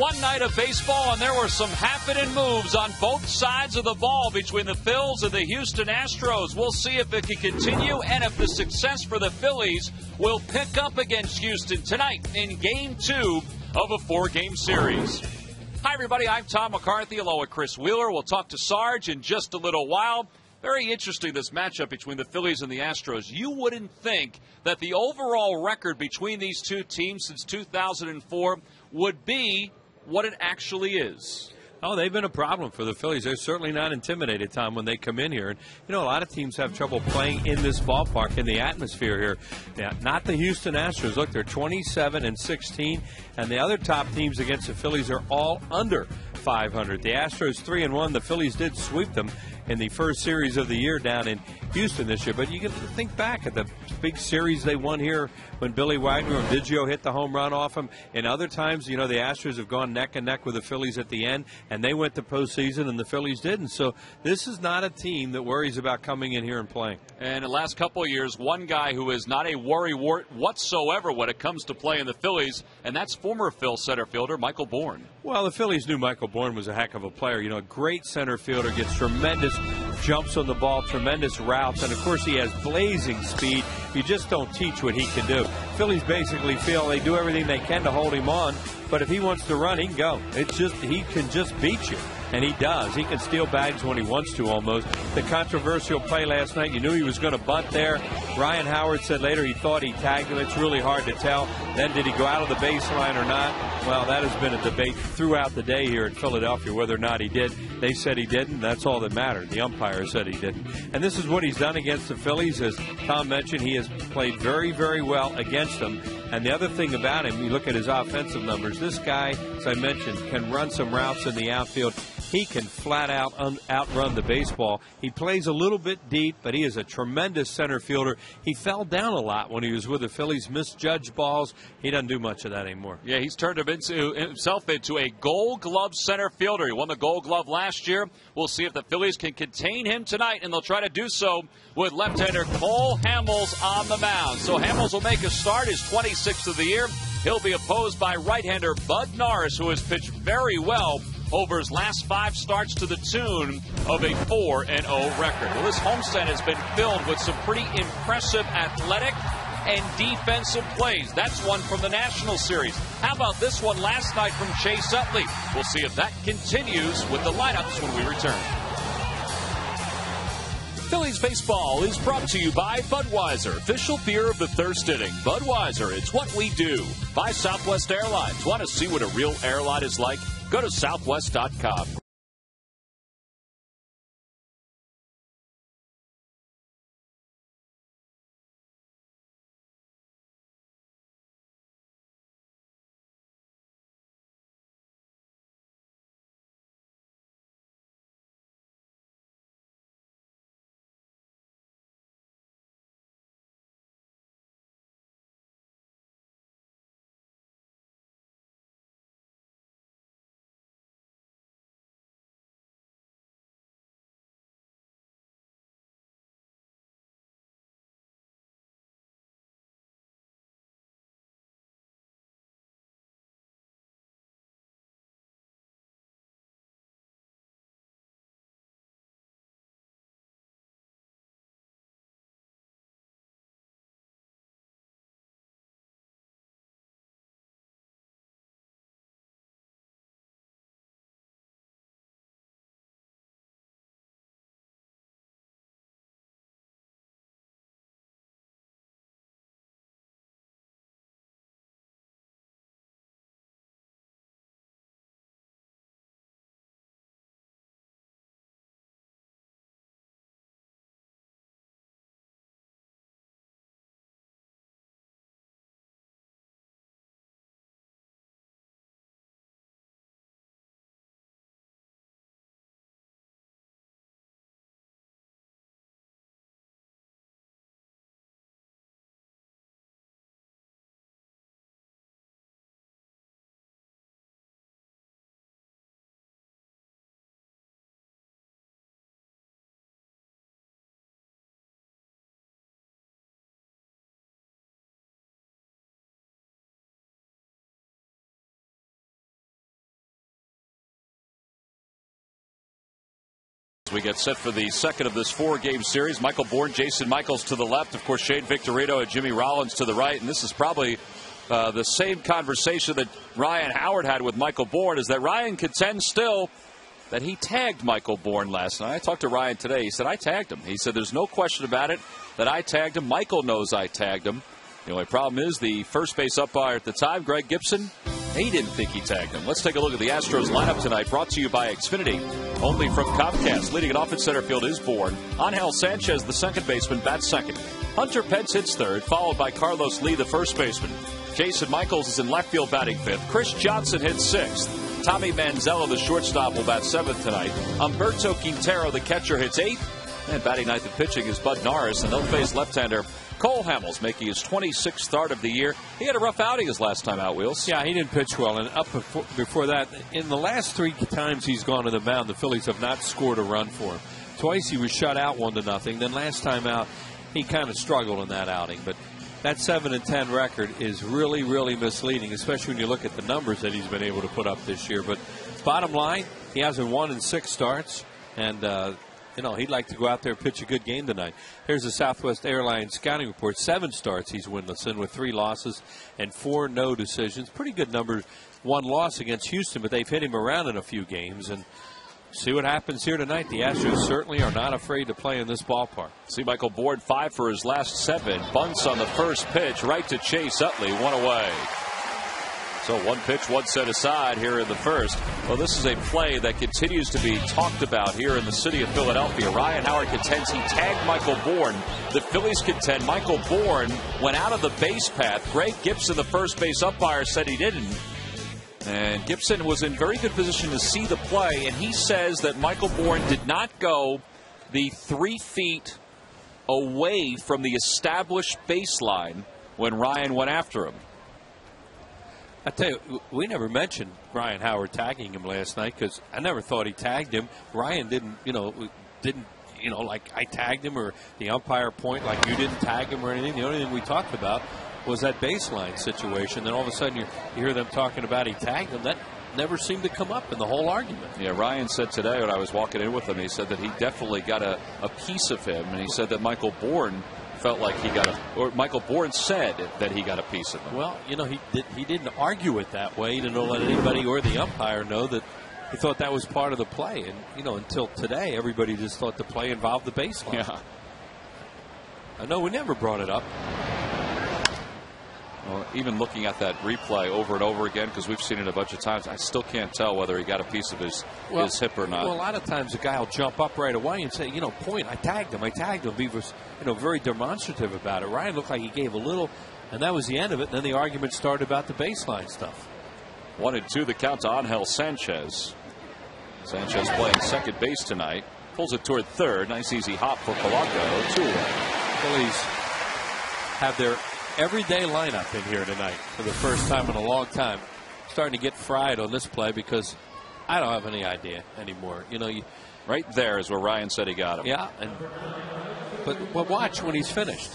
one night of baseball, and there were some happening moves on both sides of the ball between the Phils and the Houston Astros. We'll see if it can continue and if the success for the Phillies will pick up against Houston tonight in Game 2 of a 4-game series. Hi, everybody. I'm Tom McCarthy, along with Chris Wheeler. We'll talk to Sarge in just a little while. Very interesting, this matchup between the Phillies and the Astros. You wouldn't think that the overall record between these two teams since 2004 would be what it actually is. Oh, they've been a problem for the Phillies. They're certainly not intimidated, Tom, when they come in here. And, you know, a lot of teams have trouble playing in this ballpark, in the atmosphere here. Yeah, not the Houston Astros. Look, they're 27-16, and the other top teams against the Phillies are all under 500. The Astros 3-1. The Phillies did sweep them in the first series of the year down in Houston this year. But you can think back at the big series they won here when Billy Wagner and Biggio hit the home run off them. And other times, you know, the Astros have gone neck and neck with the Phillies at the end, and they went to postseason and the Phillies didn't. So this is not a team that worries about coming in here and playing. And the last couple of years, one guy who is not a worrywart whatsoever when it comes to playing the Phillies, and that's former Phil center fielder Michael Bourne. Well, the Phillies knew Michael Bourne was a heck of a player. You know, a great center fielder, gets tremendous jumps on the ball, tremendous routes, and of course he has blazing speed. You just don't teach what he can do. Phillies basically feel they do everything they can to hold him on, but if he wants to run, he can go. It's just, he can just beat you. And he does. He can steal bags when he wants to almost. The controversial play last night, you knew he was going to bunt there. Ryan Howard said later he thought he tagged him. It's really hard to tell. Then did he go out of the baseline or not? Well, that has been a debate throughout the day here in Philadelphia, whether or not he did. They said he didn't. That's all that mattered. The umpire said he didn't. And this is what he's done against the Phillies. As Tom mentioned, he has played very, very well against them. And the other thing about him, you look at his offensive numbers, this guy, as I mentioned, can run some routes in the outfield. He can flat out outrun the baseball. He plays a little bit deep, but he is a tremendous center fielder. He fell down a lot when he was with the Phillies, misjudged balls. He doesn't do much of that anymore. Yeah, he's turned himself into a Gold Glove center fielder. He won the Gold Glove last year. We'll see if the Phillies can contain him tonight, and they'll try to do so with left-hander Cole Hamels on the mound. So Hamels will make a start, his 26th of the year. He'll be opposed by right-hander Bud Norris, who has pitched very well over his last 5 starts to the tune of a 4-0 record. Well, this homestand has been filled with some pretty impressive athletic and defensive plays. That's one from the National Series. How about this one last night from Chase Utley? We'll see if that continues with the lineups when we return. Phillies baseball is brought to you by Budweiser, official beer of the thirst inning. Budweiser, it's what we do. By Southwest Airlines. Want to see what a real airline is like? Go to southwest.com. As we get set for the second of this 4-game series, Michael Bourn, Jason Michaels to the left. Of course, Shane Victorino and Jimmy Rollins to the right. And this is probably the same conversation that Ryan Howard had with Michael Bourn, is that Ryan contends still that he tagged Michael Bourn last night. I talked to Ryan today. He said, I tagged him. He said, there's no question about it that I tagged him. Michael knows I tagged him. The only problem is the first base umpire at the time, Greg Gibson, he didn't think he tagged him. Let's take a look at the Astros lineup tonight, brought to you by Xfinity. Only from Comcast. Leading it off in center field is Bourn. Angel Sanchez, the second baseman, bats second. Hunter Pence hits third, followed by Carlos Lee, the first baseman. Jason Michaels is in left field batting fifth. Chris Johnson hits sixth. Tommy Manzella, the shortstop, will bat seventh tonight. Humberto Quintero, the catcher, hits eighth. And batting ninth and pitching is Bud Norris, and they'll face left-hander Cole Hamels, making his 26th start of the year. He had a rough outing his last time out, Wheels. Yeah, he didn't pitch well. And up before that, in the last 3 times he's gone to the mound, the Phillies have not scored a run for him. Twice he was shut out 1-0. Then last time out, he kind of struggled in that outing. But that 7-10 record is really, really misleading, especially when you look at the numbers that he's been able to put up this year. But bottom line, he hasn't won in 6 starts. And, he'd like to go out there and pitch a good game tonight. Here's the Southwest Airlines scouting report. 7 starts he's winless in, with 3 losses and 4 no decisions. Pretty good number. 1 loss against Houston, but they've hit him around in a few games. And see what happens here tonight. The Astros certainly are not afraid to play in this ballpark. See Michael Bourn 5 for his last 7. Bunts on the first pitch, right to Chase Utley, 1 away. So 1 pitch, 1 set aside here in the first. Well, this is a play that continues to be talked about here in the city of Philadelphia. Ryan Howard contends he tagged Michael Bourn. The Phillies contend Michael Bourn went out of the base path. Greg Gibson, the first base umpire, said he didn't. And Gibson was in very good position to see the play, and he says that Michael Bourn did not go the 3 feet away from the established baseline when Ryan went after him. I tell you, we never mentioned Ryan Howard tagging him last night because I never thought he tagged him. Ryan didn't like I tagged him, or the umpire point like you didn't tag him or anything. The only thing we talked about was that baseline situation. Then all of a sudden you hear them talking about he tagged him. That never seemed to come up in the whole argument. Yeah, Ryan said today when I was walking in with him, he said that he definitely got a piece of him, and he said that Michael Bourn felt like he got Michael Bourn said that he got a piece of him. Well, he didn't argue it that way. He didn't let anybody or the umpire know that he thought that was part of the play. And, until today, everybody just thought the play involved the baseline. Yeah. I know we never brought it up. Well, even looking at that replay over and over again, because we've seen it a bunch of times, I still can't tell whether he got a piece of his hip or not. Well, a lot of times a guy will jump up right away and say, point, I tagged him. He was, very demonstrative about it. Ryan looked like he gave a little, and that was the end of it. And then the argument started about the baseline stuff. 1-2 the count to Angel Sanchez. Sanchez playing second base tonight. Pulls it toward third. Nice easy hop for Polanco. 2 away. Phillies have their everyday lineup in here tonight for the first time in a long time. Starting to get fried on this play because I don't have any idea anymore. Right there is where Ryan said he got him. Yeah, but watch when he's finished.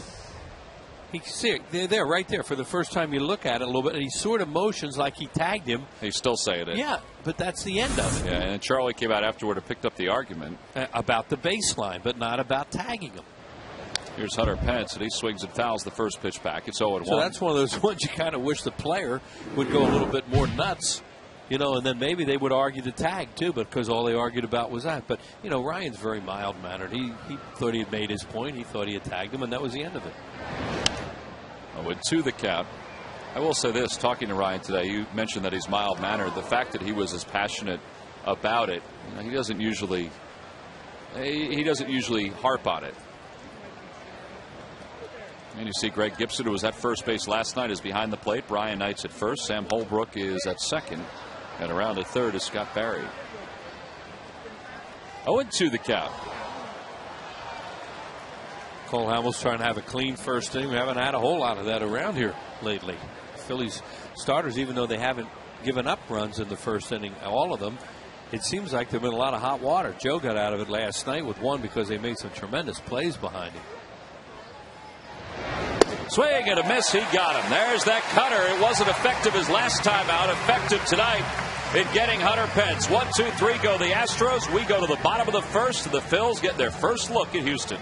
They're there, right there. For the first time you look at it a little bit, and he sort of motions like he tagged him. He's still saying it. Yeah, but that's the end of it. Yeah, and Charlie came out afterward and picked up the argument. About the baseline, but not about tagging him. Here's Hunter Pence, and he swings and fouls the first pitch back. It's 0-1. So that's one of those ones you kind of wish the player would go a little bit more nuts, and then maybe they would argue the tag too, because all they argued about was that. But, Ryan's very mild-mannered. He thought he had made his point. He thought he had tagged him, and that was the end of it. 0-2 the count. I will say this, talking to Ryan today, you mentioned that he's mild-mannered. The fact that he was as passionate about it, he doesn't usually harp on it. And you see Greg Gibson, who was at first base last night, is behind the plate. Brian Knight's at first. Sam Holbrook is at second. And around at third is Scott Barry. 0-2 the count. Cole Hamels trying to have a clean first inning. We haven't had a whole lot of that around here lately. Phillies starters, even though they haven't given up runs in the first inning, all of them, it seems like there's been a lot of hot water. Joe got out of it last night with 1 because they made some tremendous plays behind him. Swing and a miss. He got him. There's that cutter. It wasn't effective his last time out. Effective tonight. in getting Hunter Pence. 1, 2, 3 go the Astros. We go to the bottom of the first. The Phils get their first look at Houston.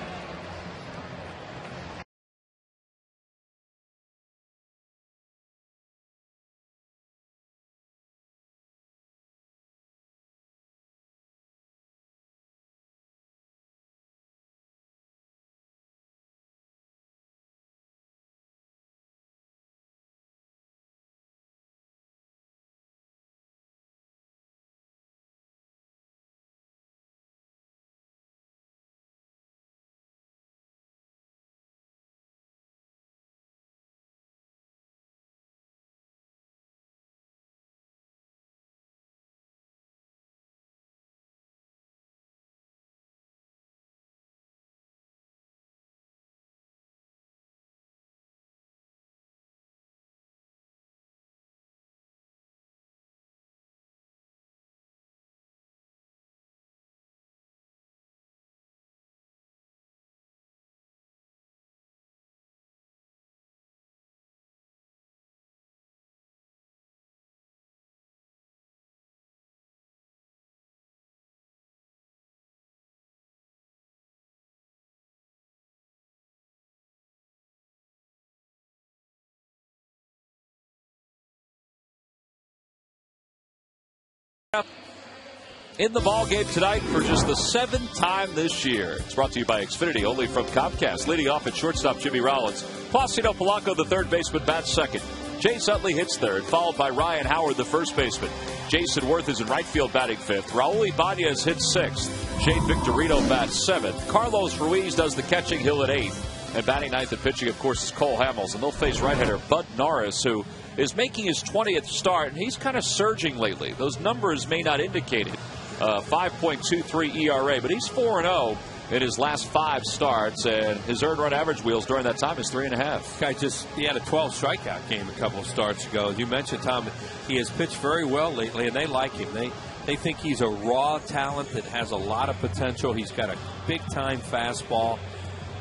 In the ball game tonight for just the 7th time this year. It's brought to you by Xfinity, only from Comcast. Leading off at shortstop, Jimmy Rollins. Placido Polanco, the third baseman, bats second. Chase Utley hits third, followed by Ryan Howard, the first baseman. Jason Worth is in right field batting fifth. Raul Ibanez hits sixth. Shane Victorino bats seventh. Carlos Ruiz does the catching. He'll at eighth. And batting ninth and pitching, of course, is Cole Hamels. And they'll face right-hander Bud Norris, who is making his 20th start. And he's kind of surging lately. Those numbers may not indicate it. 5.23 ERA, but he's 4-0 in his last 5 starts, and his earned run average wheels during that time is 3.5. He had a 12 strikeout game a couple of starts ago. As you mentioned, Tom, he has pitched very well lately, and they like him. They think he's a raw talent that has a lot of potential. He's got a big-time fastball,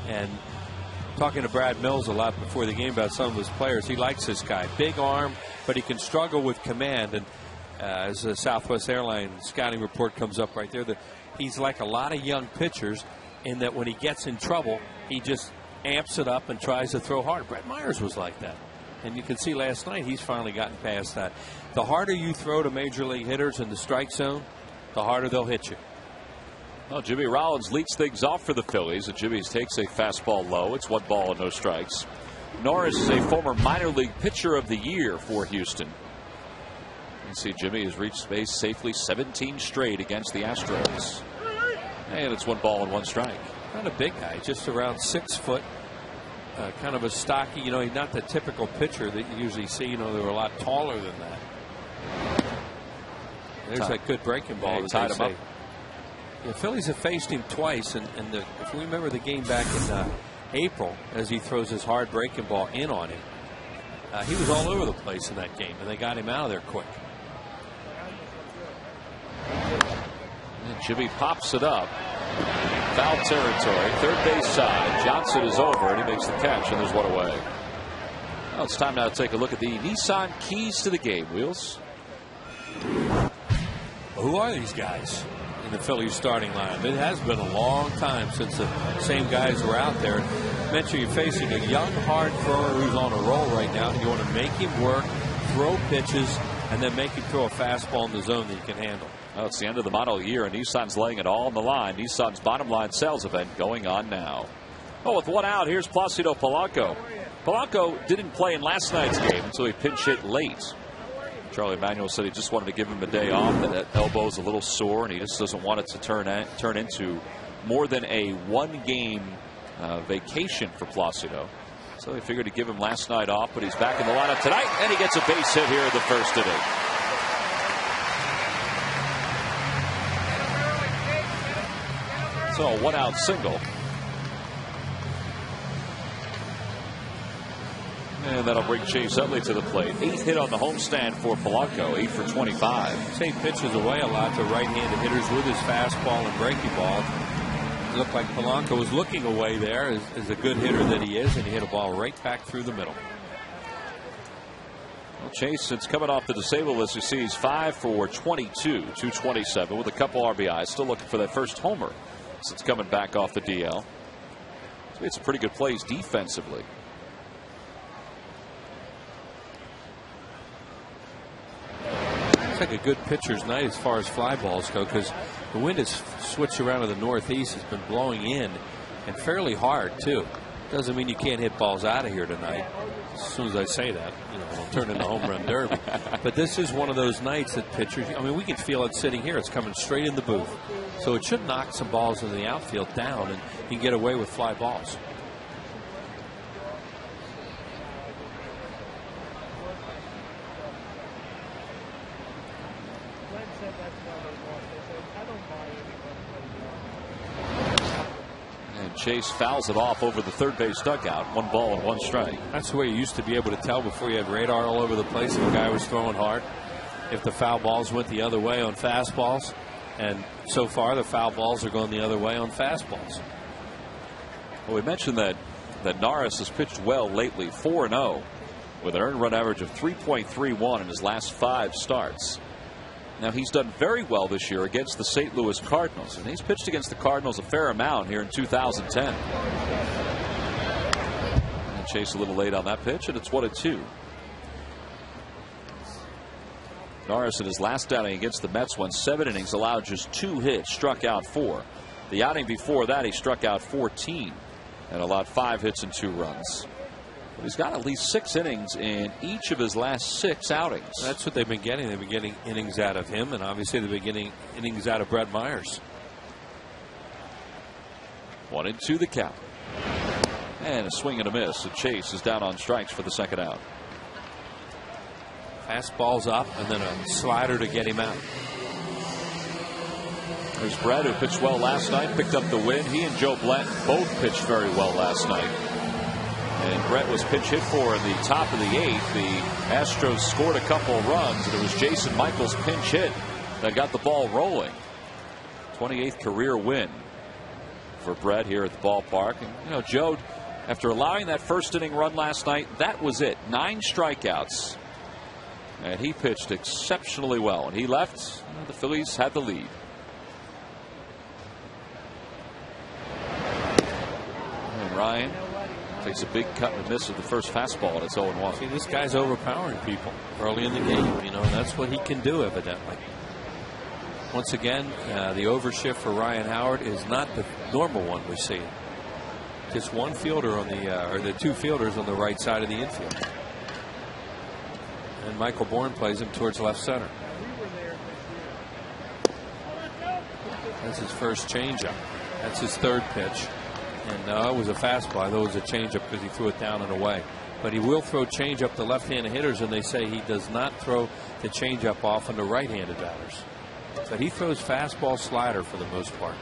and talking to Brad Mills a lot before the game about some of his players, he likes this guy. Big arm, but he can struggle with command, and as the Southwest Airlines scouting report comes up right there, that he's like a lot of young pitchers in that when he gets in trouble, he just amps it up and tries to throw hard. Brett Myers was like that. And you can see last night he's finally gotten past that. The harder you throw to major league hitters in the strike zone, the harder they'll hit you. Well, Jimmy Rollins leads things off for the Phillies. And Jimmy takes a fastball low. It's 1 ball and no strikes. Norris is a former minor league pitcher of the year for Houston. You see Jimmy has reached base safely 17 straight against the Astros. And it's 1 ball and 1 strike. Not a big guy, just around 6 foot. Kind of a stocky, he's not the typical pitcher that you usually see. They're a lot taller than that. There's that good breaking ball. They tied him up. The Phillies have faced him twice, and if we remember the game back in April, as he throws his hard breaking ball in on him, he was all over the place in that game, and they got him out of there quick. And Jimmy pops it up. Foul territory, third base side. Johnson is over, and he makes the catch, and there's 1 away. Well, it's time now to take a look at the Nissan keys to the game, Wheels. Who are these guys in the Phillies starting lineup? It has been a long time since the same guys were out there. Mention you're facing a young, hard thrower who's on a roll right now, and you want to make him work, throw pitches, and then make him throw a fastball in the zone that he can handle. Well, it's the end of the model year, and Nissan's laying it all on the line. Nissan's bottom line sales event going on now. Oh, with 1 out, here's Placido Polanco. Polanco didn't play in last night's game until he pinch hit late. Charlie Emanuel said he just wanted to give him a day off. That elbow's a little sore, and he just doesn't want it to turn into more than a 1-game vacation for Placido. So they figured to give him last night off, but he's back in the lineup tonight, and he gets a base hit here in the first inning. So a 1-out single. And that'll bring Chase Utley to the plate. 8th hit on the homestand for Polanco, 8 for 25. He pitches away a lot to right-handed hitters with his fastball and breaking ball. It looked like Polanco was looking away there as a good hitter that he is, and he hit a ball right back through the middle. Well, Chase, since coming off the disabled list, you see he's 5 for 22, 227 with a couple RBIs. Still looking for that first homer since coming back off the DL. So it's a pretty good plays defensively. It's like a good pitcher's night as far as fly balls go, because the wind has switched around to the northeast. It's been blowing in and fairly hard too. Doesn't mean you can't hit balls out of here tonight. As soon as I say that, it'll turn into home run derby. But this is one of those nights that pitchers, I mean, we can feel it sitting here. It's coming straight in the booth. So it should knock some balls into the outfield down, and you can get away with fly balls. Chase fouls it off over the third base dugout. 1 ball and 1 strike. That's the way you used to be able to tell before you had radar all over the place if a guy was throwing hard. If the foul balls went the other way on fastballs. And so far the foul balls are going the other way on fastballs. Well, we mentioned that Norris has pitched well lately. 4-0 with an earned run average of 3.31 in his last 5 starts. Now, he's done very well this year against the St. Louis Cardinals, and he's pitched against the Cardinals a fair amount here in 2010. And Chase a little late on that pitch, and it's 1-2. Norris in his last outing against the Mets went 7 innings, allowed just 2 hits, struck out 4. The outing before that, he struck out 14 and allowed 5 hits and 2 runs. But he's got at least 6 innings in each of his last 6 outings. That's what they've been getting. They've been getting innings out of him, and obviously they've been getting innings out of Brett Myers. 1-2 the count. And a swing and a miss. And Chase is down on strikes for the second out. Fastballs up and then a slider to get him out. There's Brett, who pitched well last night, picked up the win. He and Joe Blanton both pitched very well last night. And Brett was pinch hit for in the top of the 8th. The Astros scored a couple runs, and it was Jason Michael's pinch hit that got the ball rolling. 28th career win for Brett here at the ballpark. And Joe, after allowing that first inning run last night, that was it. 9 strikeouts. And he pitched exceptionally well. And he left. The Phillies had the lead. And Ryan takes a big cut and miss of the first fastball, and it's 0-1. See, this guy's overpowering people early in the game. And that's what he can do, evidently. Once again, the overshift for Ryan Howard is not the normal one we see. Just one fielder on the, or the 2 fielders on the right side of the infield. And Michael Bourne plays him towards left center. That's his first changeup. That's his 3rd pitch. And it was a fastball. I thought it was a changeup because he threw it down and away. But he will throw changeup to left-handed hitters, and they say he does not throw the changeup off on the right-handed batters. But he throws fastball slider for the most part.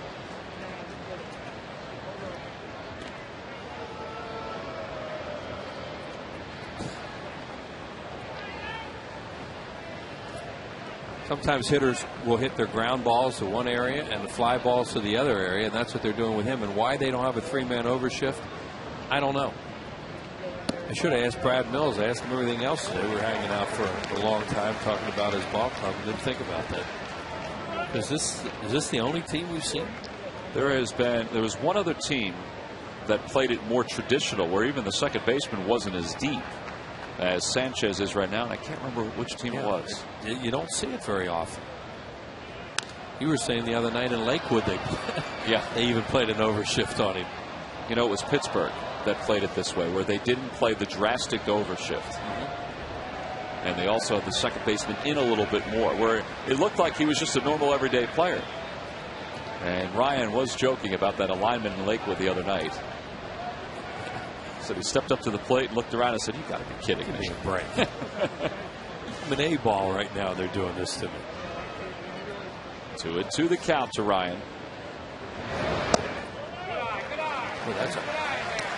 Sometimes hitters will hit their ground balls to one area and the fly balls to the other area, and that's what they're doing with him. And why they don't have a 3-man overshift, I don't know. I should have asked Brad Mills. I asked him everything else today. We were hanging out for a long time talking about his ball club and didn't think about that. Is this the only team we've seen? There was one other team that played it more traditional, where even the second baseman wasn't as deep as Sanchez is right now, and I can't remember which team it was. You don't see it very often. You were saying the other night in Lakewood they even played an overshift on him. It was Pittsburgh that played it this way, where they didn't play the drastic overshift. And they also had the second baseman in a little bit more, where it looked like he was just a normal everyday player. And Ryan was joking about that alignment in Lakewood the other night. So he stepped up to the plate and looked around and said, "You got to be kidding me." Give me a break. I'm an A-ball right now. They're doing this to me. 2-2 the count to Ryan. Well, that's a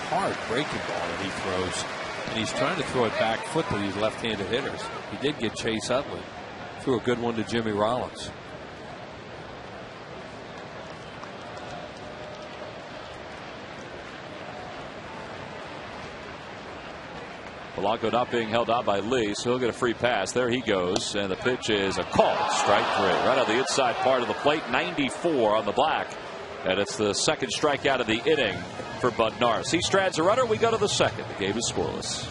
hard breaking ball that he throws. And he's trying to throw it back foot to these left-handed hitters. He did get Chase Utley. Threw a good one to Jimmy Rollins. Polanco not being held out by Lee, so he'll get a free pass. There he goes, and the pitch is a call. Strike 3. Right on the inside part of the plate. 94 on the black. And it's the second strikeout of the inning for Bud Norris. He strads a runner. We go to the second. The game is scoreless.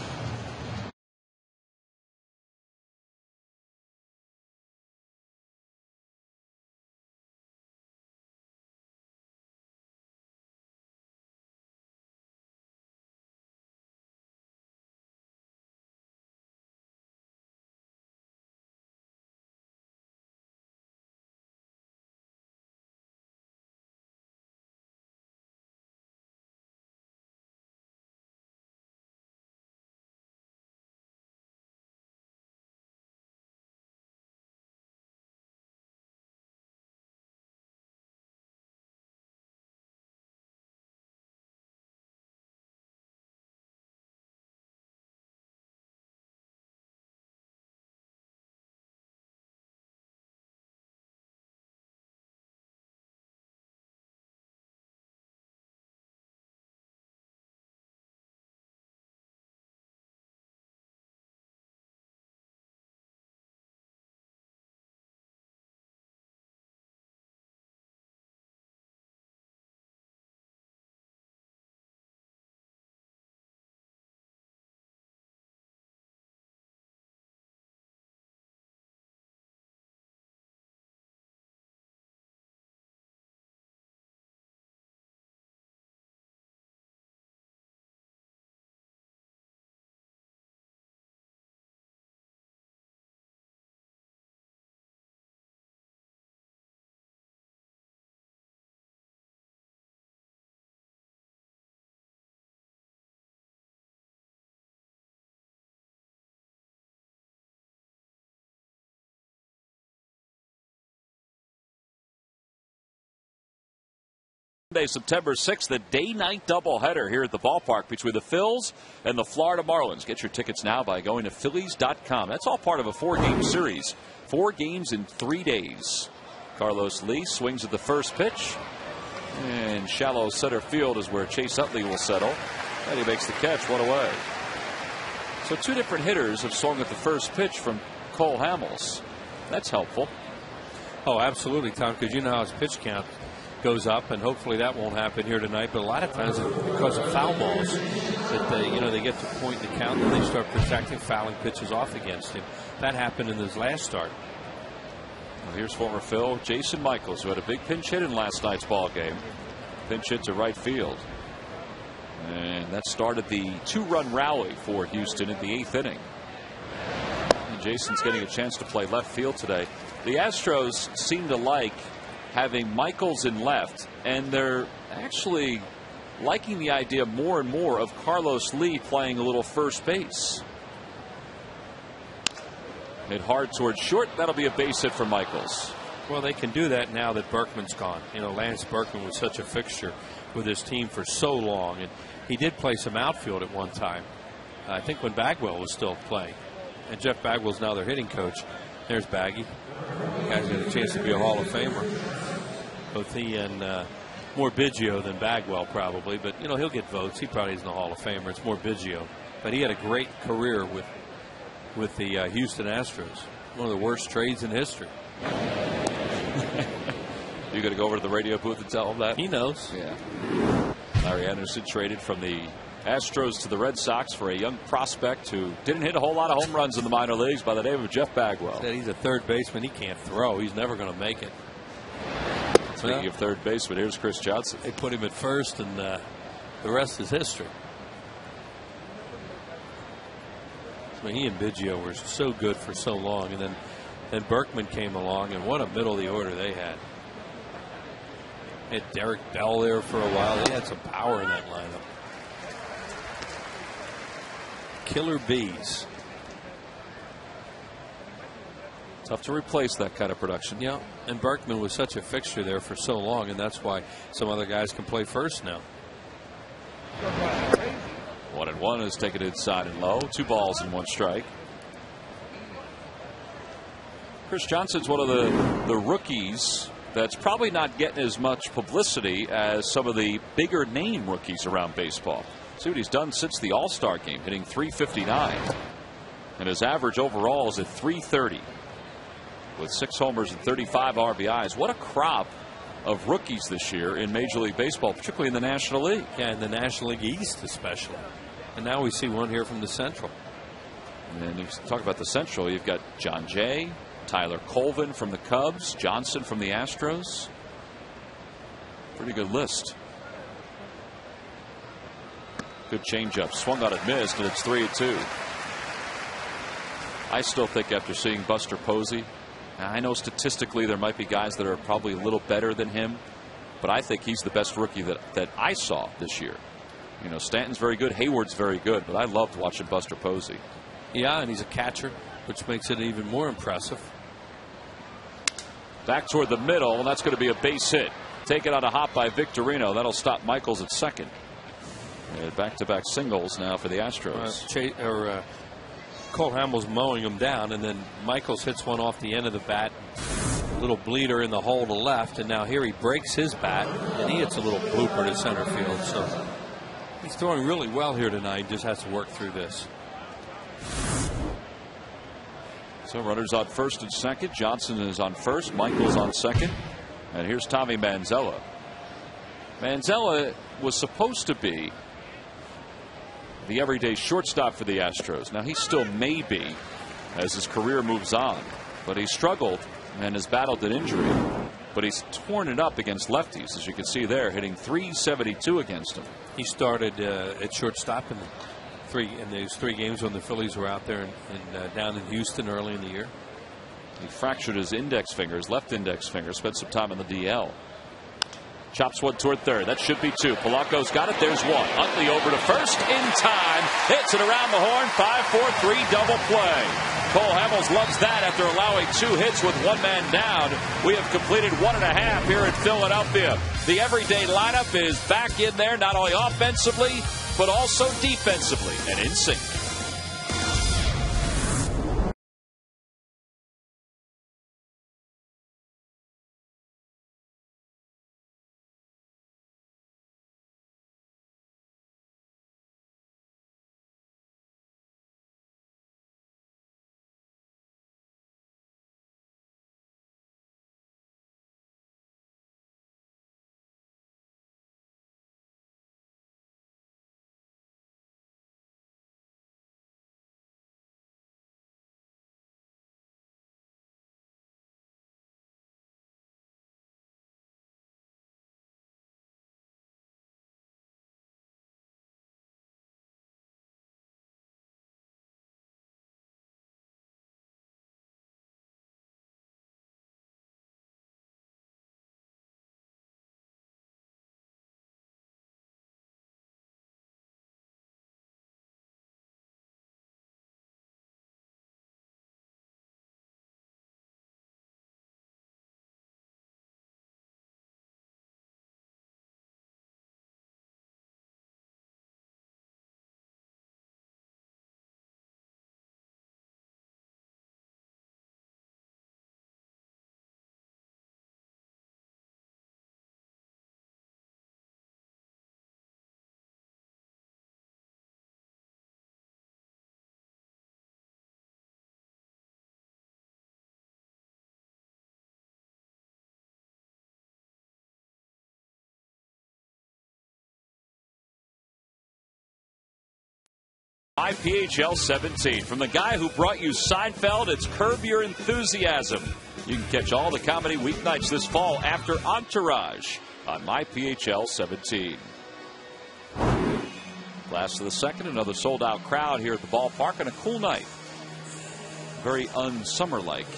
Sunday, September 6th, the day-night doubleheader here at the ballpark between the Phils and the Florida Marlins. Get your tickets now by going to Phillies.com. That's all part of a 4-game series. 4 games in 3 days. Carlos Lee swings at the first pitch. And shallow center field is where Chase Utley will settle. And he makes the catch, 1 away. So 2 different hitters have swung at the first pitch from Cole Hamels. That's helpful. Oh, absolutely, Tom, because you know how his pitch count goes up, and hopefully that won't happen here tonight. But a lot of times, because of foul balls, that they get to point the count and they start protecting fouling pitches off against him. That happened in his last start. Well, here's former Phil Jason Michaels, who had a big pinch hit in last night's ball game. Pinch hit to right field, and that started the 2-run rally for Houston in the 8th inning. And Jason's getting a chance to play left field today. The Astros seem to like having Michaels in left, and they're actually liking the idea more and more of Carlos Lee playing a little first base. Hit hard towards short. That'll be a base hit for Michaels. Well, they can do that now that Berkman's gone. Lance Berkman was such a fixture with his team for so long, and he did play some outfield at one time. I think when Bagwell was still playing. And Jeff Bagwell's now their hitting coach. There's Baggy. Guy's got a chance to be a Hall of Famer. Both he and more Biggio than Bagwell probably, but he'll get votes. He probably isn't a Hall of Famer. It's more Biggio, but he had a great career with the Houston Astros. One of the worst trades in history. You got to go over to the radio booth and tell him that? He knows. Yeah. Larry Anderson traded from the Astros to the Red Sox for a young prospect who didn't hit a whole lot of home runs in the minor leagues by the name of Jeff Bagwell. He's a third baseman. He can't throw. He's never going to make it. Speaking of third baseman, here's Chris Johnson. They put him at first, and the rest is history. He and Biggio were so good for so long, and then Berkman came along, and what a middle of the order they had. They had Derek Bell there for a while. They had some power in that lineup. Killer bees. Tough to replace that kind of production. Yeah, and Berkman was such a fixture there for so long, and that's why some other guys can play first now. 1-1 is taken inside and low. 2 balls and 1 strike. Chris Johnson's one of the rookies that's probably not getting as much publicity as some of the bigger name rookies around baseball. See what he's done since the All-Star game, hitting .359. And his average overall is at .330 with 6 homers and 35 RBIs. What a crop of rookies this year in Major League Baseball, particularly in the National League. Yeah, in the National League East especially. And now we see one here from the Central. And then you talk about the Central, you've got John Jay, Tyler Colvin from the Cubs, Johnson from the Astros. Pretty good list. Good changeup, swung on it, missed, and it's 3-2. I still think after seeing Buster Posey, I know statistically there might be guys that are probably a little better than him, but I think he's the best rookie that I saw this year. You know, Stanton's very good, Hayward's very good, but I loved watching Buster Posey. Yeah, and he's a catcher, which makes it even more impressive. Back toward the middle, and that's going to be a base hit. Taken on a hop by Victorino. That'll stop Michaels at second. Back-to-back singles now for the Astros. Cole Hamels mowing him down, and then Michaels hits one off the end of the bat. A little bleeder in the hole to left, and now here he breaks his bat, and he hits a little blooper to center field. So he's throwing really well here tonight. Just has to work through this. So runners on first and second. Johnson is on first. Michaels on second. And here's Tommy Manzella. Manzella was supposed to be the everyday shortstop for the Astros. Now he still may be as his career moves on, but he struggled and has battled an injury, but he's torn it up against lefties, as you can see there, hitting .372 against him. He started at shortstop in these 3 games when the Phillies were out there down in Houston early in the year. He fractured his index finger, his left index finger, spent some time in the DL. Chops one toward third. That should be 2. Polanco's got it. There's 1. Utley over to first in time. Hits it around the horn. 5-4-3 double play. Cole Hamels loves that after allowing 2 hits with 1 man down. We have completed 1.5 here in Philadelphia. The everyday lineup is back in there, not only offensively, but also defensively and in sync. IPHL 17. From the guy who brought you Seinfeld, it's Curb Your Enthusiasm. You can catch all the comedy weeknights this fall after Entourage on MyPHL 17. Last of the second, another sold-out crowd here at the ballpark on a cool night. Very unsummer-like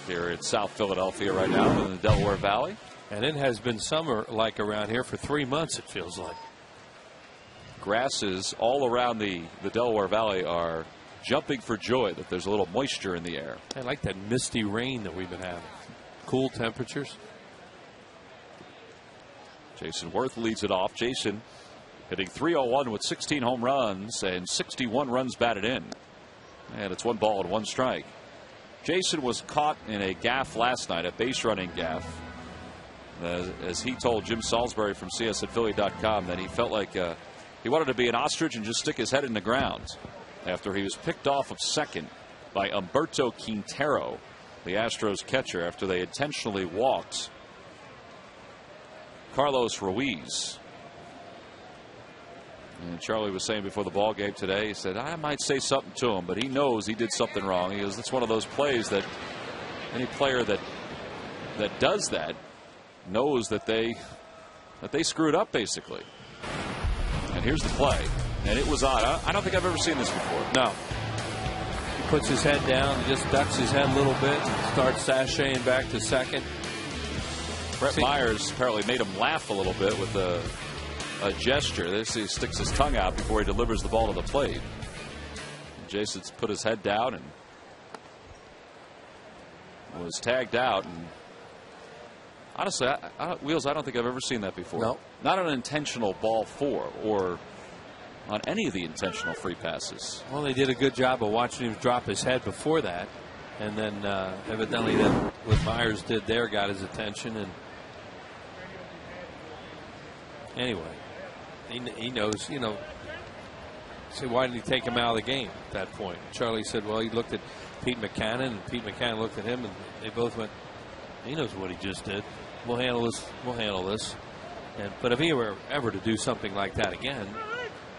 here in South Philadelphia right now in the Delaware Valley. And it has been summer-like around here for 3 months, it feels like. Grasses all around the Delaware Valley are jumping for joy that there's a little moisture in the air. I like that misty rain that we've been having. Cool temperatures. Jason Worth leads it off. Jason hitting .301 with 16 home runs and 61 runs batted in. And it's 1 ball and 1 strike. Jason was caught in a gaffe last night, a base running gaffe. As he told Jim Salisbury from CSAtPhilly.com that he felt like He wanted to be an ostrich and just stick his head in the ground after he was picked off of second by Humberto Quintero, the Astros catcher, after they intentionally walked Carlos Ruiz. And Charlie was saying before the ball game today, he said, I might say something to him, but he knows he did something wrong. He goes, it's one of those plays that any player that does that knows that they screwed up, basically. And here's the play. And it was odd. I don't think I've ever seen this before. No. He puts his head down and just ducks his head a little bit and starts sashaying back to second. Brett Myers apparently made him laugh a little bit with a gesture. He sticks his tongue out before he delivers the ball to the plate. And Jason's put his head down and was tagged out. And honestly, Wheels, I don't think I've ever seen that before. No. Not an intentional ball four or on any of the intentional free passes. Well, they did a good job of watching him drop his head before that. And then evidently what Myers did there got his attention. And anyway, he knows, you know. So why did he take him out of the game at that point? Charlie said, well, he looked at Pete McCannon, and Pete McCannon looked at him, and they both went, he knows what he just did. We'll handle this. We'll handle this. But if he were ever to do something like that again,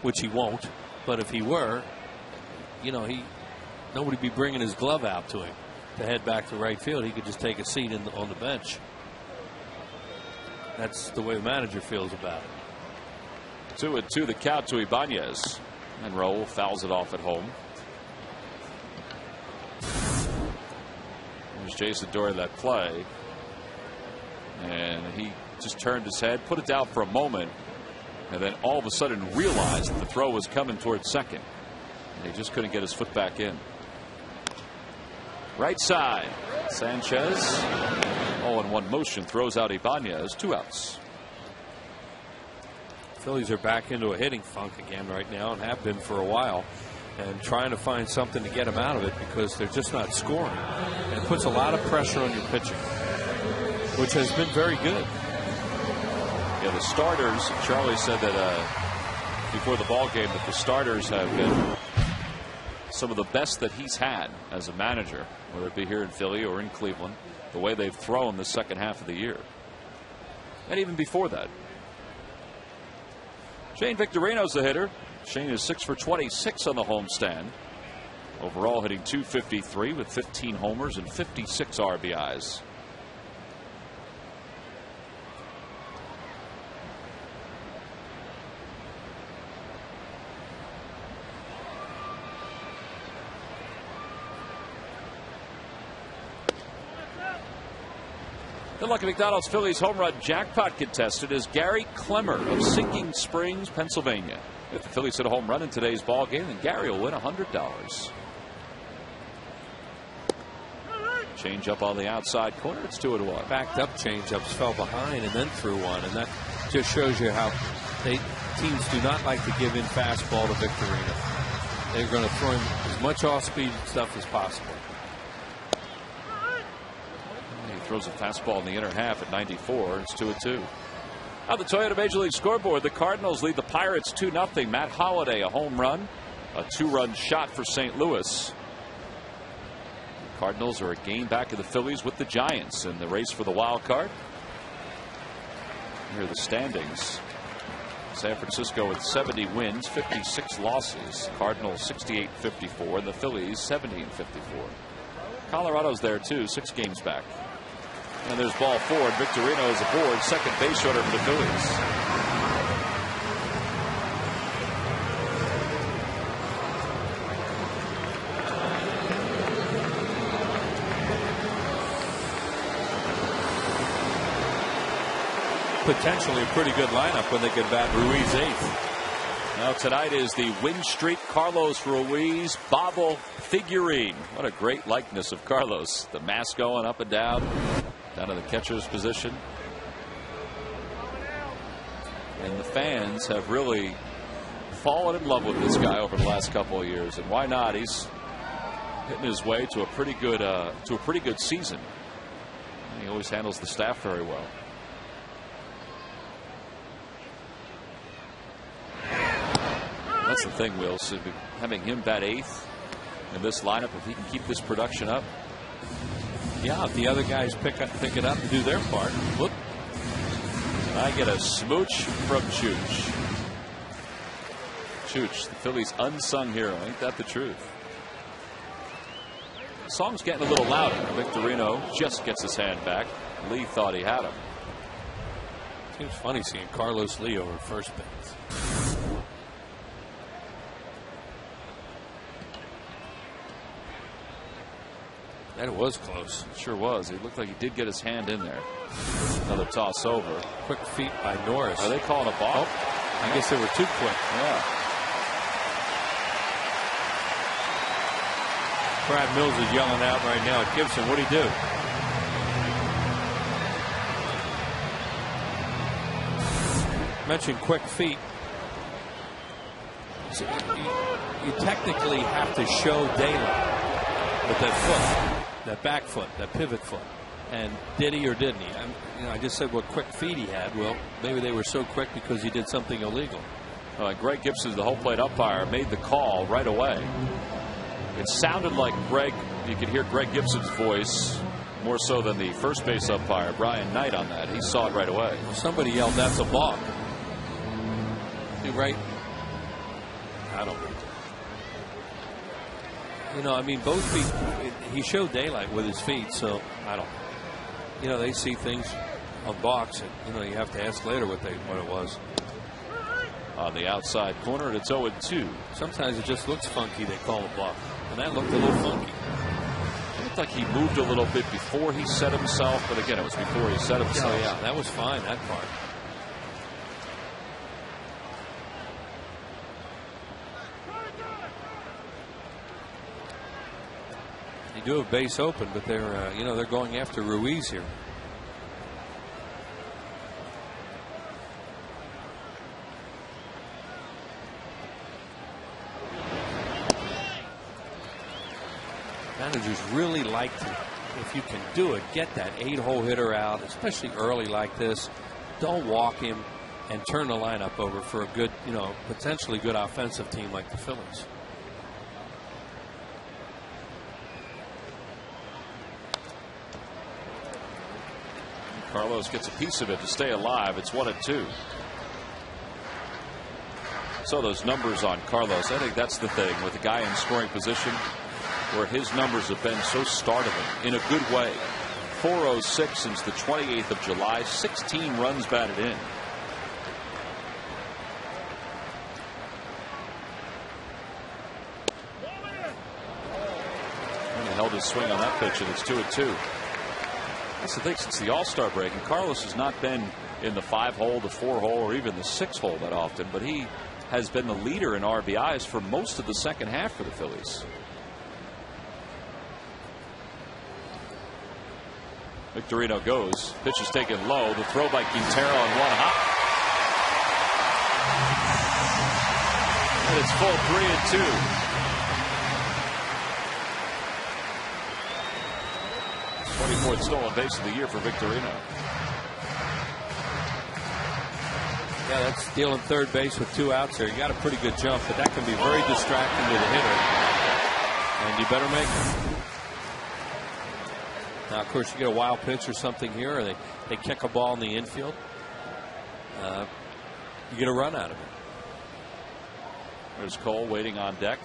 which he won't, but if he were, you know, nobody would be bringing his glove out to him to head back to right field. He could just take a seat on the bench. That's the way the manager feels about it. 2-2 the count to Ibanez. And Raul fouls it off at home. There's Jason during that play. And he just turned his head, put it down for a moment, and then all of a sudden realized that the throw was coming towards second. And he just couldn't get his foot back in. Right side. Sanchez. All in one motion throws out Ibanez. 2 outs. Phillies are back into a hitting funk again right now and have been for a while, and trying to find something to get them out of it because they're just not scoring. And it puts a lot of pressure on your pitching, which has been very good. Yeah, the starters, Charlie said that before the ball game that the starters have been some of the best that he's had as a manager, whether it be here in Philly or in Cleveland, the way they've thrown the second half of the year. And even before that. Shane Victorino's the hitter. Shane is 6 for 26 on the homestand. Overall hitting .253 with 15 homers and 56 RBIs. The Lucky McDonald's Phillies home run jackpot contestant is Gary Clemmer of Sinking Springs, Pennsylvania. If the Phillies hit a home run in today's ball game, then Gary will win $100. Change up on the outside corner. It's 2-1. Backed up changeups, fell behind, and then threw one, and that just shows you how teams do not like to give in fastball to Victorino. They're going to throw him as much off-speed stuff as possible. Throws a fastball in the inner half at 94. It's 2-2. On the Toyota Major League scoreboard, the Cardinals lead the Pirates 2-0. Matt Holliday a home run, a 2-run shot for St. Louis. The Cardinals are a game back of the Phillies with the Giants in the race for the wild card. Here are the standings. San Francisco with 70 wins, 56 losses. Cardinals 68-54, and the Phillies 17-54. Colorado's there too, 6 games back. And there's ball 4, and Victorino is aboard, second base runner for the Phillies. Potentially a pretty good lineup when they get bat Ruiz 8th. Now tonight is the win streak Carlos Ruiz bobble figurine. What a great likeness of Carlos. The mask going up and down to the catcher's position. And the fans have really fallen in love with this guy over the last couple of years. And why not? He's hitting his way to a pretty good season. He always handles the staff very well. That's the thing, Will. So having him bat 8th in this lineup, if he can keep this production up. Yeah, if the other guys pick it up and do their part. Look. I get a smooch from Chooch. Chooch, the Phillies' unsung hero. Ain't that the truth? The song's getting a little louder. Victorino just gets his hand back. Lee thought he had him. Seems funny seeing Carlos Lee over first base. That was close. It sure was. It looked like he did get his hand in there. Another toss over. Quick feet by Norris. Are they calling a ball? Oh, I guess they were too quick. Yeah. Brad Mills is yelling out right now at Gibson. What'd he do? Mentioned quick feet. So you technically have to show daylight with that foot, that back foot, that pivot foot. And did he or didn't he? I just said what quick feet he had. Well, maybe they were so quick because he did something illegal. Greg Gibson, the home plate umpire, made the call right away. It sounded like you could hear Greg Gibson's voice more so than the first base umpire, Brian Knight, on that. He saw it right away. Well, somebody yelled, "That's a balk." Right? I don't know. I mean, both feet, he showed daylight with his feet, so I don't know. They see things on balks, and, you have to ask later what it was. On the outside corner, and it's 0-2. Sometimes it just looks funky, they call a balk. And that looked a little funky. It looked like he moved a little bit before he set himself, but again, it was before he set himself. Yeah, that was fine, that part. They do have base open, but they're going after Ruiz here. Managers really like to, if you can do it, get that 8-hole hitter out, especially early like this. Don't walk him and turn the lineup over for a good, potentially good offensive team like the Phillies. Carlos gets a piece of it to stay alive. It's 1-2. So those numbers on Carlos, I think that's the thing with the guy in scoring position, where his numbers have been so startling in a good way. 406 since the 28th of July, 16 runs batted in. And he held his swing on that pitch, and it's 2-2. That's the thing, since the All-Star break, and Carlos has not been in the 5-hole, the 4-hole, or even the 6-hole that often, but he has been the leader in RBIs for most of the second half for the Phillies. Victorino goes. Pitch is taken low. The throw by Quintero on one hop. And it's full 3-2. 24th stolen base of the year for Victorino. Yeah, that's stealing third base with 2 outs there. You got a pretty good jump, but that can be very distracting to the hitter. And you better make it. Now, of course, you get a wild pitch or something here, or they kick a ball in the infield. You get a run out of it. There's Cole waiting on deck.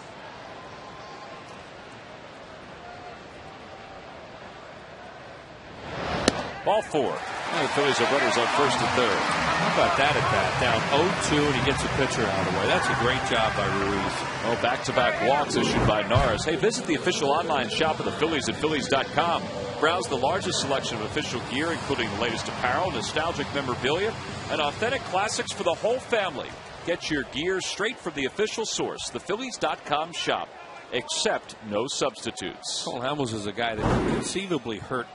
Ball 4. And the Phillies have runners on first and third. How about that at bat? Down 0-2, and he gets a pitcher out of the way. That's a great job by Ruiz. Oh, back-to-back walks issued by Norris. Hey, visit the official online shop of the Phillies at Phillies.com. Browse the largest selection of official gear, including the latest apparel, nostalgic memorabilia, and authentic classics for the whole family. Get your gear straight from the official source, the Phillies.com shop. Except no substitutes. Cole Hamels is a guy that could conceivably hurt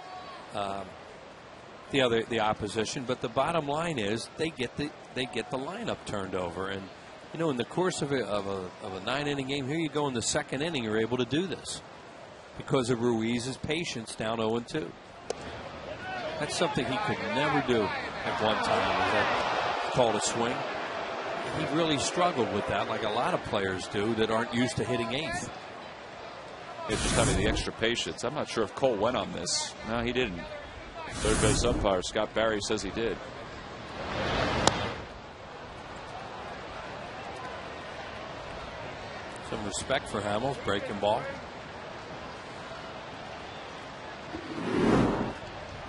the opposition, but the bottom line is they get the lineup turned over, and in the course of a 9-inning game, here you go in the second inning, you're able to do this because of Ruiz's patience down 0-2. That's something he could never do at one time. Was that called a swing? he really struggled with that, like a lot of players do that aren't used to hitting eighth. It's just having the extra patience. I'm not sure if Cole went on this. No, he didn't. Third base umpire Scott Barry says he did. Some respect for Hamels, breaking ball.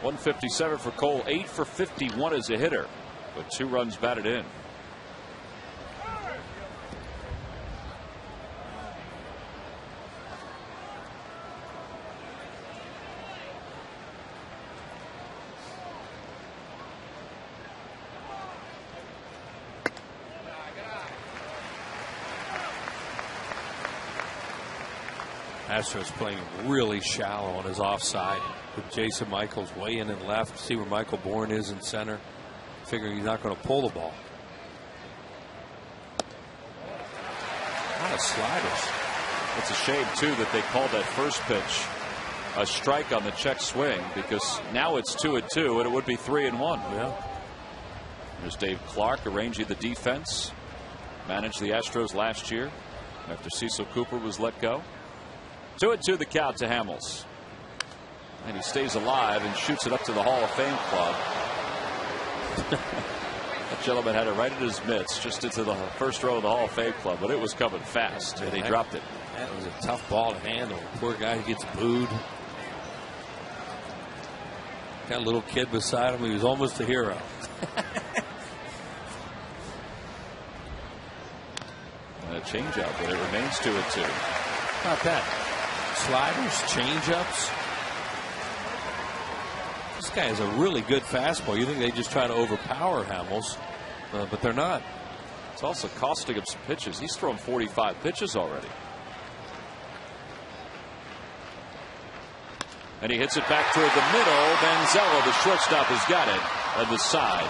157 for Cole, 8 for 51 as a hitter, with 2 runs batted in. Astros playing really shallow on his offside with Jason Michaels way in and left. See where Michael Bourne is in center. Figuring he's not going to pull the ball. A lot of sliders. It's a shame, too, that they called that first pitch a strike on the check swing, because now it's 2-2 and it would be 3-1. Yeah. There's Dave Clark arranging the defense. Managed the Astros last year after Cecil Cooper was let go. 2-2 the count to Hamels. And he stays alive and shoots it up to the Hall of Fame club. That gentleman had it right in his mitts, just into the first row of the Hall of Fame club, but it was coming fast, and he dropped it. That was a tough ball to handle. Poor guy gets booed. Got a little kid beside him. He was almost a hero. And a changeup, but it remains 2-2. Not that. Sliders, changeups. This guy has a really good fastball. You think they just try to overpower Hamels, but they're not. It's also costing him some pitches. He's thrown 45 pitches already. And he hits it back toward the middle. Manzella, the shortstop, has got it. And the side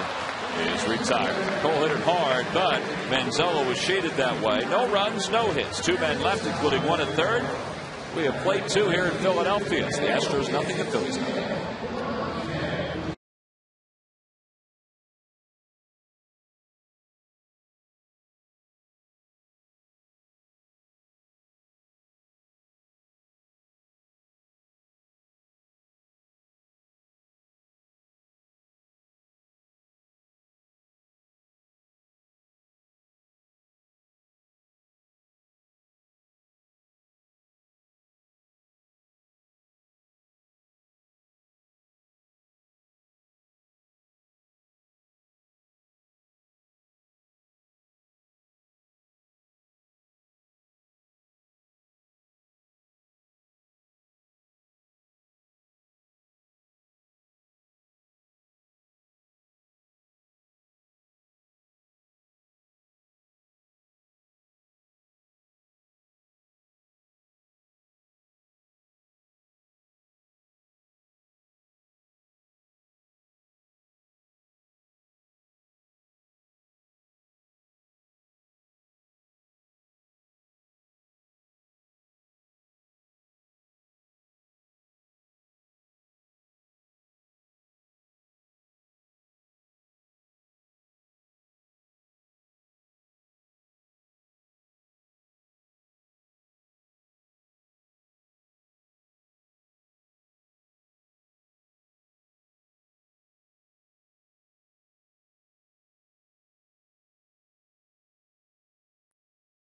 is retired. Cole hit it hard, but Manzella was shaded that way. No runs, no hits. 2 men left, including 1 at third. We have played 2 here in Philadelphia. It's the Astros, nothing, the Phillies.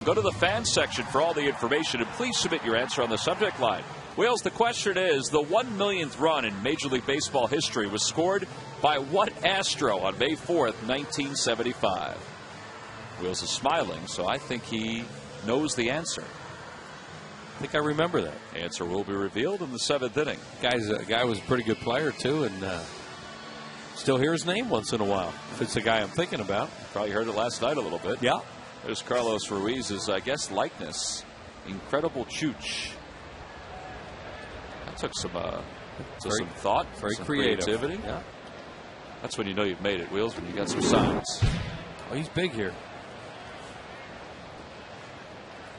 Go to the fans section for all the information, and please submit your answer on the subject line. Wheels, the question is, the 1 millionth run in Major League Baseball history was scored by what Astro on May 4th, 1975? Wheels is smiling, so I think he knows the answer. I think I remember that. Answer will be revealed in the 7th inning. Guy was a pretty good player, too, and still hear his name once in a while. If it's the guy I'm thinking about. Probably heard it last night a little bit. Yeah. There's Carlos Ruiz's, I guess, likeness. Incredible Chooch. That took some thought, very some creative. creativity. Yeah. That's when you know you've made it, Wheels, when you got some signs. Oh, he's big here.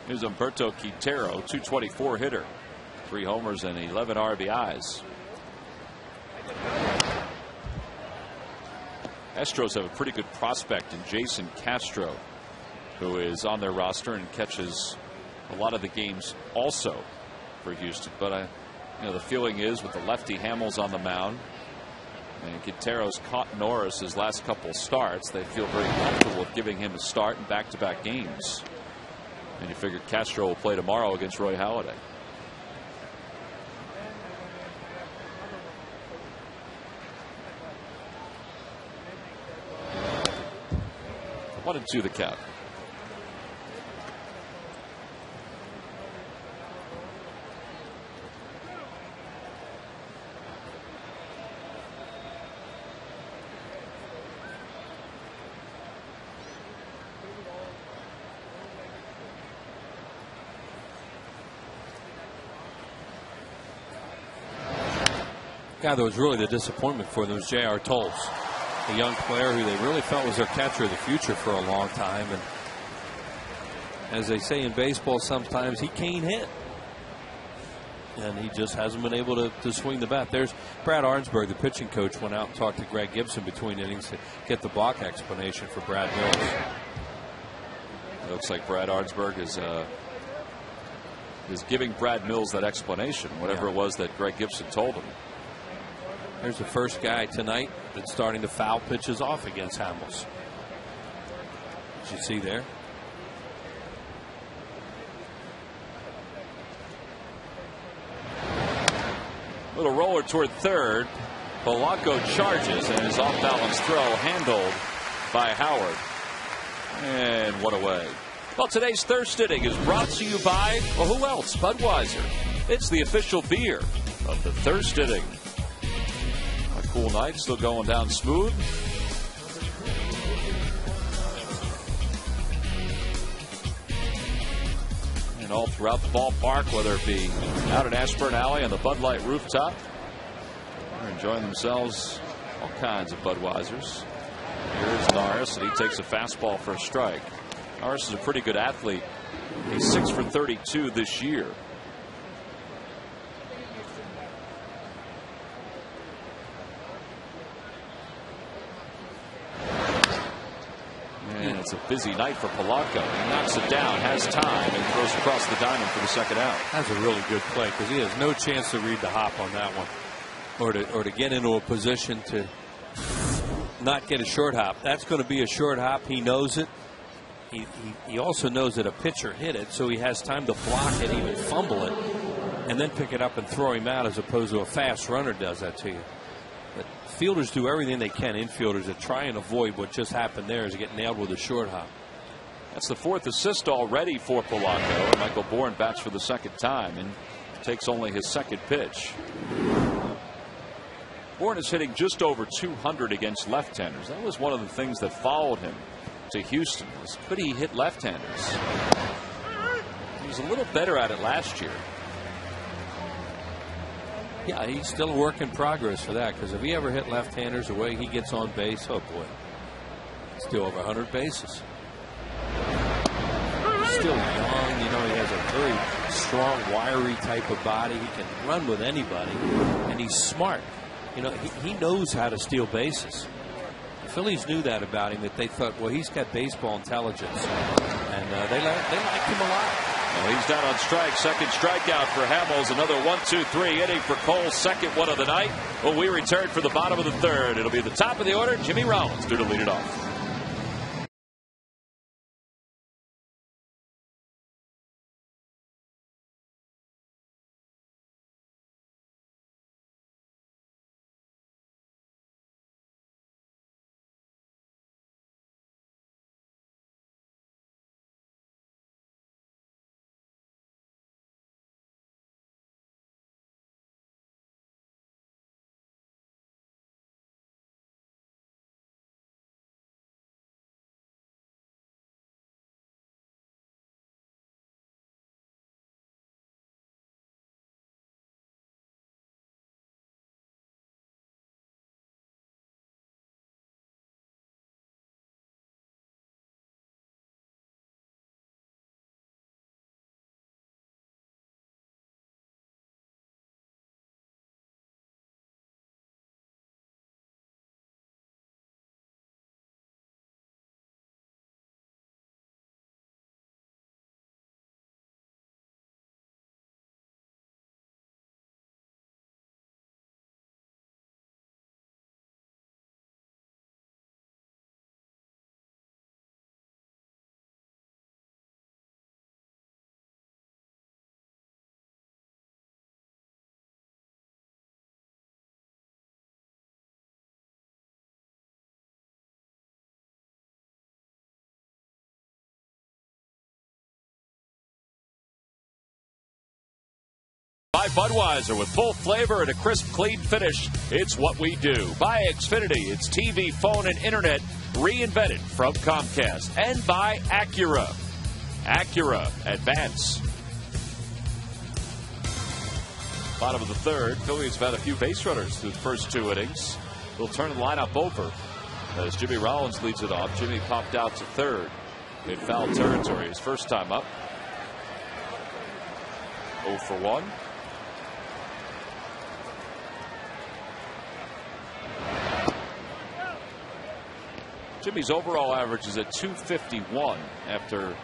Here's Humberto Quintero, 224 hitter. 3 homers and 11 RBIs. Astros have a pretty good prospect in Jason Castro. who is on their roster and catches a lot of the games also for Houston. But the feeling is with the lefty Hamels on the mound and Quintero's caught Norris his last couple starts, they feel very comfortable with giving him a start in back-to-back games. And you figure Castro will play tomorrow against Roy Halladay. 1-2 the count. Guy that was really the disappointment for them was J.R. Tolles, a young player who they really felt was their catcher of the future for a long time. And as they say in baseball, sometimes he can't hit. And he just hasn't been able to swing the bat. There's Brad Arnsberg, the pitching coach, went out and talked to Greg Gibson between innings to get the balk explanation for Brad Mills. It looks like Brad Arnsberg is giving Brad Mills that explanation, whatever it was that Greg Gibson told him. There's the first guy tonight that's starting to foul pitches off against Hamels. Did you see there? Little roller toward third. Polanco charges and his off-balance throw handled by Howard. And what a way. Well, today's Thirst Inning is brought to you by, well, who else? Budweiser. It's the official beer of the Thirst Inning. A cool night, still going down smooth. And all throughout the ballpark, whether it be out at Ashburn Alley on the Bud Light rooftop, they're enjoying themselves all kinds of Budweisers. Here's Norris, and he takes a fastball for a strike. Norris is a pretty good athlete. He's 6 for 32 this year. And it's a busy night for Polanco. He knocks it down, has time, and throws across the diamond for the second out. That's a really good play because he has no chance to read the hop on that one, or to get into a position to not get a short hop. That's going to be a short hop. He knows it. He also knows that a pitcher hit it, so he has time to block it, even fumble it, and then pick it up and throw him out, as opposed to a fast runner does that to you. But fielders do everything they can, infielders, to try and avoid what just happened there, is to get nailed with a short hop. That's the fourth assist already for Polanco. Michael Bourne bats for the second time and takes only his second pitch. Bourne is hitting just over 200 against left-handers. That was one of the things that followed him to Houston. Could he hit left-handers? He was a little better at it last year. Yeah, he's still a work in progress for that, because if he ever hit left-handers, the way he gets on base, oh boy, still over 100 bases. He's still young, he has a very strong, wiry type of body. He can run with anybody, and he's smart. He knows how to steal bases. The Phillies knew that about him, that they thought, well, he's got baseball intelligence, and they liked him a lot. Well, he's down on strike. Second strikeout for Hamels. Another 1-2-3 inning for Cole. Second one of the night. Well, we return for the bottom of the third. It'll be the top of the order. Jimmy Rollins due to lead it off. by Budweiser. With full flavor and a crisp, clean finish, it's what we do. By Xfinity, it's TV, phone, and internet reinvented from Comcast. And by Acura. Acura Advance. Bottom of the third, Phillies have had a few base runners through the first 2 innings. They'll turn the lineup over as Jimmy Rollins leads it off. Jimmy popped out to third in foul territory his first time up. 0 for 1. Jimmy's overall average is at 251 after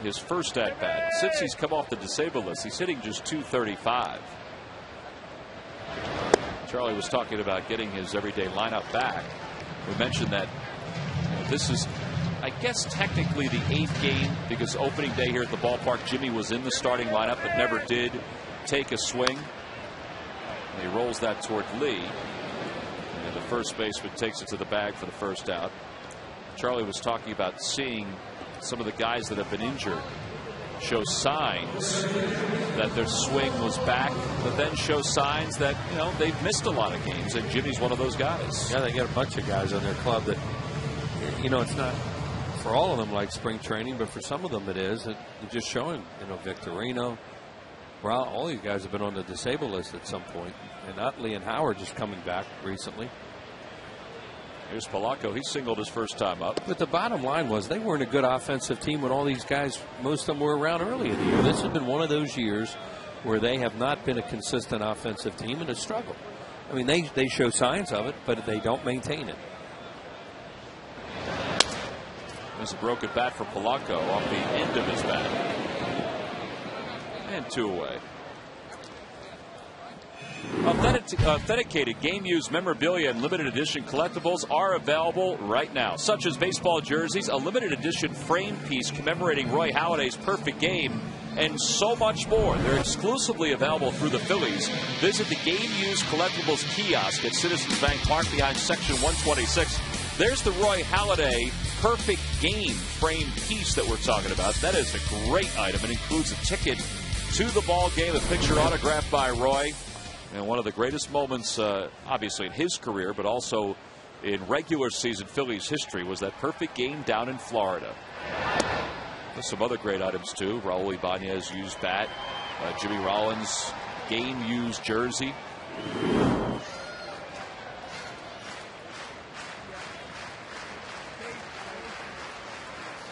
his first at bat. Since he's come off the disabled list, he's hitting just 235. Charlie was talking about getting his everyday lineup back. We mentioned that this is, I guess, technically the 8th game, because opening day here at the ballpark, Jimmy was in the starting lineup but never did take a swing. And he rolls that toward Lee. And the first baseman takes it to the bag for the first out. Charlie was talking about seeing some of the guys that have been injured show signs that their swing was back, but then show signs that, you know, they've missed a lot of games, and Jimmy's one of those guys. Yeah, they got a bunch of guys on their club that, you know, it's not for all of them like spring training, but for some of them it is. They're just showing, you know, Victorino, all these guys have been on the disabled list at some point, and Utley and Howard just coming back recently. Here's Polanco. He singled his first time up. But the bottom line was they weren't a good offensive team when all these guys, most of them were around early in the year. This has been one of those years where they have not been a consistent offensive team and a struggle. I mean, they show signs of it, but they don't maintain it. There's a broken bat for Polanco off the end of his bat. And 2 away. Authenticated game-used memorabilia and limited edition collectibles are available right now, such as baseball jerseys, a limited edition frame piece commemorating Roy Halladay's perfect game, and so much more. They're exclusively available through the Phillies. Visit the game-used collectibles kiosk at Citizens Bank Park behind Section 126. There's the Roy Halladay perfect game frame piece that we're talking about. That is a great item. It includes a ticket to the ball game, a picture autographed by Roy. And one of the greatest moments, obviously in his career, but also in regular season Phillies history, was that perfect game down in Florida. There's some other great items too. Raul Ibanez used bat, Jimmy Rollins game used jersey.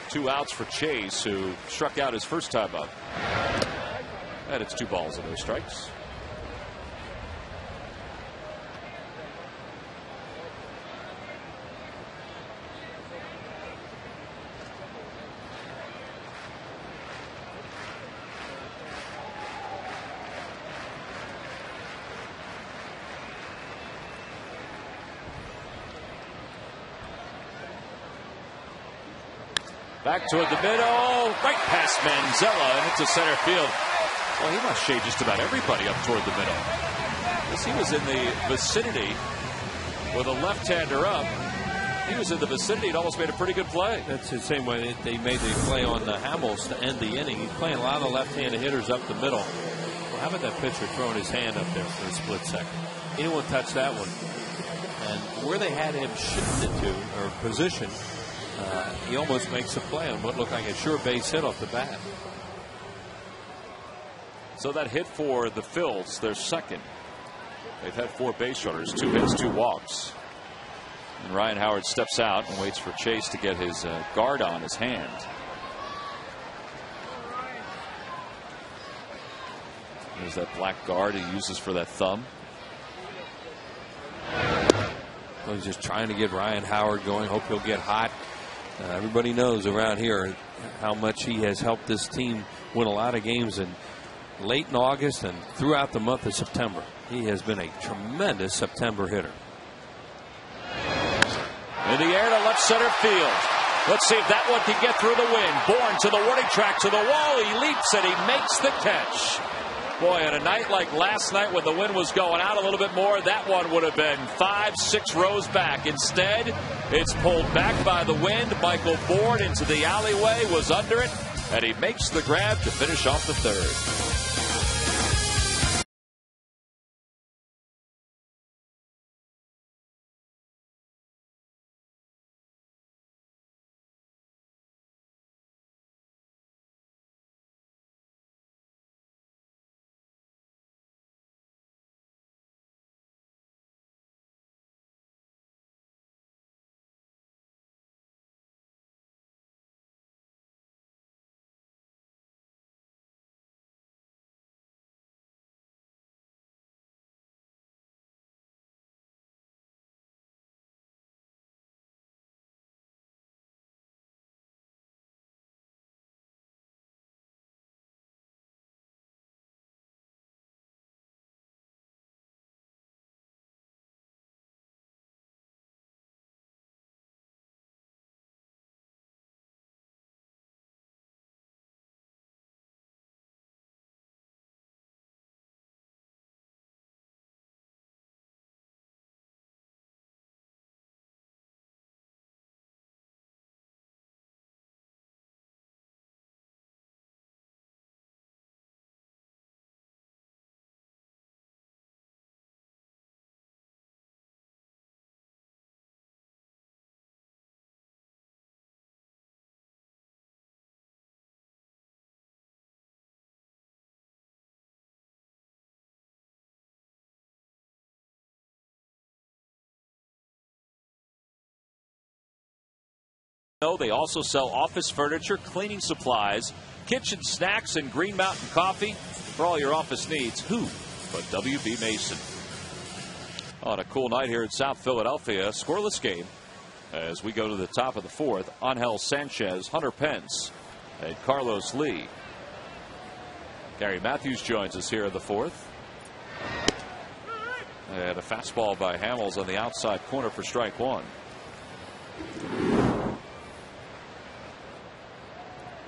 Two outs for Chase, who struck out his first time up. And it's 2 balls and no strikes. Back toward the middle, right past Manzella and into center field. Well, he must shade just about everybody up toward the middle. As he was in the vicinity with a left-hander up, he was in the vicinity and almost made a pretty good play. That's the same way they made the play on the Hamels to end the inning. He's playing a lot of left-handed hitters up the middle. Well, how about that pitcher throwing his hand up there for a split second? He didn't want to touch that one. And where they had him shifted to, or positioned, he almost makes a play on what looked like a sure base hit off the bat. So that hit for the Phils, their second. They've had 4 base runners, 2 hits, 2 walks. And Ryan Howard steps out and waits for Chase to get his guard on his hand. There's that black guard he uses for that thumb. Well, he's just trying to get Ryan Howard going. Hope he'll get hot. Everybody knows around here how much he has helped this team win a lot of games in late in August and throughout the month of September. He has been a tremendous September hitter. In the air to left center field. Let's see if that one can get through the wind. Bourne to the warning track, to the wall. He leaps and he makes the catch. Boy, on a night like last night when the wind was going out a little bit more, that one would have been 5-6 rows back. Instead, it's pulled back by the wind. Michael Bourne into the alleyway, was under it, and he makes the grab to finish off the third. They also sell office furniture, cleaning supplies, kitchen snacks, and Green Mountain coffee for all your office needs. Who but W.B. Mason? On a cool night here in South Philadelphia, scoreless game as we go to the top of the fourth. Angel Sanchez, Hunter Pence, and Carlos Lee. Gary Matthews joins us here in the fourth. And a fastball by Hamels on the outside corner for strike one.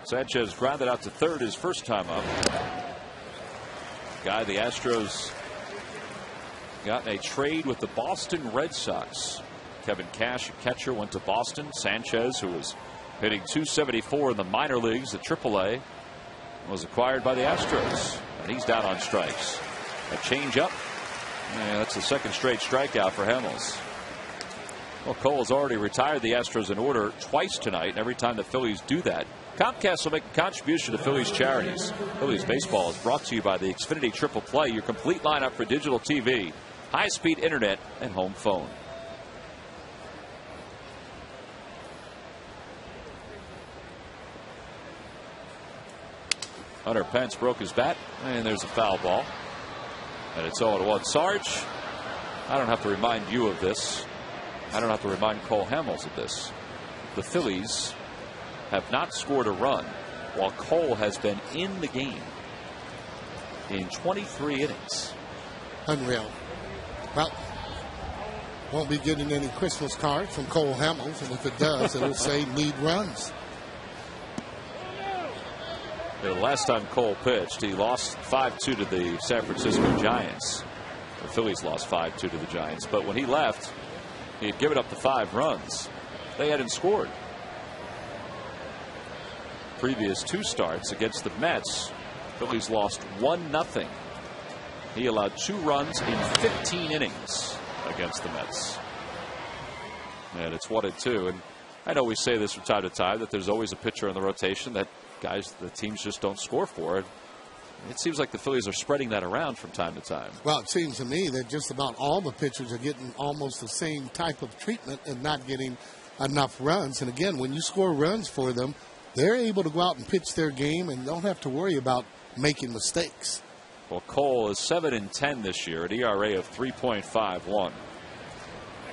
Sanchez grounded out to third his first time up. Guy the Astros got in a trade with the Boston Red Sox. Kevin Cash, a catcher, went to Boston. Sanchez, who was hitting .274 in the minor leagues at AAA, was acquired by the Astros. And he's down on strikes. A changeup. And that's the second straight strikeout for Hamels. Well, Cole has already retired the Astros in order twice tonight, and every time the Phillies do that, Comcast will make a contribution to Phillies charities. Phillies baseball is brought to you by the Xfinity Triple Play, your complete lineup for digital TV, high-speed internet, and home phone. Hunter Pence broke his bat, and there's a foul ball. And it's 0-1. Sarge, I don't have to remind you of this. I don't have to remind Cole Hamels of this. The Phillies have not scored a run while Cole has been in the game in 23 innings. Unreal. Well, won't be getting any Christmas cards from Cole Hamels, and if it does, it'll say need runs. The last time Cole pitched, he lost 5-2 to the San Francisco Giants. The Phillies lost 5-2 to the Giants. But when he left, he had given up the 5 runs. They hadn't scored. Previous 2 starts against the Mets, Phillies lost 1-0. He allowed 2 runs in 15 innings against the Mets. And it's 1-2. And I know we say this from time to time, that there's always a pitcher in the rotation that the teams just don't score for. It seems like the Phillies are spreading that around from time to time. Well, it seems to me that just about all the pitchers are getting almost the same type of treatment and not getting enough runs. And again, when you score runs for them, they're able to go out and pitch their game and don't have to worry about making mistakes. Well, Cole is 7-10 this year, an ERA of 3.51.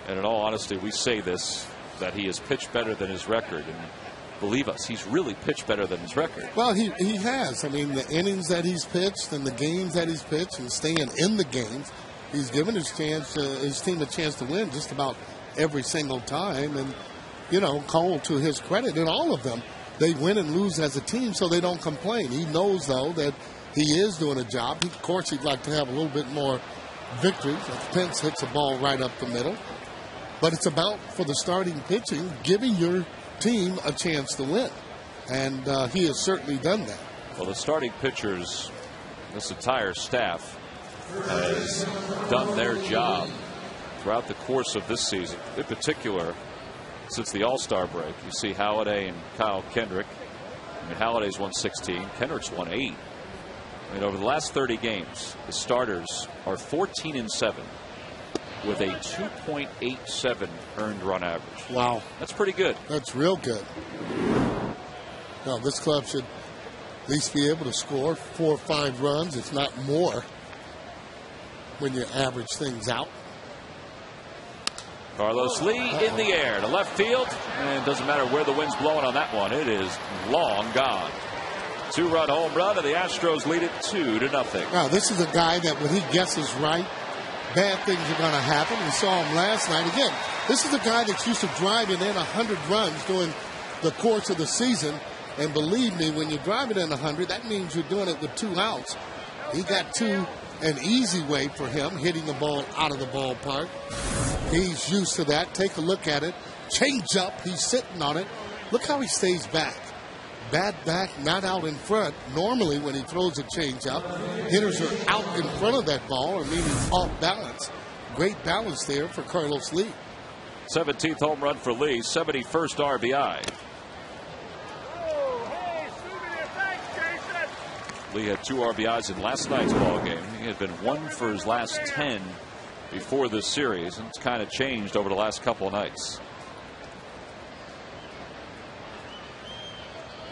And in all honesty, we say this, that he has pitched better than his record. And believe us, he's really pitched better than his record. Well, he has. I mean, the innings that he's pitched and the games that he's pitched and staying in the games, he's given his team a chance to win just about every single time. And, you know, Cole, to his credit, and all of them, they win and lose as a team, so they don't complain. He knows, though, that he is doing a job. Of course, he'd like to have a little bit more victories. If Pence hits a ball right up the middle. But it's about, for the starting pitching, giving your team a chance to win. And he has certainly done that. Well, the starting pitchers, this entire staff, has done their job throughout the course of this season. In particular, since the All-Star break, you see Halladay and Kyle Kendrick. I mean, Halladay's won 16, Kendrick's won 8. I mean, over the last 30 games, the starters are 14-7 with a 2.87 earned run average. Wow. That's pretty good. That's real good. Now, this club should at least be able to score 4 or 5 runs, if not more, when you average things out. Carlos Lee in the air to left field, and it doesn't matter where the wind's blowing on that one. It is long gone. 2-run home run, and the Astros lead it 2-0. Now, this is a guy that when he guesses right, bad things are going to happen. We saw him last night. Again, this is a guy that's used to driving in 100 runs during the course of the season. And believe me, when you're driving in 100, that means you're doing it with 2 outs. He got 2 an easy way for him, hitting the ball out of the ballpark. He's used to that. Take a look at it. Change up. He's sitting on it. Look how he stays back. Bad back, not out in front. Normally, when he throws a changeup, hitters are out in front of that ball, or meaning off balance. Great balance there for Carlos Lee. 17th home run for Lee, 71st RBI. Lee had 2 RBIs in last night's ball game. He had been 1 for his last 10 before this series, and it's kind of changed over the last couple of nights.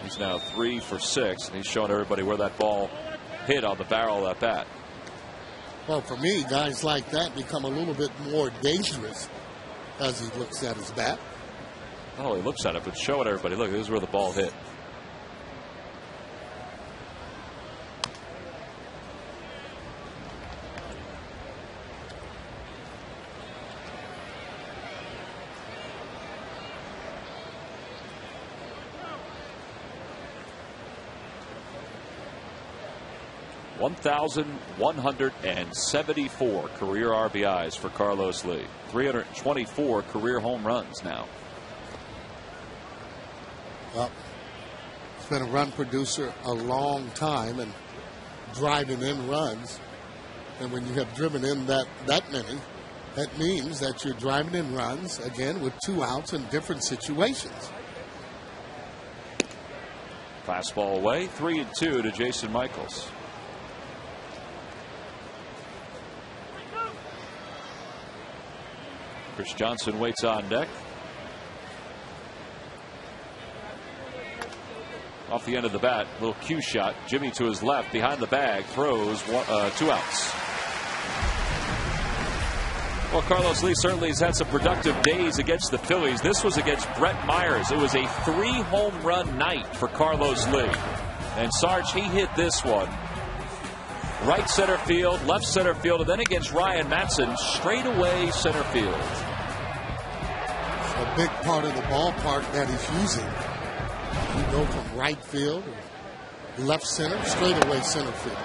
He's now 3 for 6, and he's showing everybody where that ball hit on the barrel of that bat. Well, for me, guys like that become a little bit more dangerous as he looks at his bat. Not only looks at it, but showing everybody, look, this is where the ball hit. (1,174) career RBIs for Carlos Lee. 324 career home runs now. Well, he's been a run producer a long time and driving in runs. And when you have driven in that many, that means that you're driving in runs, again, with 2 outs in different situations. Fastball away, 3-2 to Jason Michaels. Chris Johnson waits on deck. Off the end of the bat, little cue shot. Jimmy to his left, behind the bag, throws 2 outs. Well, Carlos Lee certainly has had some productive days against the Phillies. This was against Brett Myers. It was a 3-home run night for Carlos Lee. And Sarge, he hit this one. Right center field, left center field, and then against Ryan Matson, straight away center field. A big part of the ballpark that he's using. You go from right field, left center, straight away center field.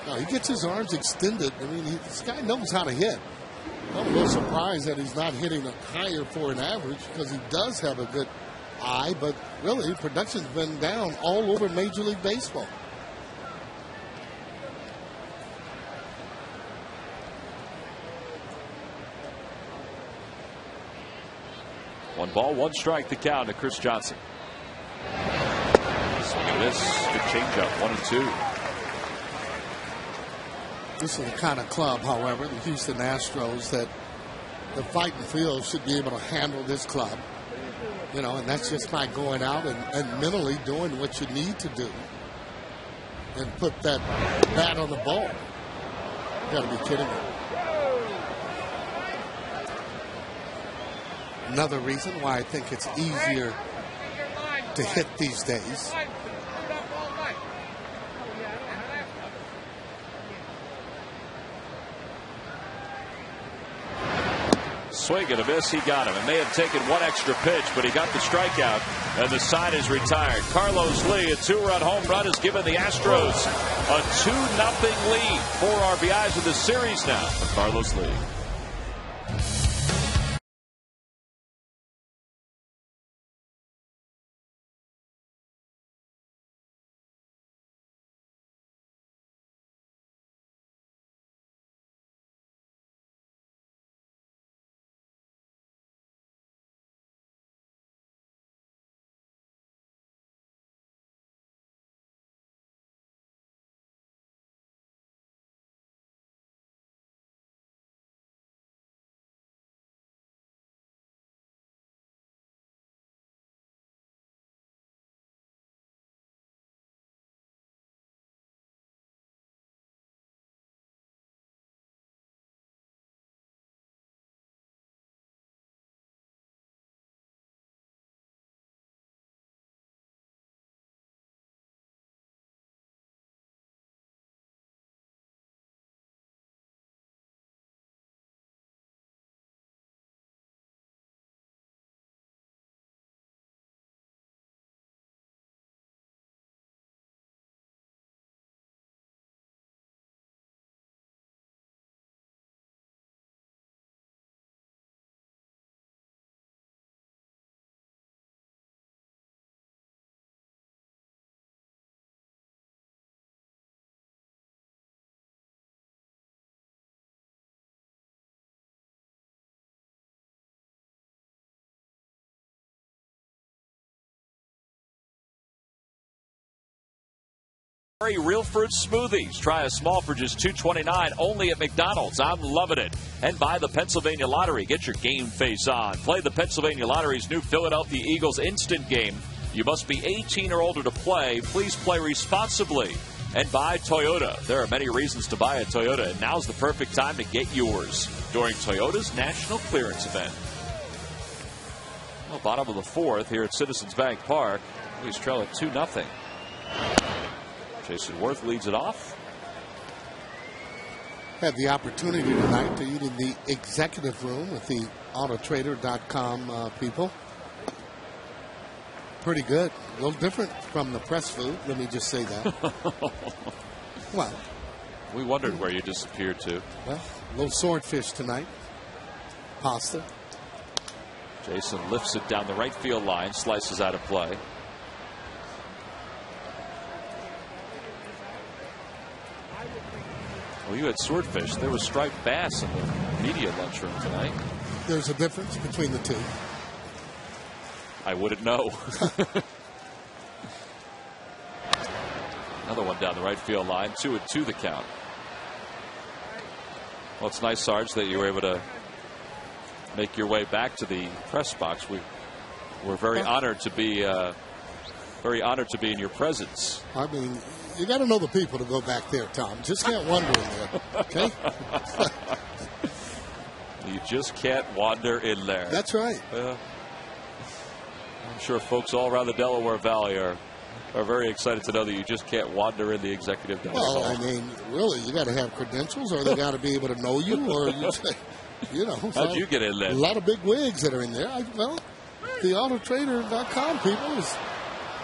Now, he gets his arms extended. I mean, this guy knows how to hit. I'm a little surprised that he's not hitting it higher for an average because he does have a good eye, but really, production's been down all over Major League Baseball. One ball, 1 strike to count to Chris Johnson. Swing and miss, good changeup, 1-2. This is the kind of club, however, the Houston Astros, that the fighting field should be able to handle this club. You know, and that's just by going out and mentally doing what you need to do and put that bat on the ball. You got to be kidding me. Another reason why I think it's easier to hit these days. Swing and a miss, he got him. It may have taken 1 extra pitch, but he got the strikeout, and the side is retired. Carlos Lee, a 2-run home run, has given the Astros a 2-0 lead. 4 RBIs in the series now for Carlos Lee. Real fruit smoothies. Try a small for just $2.29 only at McDonald's. I'm loving it. And buy the Pennsylvania Lottery. Get your game face on. Play the Pennsylvania Lottery's new Philadelphia Eagles instant game. You must be 18 or older to play. Please play responsibly. And buy Toyota. There are many reasons to buy a Toyota, and now's the perfect time to get yours during Toyota's National Clearance Event. Well, bottom of the fourth here at Citizens Bank Park. Phillies trail at 2-0. Jason Worth leads it off. Had the opportunity tonight to eat in the executive room with the autotrader.com people. Pretty good. A little different from the press food. Let me just say that. Well, we wondered where you disappeared to. Well, a little swordfish tonight. Pasta. Jason lifts it down the right field line, slices out of play. Well, you had swordfish. There was striped bass in the media lunchroom tonight. There's a difference between the two. I wouldn't know. Another one down the right field line. 2-2 the count. Well, it's nice, Sarge, that you were able to make your way back to the press box. We're very honored to be in your presence. I mean, you got to know the people to go back there, Tom. Just can't wander in there, okay? You just can't wander in there. That's right. I'm sure folks all around the Delaware Valley are very excited to know that you just can't wander in the executive dining hall. Well, I mean, really, you got to have credentials, or they got to be able to know you, or you know. How'd you get in there? A lot of big wigs that are in there. Well, the autotrader.com people is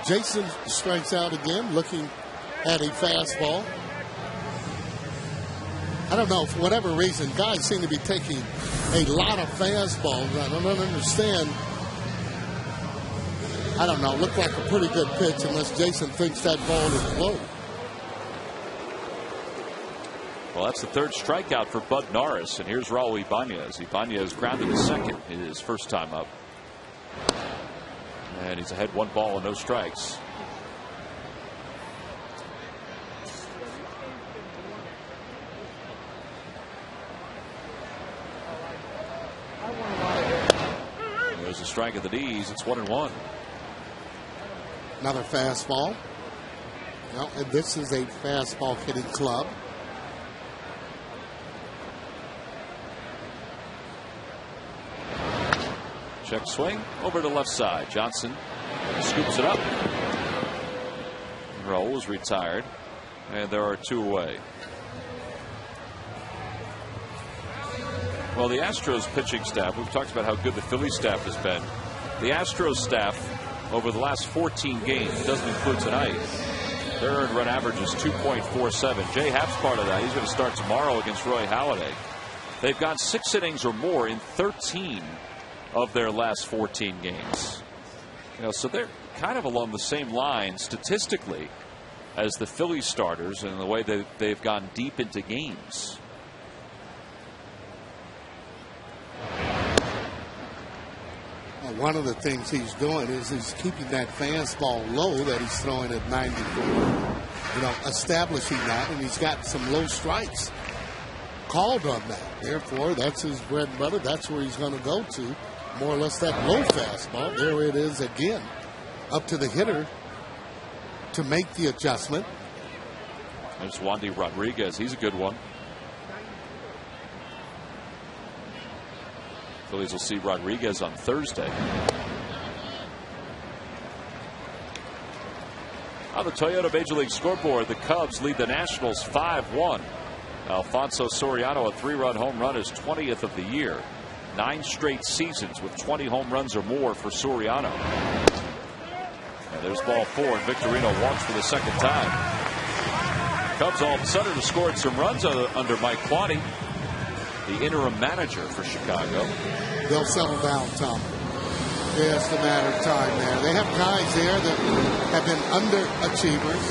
Jason strikes out again, looking at a fastball. I don't know, for whatever reason, guys seem to be taking a lot of fastballs. I don't understand. I don't know, looked like a pretty good pitch unless Jason thinks that ball is low. Well, that's the third strikeout for Bud Norris, and here's Raul Ibanez. Ibanez grounded to second in his first time up. And he's ahead 1 ball and no strikes. There's a strike at the knees. It's 1-1. Another fastball. Well, and this is a fastball hitting club. Check swing over to left side. Johnson scoops it up. Roll is retired, and there are 2 away. Well, the Astros pitching staff, we've talked about how good the Phillies staff has been. The Astros staff over the last 14 games, doesn't include tonight, their earned run average is 2.47. Jay Happ's part of that. He's going to start tomorrow against Roy Halladay. They've gone 6 innings or more in 13 of their last 14 games. You know, so they're kind of along the same line statistically as the Phillies starters in the way that they've gone deep into games. One of the things he's doing is he's keeping that fastball low that he's throwing at 94. You know, establishing that, and he's got some low strikes called on that. Therefore, that's his bread and butter. That's where he's going to go to. More or less that low fastball. There it is again. Up to the hitter to make the adjustment. There's Wandy Rodriguez. He's a good one. Phillies will see Rodriguez on Thursday. On the Toyota Major League scoreboard, the Cubs lead the Nationals 5-1. Alfonso Soriano, a 3-run home run, is 20th of the year. 9 straight seasons with 20 home runs or more for Soriano. And there's ball 4, and Victorino walks for the second time. Cubs all of a sudden have scored some runs under Mike Quaney, the interim manager for Chicago. They'll settle down, Tom. Just a matter of time there. They have guys there that have been underachievers,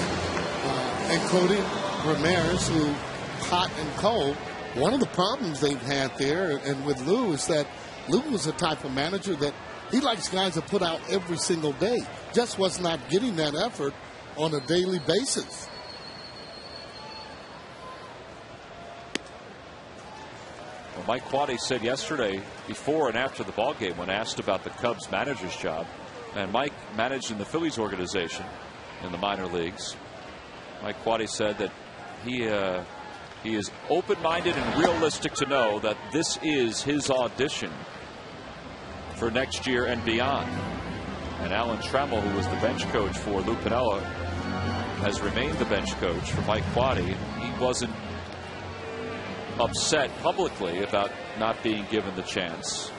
including Ramirez, who hot and cold. One of the problems they've had there, and with Lou, is that Lou was the type of manager that he likes guys to put out every single day. Just was not getting that effort on a daily basis. Mike Quade said yesterday, before and after the ball game, when asked about the Cubs manager's job, and Mike managed in the Phillies organization in the minor leagues. Mike Quade said that he is open-minded and realistic to know that this is his audition for next year and beyond. And Alan Trammell, who was the bench coach for Lou Piniella, has remained the bench coach for Mike Quade. He wasn't upset publicly about not being given the chance.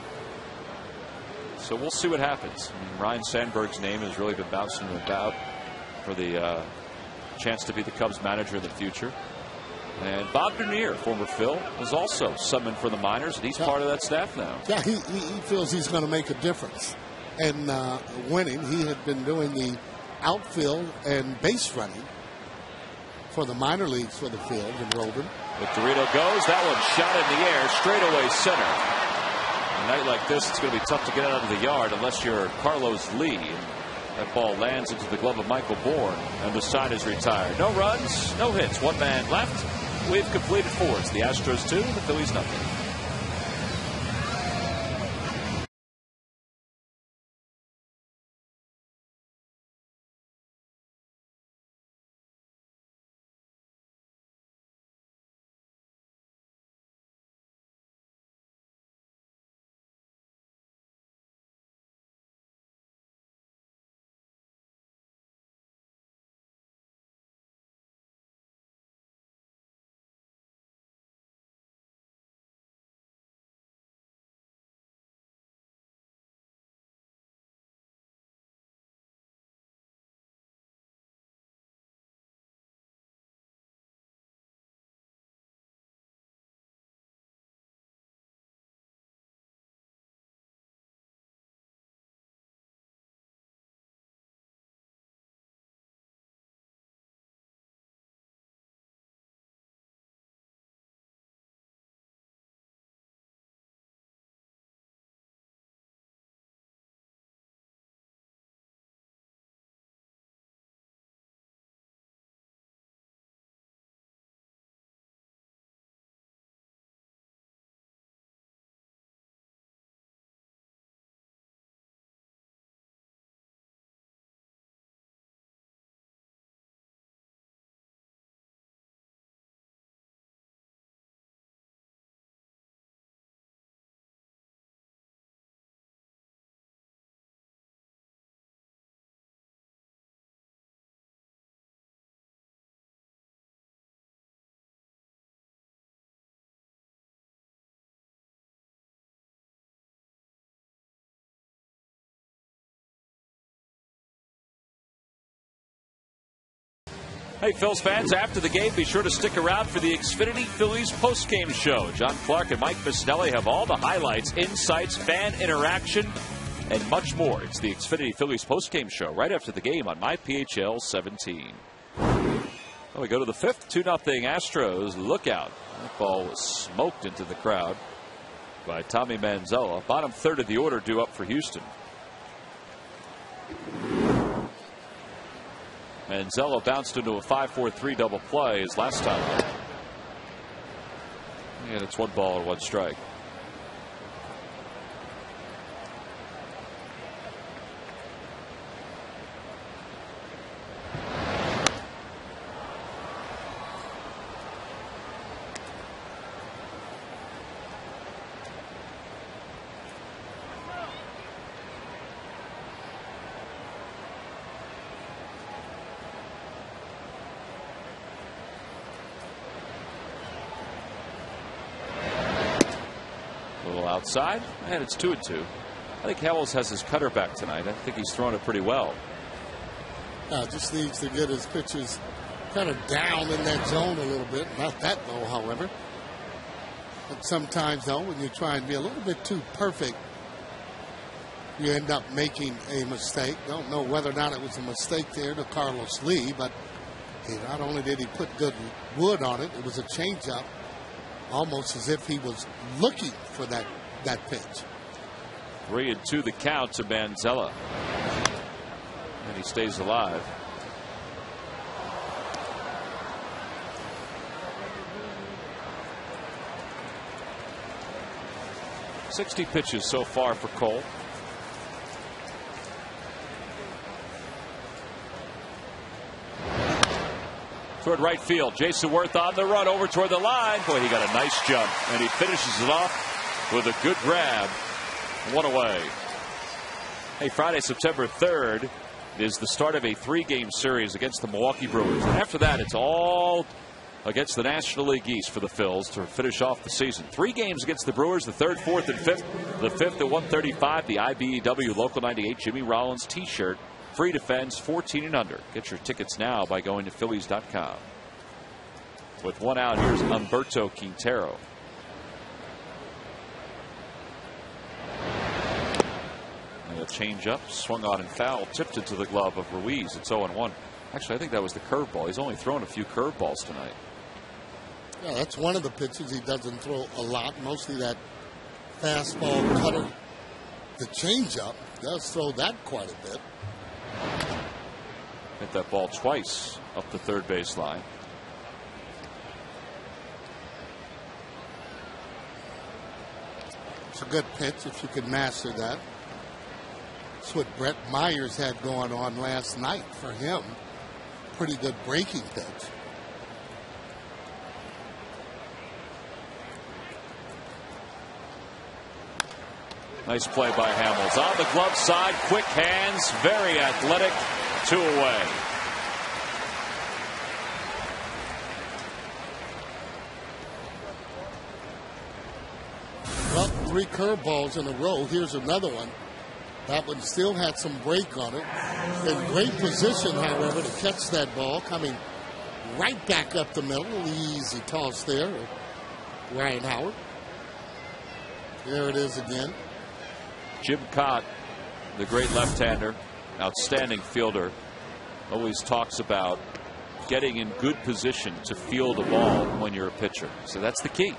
So we'll see what happens. I mean, Ryan Sandberg's name has really been bouncing about for the chance to be the Cubs manager in the future. And Bob Dernier, former Phil, was also summoned for the minors, and he's part of that staff now. Yeah, he feels he's going to make a difference. And winning, he had been doing the outfield and base running for the minor leagues for the Field in Rover. But Dorito goes. That one shot in the air, straight away center. A night like this, it's going to be tough to get out of the yard unless you're Carlos Lee. That ball lands into the glove of Michael Bourne, and the side is retired. No runs, no hits. One man left. We've completed 4. It's the Astros 2, the Phillies nothing. Hey, Phils fans, after the game, be sure to stick around for the Xfinity Phillies postgame show. John Clark and Mike Misnelli have all the highlights, insights, fan interaction, and much more. It's the Xfinity Phillies postgame show right after the game on MyPHL 17. Well, we go to the 5th, 2-0 Astros. Look out. That ball was smoked into the crowd by Tommy Manzella. Bottom third of the order due up for Houston. Manzella bounced into a 5-4-3 double play his last time out. And it's 1 ball and 1 strike. Outside, and it's 2-2. I think Hamels has his cutter back tonight. I think he's thrown it pretty well. Just needs to get his pitches kind of down in that zone a little bit. Not that low, however. But sometimes, though, when you try and be a little bit too perfect, you end up making a mistake. Don't know whether or not it was a mistake there to Carlos Lee, but not only did he put good wood on it, it was a changeup, almost as if he was looking for that pitch. 3-2 the count to Manzella. And he stays alive. 60 pitches so far for Cole. Toward right field. Jason Worth on the run over toward the line. Boy, he got a nice jump, and he finishes it off with a good grab. One away. Hey, Friday, September 3rd is the start of a 3-game series against the Milwaukee Brewers. And after that, it's all against the National League East for the Phils to finish off the season. 3 games against the Brewers, the 3rd, 4th, and 5th. The 5th at 135, the IBEW Local 98 Jimmy Rollins t-shirt. Free to fans 14 and under. Get your tickets now by going to Phillies.com. With one out, here's Humberto Quintero. And a changeup, swung on and foul, tipped into the glove of Ruiz. It's 0-1. Actually, I think that was the curveball. He's only thrown a few curveballs tonight. Yeah, that's one of the pitches he doesn't throw a lot. Mostly that fastball cutter. The changeup does throw that quite a bit. Hit that ball twice up the third base line. It's a good pitch if you can master that. That's what Brett Myers had going on last night for him. Pretty good breaking pitch. Nice play by Hamels. On the glove side, quick hands, very athletic, 2 away. Well, 3 curveballs in a row. Here's another one. That one still had some break on it. In great position, however, to catch that ball. Coming right back up the middle. Easy toss there. Ryan Howard. There it is again. Jim Cott, the great left-hander, outstanding fielder, always talks about getting in good position to field a ball when you're a pitcher. So that's the key.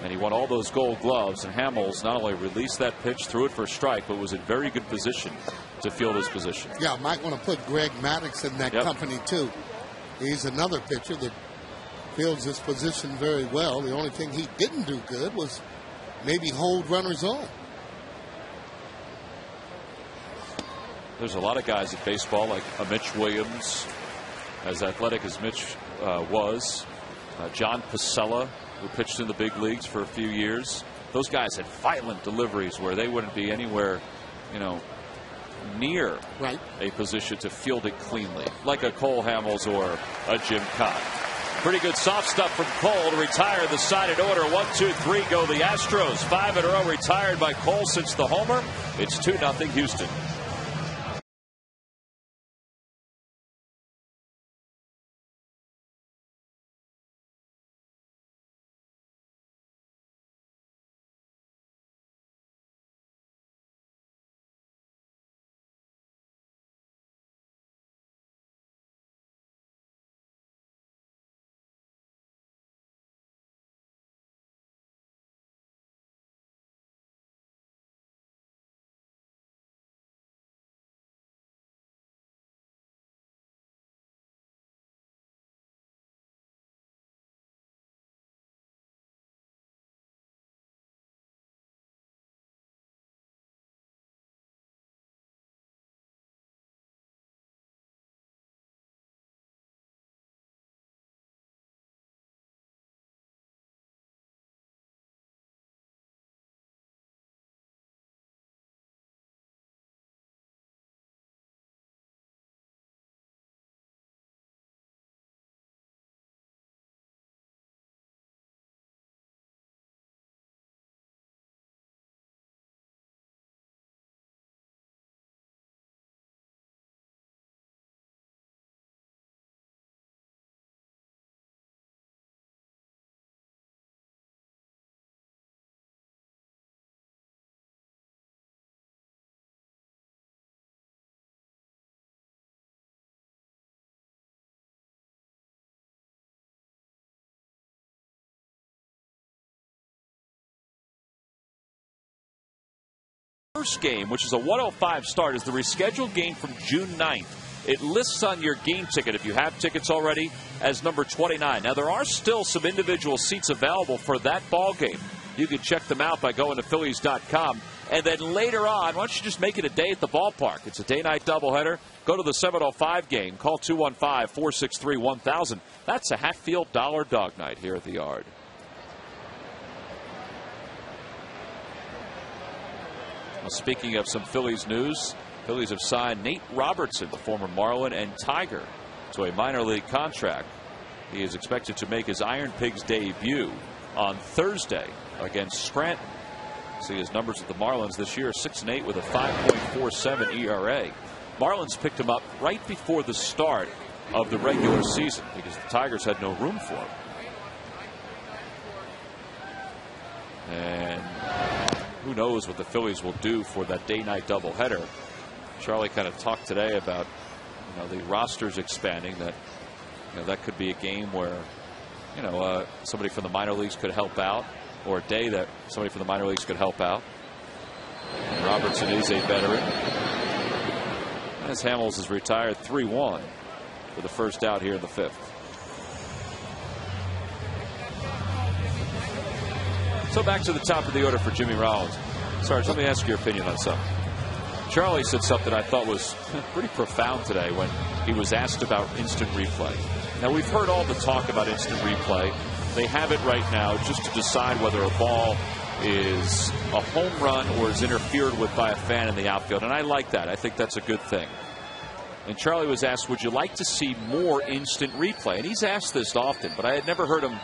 And he won all those gold gloves, and Hamels not only released that pitch, threw it for a strike, but was in very good position to field his position. Yeah, might want to put Greg Maddux in that company too. He's another pitcher that fields his position very well. The only thing he didn't do good was maybe hold runners on. There's a lot of guys at baseball like Mitch Williams, as athletic as Mitch was. John Pacella, who pitched in the big leagues for a few years. Those guys had violent deliveries where they wouldn't be anywhere, near a position to field it cleanly, like a Cole Hamels or a Jim Cott. Pretty good soft stuff from Cole to retire the side in order. 1, 2, 3 go the Astros. 5 in a row retired by Cole since the homer. It's 2-0 Houston. First game, which is a 1:05 start, is the rescheduled game from June 9th. It lists on your game ticket, if you have tickets already, as number 29. Now, there are still some individual seats available for that ball game. You can check them out by going to Phillies.com. And then later on, why don't you just make it a day at the ballpark? It's a day-night doubleheader. Go to the 7:05 game. Call 215-463-1000. That's a Hatfield Dollar Dog Night here at the Yard. Well, speaking of some Phillies news, Phillies have signed Nate Robertson, the former Marlin and Tiger, to a minor league contract. He is expected to make his Iron Pigs debut on Thursday against Scranton. See his numbers with the Marlins this year, 6-8 with a 5.47 ERA. Marlins picked him up right before the start of the regular season because the Tigers had no room for him. And who knows what the Phillies will do for that day-night doubleheader. Charlie kind of talked today about the rosters expanding, that that could be a game where somebody from the minor leagues could help out, or a day that somebody from the minor leagues could help out. And Robertson is a veteran. As Hamels is retired 3-1 for the first out here in the 5th. So back to the top of the order for Jimmy Rollins. Sarge, let me ask your opinion on something. Charlie said something I thought was pretty profound today when he was asked about instant replay. Now, we've heard all the talk about instant replay. They have it right now just to decide whether a ball is a home run or is interfered with by a fan in the outfield. And I like that. I think that's a good thing. And Charlie was asked, would you like to see more instant replay? And he's asked this often, but I had never heard him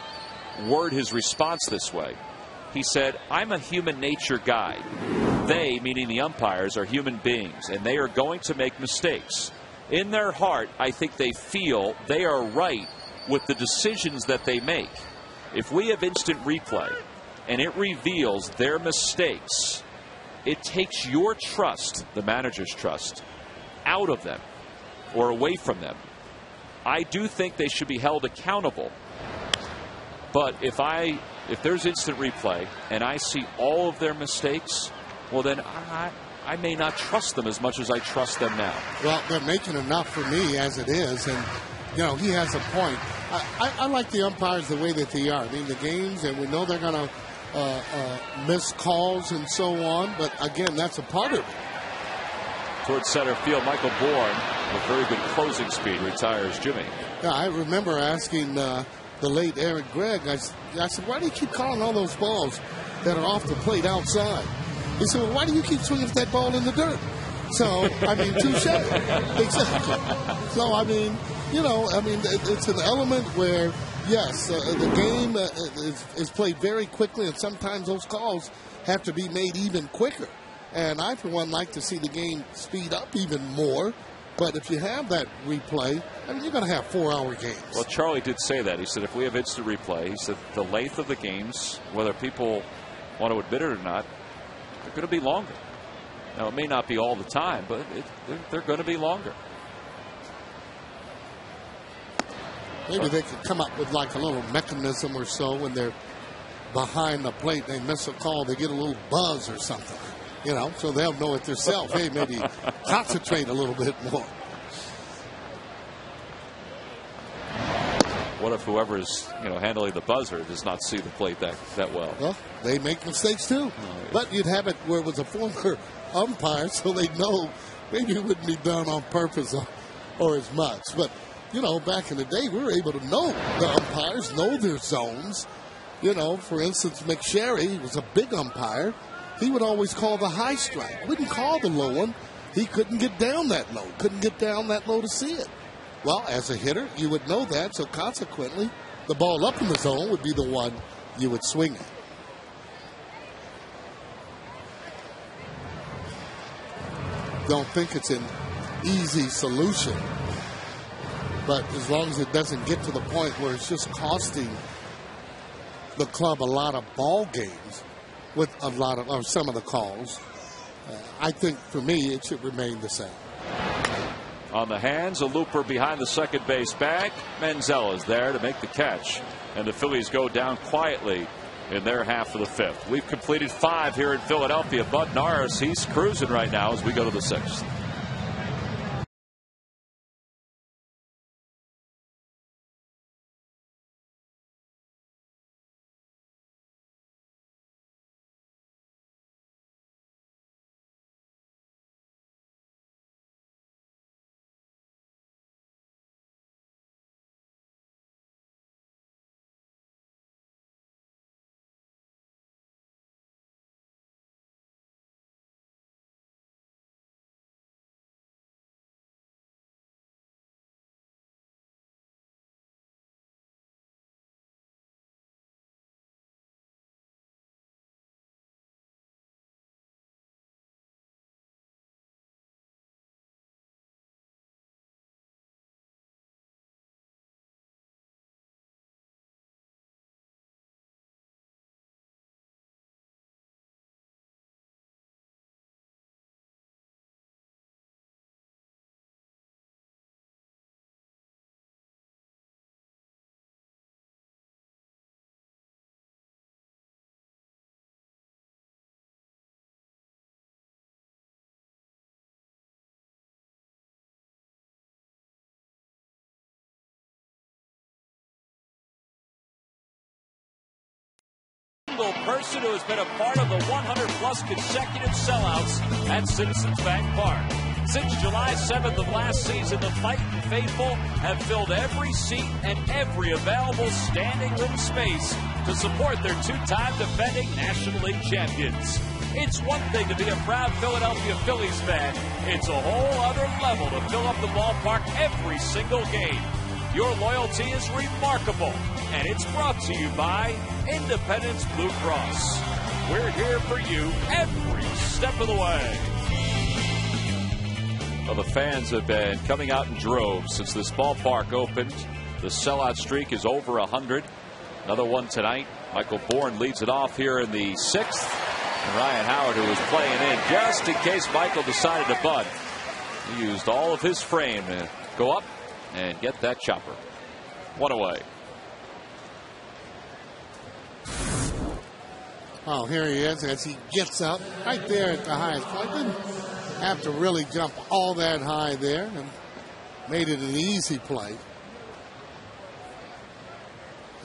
word his response this way. He said, I'm a human nature guy. They, meaning the umpires, are human beings, and they are going to make mistakes. In their heart, I think they feel they are right with the decisions that they make. If we have instant replay and it reveals their mistakes, it takes your trust, the manager's trust, out of them or away from them. I do think they should be held accountable. But if there's instant replay and I see all of their mistakes, well, then I may not trust them as much as I trust them now. Well, they're making enough for me as it is, and he has a point. I like the umpires the way that they are. I mean, the games, and we know they're going to miss calls and so on, but again, that's a part of it. Towards center field, Michael Bourne, with very good closing speed, retires Jimmy. Yeah, I remember asking the late Eric Gregg, I said, why do you keep calling all those balls that are off the plate outside? He said, well, why do you keep swinging that ball in the dirt? So, I mean, touche. Exactly. So, I mean, it's an element where, yes, the game is played very quickly, and sometimes those calls have to be made even quicker. And I, for one, like to see the game speed up even more. But if you have that replay, I mean, you're going to have 4-hour games. Well, Charlie did say that. He said if we have instant replay, he said the length of the games, whether people want to admit it or not, they're going to be longer. Now, it may not be all the time, but they're going to be longer. Maybe they could come up with like a little mechanism or so when they're behind the plate, they miss a call, they get a little buzz or something. So they'll know it themselves. Hey, maybe concentrate a little bit more. What if whoever is handling the buzzer does not see the plate that well? Well, they make mistakes too. But you'd have it where it was a former umpire, so they'd know maybe it wouldn't be done on purpose or as much. But, back in the day, we were able to know the umpires, know their zones. For instance, McSherry was a big umpire. He would always call the high strike. Wouldn't call the low one. He couldn't get down that low. Couldn't get down that low to see it. Well, as a hitter, you would know that. So consequently, the ball up in the zone would be the one you would swing at. Don't think it's an easy solution. But as long as it doesn't get to the point where it's just costing the club a lot of ball games, with a lot of some of the calls, I think for me it should remain the same. On the hands, a looper behind the second base bag. Manziel is there to make the catch, and the Phillies go down quietly in their half of the 5th. We've completed 5 here in Philadelphia. Bud Norris, he's cruising right now as we go to the 6th. single person who has been a part of the 100-plus consecutive sellouts at Citizens Bank Park. Since July 7th of last season, the fighting faithful have filled every seat and every available standing room space to support their two-time defending National League champions. It's one thing to be a proud Philadelphia Phillies fan. It's a whole other level to fill up the ballpark every single game. Your loyalty is remarkable, and it's brought to you by Independence Blue Cross. We're here for you every step of the way. Well, the fans have been coming out in droves since this ballpark opened. The sellout streak is over 100. Another one tonight. Michael Bourne leads it off here in the 6th. And Ryan Howard, who was playing in just in case Michael decided to bunt. He used all of his frame to go up and get that chopper. One away. Oh, here he is as he gets up right there at the highest point. Didn't have to really jump all that high there and made it an easy play.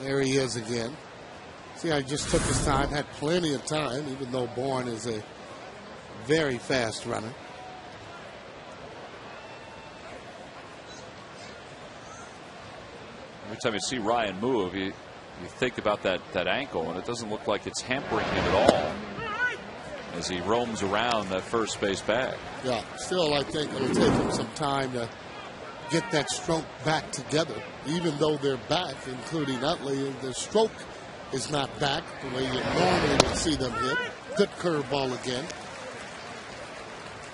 There he is again. See, I just took his time, had plenty of time, even though Bourne is a very fast runner. Every time you see Ryan move, you think about that ankle, and it doesn't look like it's hampering him at all as he roams around that first base bag. Yeah, still I think it'll take him some time to get that stroke back together. Even though they're back, including Utley, the stroke is not back the way you normally would see them hit. Good curveball again.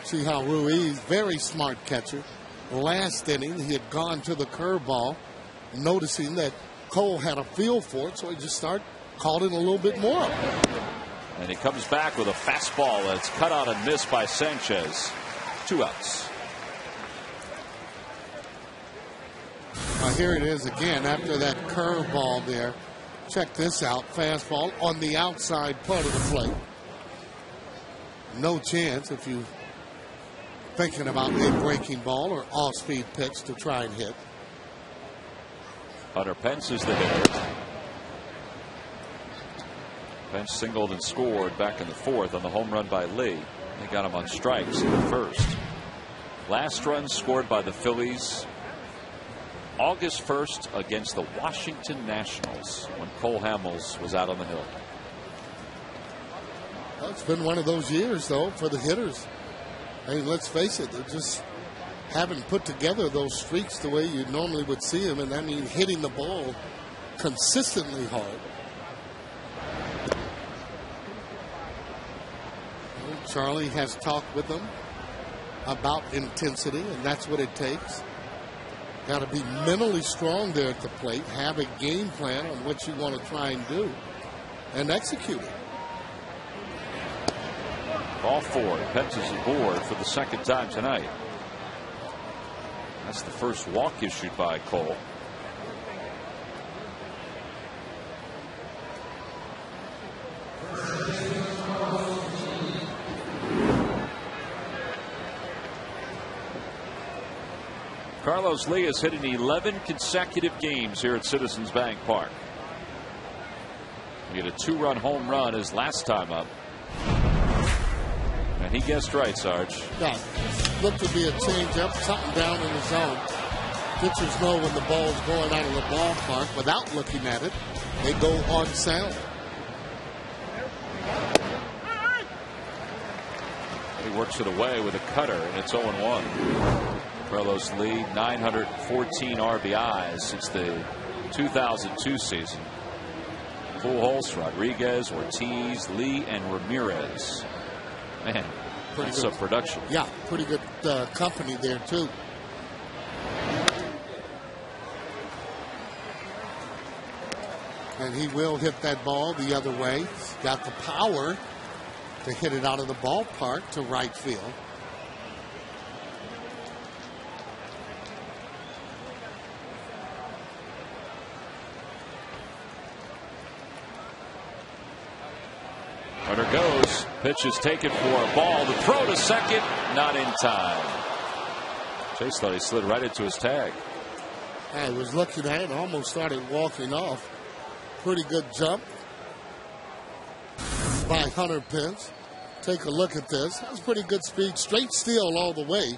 See how Ruiz, very smart catcher. Last inning, he had gone to the curveball, noticing that Cole had a feel for it, so he just called it a little bit more. And he comes back with a fastball that's cut out and missed by Sanchez. 2 outs. Here it is again after that curveball there. Check this out. Fastball on the outside part of the plate. No chance if you're thinking about a breaking ball or off-speed pitch to try and hit. Hunter Pence is the hitter. Pence singled and scored back in the 4th on the home run by Lee. They got him on strikes in the 1st. Last run scored by the Phillies August 1st against the Washington Nationals when Cole Hamels was out on the hill. Well, it's been one of those years, though, for the hitters. I mean, let's face it, they just haven't put together those streaks the way you normally would see them, and I mean hitting the ball consistently hard. Well, Charlie has talked with them about intensity, and that's what it takes. Got to be mentally strong there at the plate, have a game plan on what you want to try and do, and execute it. Ball 4. Pence is aboard for the 2nd time tonight. That's the first walk issued by Cole. Carlos Lee has hit in 11 consecutive games here at Citizens Bank Park. He had a 2-run home run his last time up. And he guessed right, Sarge. Yeah, looked to be a changeup, something down in the zone. Pitchers know when the ball's going out of the ballpark without looking at it. They go on sound. He works it away with a cutter, and it's 0-1. Carlos Lee, 914 RBIs since the 2002 season. Pujols, Rodriguez, Ortiz, Lee, and Ramirez. Man, that's some production. Yeah, pretty good company there, too. And he will hit that ball the other way. He's got the power to hit it out of the ballpark to right field. Runner goes. Pitch is taken for a ball. The throw to second. Not in time. Chase thought he slid right into his tag. I was looking at it. Almost started walking off. Pretty good jump. by Hunter Pence. Take a look at this. That was pretty good speed. Straight steal all the way.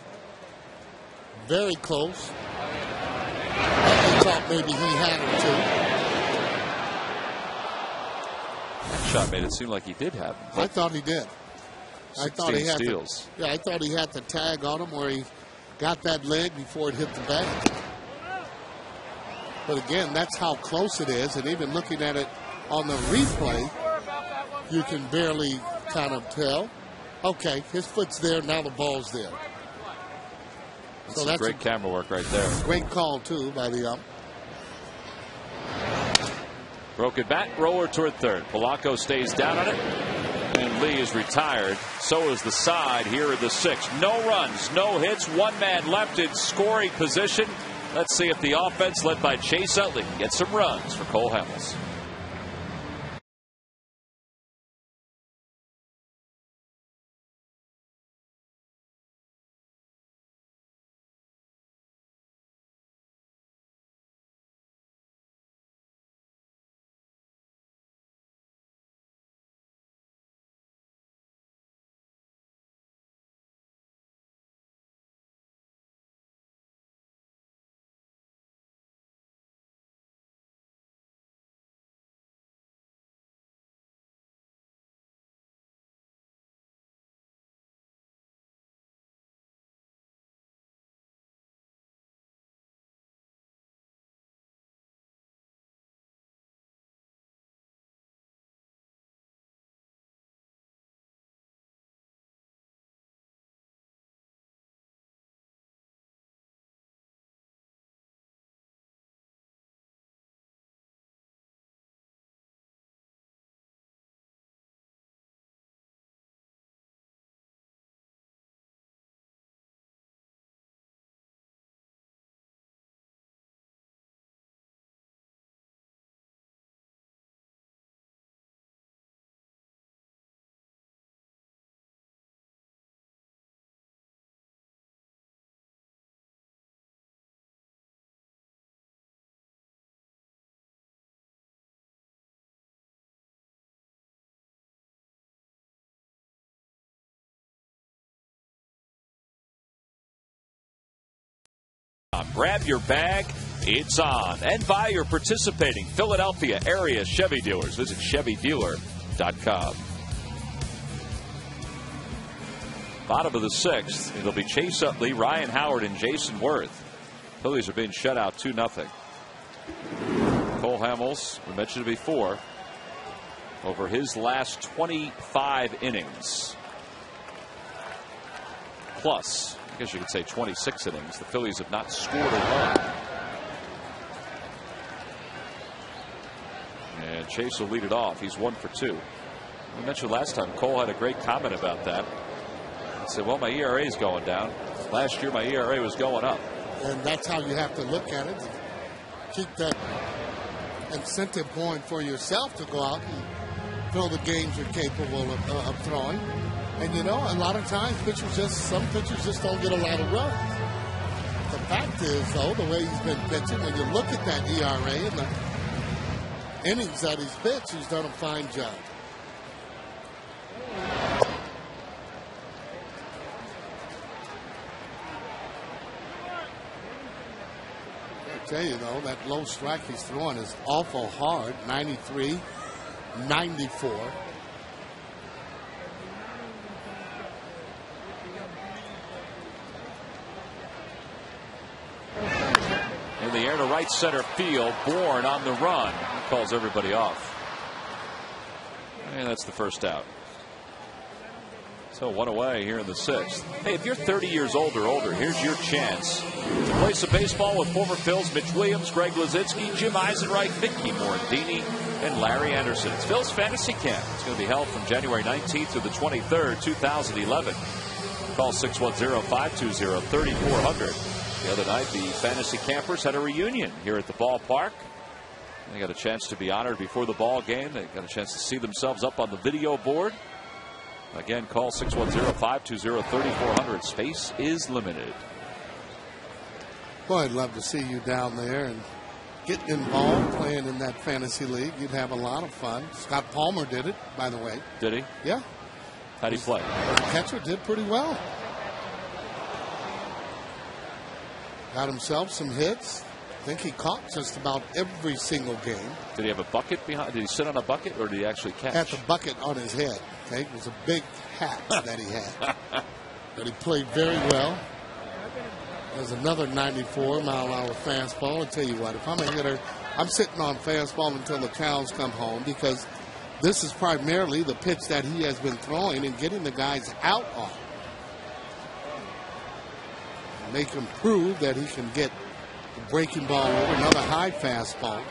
Very close. I thought maybe he had it too. That shot made it seem like he did have him. I thought he did. I thought he had steals. I thought he had the tag on him where he got that leg before it hit the bag. But again, that's how close it is. And even looking at it on the replay, you can barely kind of tell. Okay, his foot's there. Now the ball's there. So that's great camera work right there. Great call, too, by the ump. Broken bat, roller toward third. Polanco stays down on it. And Lee is retired. So is the side here in the sixth. No runs, no hits. One man left in scoring position. Let's see if the offense led by Chase Utley can get some runs for Cole Hamels. Grab your bag, it's on. And buy your participating Philadelphia area Chevy dealers. Visit ChevyDealer.com. Bottom of the sixth, it'll be Chase Utley, Ryan Howard, and Jason Worth. Phillies are being shut out 2-0. Cole Hamels, we mentioned it before, over his last 25 innings. Plus, I guess you could say 26 innings. The Phillies have not scored a run. And Chase will lead it off. He's 1 for 2. We mentioned last time Cole had a great comment about that. He said, well, my ERA is going down. Last year my ERA was going up. And that's how you have to look at it. Keep that incentive going for yourself to go out and throw the games you're capable of throwing. And, you know, a lot of times some pitchers just don't get a lot of runs. The fact is, though, the way he's been pitching, when you look at that ERA and the innings that he's pitched, he's done a fine job. I tell you, though, that low strike he's throwing is awful hard. 93, 94. In the air to right center field. Bourne on the run. He calls everybody off. And that's the first out. So 1 away here in the sixth. Hey, if you're 30 years old or older, here's your chance to play some baseball with former Phils Mitch Williams, Greg Lazinski, Jim Eisenreich, Mickey Morandini, and Larry Anderson. It's Phil's Fantasy Camp. It's going to be held from January 19th through the 23rd, 2011. Call 610-520-3400. The other night, the fantasy campers had a reunion here at the ballpark. They got a chance to be honored before the ball game. They got a chance to see themselves up on the video board. Again, call 610-520-3400. Space is limited. Boy, I'd love to see you down there and getting involved, playing in that fantasy league, you'd have a lot of fun. Scott Palmer did it, by the way. Did he? Yeah. How'd he play? The catcher did pretty well. Got himself some hits. I think he caught just about every single game. Did he have a bucket behind? Did he sit on a bucket, or did he actually catch? Had the bucket on his head. Okay, it was a big hat that he had. But he played very well. There's another 94-mile-an-hour fastball. I'll tell you what, if I'm a hitter, I'm sitting on fastball until the cows come home, because this is primarily the pitch that he has been throwing and getting the guys out on. Make him prove that he can get the breaking ball over. Another high fastball.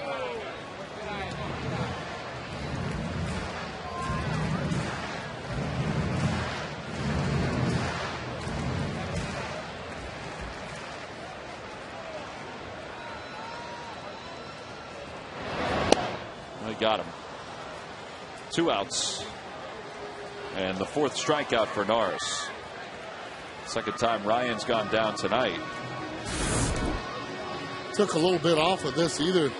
He got him. 2 outs. And the 4th strikeout for Norris. Second time Ryan's gone down tonight. Took a little bit off of this. Either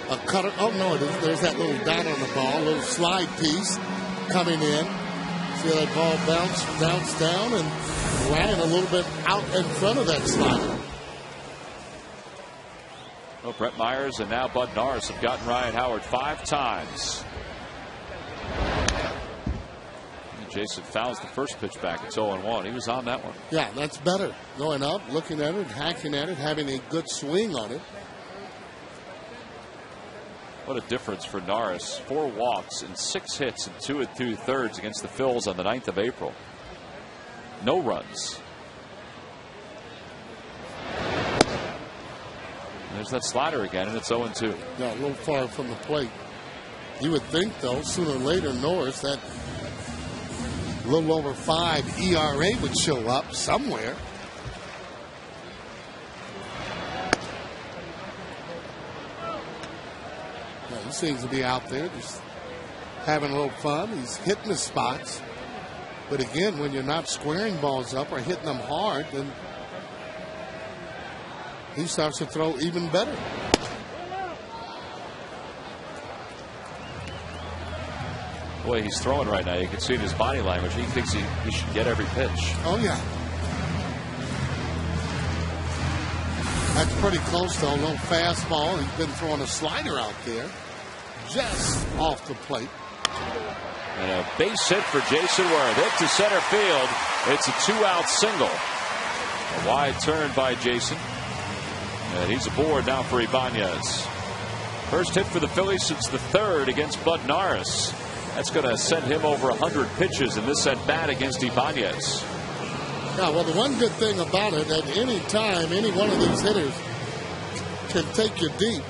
a cutter. Oh, no, there's that little dot on the ball. A little slide piece coming in. See how that ball bounce down, and Ryan a little bit out in front of that slider. Well, Brett Myers and now Bud Norris have gotten Ryan Howard 5 times. Jason fouls the first pitch back. It's 0-1. He was on that one. Yeah, that's better. Going up, looking at it, hacking at it, having a good swing on it. What a difference for Norris. 4 walks and 6 hits and 2 2/3 against the Phillies on the 9th of April. No runs. There's that slider again, and it's 0-2. Yeah, a little far from the plate. You would think, though, sooner or later, Norris, that a little over 5 ERA would show up somewhere. Yeah, he seems to be out there just having a little fun. He's hitting the spots. But again, when you're not squaring balls up or hitting them hard, then he starts to throw even better. Boy, he's throwing right now. You can see in his body language. He thinks he should get every pitch. Oh, yeah. That's pretty close, though. A little fastball. He's been throwing a slider out there just off the plate. And a base hit for Jason Worth. Hit to center field. It's a 2-out single. A wide turn by Jason. And he's aboard now for Ibanez. First hit for the Phillies since the 3rd against Bud Norris. That's going to send him over 100 pitches in this at-bat against Ibanez. Yeah, well, the one good thing about it, at any time, any one of these hitters can take you deep.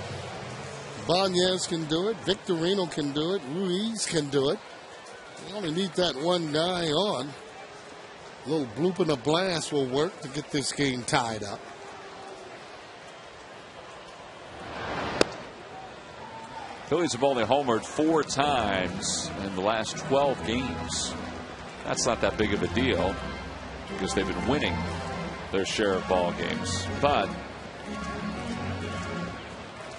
Ibanez can do it. Victorino can do it. Ruiz can do it. You only need that one guy on. A little bloop and a blast will work to get this game tied up. Phillies have only homered 4 times in the last 12 games. That's not that big of a deal because they've been winning their share of ball games. But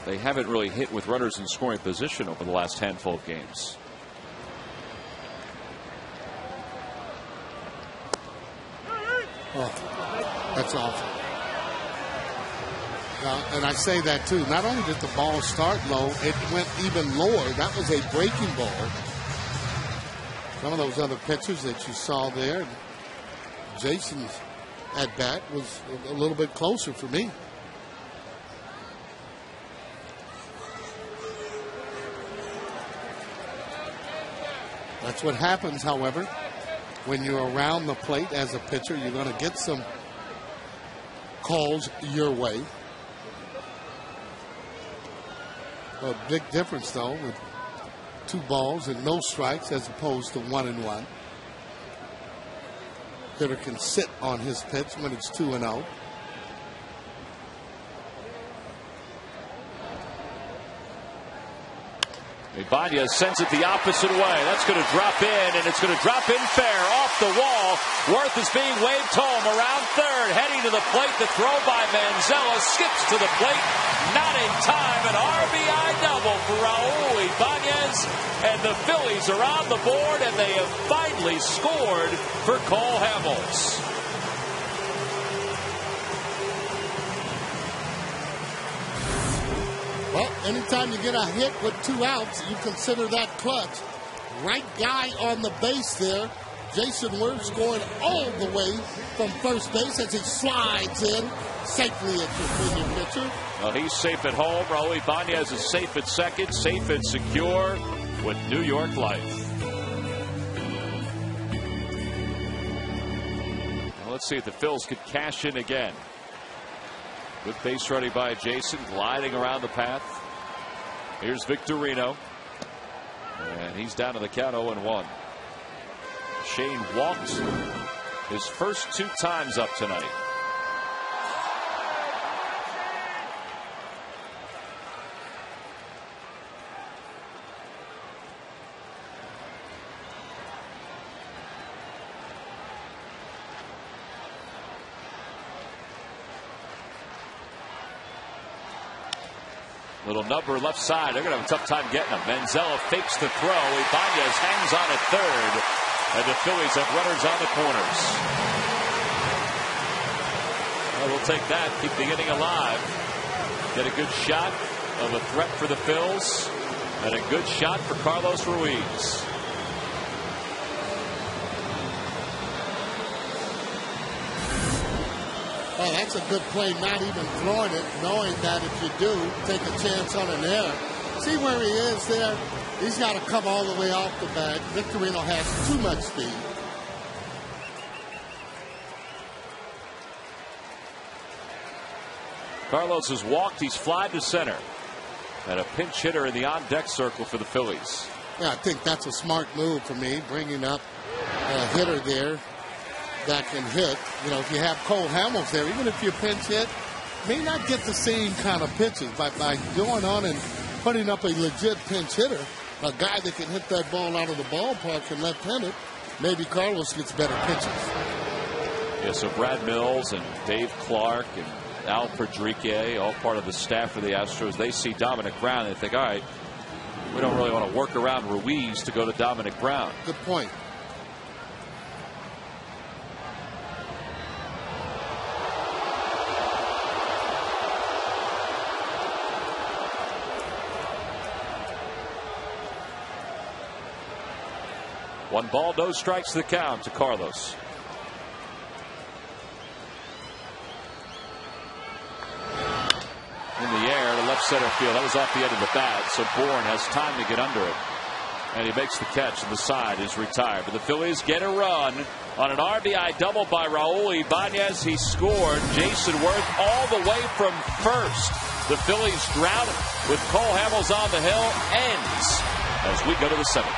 they haven't really hit with runners in scoring position over the last handful of games. Oh, that's awful. And I say that too. Not only did the ball start low, it went even lower. That was a breaking ball. Some of those other pitchers that you saw there, Jason's at bat was a little bit closer for me. That's what happens, however, when you're around the plate as a pitcher. You're going to get some calls your way. A big difference, though, with 2 balls and no strikes as opposed to 1-1. Hitter can sit on his pitch when it's 2-0. Ibanez sends it the opposite way. That's going to drop in, and it's going to drop in fair off the wall. Worth is being waved home around third, heading to the plate. The throw by Manzella skips to the plate. Not in time. An RBI double for Raul Ibanez, and the Phillies are on the board, and they have finally scored for Cole Hamels. Well, anytime you get a hit with 2 outs, you consider that clutch. Right guy on the base there. Jason Worth scoring all the way from first base as he slides in safely at your senior pitcher. Well, he's safe at home. Raul Ibanez is safe at second, safe and secure with New York Life. Now let's see if the Phils could cash in again. Good base running by Jason, gliding around the path. Here's Victorino. And he's down to the count 0-1. Shane walked his first 2 times up tonight. Little number left side. They're going to have a tough time getting him. Manzella fakes the throw. Ibanez hangs on at third. And the Phillies have runners on the corners. Well, we'll take that. Keep the inning alive. Get a good shot of a threat for the Phils. And a good shot for Carlos Ruiz. Oh, that's a good play, not even throwing it, knowing that if you do, take a chance on an error. See where he is there? He's got to come all the way off the bag. Victorino has too much speed. Carlos has walked. He's flied to center. And a pinch hitter in the on-deck circle for the Phillies. Yeah, I think that's a smart move for me, bringing up a hitter there that can hit. You know, if you have Cole Hamels there, even if you pinch hit, may not get the same kind of pitches. But by going on and putting up a legit pinch hitter, a guy that can hit that ball out of the ballpark and left-handed, maybe Carlos gets better pitches. Yeah, so Brad Mills and Dave Clark and Al Pedrique, all part of the staff for the Astros, they see Dominic Brown and they think, all right, we don't really want to work around Ruiz to go to Dominic Brown. Good point. One ball, no strikes, the count to Carlos. In the air to left center field. That was off the end of the bat, so Bourne has time to get under it. And he makes the catch, and the side is retired. But the Phillies get a run on an RBI double by Raul Ibanez. He scored. Jason Worth all the way from first. The Phillies drought with Cole Hamels on the hill ends as we go to the seventh.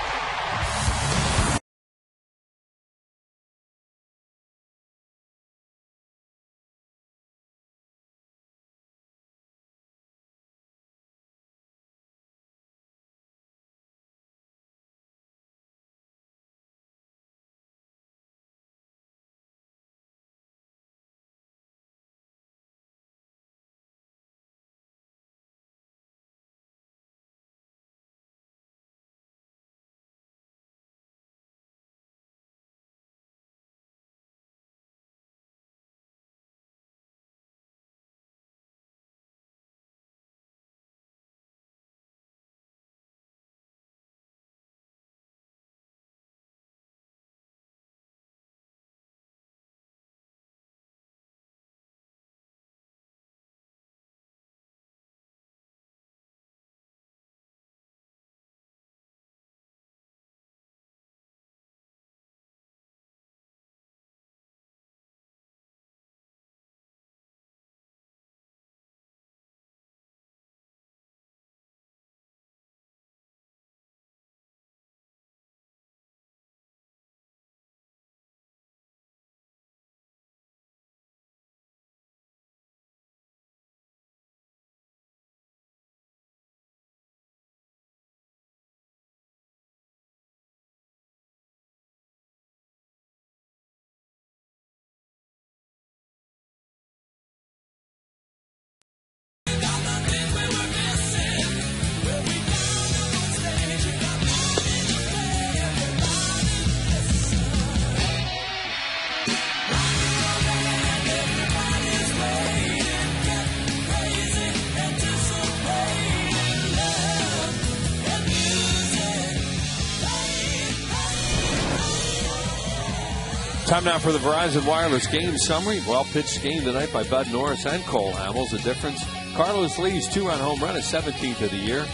Time now for the Verizon Wireless game summary. Well-pitched game tonight by Bud Norris and Cole Hamels. The difference, Carlos Lee's 2-run home run is 17th of the year.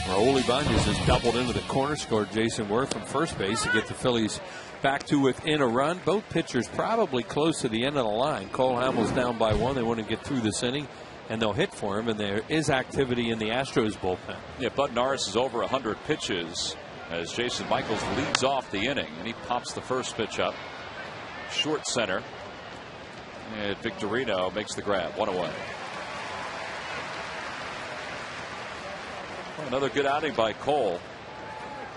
Raul Ibanez has doubled into the corner, scored Jason Worth from first base to get the Phillies back to within a run. Both pitchers probably close to the end of the line. Cole Hamels down by 1. They want to get through this inning, and they'll hit for him, and there is activity in the Astros bullpen. Yeah, Bud Norris is over 100 pitches as Jason Michaels leads off the inning, and he pops the first pitch up. Short center, and Victorino makes the grab. 1 away. Another good outing by Cole,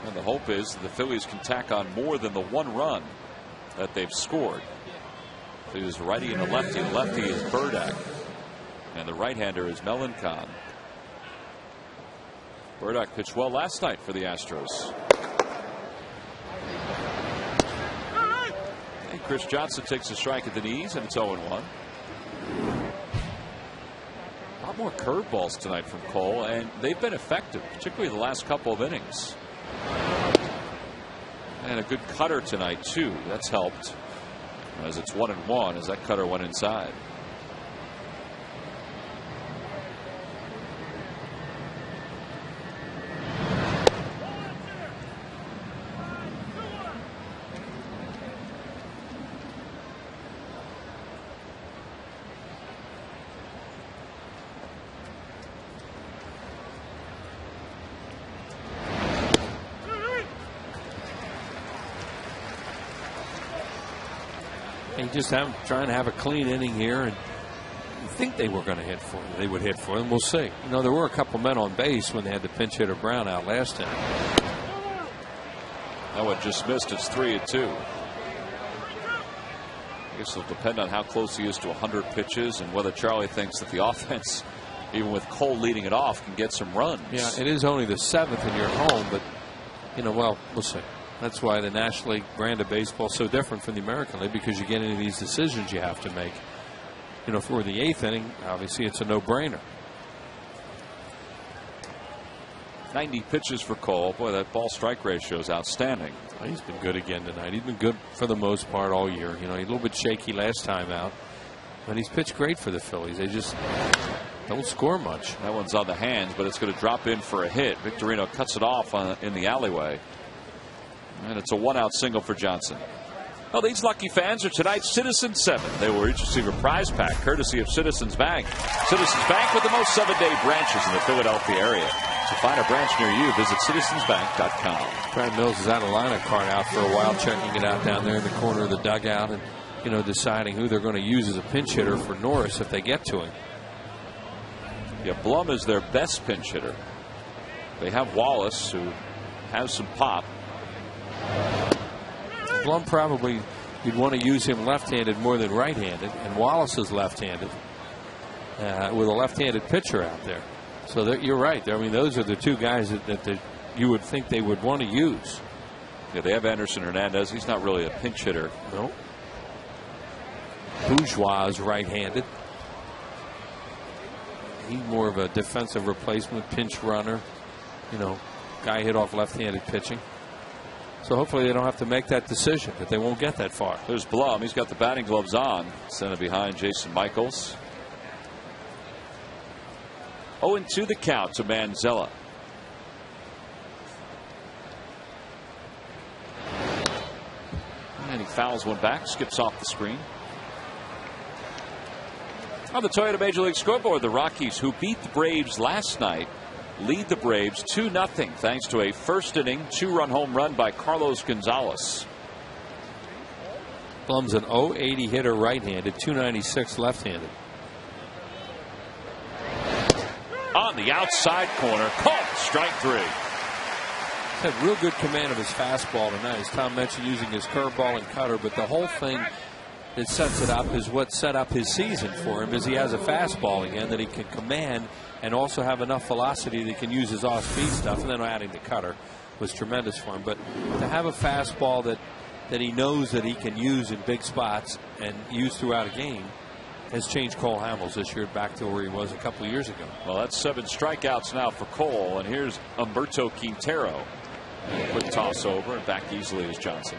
and the hope is that the Phillies can tack on more than the 1 run that they've scored. It is righty and a lefty. The lefty is Burdak, and the right-hander is Melancon. Burdak pitched well last night for the Astros. Chris Johnson takes a strike at the knees, and it's 0-1. A lot more curveballs tonight from Cole, and they've been effective, particularly the last couple of innings. And a good cutter tonight, too. That's helped, as it's 1-1 as that cutter went inside. Just trying to have a clean inning here, and you think they were going to hit for him. They would hit for him. We'll see. You know, there were a couple men on base when they had the pinch hitter Brown out last time. That one just missed. It's 3-2. I guess it'll depend on how close he is to 100 pitches and whether Charlie thinks that the offense, even with Cole leading it off, can get some runs. Yeah, it is only the 7th and you're home, but you know, well, we'll see. That's why the National League brand of baseball is so different from the American League, because you get into these decisions you have to make. You know, for the 8th inning, obviously it's a no-brainer. 90 pitches for Cole. Boy, that ball-strike ratio is outstanding. He's been good again tonight. He's been good for the most part all year. You know, he's a little bit shaky last time out, but he's pitched great for the Phillies. They just don't score much. That one's on the hands, but it's going to drop in for a hit. Victorino cuts it off in the alleyway. And it's a 1-out single for Johnson. Well, these lucky fans are tonight's Citizens 7. They will each receive a prize pack courtesy of Citizens Bank. Citizens Bank with the most 7-day branches in the Philadelphia area. To find a branch near you, visit citizensbank.com. Brad Mills has had a lineup card out for a while, checking it out down there in the corner of the dugout, and you know, deciding who they're going to use as a pinch hitter for Norris if they get to him. Yeah, Blum is their best pinch hitter. They have Wallace, who has some pop. Blum probably, you'd want to use him left-handed more than right-handed, and Wallace is left-handed with a left-handed pitcher out there. So you're right. I mean, those are the two guys that you would think they would want to use. Yeah, they have Anderson Hernandez. He's not really a pinch hitter. No. Bourgeois is right-handed. He's more of a defensive replacement, pinch runner. You know, guy hit off left-handed pitching. So hopefully they don't have to make that decision, that they won't get that far. There's Blum. He's got the batting gloves on. Center behind Jason Michaels. 0-2 the count to Manzella. And he fouls one back, skips off the screen. On the Toyota Major League scoreboard, the Rockies, who beat the Braves last night, lead the Braves 2-0 thanks to a first inning 2-run home run by Carlos Gonzalez. Blum's an .080 hitter right-handed, .296 left-handed. On the outside corner, caught, strike 3. Had real good command of his fastball tonight, as Tom mentioned, using his curveball and cutter, but the whole thing that sets it up is what set up his season for him, is he has a fastball again that he can command and also have enough velocity that he can use his off-speed stuff, and then adding the cutter was tremendous for him. But to have a fastball that he knows that he can use in big spots and use throughout a game has changed Cole Hamels this year back to where he was a couple of years ago. Well, that's 7 strikeouts now for Cole, and here's Humberto Quintero. Quick toss over, and back easily is Johnson.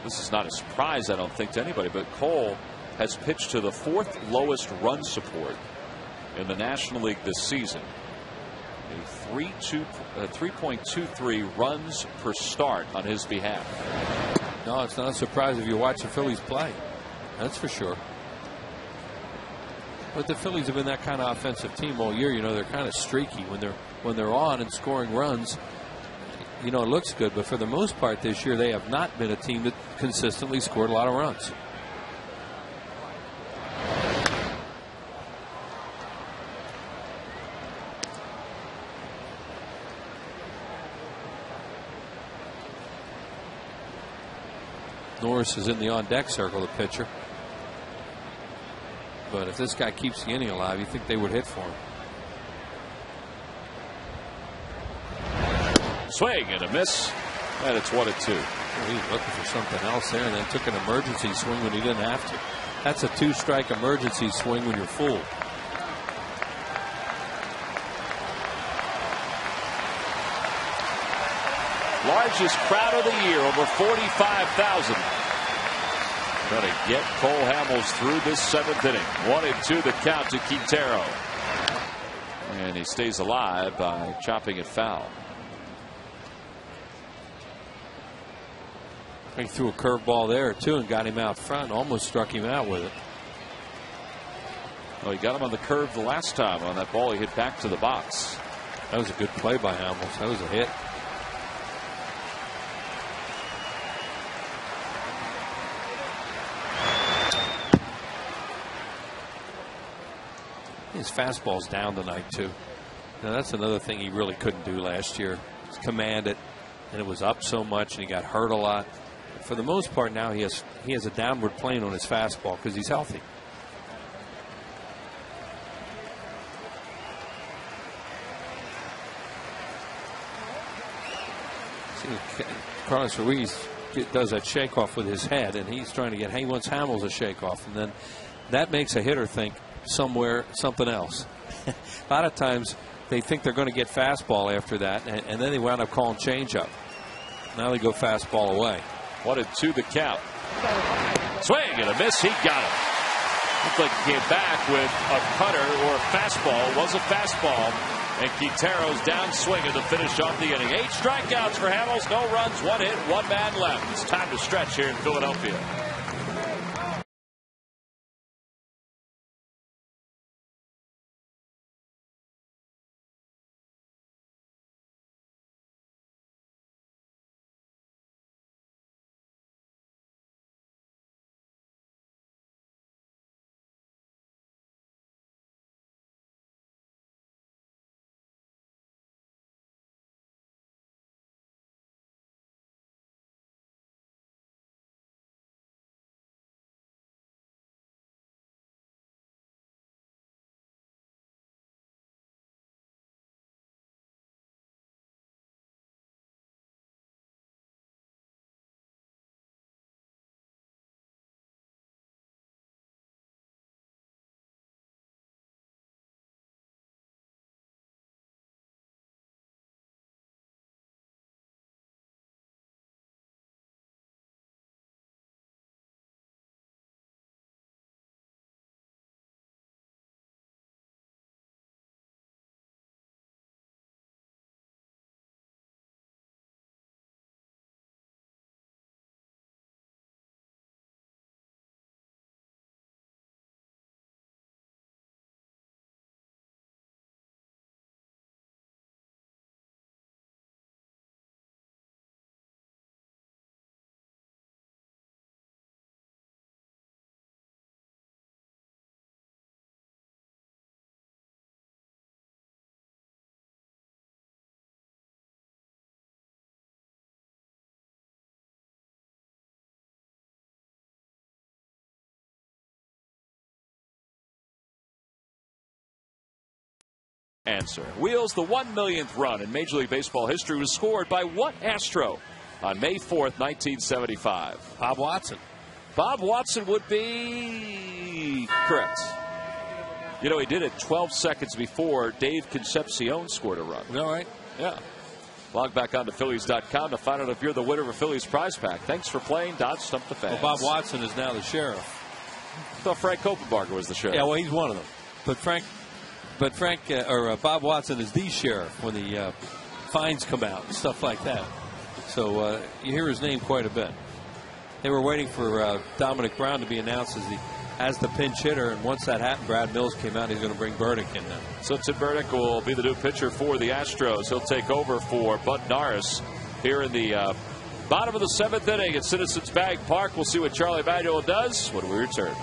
This is not a surprise, I don't think, to anybody, but Cole has pitched to the 4th lowest run support in the National League this season. A 3.23 runs per start on his behalf. No, it's not a surprise if you watch the Phillies play. That's for sure. But the Phillies have been that kind of offensive team all year. You know, they're kind of streaky when they're on and scoring runs. You know, it looks good, but for the most part this year, they have not been a team that consistently scored a lot of runs. Norris is in the on-deck circle, the pitcher. But if this guy keeps the inning alive, you think they would hit for him. Swing and a miss, and it's 1-2. Well, he was looking for something else there and then took an emergency swing when he didn't have to. That's a 2-strike emergency swing when you're fooled. Largest crowd of the year, over 45,000. Going to get Cole Hamels through this 7th inning. 1-2 the count to Quintero. And he stays alive by chopping it foul. He threw a curveball there too and got him out front. Almost struck him out with it. Well, he got him on the curve the last time on that ball he hit back to the box. That was a good play by Hamels. That was a hit. His fastball's down tonight too. Now that's another thing he really couldn't do last year. Just command it, and it was up so much, and he got hurt a lot. For the most part, now he has a downward plane on his fastball because he's healthy. See, Carlos Ruiz does that shake off with his head, and he's trying to get. He wants Hamels a shake off, and then that makes a hitter think something else. A lot of times they think they're going to get fastball after that, and then they wound up calling changeup. Now they go fastball away. 1-2 the count. Swing and a miss. He got it. Looked like he came back with a cutter or a fastball. It was a fastball. And Quintero's downswing to finish off the inning. 8 strikeouts for Hamels. No runs, 1 hit, 1 man left. It's time to stretch here in Philadelphia. Answer. Wheels, the 1 millionth run in Major League Baseball history was scored by what Astro on May 4th, 1975? Bob Watson. Bob Watson would be correct. You know, he did it 12 seconds before Dave Concepcion scored a run. All right. Yeah. Log back on to Phillies.com to find out if you're the winner of a Phillies prize pack. Thanks for playing Dodge Stump the Fans. Well, Bob Watson is now the sheriff. I thought Frank Kopenbarger was the sheriff. Yeah, well, he's one of them. But Bob Watson is the sheriff when the fines come out and stuff like that. So you hear his name quite a bit. They were waiting for Dominic Brown to be announced as the pinch hitter, and once that happened, Brad Mills came out. He's going to bring Burdick in now. So Tim Burdick will be the new pitcher for the Astros. He'll take over for Bud Norris here in the bottom of the 7th inning at Citizens Bank Park. We'll see what Charlie Manuel does when we return.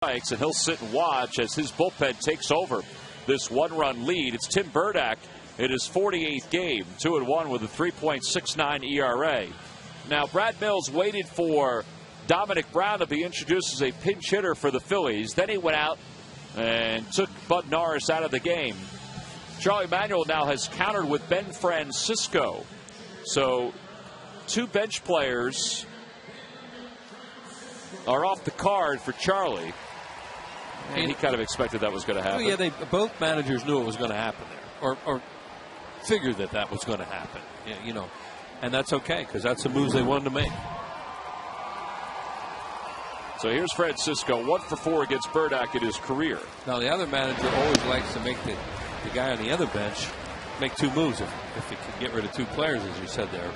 And he'll sit and watch as his bullpen takes over this one-run lead. It's Tim Burdick in his 48th game, 2-1 with a 3.69 ERA. Now, Brad Mills waited for Dominic Brown to be introduced as a pinch hitter for the Phillies. Then he went out and took Bud Norris out of the game. Charlie Manuel now has countered with Ben Francisco. So, 2 bench players are off the card for Charlie. And he kind of expected that was going to happen. Well, yeah, both managers knew it was going to happen there, or figured that was going to happen. Yeah, you know, and that's okay because that's the moves they wanted to make. So here's Francisco, 1 for 4 against Burdick in his career. Now the other manager always likes to make the guy on the other bench make 2 moves if he can get rid of 2 players, as you said there.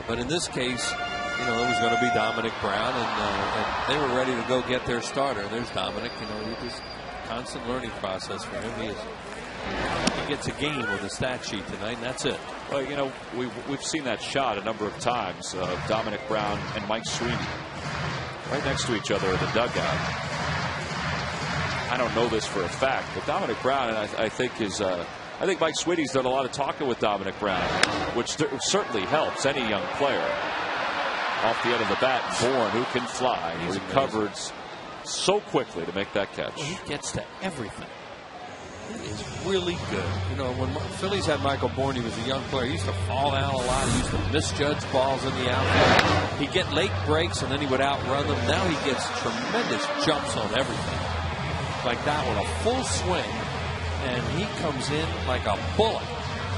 But in this case, you know, it was going to be Dominic Brown, and they were ready to go get their starter. There's Dominic. You know, this constant learning process for him. He gets a game with a stat sheet tonight, and that's it. Well, you know, we've seen that shot a number of times. Dominic Brown and Mike Sweeney right next to each other in the dugout. I don't know this for a fact, but Dominic Brown, I think is. I think Mike Sweeney's done a lot of talking with Dominic Brown, which certainly helps any young player. Off the end of the bat, Bourne, who can fly, recovered so quickly to make that catch. Well, he gets to everything. He is really good. You know, when Phillies had Michael Bourne, he was a young player. He used to fall down a lot. He used to misjudge balls in the outfield. He'd get late breaks, and then he would outrun them. Now he gets tremendous jumps on everything. Like that one, a full swing, and he comes in like a bullet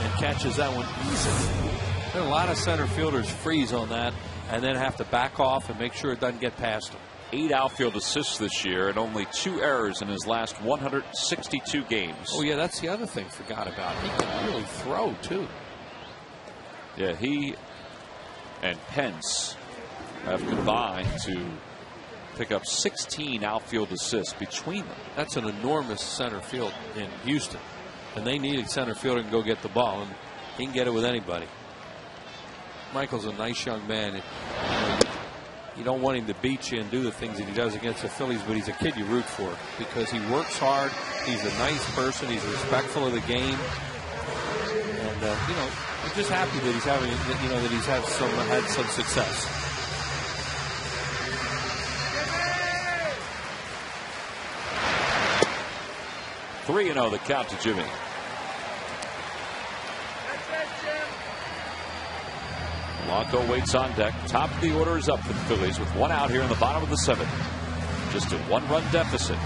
and catches that one easily. There are a lot of center fielders freeze on that and then have to back off and make sure it doesn't get past him. 8 outfield assists this year and only 2 errors in his last 162 games. Oh, yeah, that's the other thing forgot about. He can really throw, too. Yeah, he and Pence have combined to pick up 16 outfield assists between them. That's an enormous center field in Houston. And they needed center fielder to go get the ball, and he can get it with anybody. Michael's a nice young man. You don't want him to beat you and do the things that he does against the Phillies, but he's a kid you root for because he works hard. He's a nice person. He's respectful of the game. And, you know, I'm just happy that he's having, you know, that he's had some success. 3-0 the count to Jimmy. Polanco waits on deck. Top of the order is up for the Phillies with 1 out here in the bottom of the 7th. Just a 1-run deficit.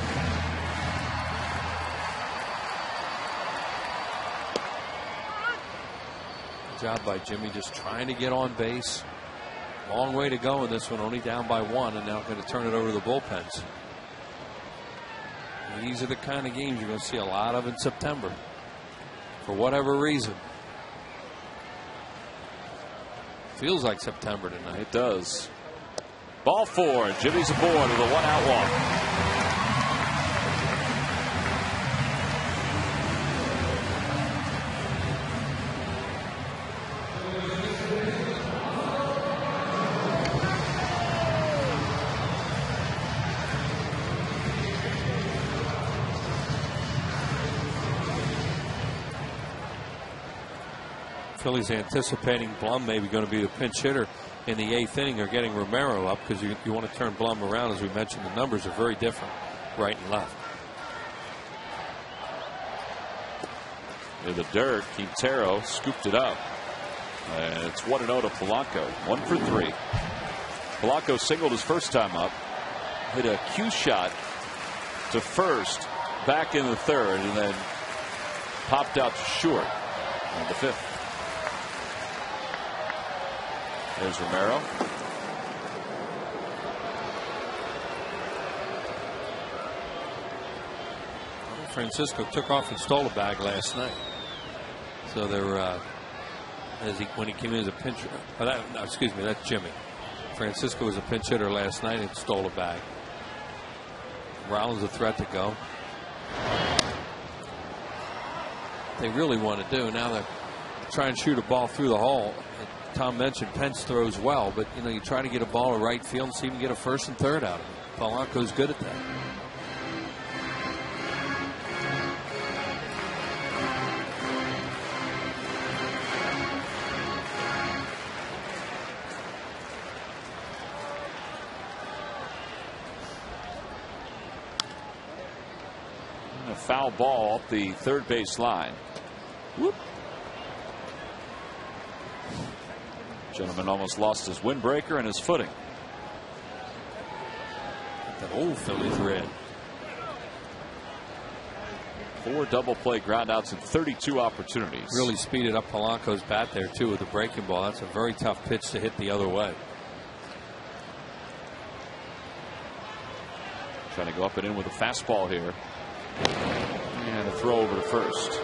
Good job by Jimmy, just trying to get on base. Long way to go in this one, only down by 1, and now going to turn it over to the bullpens. These are the kind of games you're going to see a lot of in September, for whatever reason. Feels like September tonight. It does. Ball 4. Jimmy's aboard with a 1-out walk. Phillies anticipating Blum maybe going to be the pinch hitter in the 8th inning, or getting Romero up, because you want to turn Blum around. As we mentioned, the numbers are very different right and left. In the dirt, Quintero scooped it up. And it's 1-0 to Polanco. 1 for 3. Polanco singled his first time up, hit a cue shot to first, back in the 3rd, and then popped out to short in the 5th. There's Romero. Francisco took off and stole a bag last night. So they're when he came in as a pinch. Excuse me, that's Jimmy. Francisco was a pinch hitter last night and stole a bag. Rollins a threat to go. They really want to do now. They're trying to shoot a ball through the hole. Tom mentioned Pence throws well, but you try to get a ball to right field and see if you can get a 1st and 3rd out of it. Polanco's good at that. And a foul ball up the 3rd base line. Whoop. Gentleman almost lost his windbreaker and his footing. The old Phillies red. 4 double play groundouts and 32 opportunities. Really speeded up Polanco's bat there too with the breaking ball. That's a very tough pitch to hit the other way. Trying to go up and in with a fastball here. And a throw over to first.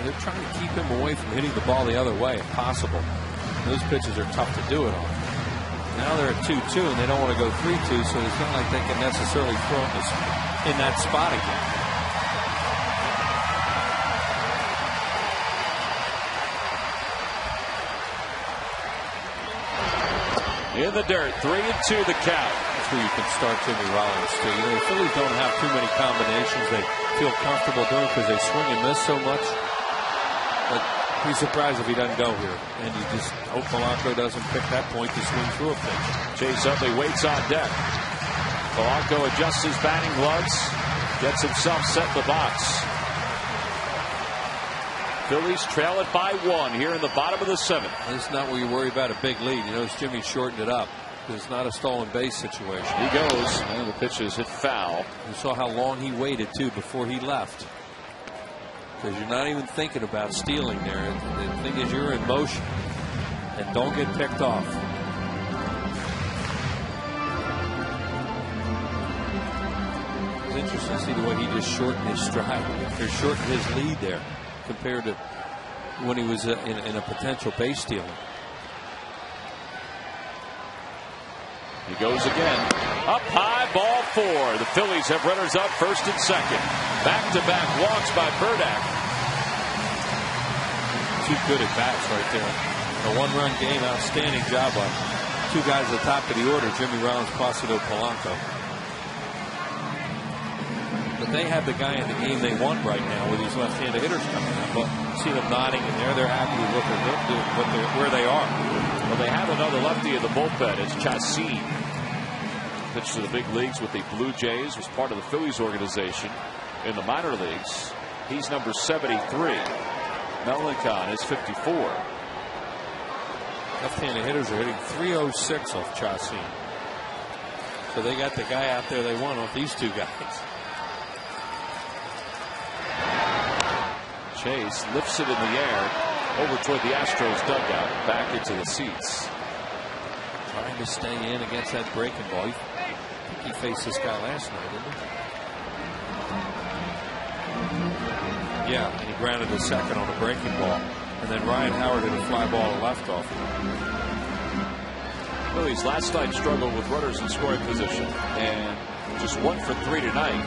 They're trying to keep him away from hitting the ball the other way if possible. Those pitches are tough to do it on. Now they're at 2-2 and they don't want to go 3-2, so it's not like they can necessarily throw him in that spot again. In the dirt, 3-2 the count. That's where you can start Jimmy Rollins too. The Phillies don't have too many combinations they feel comfortable doing because they swing and miss so much. But be surprised if he doesn't go here. And you just hope Polanco doesn't pick that point to swing through a pitch. Chase Utley waits on deck. Polanco adjusts his batting gloves, gets himself set in the box. Phillies trail it by 1 here in the bottom of the 7th. This is not where you worry about a big lead. You notice Jimmy shortened it up. It's not a stolen base situation. He goes, and the pitch is hit foul. You saw how long he waited too before he left. Because you're not even thinking about stealing there. The thing is, you're in motion, and don't get picked off. It's interesting to see the way he just shortened his stride, or shortened his lead there, compared to when he was in a potential base stealing. He goes again. Up high, ball 4. The Phillies have runners up 1st and 2nd. Back-to-back walks by Burdack. 2 good at bats right there. A one-run game, outstanding job by two guys at the top of the order, Jimmy Rollins, Placido Polanco. But they have the guy in the game they want right now with these left-handed hitters coming out. But see them nodding in there. They're happy with what they're doing, where they are. Well, they have another lefty in the bullpen. It's Chassin. Pitched to the big leagues with the Blue Jays. Was part of the Phillies organization in the minor leagues. He's number 73. Melancon is 54. Left-handed hitters are hitting .306 off Chassin. So they got the guy out there they want off these two guys. Chase lifts it in the air over toward the Astros dugout, back into the seats. Trying to stay in against that breaking ball. I think he faced this guy last night, didn't he? Yeah, and he grounded to second on a breaking ball. And then Ryan Howard hit a fly ball to left off. Phillies last night struggled with runners in scoring position and just 1 for 3 tonight.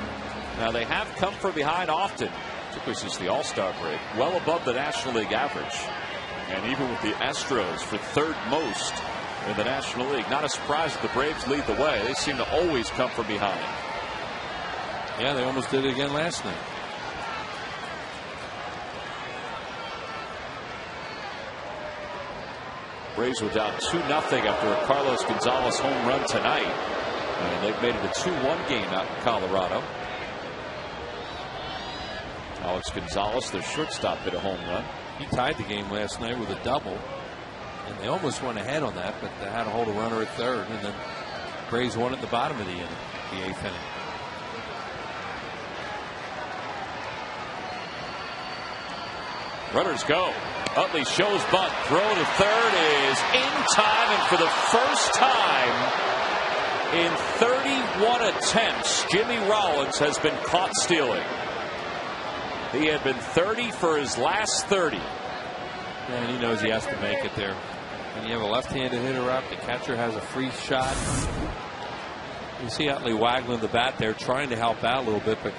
Now they have come from behind often, particularly since the All-Star break, well above the National League average. And even with the Astros for third most in the National League. Not a surprise that the Braves lead the way. They seem to always come from behind. Yeah, they almost did it again last night. Braves were down 2-0 after a Carlos Gonzalez home run tonight. And they've made it a 2-1 game out in Colorado. Alex Gonzalez, their shortstop, hit a home run. He tied the game last night with a double. And they almost went ahead on that, but they had to hold a runner at third. And then Braves won at the bottom of the inning, the 8th inning. Runners go. Utley shows bunt. Throw to third is in time, and for the first time in 31 attempts, Jimmy Rollins has been caught stealing. He had been 30 for his last 30. And he knows he has to make it there. When you have a left-handed hitter up, the catcher has a free shot. You see Utley waggling the bat there, trying to help out a little bit, but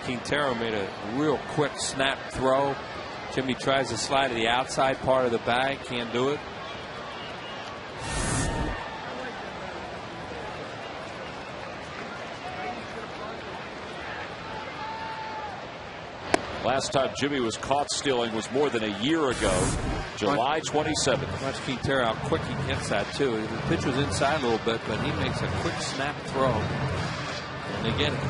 Quintero made a real quick snap throw. Jimmy tries to slide to the outside part of the bag, can't do it. Last time Jimmy was caught stealing was more than a year ago, July 27th. Watch Quintero how quick he gets that too. The pitch was inside a little bit, but he makes a quick snap throw, and they get it.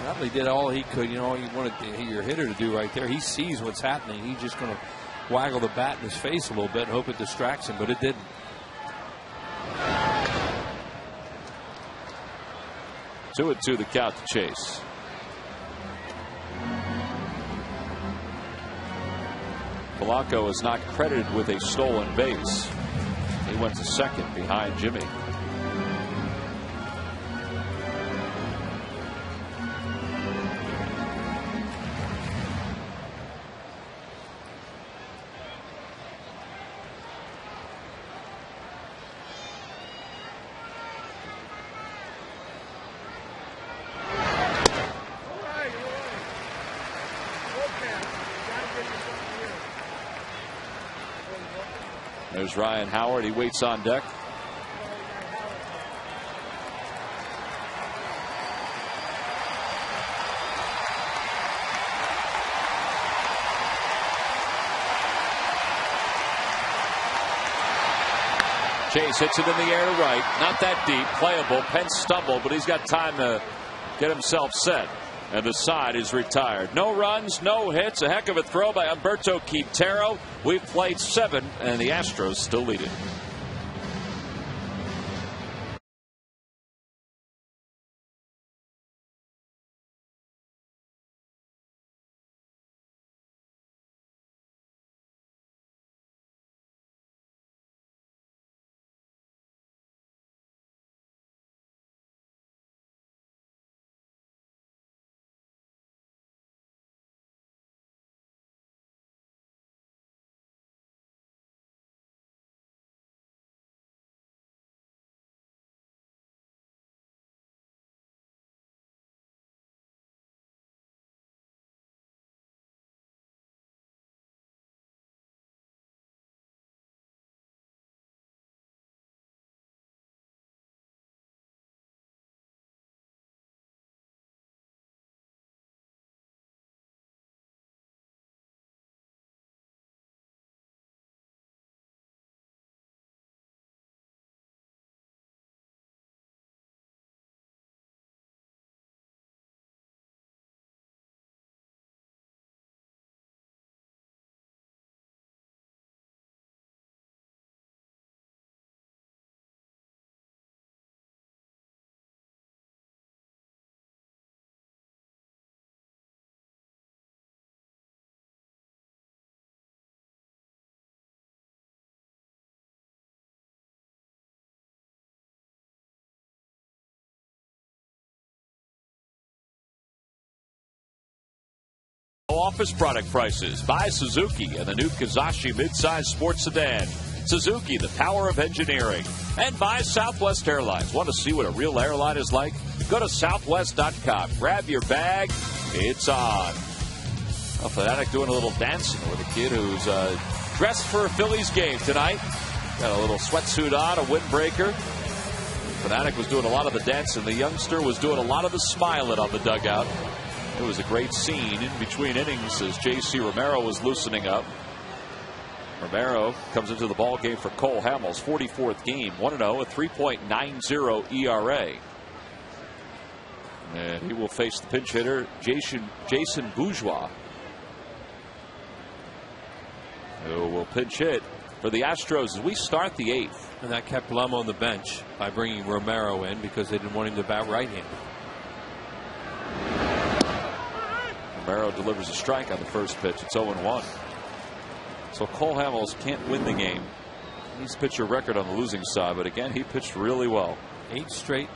Utley did all he could. You know, you wanted your hitter to do right there. He sees what's happening. He's just going to waggle the bat in his face a little bit and hope it distracts him, but it didn't. 2-2 the count to Chase. Polanco is not credited with a stolen base. He went to second behind Jimmy. There's Ryan Howard. He waits on deck. Chase hits it in the air to right. Not that deep. Playable. Pence stumbled, but he's got time to get himself set. And the side is retired. No runs, no hits. A heck of a throw by Humberto Quintero. We've played 7, and the Astros still lead it. office product prices. Buy Suzuki and the new Kizashi midsize sports sedan. Suzuki, the power of engineering. And buy Southwest Airlines. Want to see what a real airline is like? Go to southwest.com. Grab your bag. It's on. A Fanatic doing a little dancing with a kid who's dressed for a Phillies game tonight. Got a little sweatsuit on, a windbreaker. Fanatic was doing a lot of the dancing. The youngster was doing a lot of the smiling on the dugout. It was a great scene in between innings as J.C. Romero was loosening up. Romero comes into the ball game for Cole Hamels, 44th game, 1-0, a 3.90 ERA. And he will face the pinch hitter, Jason Bourgeois, who will pinch hit for the Astros as we start the 8th. And that kept Blum on the bench by bringing Romero in because they didn't want him to bat right-handed. Romero delivers a strike on the first pitch. It's 0-1. So Cole Hamels can't win the game. He's pitched a record on the losing side, but again, he pitched really well. 8 straight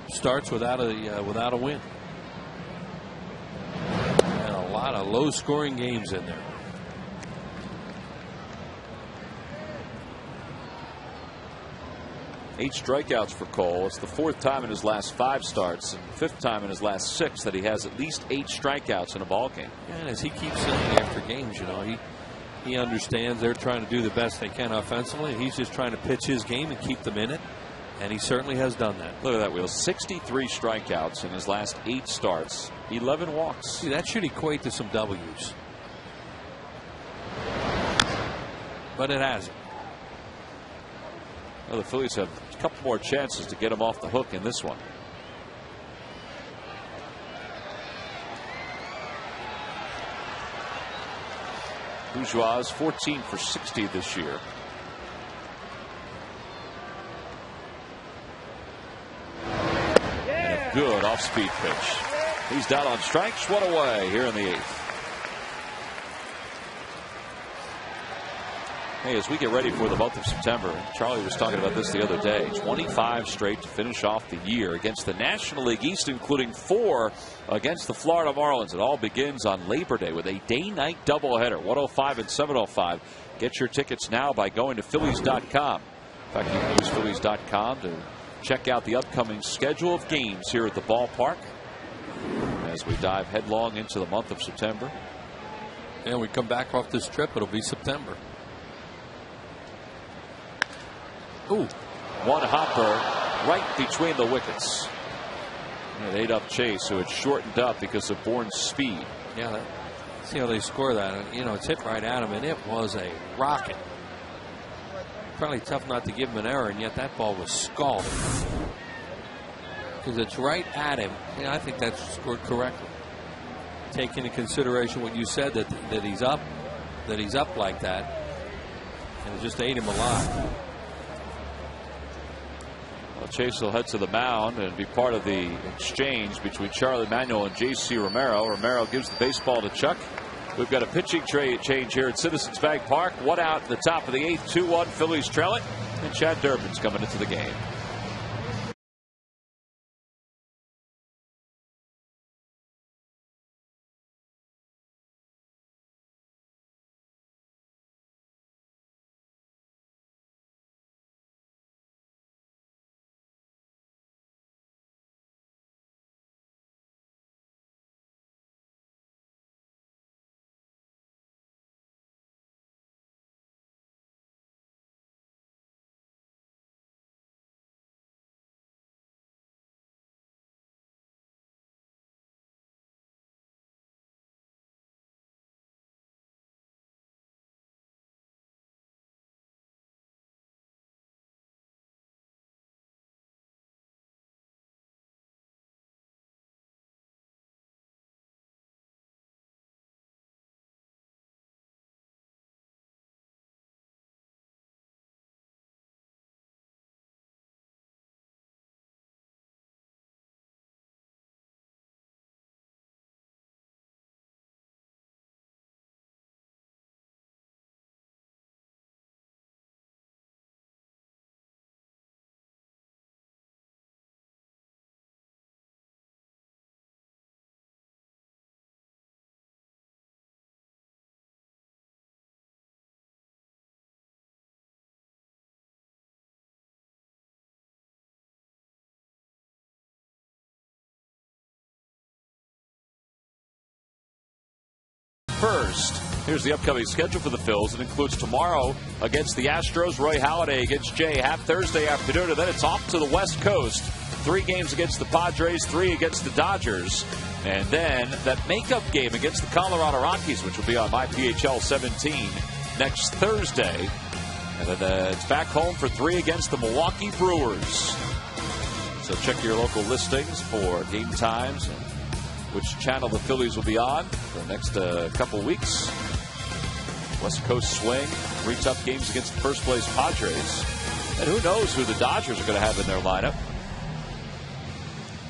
starts without a win. And a lot of low-scoring games in there. Eight strikeouts for Cole. It's the 4th time in his last 5 starts and 5th time in his last 6 that he has at least 8 strikeouts in a ball game. And as he keeps saying after games, you know, he understands they're trying to do the best they can offensively. He's just trying to pitch his game and keep them in it. And he certainly has done that. Look at that wheel. 63 strikeouts in his last 8 starts. 11 walks. See, that should equate to some W's. But it hasn't. Well, the Phillies have a couple more chances to get him off the hook in this one. Bourgeois is 14 for 60 this year. And a good off-speed pitch. He's down on strikes, 1 away here in the 8th. Hey, as we get ready for the month of September, Charlie was talking about this the other day. 25 straight to finish off the year against the National League East, including 4 against the Florida Marlins. It all begins on Labor Day with a day-night doubleheader, 105 and 705. Get your tickets now by going to Phillies.com. In fact, you can use Phillies.com to check out the upcoming schedule of games here at the ballpark as we dive headlong into the month of September. And we come back off this trip, it'll be September. Ooh. One hopper right between the wickets. And ate up Chase, who had shortened up because of Bourne's speed. Yeah, see how they score that. You know, it's hit right at him, and it was a rocket. Probably tough not to give him an error, and yet that ball was scalding. Because it's right at him. Yeah, I think that's scored correctly. Take into consideration what you said, that he's up like that, and it just ate him alive. Well, Chase will head to the mound and be part of the exchange between Charlie Manuel and J.C. Romero. Romero gives the baseball to Chuck. We've got a pitching change here at Citizens Bank Park. 1 out at the top of the 8th, 2-1 Phillies trail it. And Chad Durbin's coming into the game. 1st. Here's the upcoming schedule for the Phils. It includes tomorrow against the Astros, Roy Halladay against Jay Happ Thursday afternoon, and then it's off to the West Coast. 3 games against the Padres, 3 against the Dodgers, and then that makeup game against the Colorado Rockies, which will be on MyPHL 17 next Thursday. And then it's back home for 3 against the Milwaukee Brewers. So check your local listings for game times and which channel the Phillies will be on for the next couple weeks. West Coast swing, 3 tough games against the first place Padres. And who knows who the Dodgers are going to have in their lineup.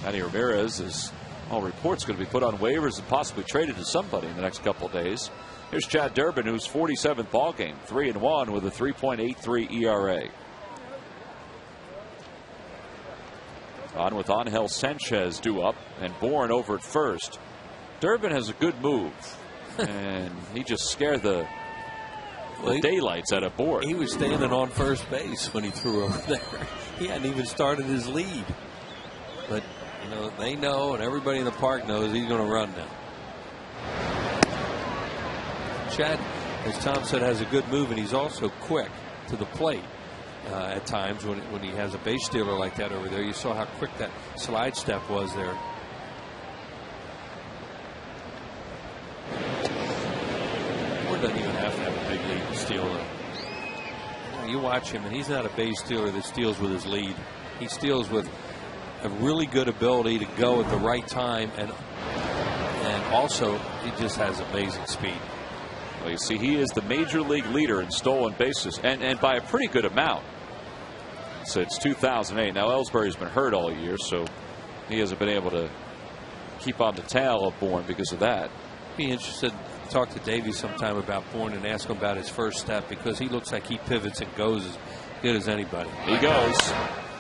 Manny Ramirez is, all reports, going to be put on waivers and possibly traded to somebody in the next couple of days. Here's Chad Durbin, whose 47th ball game, 3-1 with a 3.83 ERA. On with Angel Sanchez due up and Bourne over at first. Durbin has a good move, and he just scared the daylights out of Bourne. He was standing on first base when he threw over there. He hadn't even started his lead. But, you know, they know, and everybody in the park knows he's going to run now. Chad, as Tom said, has a good move, and he's also quick to the plate. At times when he has a base stealer like that over there. You saw how quick that slide step was there. Bourne doesn't even have to have a big lead to steal. You watch him, and he's not a base stealer that steals with his lead. He steals with a really good ability to go at the right time, and also he just has amazing speed. Well, you see, he is the major league leader in stolen bases, and by a pretty good amount since 2008. Now, Ellsbury's been hurt all year, so he hasn't been able to keep on the tail of Bourne because of that. Be interested to talk to Davey sometime about Bourne and ask him about his first step, because he looks like he pivots and goes as good as anybody. He goes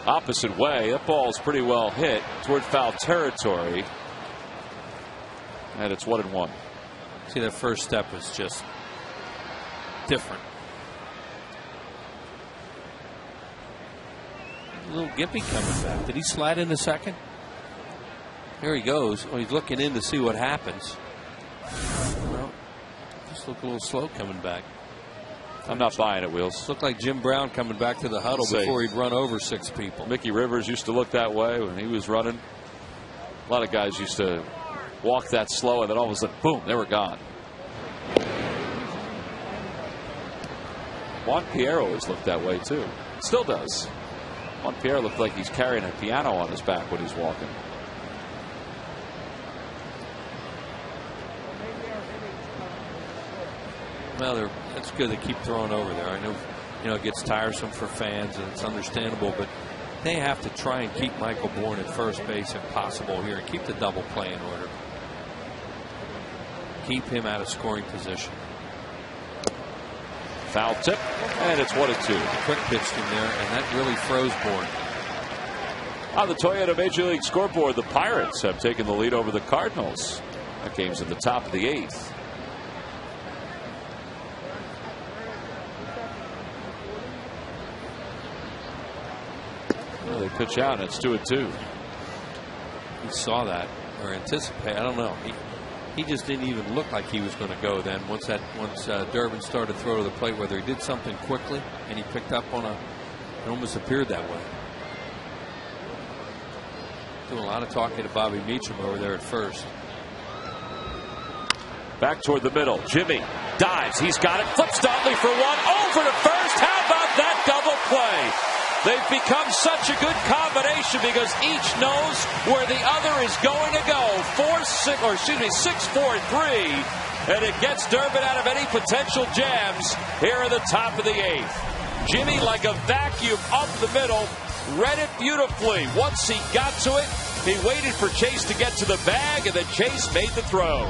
opposite way. That ball's pretty well hit toward foul territory, and it's 1-1. See, that first step is just different. A little gimpy coming back. Did he slide into second? There he goes. Well, he's looking in to see what happens. Well, just look a little slow coming back. I'm not buying it, Wheels. Looked like Jim Brown coming back to the huddle before he'd run over 6 people. Mickey Rivers used to look that way when he was running. A lot of guys used to walk that slow, and then all of a sudden, boom, they were gone. Juan Pierre always looked that way, too. Still does. Juan Pierre looked like he's carrying a piano on his back when he's walking. Well, it's good to keep throwing over there. I know, it gets tiresome for fans, and it's understandable, but they have to try and keep Michael Bourne at first base if possible here and keep the double play in order. Keep him out of scoring position. Foul tip, and it's 1-2. Quick pitched him there, and that really froze Bourne. On the Toyota Major League scoreboard, the Pirates have taken the lead over the Cardinals. That game's at the top of the 8th. Well, they pitch out, and it's 2-2. He saw that, or anticipated. I don't know. He just didn't even look like he was going to go then. Once Durbin started to throw to the plate, whether he did something quickly and he picked up on it almost appeared that way. Doing a lot of talking to Bobby Meacham over there at first. Back toward the middle. Jimmy dives. He's got it. Flips Dudley for 1. Over to first. How about that double play? They've become such a good combination because each knows where the other is going to go. 6-4-3, and it gets Durbin out of any potential jams here at the top of the 8th. Jimmy, like a vacuum up the middle, read it beautifully. Once he got to it, he waited for Chase to get to the bag, and then Chase made the throw.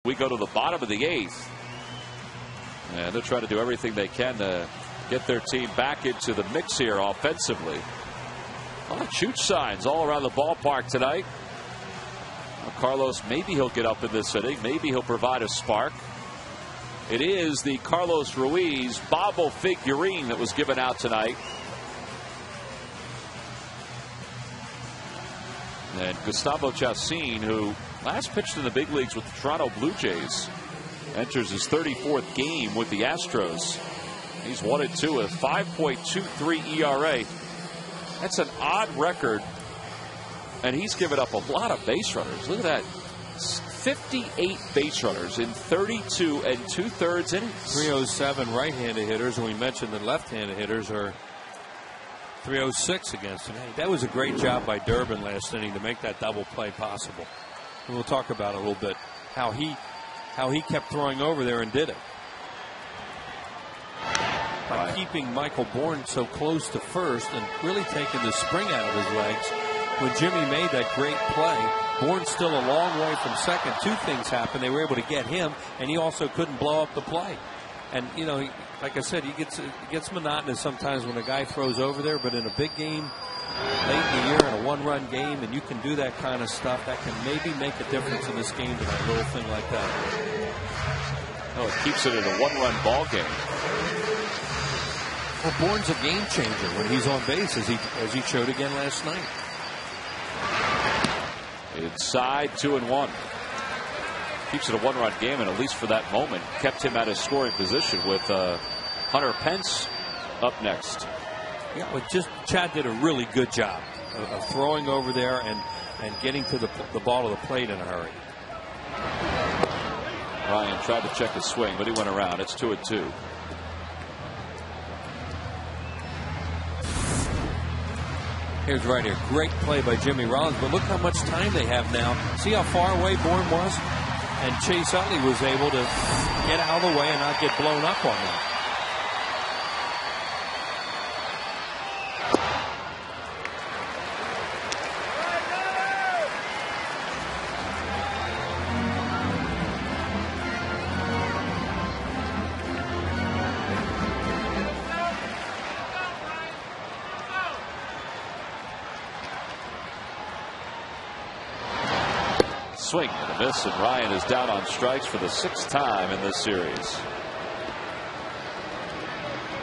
We go to the bottom of the 8th. And they'll try to do everything they can to get their team back into the mix here offensively. A lot of shoot signs all around the ballpark tonight. Well, Carlos, maybe he'll get up in this inning. Maybe he'll provide a spark. It is the Carlos Ruiz bobble figurine that was given out tonight. And Gustavo Chacin, who last pitched in the big leagues with the Toronto Blue Jays, enters his 34th game with the Astros. He's 1-2 with 5.23 ERA. That's an odd record. And he's given up a lot of base runners. Look at that. 58 base runners in 32 2/3 innings. 307 right-handed hitters, and we mentioned that left-handed hitters are 306 against him. Hey, that was a great job by Durbin last inning to make that double play possible. And we'll talk about it a little bit, how he kept throwing over there and did it. By keeping Michael Bourne so close to first and really taking the spring out of his legs. When Jimmy made that great play, Bourne's still a long way from second. Two things happened. They were able to get him, and he also couldn't blow up the play. And, you know, like I said, it gets monotonous sometimes when a guy throws over there, but in a big game, late in the year, in a one-run game, and you can do that kind of stuff, that can maybe make a difference in this game tonight, a little thing like that. Oh, it keeps it in a one-run ball game. Well, Bourne's a game changer when he's on base, as he showed again last night. Inside 2-1. Keeps it a one-run game, and at least for that moment, kept him at a scoring position with Hunter Pence up next. Yeah, well, Chad did a really good job of throwing over there and getting to the ball to the plate in a hurry. Ryan tried to check his swing, but he went around. It's 2-2. Here's right here. Great play by Jimmy Rollins, but look how much time they have now. See how far away Bourne was? And Chase Utley was able to get out of the way and not get blown up on that. Swing and a miss, and Ryan is down on strikes for the 6th time in this series.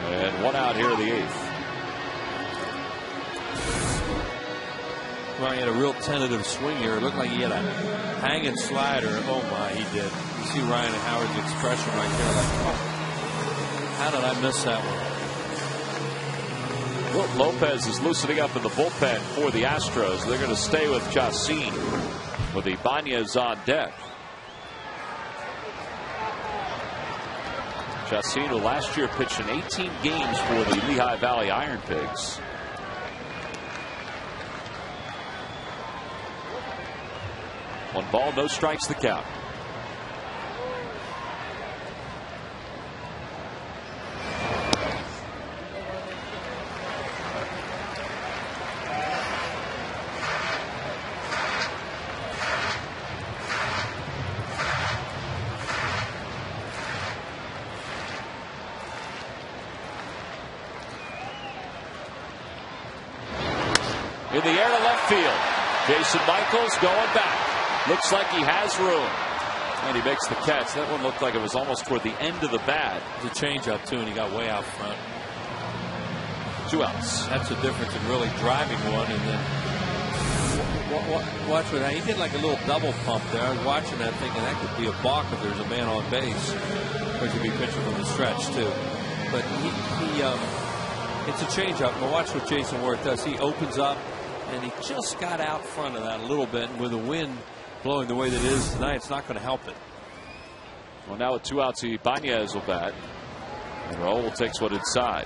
And one out here in the 8th. Ryan had a real tentative swing here. It looked like he had a hanging slider. Oh my, he did. You see Ryan and Howard's expression right there, like, oh, how did I miss that one? Wilt Lopez is loosening up in the bullpen for the Astros. They're going to stay with Chacin with Ibanez on deck. Chacin, who last year pitched in 18 games for the Lehigh Valley Iron Pigs. One ball, no strikes, the count. In the air to left field. Jason Michaels going back. Looks like he has room. And he makes the catch. That one looked like it was almost toward the end of the bat. It was a changeup, too, and he got way out front. 2 outs. That's the difference in really driving one. And then watch what he did, like a little double pump there. I was watching that thinking that could be a balk if there's a man on base. Or could be pitching from the stretch, too. But it's a changeup. But watch what Jason Worth does. He opens up. And he just got out front of that a little bit. And with the wind blowing the way that it is tonight, it's not going to help it. Well, now with 2 outs, Ibanez will bat. And Raul takes one inside.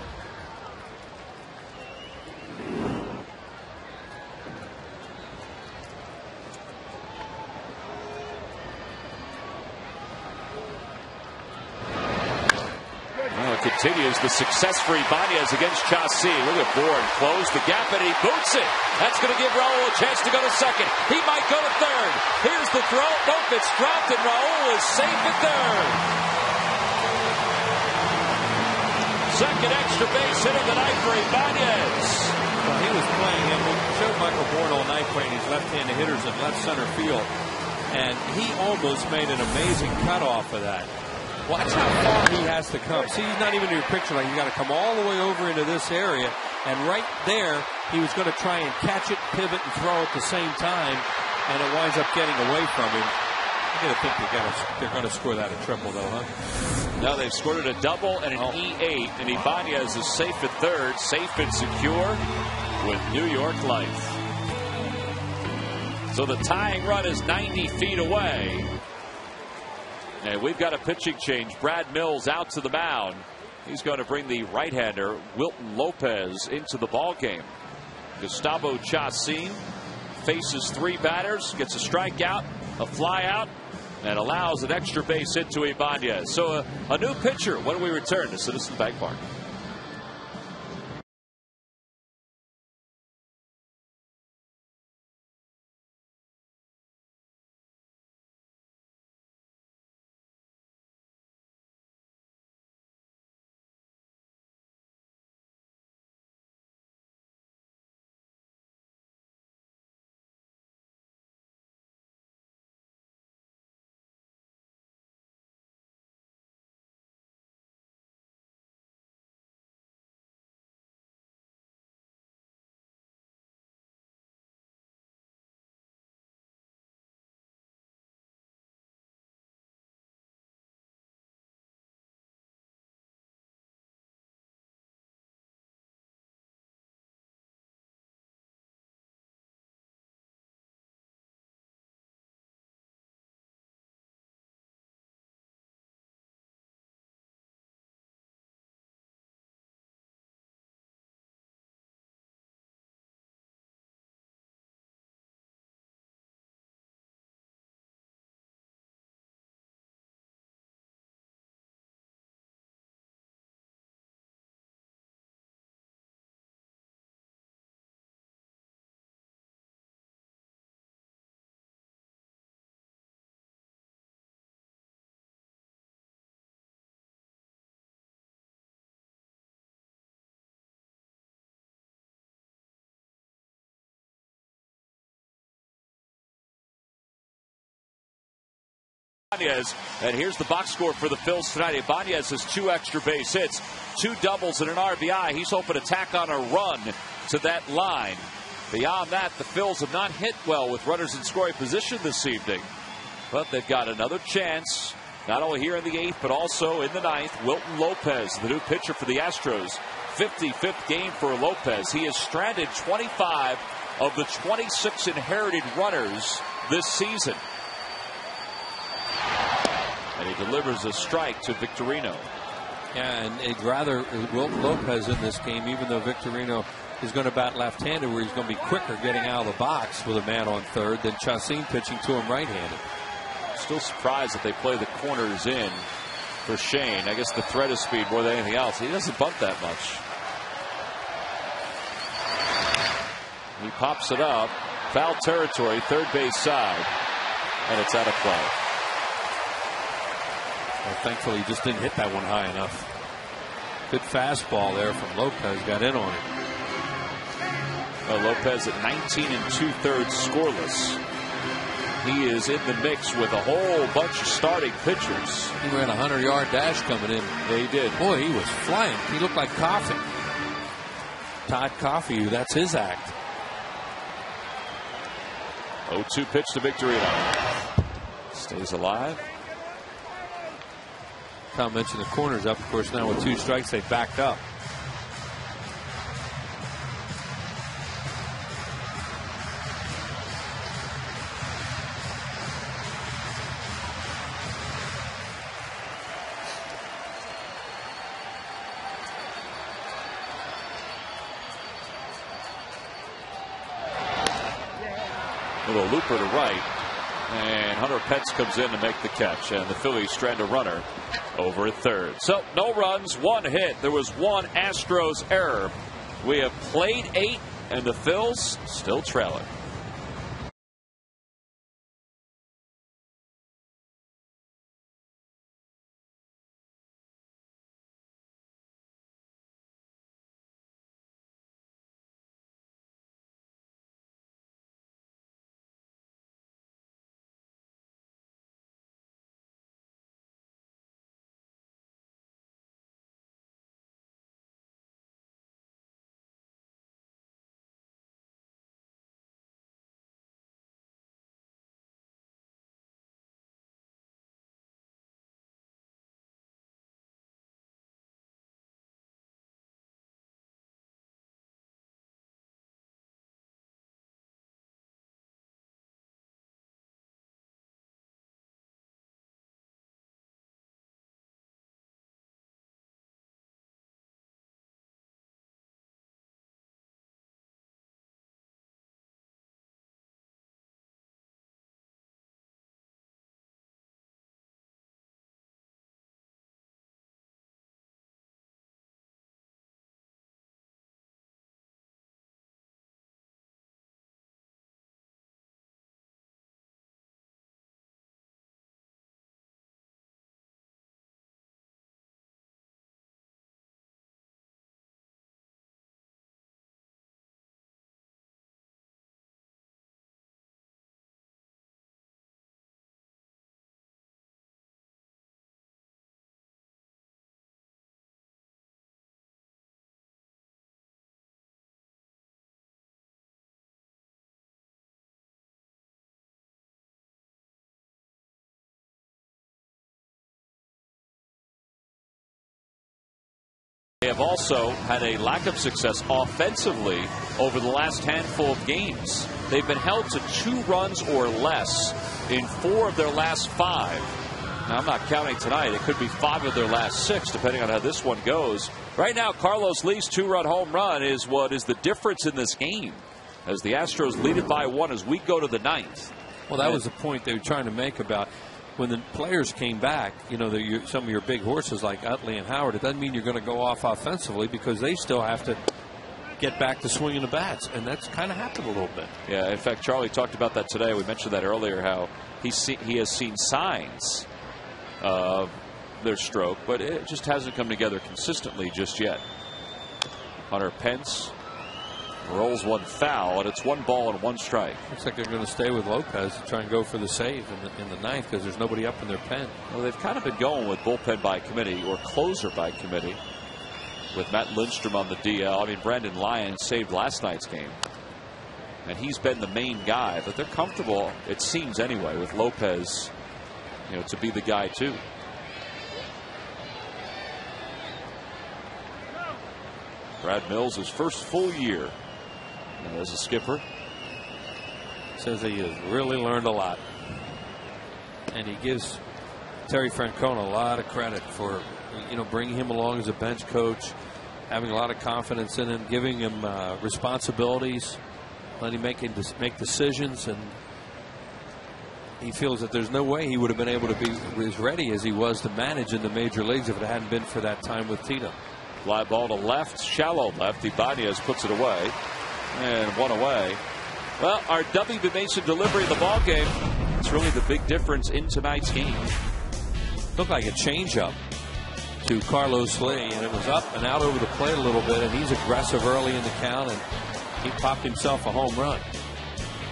Well, continues the success for Ibanez against Chassis. Look at Bourne close the gap and he boots it. That's going to give Raul a chance to go to second. He might go to third. Here's the throw. Nope, it's dropped and Raul is safe at third. Second extra base hit of the night for Ibanez. Well, he was playing, and we showed Michael Bourne all night playing these left-handed hitters in left center field, and he almost made an amazing cutoff of that. Watch how far he has to come. See, he's not even in your picture line. He's got to come all the way over into this area, and right there, he was going to try and catch it, pivot, and throw at the same time, and it winds up getting away from him. I gotta think they're going to score that a triple, though, huh? No, they've scored it a double and an E8, and Ibanez is safe at third, safe and secure with New York Life. So the tying run is 90 feet away. And we've got a pitching change. Brad Mills out to the mound. He's going to bring the right-hander Wilton Lopez into the ballgame. Gustavo Chacin faces three batters, gets a strikeout, a flyout, and allows an extra base hit to Ibanez. So a new pitcher when we return to Citizens Bank Park. Ibanez, and here's the box score for the Phils tonight. Ibanez has 2 extra base hits, 2 doubles and an RBI. He's hoping to tack on a run to that line. Beyond that, the Phils have not hit well with runners in scoring position this evening. But they've got another chance, not only here in the 8th, but also in the 9th. Wilton Lopez, the new pitcher for the Astros. 55th game for Lopez. He has stranded 25 of the 26 inherited runners this season. And he delivers a strike to Victorino. Yeah, and they'd rather Wilton Lopez in this game, even though Victorino is going to bat left-handed, where he's going to be quicker getting out of the box with a man on third than Chacin pitching to him right-handed. Still surprised that they play the corners in for Shane. I guess the threat of speed more than anything else. He doesn't bunt that much. He pops it up. Foul territory, third base side. And it's out of play. Well, thankfully, he just didn't hit that one high enough. Good fastball there from Lopez. Got in on it. Well, Lopez at 19 2/3 scoreless. He is in the mix with a whole bunch of starting pitchers. He ran a 100-yard dash coming in. Yeah, he did. Boy, he was flying. He looked like Coffey. Todd Coffey, that's his act. 0-2 pitch to Victorino. Stays alive. Tom mentioned the corners up. Of course, now with 2 strikes, they backed up. Little looper to right. And Hunter Pence comes in to make the catch, and the Phillies strand a runner over at third. So no runs, one hit. There was one Astros error. We have played 8, and the Phils still trailing. They have also had a lack of success offensively over the last handful of games. They've been held to 2 runs or less in 4 of their last 5. Now, I'm not counting tonight. It could be 5 of their last 6, depending on how this one goes. Right now, Carlos Lee's 2-run home run is what is the difference in this game, as the Astros lead it by 1 as we go to the 9th. Well, that was the point they were trying to make about when the players came back, you know, some of your big horses like Utley and Howard. It doesn't mean you're going to go off offensively, because they still have to get back to swinging the bats, and that's kind of happened a little bit. Yeah, in fact, Charlie talked about that today. We mentioned that earlier, how he has seen signs of their stroke, but it just hasn't come together consistently just yet. Hunter Pence rolls one foul, and it's 1 ball and 1 strike. Looks like they're going to stay with Lopez to try and go for the save in the 9th, because there's nobody up in their pen. Well, they've kind of been going with bullpen by committee or closer by committee, with Matt Lindstrom on the DL. I mean, Brandon Lyons saved last night's game, and he's been the main guy. But they're comfortable, it seems anyway, with Lopez, you know, to be the guy too. Brad Mills, his first full year as a skipper, says he has really learned a lot, and he gives Terry Francona a lot of credit for, you know, bringing him along as a bench coach, having a lot of confidence in him, giving him responsibilities, letting him make decisions, and he feels that there's no way he would have been able to be as ready as he was to manage in the major leagues if it hadn't been for that time with Tito. Fly ball to left, shallow left. Ibanez puts it away, and 1 away. Well, our W.B. Mason delivery of the ball game, it's really the big difference in tonight's game. Looked like a changeup to Carlos Lee, and it was up and out over the plate a little bit, and he's aggressive early in the count, and he popped himself a home run.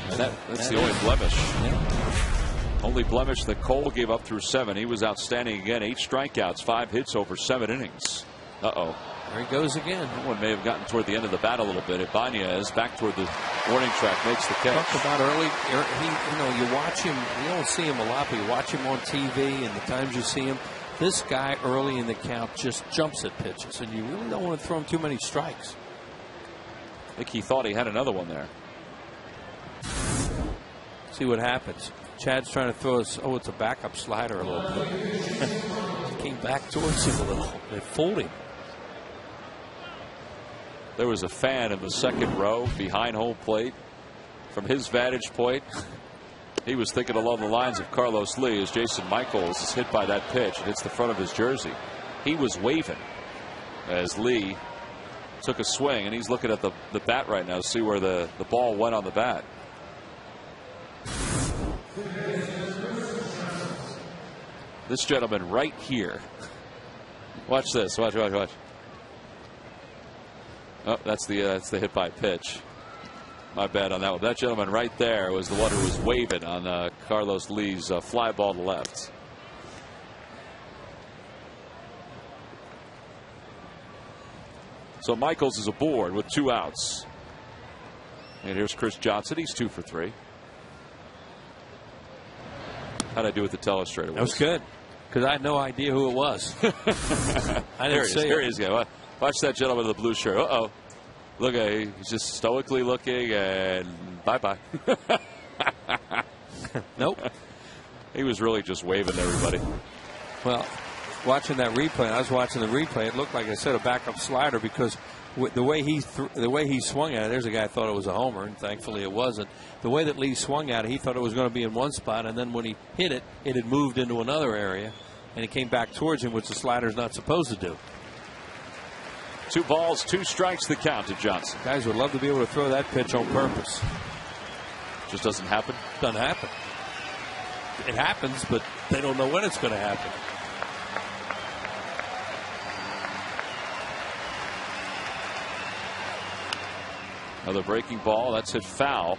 And that's the only blemish. Yeah. Only blemish that Cole gave up through 7. He was outstanding again. 8 strikeouts, 5 hits over 7 innings. Uh-oh. There he goes again. That one may have gotten toward the end of the bat a little bit. Ibanez back toward the warning track, makes the catch. Talked about early, you know, you watch him, you don't see him a lot, but you watch him on TV, and the times you see him, this guy early in the count just jumps at pitches, and you really don't want to throw him too many strikes. I think he thought he had another one there. See what happens. Chad's trying to throw us, it's a backup slider a little bit. Came back towards him a little. It fooled him. There was a fan in the second row behind home plate. From his vantage point, He was thinking along the lines of Carlos Lee as Jason Michaels is hit by that pitch. It hits the front of his jersey. He was waving as Lee took a swing, and he's looking at the bat right now to see where the ball went on the bat. This gentleman right here. Watch this. Watch. Oh, that's the hit by pitch. My bad on that one. That gentleman right there was the one who was waving on Carlos Lee's fly ball to left. So Michaels is aboard with 2 outs. And here's Chris Johnson. He's 2 for 3. How'd I do with the telestrator? That was good, because I had no idea who it was. I didn't see it. Here he is. Watch that gentleman in the blue shirt. Uh-oh. Look, he's just stoically looking, and bye-bye. Nope. He was really just waving to everybody. Well, watching that replay, I was watching the replay. It looked like I said a backup slider, because the way he swung at it, there's a guy who thought it was a homer, and thankfully it wasn't. The way that Lee swung at it, he thought it was going to be in one spot, and then when he hit it, it had moved into another area, and it came back towards him, which the slider's not supposed to do. 2 balls, 2 strikes, the count to Johnson. Guys would love to be able to throw that pitch on purpose. Just doesn't happen? Doesn't happen. It happens, but they don't know when it's going to happen. Another breaking ball. That's hit foul.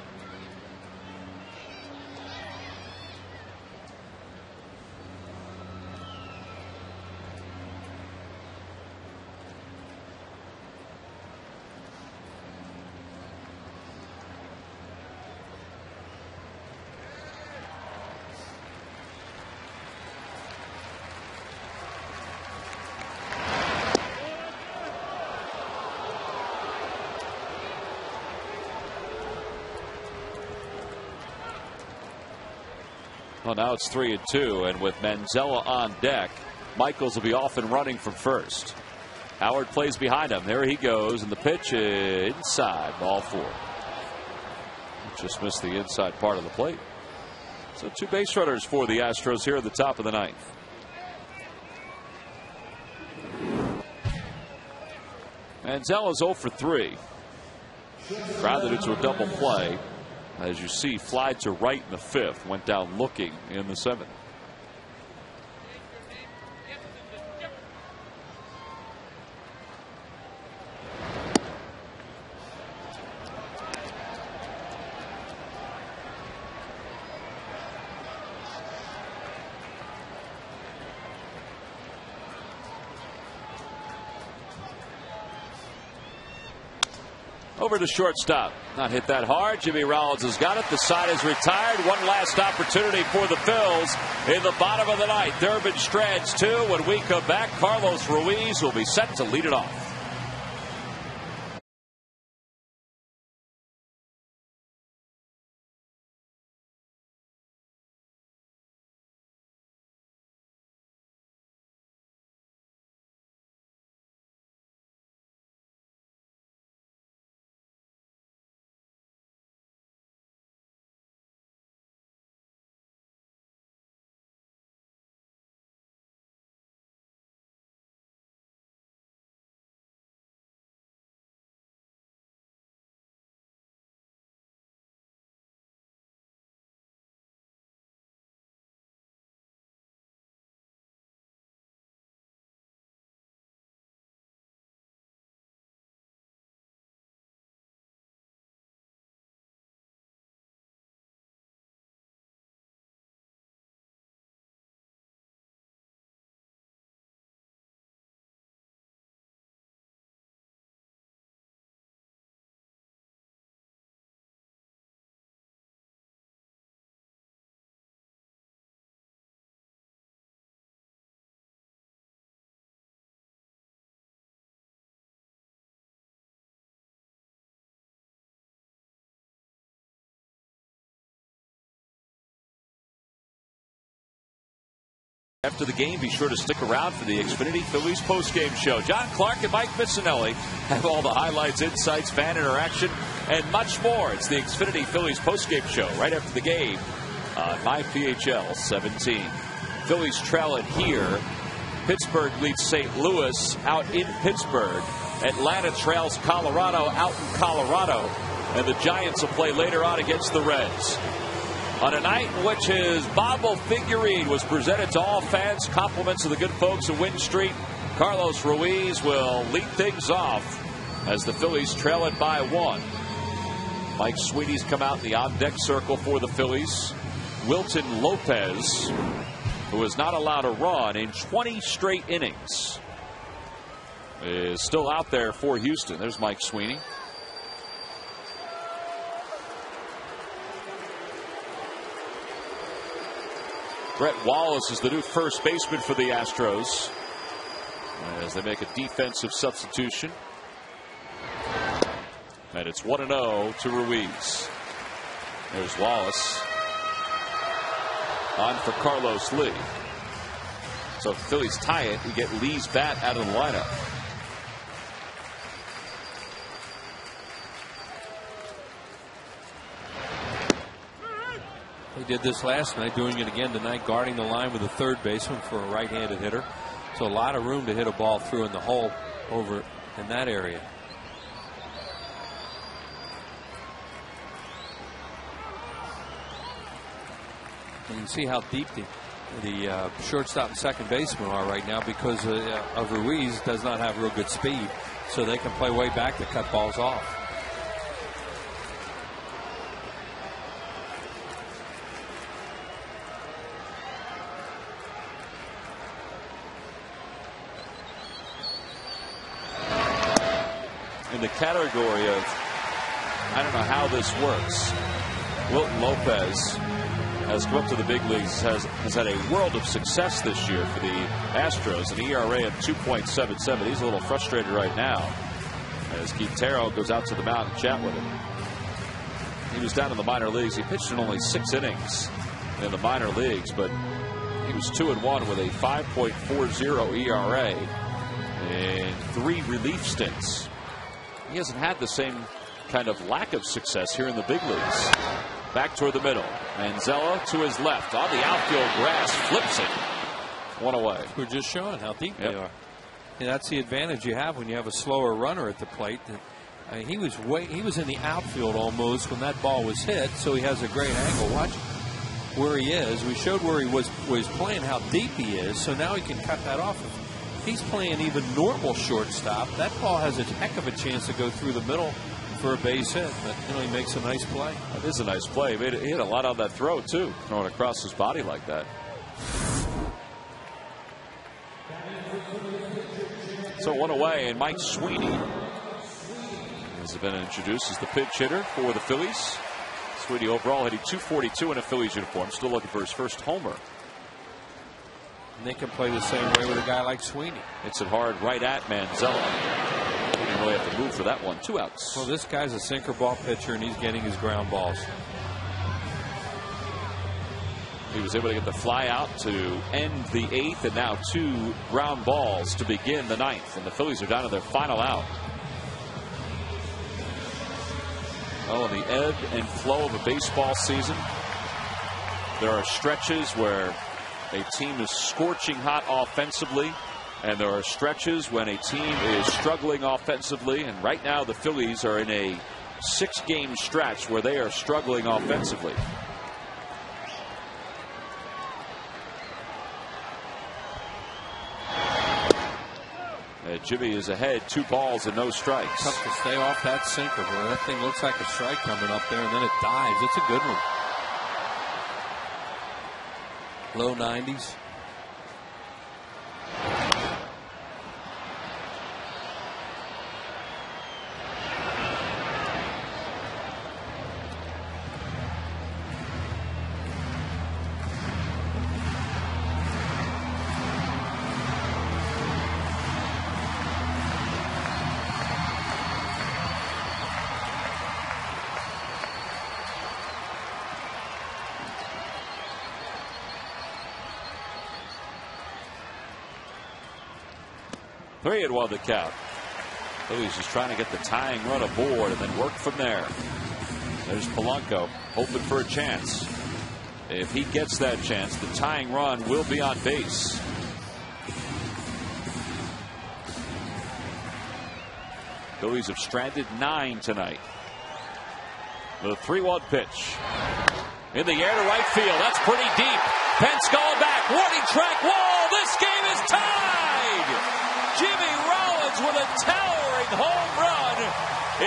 Well, now it's 3-2, and with Manzella on deck, Michaels will be off and running from first. Howard plays behind him. There he goes, and the pitch inside, ball 4. Just missed the inside part of the plate. So 2 base runners for the Astros here at the top of the 9th. Manzella's 0 for 3. Grounded into a double play. As you see, fly to right in the 5th, went down looking in the 7th. Over to shortstop. Not hit that hard. Jimmy Rollins has got it. The side is retired. One last opportunity for the Phils in the bottom of the 9th. Durbin Strands 2. When we come back, Carlos Ruiz will be set to lead it off. After the game, be sure to stick around for the Xfinity Phillies postgame show. John Clark and Mike Missinelli have all the highlights, insights, fan interaction, and much more. It's the Xfinity Phillies postgame show right after the game MyPHL 17. Phillies trail it here. Pittsburgh leads St. Louis out in Pittsburgh. Atlanta trails Colorado out in Colorado. And the Giants will play later on against the Reds. On a night in which his Bobble figurine was presented to all fans, compliments of the good folks at Wynn Street, Carlos Ruiz will lead things off as the Phillies trail it by 1. Mike Sweeney's come out in the on-deck circle for the Phillies. Wilton Lopez, who is not allowed a run in 20 straight innings, is still out there for Houston. There's Mike Sweeney. Brett Wallace is the new first baseman for the Astros as they make a defensive substitution. And it's 1-0 to Ruiz. There's Wallace on for Carlos Lee. So if the Phillies tie it, we get Lee's bat out of the lineup. He did this last night, doing it again tonight, guarding the line with a third baseman for a right-handed hitter. So a lot of room to hit a ball through in the hole over in that area. You can see how deep the shortstop and second baseman are right now because of Ruiz does not have real good speed, so they can play way back to cut balls off. In the category of, I don't know how this works, Wilton Lopez has come up to the big leagues, has had a world of success this year for the Astros, an ERA of 2.77. He's a little frustrated right now as Quintero goes out to the mound and chat with him. He was down in the minor leagues. He pitched in only 6 innings in the minor leagues, but he was 2-1 with a 5.40 ERA and 3 relief stints. He hasn't had the same kind of lack of success here in the big leagues. Back toward the middle. Manzella to his left on the outfield grass, flips it. 1 away. We're just showing how deep they are. And that's the advantage you have when you have a slower runner at the plate. I mean, he was in the outfield almost when that ball was hit, so he has a great angle. Watch where he is. We showed where he was playing, how deep he is, so now he can cut that off. If he's playing even normal shortstop, that ball has a heck of a chance to go through the middle for a base hit, but he makes a nice play. That is a nice play. He hit a lot on that throw too, throwing across his body like that. So 1 away, and Mike Sweeney has been introduced as the pinch hitter for the Phillies. Sweeney overall hitting .242 in a Phillies uniform, still looking for his first homer. And they can play the same way with a guy like Sweeney. Hits it hard right at Manzella. Didn't really have to move for that one. 2 outs. Well, this guy's a sinker ball pitcher, and he's getting his ground balls. He was able to get the fly out to end the 8th, and now 2 ground balls to begin the 9th. And the Phillies are down to their final out. Oh, in the ebb and flow of a baseball season, there are stretches where a team is scorching hot offensively, and there are stretches when a team is struggling offensively. And right now the Phillies are in a 6-game stretch where they are struggling offensively. Jimmy is ahead, 2 balls and no strikes. Tough to stay off that sinker, boy. That thing looks like a strike coming up there, and then it dives. It's a good one. Low 90s. Three and 1 the count. Phillies just trying to get the tying run aboard and then work from there. There's Polanco hoping for a chance. If he gets that chance, the tying run will be on base. Phillies have stranded 9 tonight. The 3-1 pitch. In the air to right field. That's pretty deep. Pence going back. Warning track wall. This game is tied. Jimmy Rollins with a towering home run.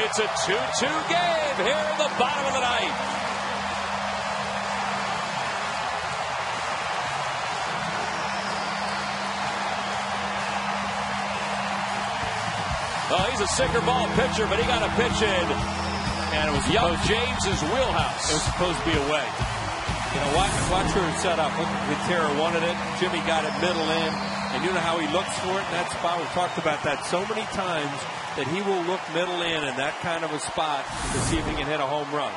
It's a 2-2 game here in the bottom of the ninth. Well, he's a sinker ball pitcher, but he got a pitch in. And it was Young James's wheelhouse. It was supposed to be away. You know, watch her set up. Look, Gutierrez wanted it. Jimmy got it middle in. And you know how he looks for it in that spot? We talked about that so many times that he will look middle in that kind of a spot to see if he can hit a home run.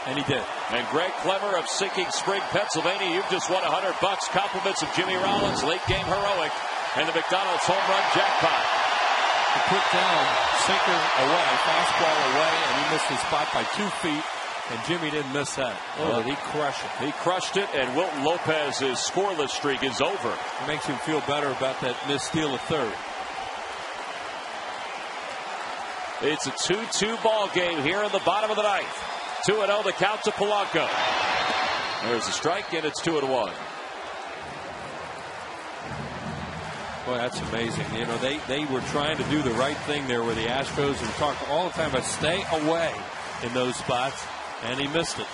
And he did. And Greg Clever of Sinking Spring, Pennsylvania, you've just won $100. Compliments of Jimmy Rollins, late game heroic, and the McDonald's home run jackpot. He put down sinker away, fastball away, and he missed his spot by 2 feet, and Jimmy didn't miss that. Oh, he crushed it. He crushed it, and Wilton Lopez's scoreless streak is over. It makes him feel better about that missed steal of third. It's a 2-2 ball game here in the bottom of the ninth. 2-0 the count to Polanco. There's a strike, and it's 2-1. Boy, that's amazing. You know, they were trying to do the right thing there with the Astros and talk all the time about stay away in those spots, and he missed it.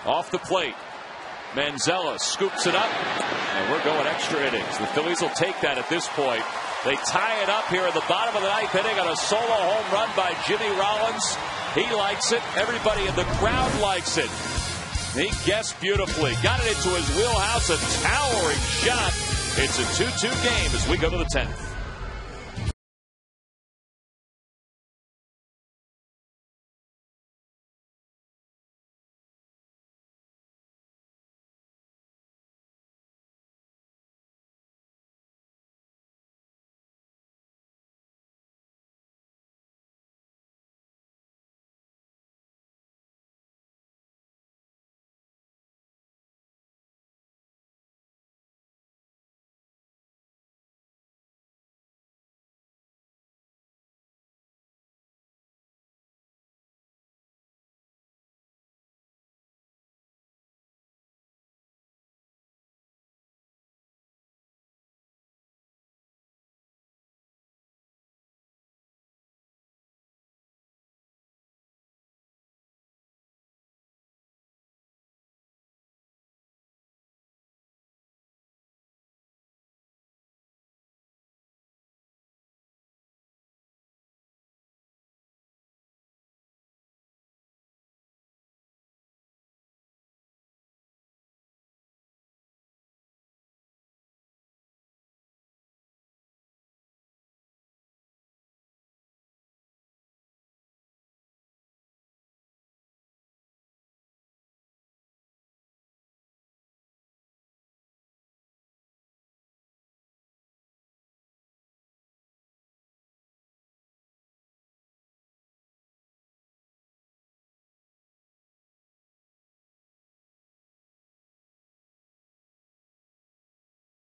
Off the plate. Manzella scoops it up, and we're going extra innings. The Phillies will take that at this point. They tie it up here at the bottom of the ninth inning on a solo home run by Jimmy Rollins. He likes it. Everybody in the crowd likes it. He guessed beautifully. Got it into his wheelhouse. A towering shot. It's a 2-2 game as we go to the 10th.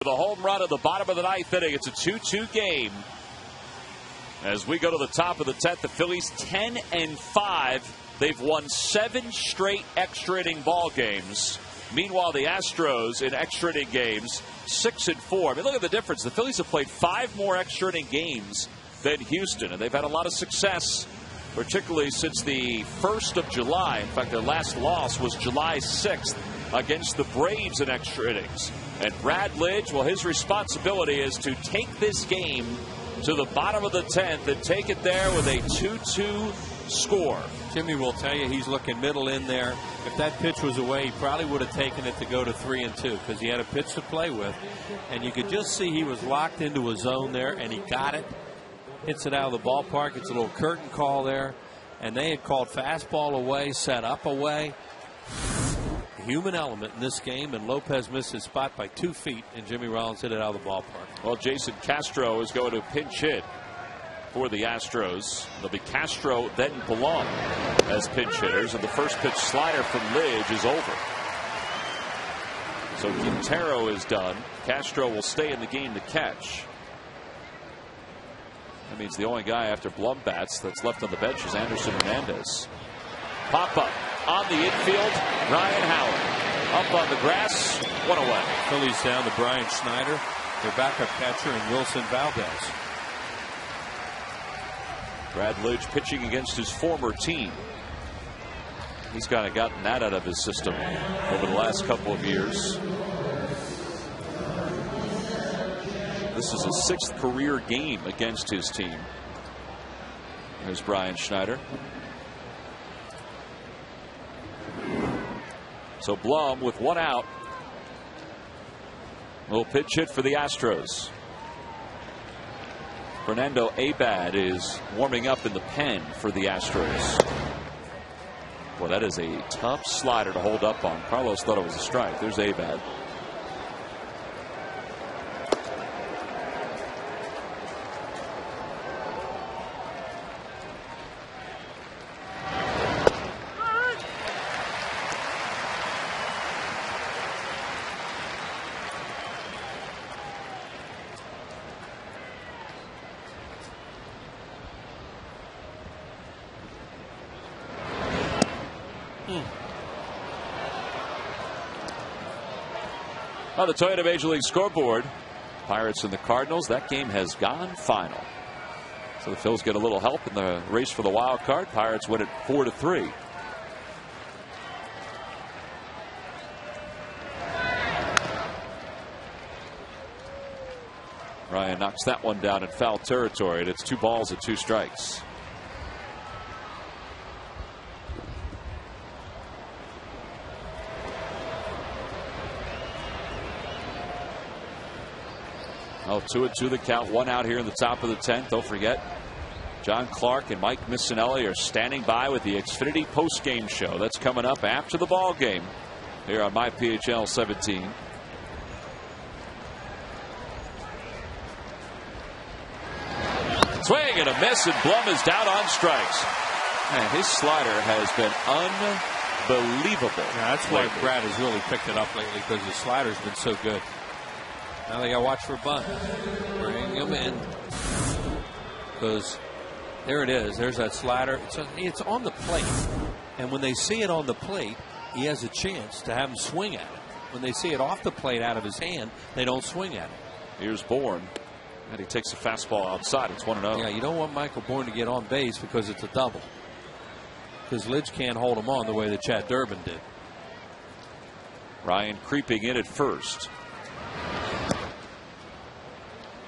The home run at the bottom of the ninth inning. It's a 2-2 game. As we go to the top of the 10th, the Phillies 10-5. They've won 7 straight extra inning ball games. Meanwhile, the Astros in extra inning games 6-4. I mean, look at the difference. The Phillies have played 5 more extra inning games than Houston, and they've had a lot of success, particularly since the 1st of July. In fact, their last loss was July 6th against the Braves in extra innings. And Brad Lidge, well, his responsibility is to take this game to the bottom of the 10th and take it there with a 2-2 score. Jimmy will tell you he's looking middle in there. If that pitch was away, he probably would have taken it to go to 3-2 because he had a pitch to play with. And you could just see he was locked into a zone there, and he got it. Hits it out of the ballpark. It's a little curtain call there. And they had called fastball away, set up away. Human element in this game, and Lopez missed his spot by 2 feet, and Jimmy Rollins hit it out of the ballpark. Well, Jason Castro is going to pinch hit. for the Astros. They'll be Castro, then Blum as pinch hitters, and the first pitch slider from Lidge is over. So Quintero is done. Castro will stay in the game to catch. That means the only guy after Blum bats that's left on the bench is Anderson Hernandez. Pop up on the infield. Ryan Howard up on the grass. 1 away. Phillies down to Brian Schneider, their backup catcher, and Wilson Valdez. Brad Lidge pitching against his former team. He's kind of gotten that out of his system over the last couple of years. This is his 6th career game against his team. There's Brian Schneider. So Blum with 1 out. Little pitch hit for the Astros. Fernando Abad is warming up in the pen for the Astros. Boy, that is a tough slider to hold up on. Carlos thought it was a strike. There's Abad. On the Toyota Major League scoreboard, Pirates and the Cardinals, that game has gone final. So the Phils get a little help in the race for the wild card. Pirates win it 4-3. Ryan knocks that one down in foul territory, and it's 2 balls and 2 strikes. Oh, 2-2 the count. 1 out here in the top of the 10th. Don't forget, John Clark and Mike Missinelli are standing by with the Xfinity post-game show. That's coming up after the ball game here on MyPHL 17. Swing and a miss, and Blum is down on strikes. Man, his slider has been unbelievable. Yeah, that's why Brad has really picked it up lately, because his slider's been so good. Now they got to watch for a bunt. Bring him in. Because there it is. There's that slider. It's on the plate. And when they see it on the plate, he has a chance to have him swing at it. When they see it off the plate out of his hand, they don't swing at it. Here's Bourne. And he takes a fastball outside. It's 1-0. Yeah, you don't want Michael Bourne to get on base because it's a double. Because Lidge can't hold him on the way that Chad Durbin did. Ryan creeping in at first.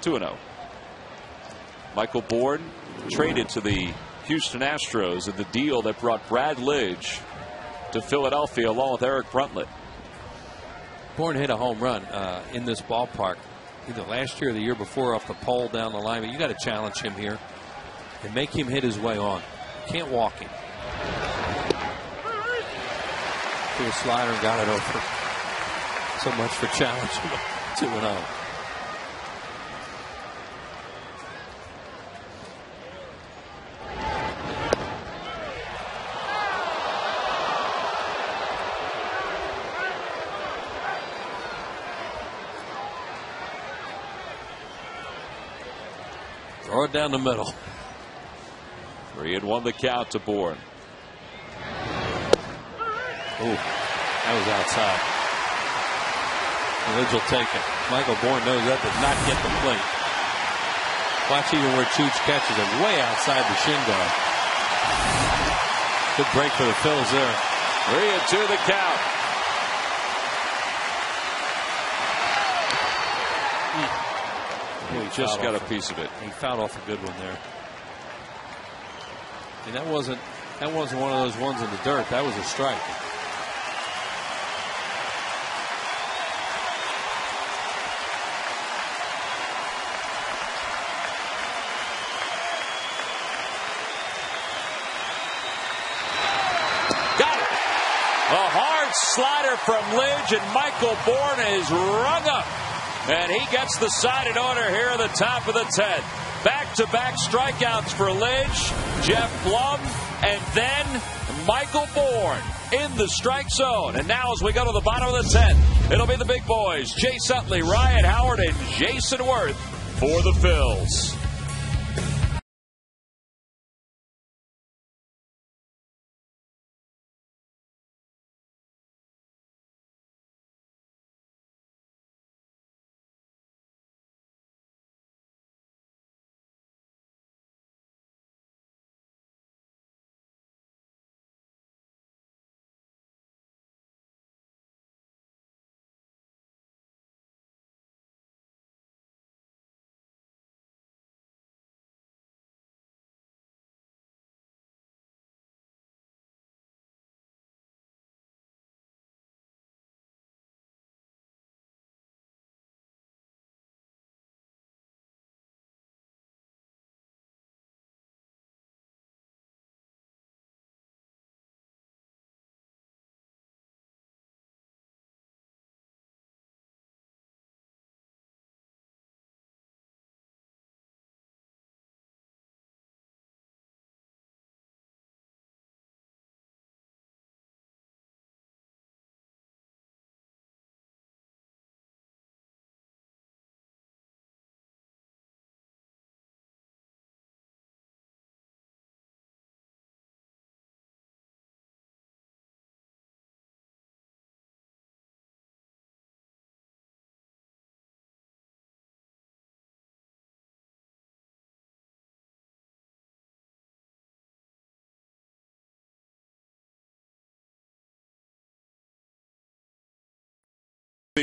2-0. Michael Bourne traded to the Houston Astros in the deal that brought Brad Lidge to Philadelphia along with Eric Bruntlett. Bourne hit a home run in this ballpark either last year or the year before off the pole down the line. But you got to challenge him here and make him hit his way on. Can't walk him. Threw a slider and got it over. So much for challenging him. 2-0. Throw it down the middle. 3-1 the count to Bourne. Oh, that was outside. Lidge will take it. Michael Bourne knows that does not get the plate. Watch even where Chooch catches it, way outside the shin guard. Good break for the Phils there. 3-2 the count. He just got a piece of it. He fouled off a good one there. And that wasn't one of those ones in the dirt. That was a strike. Got it. A hard slider from Lidge, and Michael Bourne is rung up. And he gets the side in order here at the top of the 10th. Back Back-to-back strikeouts for Lidge, Jeff Blum, and then Michael Bourne in the strike zone. And now as we go to the bottom of the 10th, it'll be the big boys, Chase Utley, Ryan Howard, and Jason Worth for the Phils.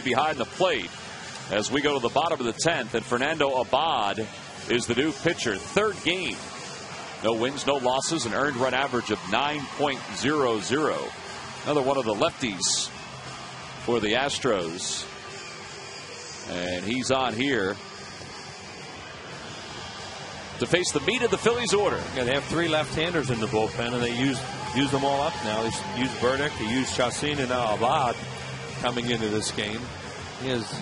Behind the plate as we go to the bottom of the 10th, and Fernando Abad is the new pitcher. Third game, no wins, no losses, an earned run average of 9.00. Another one of the lefties for the Astros, and he's on here to face the meat of the Phillies order. Yeah, they have 3 left-handers in the bullpen, and they use them all up now. They use Burdick, they use Chacin, and now Abad coming into this game. He has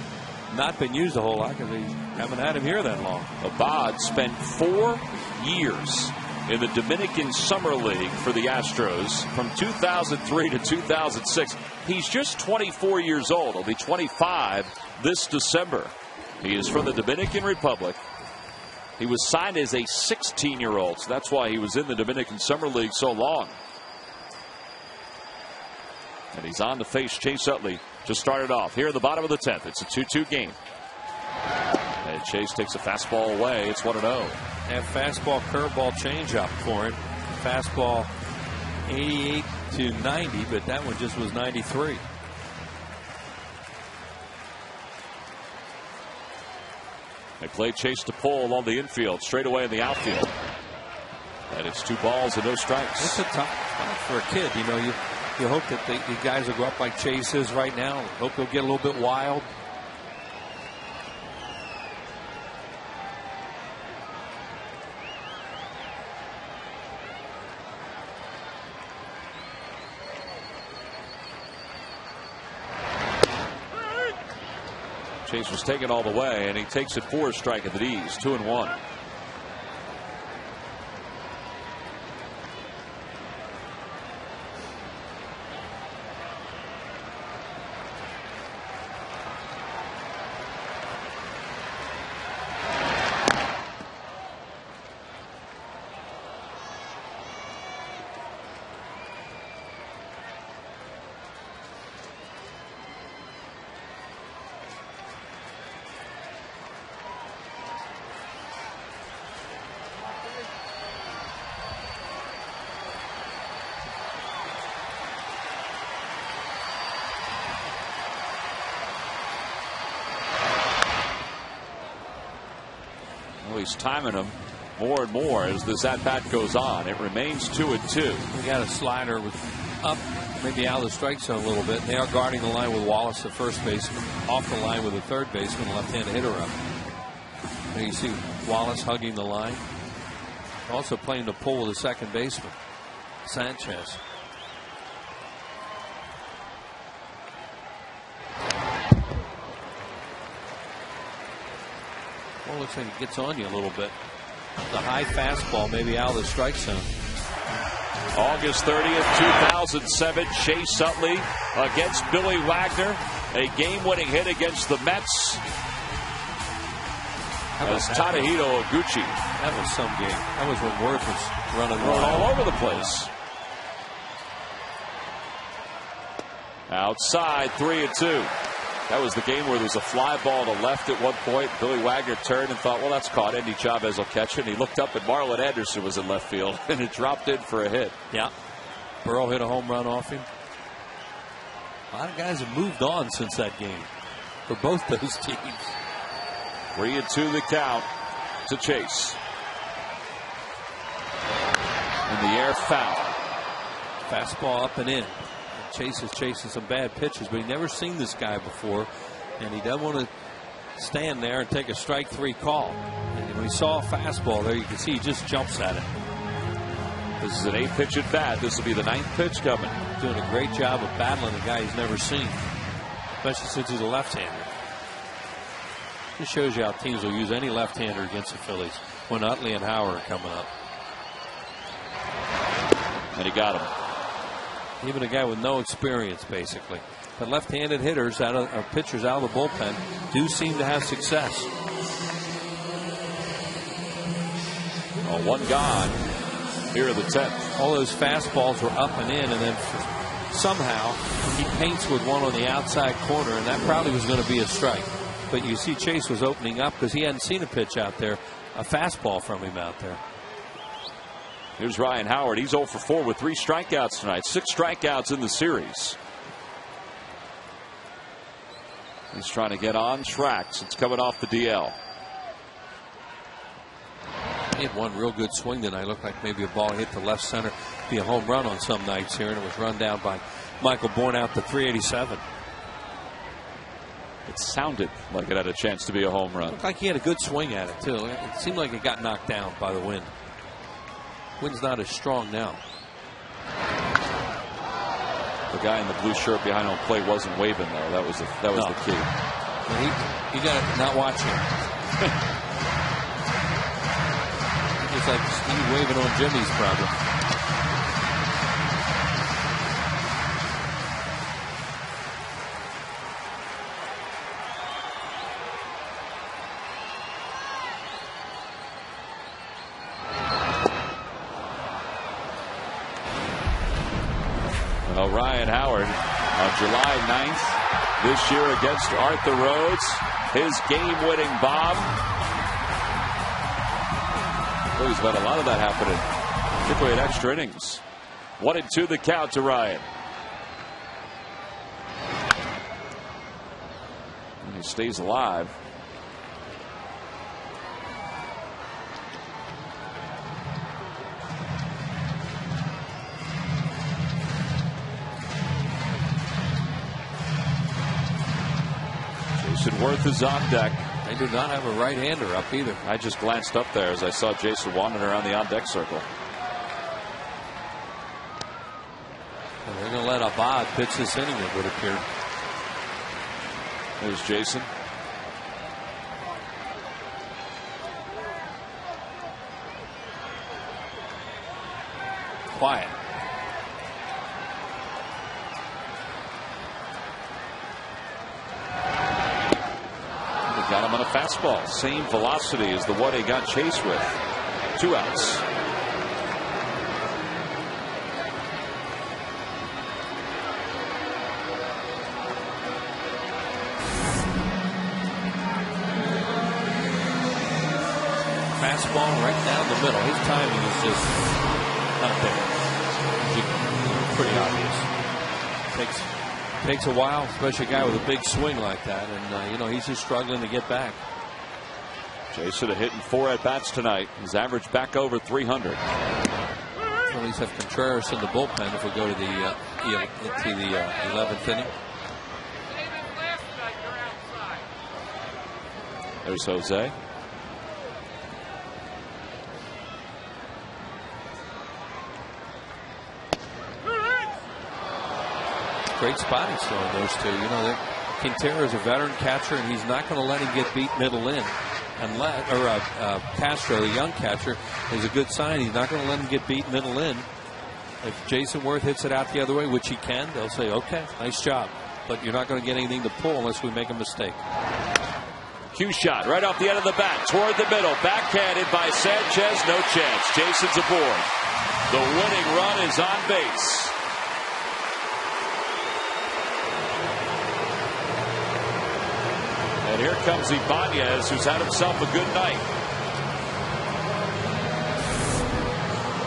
not been used a whole lot because they haven't had him here that long. Abad spent 4 years in the Dominican Summer League for the Astros from 2003 to 2006. He's just 24 years old. He'll be 25 this December. He is from the Dominican Republic. He was signed as a 16-year-old, so that's why he was in the Dominican Summer League so long. And he's on to face Chase Utley to start it off here at the bottom of the 10th. It's a 2-2 game. And Chase takes a fastball away. It's 1-0. And fastball, curveball, changeup for him. Fastball 88 to 90, but that one just was 93. They play Chase to pull along the infield, straight away in the outfield. And it's 2 balls and no strikes. It's a tough spot for a kid. You know, you hope that the guys will go up like Chase is right now. Hope they'll get a little bit wild. Chase was taken all the way, and he takes it for a strike at the D's. 2-1. He's timing him more and more as this at-bat goes on. It remains 2-2. We got a slider with up, maybe out of the strike zone a little bit. They are guarding the line with Wallace at first base, off the line with the third baseman, left-handed hitter up. And you see Wallace hugging the line. Also playing the pull with the second baseman, Sanchez. Well, looks like he gets on you a little bit. the high fastball, maybe out of the strike zone. August 30th, 2007, Chase Utley against Billy Wagner. A game-winning hit against the Mets. As Tadahito Oguchi. That was some game. That was when Worth was running all over the place. Outside, 3-2. That was the game where there was a fly ball to left at one point. Billy Wagner turned and thought, well, that's caught. Andy Chavez will catch it. And he looked up and Marlon Anderson was in left field. And it dropped in for a hit. Yeah. Burrow hit a home run off him. A lot of guys have moved on since that game for both those teams. 3-2 the count to Chase. In the air, foul. Fastball up and in. Chase is chasing some bad pitches, but he never seen this guy before, and he doesn't want to stand there and take a strike 3 call. And when he saw a fastball there, you can see he just jumps at it. This is an 8-pitch at bat. This will be the 9th pitch coming. Doing a great job of battling a guy he's never seen, especially since he's a left-hander. This shows you how teams will use any left-hander against the Phillies when Utley and Howard are coming up. And he got him. Even a guy with no experience, basically. But left-handed hitters, or pitchers out of the bullpen, do seem to have success. Oh, one gone here in the 10th. All those fastballs were up and in, and then somehow he paints with one on the outside corner, and that probably was going to be a strike. But you see Chase was opening up because he hadn't seen a pitch out there, a fastball from him out there. Here's Ryan Howard. He's 0 for 4 with 3 strikeouts tonight. 6 strikeouts in the series. He's trying to get on track since coming off the DL. He had one real good swing tonight. Looked like maybe a ball hit the left center. Be a home run on some nights here, and it was run down by Michael Bourne out to 387. It sounded like it had a chance to be a home run. Looked like he had a good swing at it, too. It seemed like it got knocked down by the wind. Wind's not as strong now. The guy in the blue shirt behind home plate wasn't waving, though. That was the key. He got it not watching. It's like Steve waving on Jimmy's problem. Ryan Howard on July 9th this year against Arthur Rhodes. His game-winning bomb. Well, he's had a lot of that happening, particularly at extra innings. 1-2 the count to Ryan. And he stays alive. Worth is on deck. They do not have a right-hander up either. I just glanced up there as I saw Jason wandering around the on-deck circle. Well, they're going to let Abad pitch this inning, it would appear. There's Jason. Quiet. Got him on a fastball. Same velocity as the one he got Chase with. 2 outs. Fastball right down the middle. His timing is just not there. Pretty obvious. Takes a while, especially a guy with a big swing like that, and he's just struggling to get back. Jason hitting 4 at bats tonight. His average back over 300. Phillies have Contreras in the bullpen if we go to the 11th inning. There's Jose. Great spot he's throwing those two. Quintero is a veteran catcher, and he's not going to let him get beat middle in. Castro, the young catcher, is a good sign. He's not going to let him get beat middle in. If Jason Worth hits it out the other way, which he can, they'll say, okay, nice job. But you're not going to get anything to pull unless we make a mistake. Cue shot right off the end of the bat toward the middle. Backhanded by Sanchez. No chance. Jason's aboard. The winning run is on base. And here comes Ibanez, who's had himself a good night.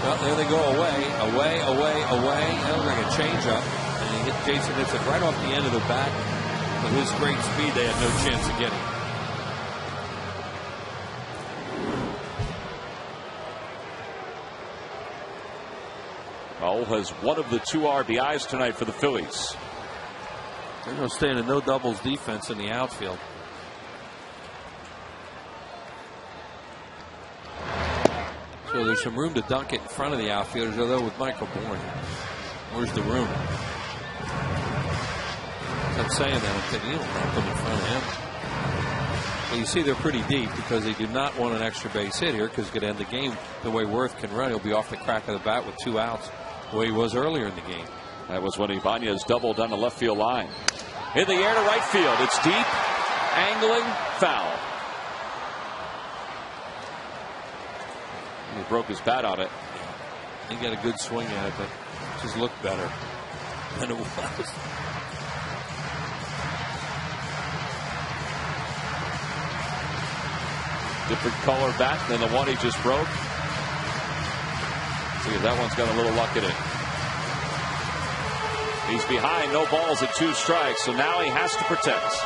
Well, there they go, away. That'll bring a changeup. And Jason hits it right off the end of the bat. With his great speed, they had no chance of getting it. Raul has one of the 2 RBIs tonight for the Phillies. They're going to stay in a no doubles defense in the outfield. So there's some room to dunk it in front of the outfielders, although with Michael Bourne, where's the room? I'm saying that, I'm thinking, you don't dunk them in front of him. Well, you see they're pretty deep because they do not want an extra base hit here because it could end the game the way Worth can run. He'll be off the crack of the bat with 2 outs the way he was earlier in the game. That was when Ibanez doubled down the left field line. In the air to right field. It's deep, angling, foul. He broke his bat on it. He got a good swing at it, but it just looked better than it was. Different color bat than the one he just broke. See if that one's got a little luck in it. He's behind, no balls at 2 strikes, so now he has to protect.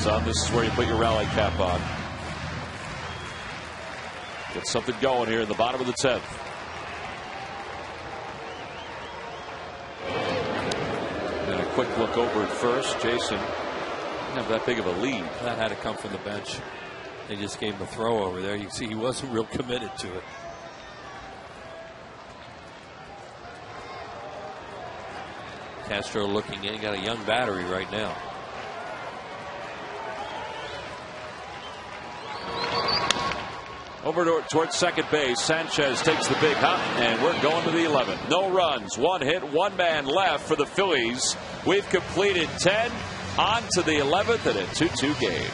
Son, this is where you put your rally cap on. Get something going here in the bottom of the 10th. And a quick look over at first. Jason didn't have that big of a lead. That had to come from the bench. They just gave him a throw over there. You can see he wasn't real committed to it. Castro looking in. He got a young battery right now. Over towards second base. Sanchez takes the big hop, and we're going to the 11th. No runs, 1 hit, 1 man left for the Phillies. We've completed 10 on to the 11th in a 2-2 game.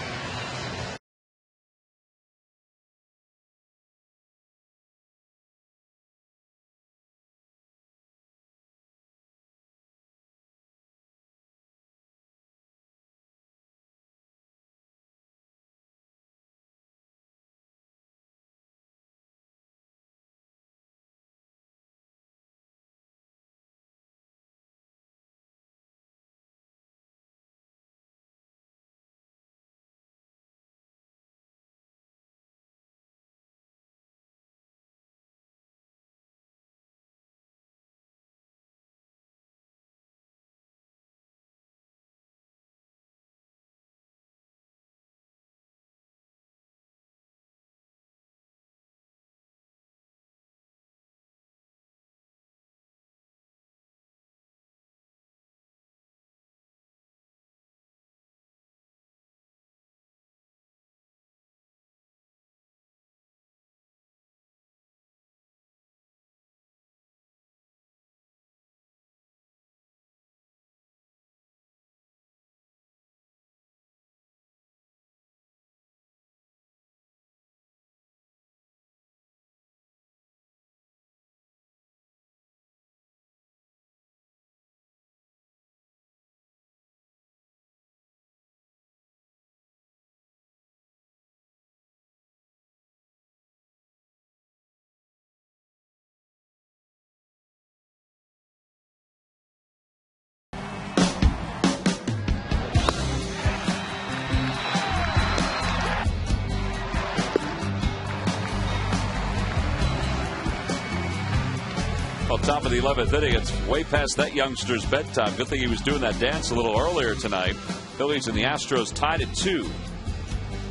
top of the 11th inning. It's way past that youngster's bedtime. Good thing he was doing that dance a little earlier tonight. Phillies and the Astros tied at 2.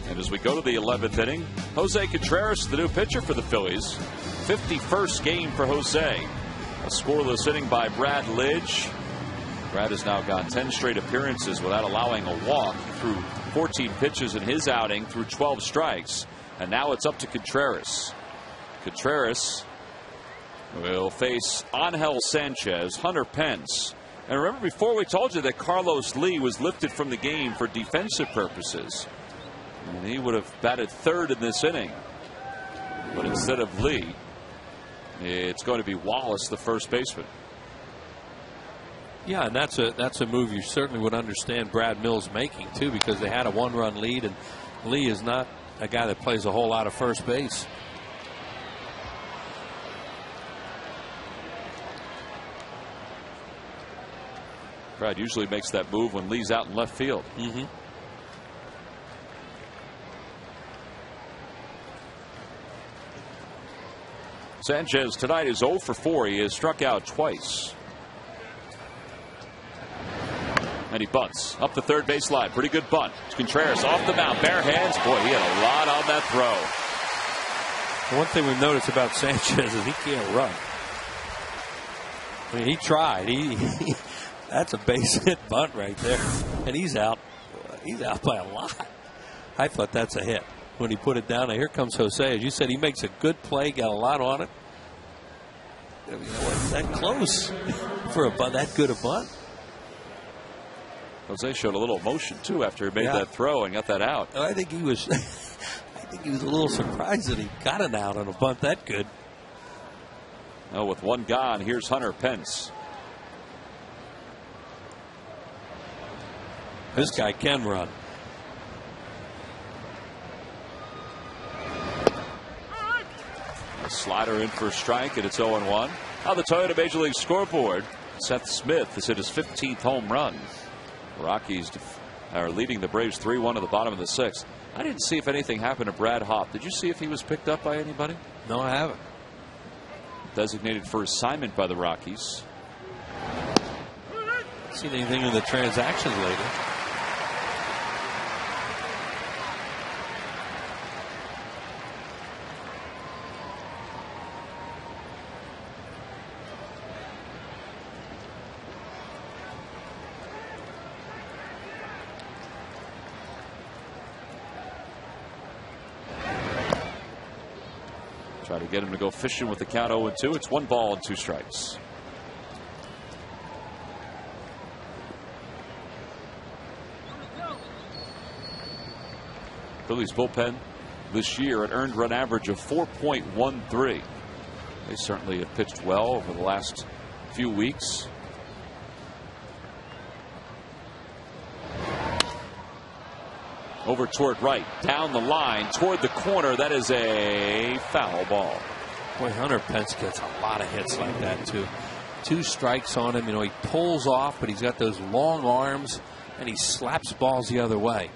And as we go to the 11th inning, Jose Contreras, the new pitcher for the Phillies. 51st game for Jose. A scoreless inning by Brad Lidge. Brad has now got 10 straight appearances without allowing a walk. He threw 14 pitches in his outing through 12 strikes. And now it's up to Contreras. Contreras will face Angel Sanchez, Hunter Pence. And remember, before we told you that Carlos Lee was lifted from the game for defensive purposes. And he would have batted third in this inning. But instead of Lee, it's going to be Wallace, the first baseman. Yeah, and that's a move you certainly would understand Brad Mills making, too, because they had a 1-run lead, and Lee is not a guy that plays a whole lot of first base. Brad usually makes that move when Lee's out in left field. Mm-hmm. Sanchez tonight is 0 for 4. He has struck out twice. And he bunts up the third base line. Pretty good bunt. Contreras off the mound. Bare hands. Boy, he had a lot on that throw. One thing we've noticed about Sanchez is he can't run. I mean, he tried. That's a base hit bunt right there. And he's out. He's out by a lot. I thought that's a hit when he put it down. Now here comes Jose. As you said, he makes a good play, got a lot on it. It wasn't that close for that good a bunt. Jose showed a little emotion too after he made that throw and got that out. I think he was. I think he was a little surprised that he got it out on a bunt that good. Oh, with one gone, here's Hunter Pence. This guy can run. A slider in for a strike, and it's 0-1. On the Toyota Major League scoreboard, Seth Smith has hit his 15th home run. The Rockies are leading the Braves 3-1 at the bottom of the 6th. I didn't see if anything happened to Brad Hopp. Did you see if he was picked up by anybody? No, I haven't. Designated for assignment by the Rockies. Seen anything in the transactions lately? Try to get him to go fishing with the count 0-2. It's 1 ball and 2 strikes. Phillies bullpen this year an earned run average of 4.13. They certainly have pitched well over the last few weeks. Over toward right, down the line, toward the corner. That is a foul ball. Boy, Hunter Pence gets a lot of hits like that, too. 2 strikes on him. You know, he pulls off, but he's got those long arms, and he slaps balls the other way.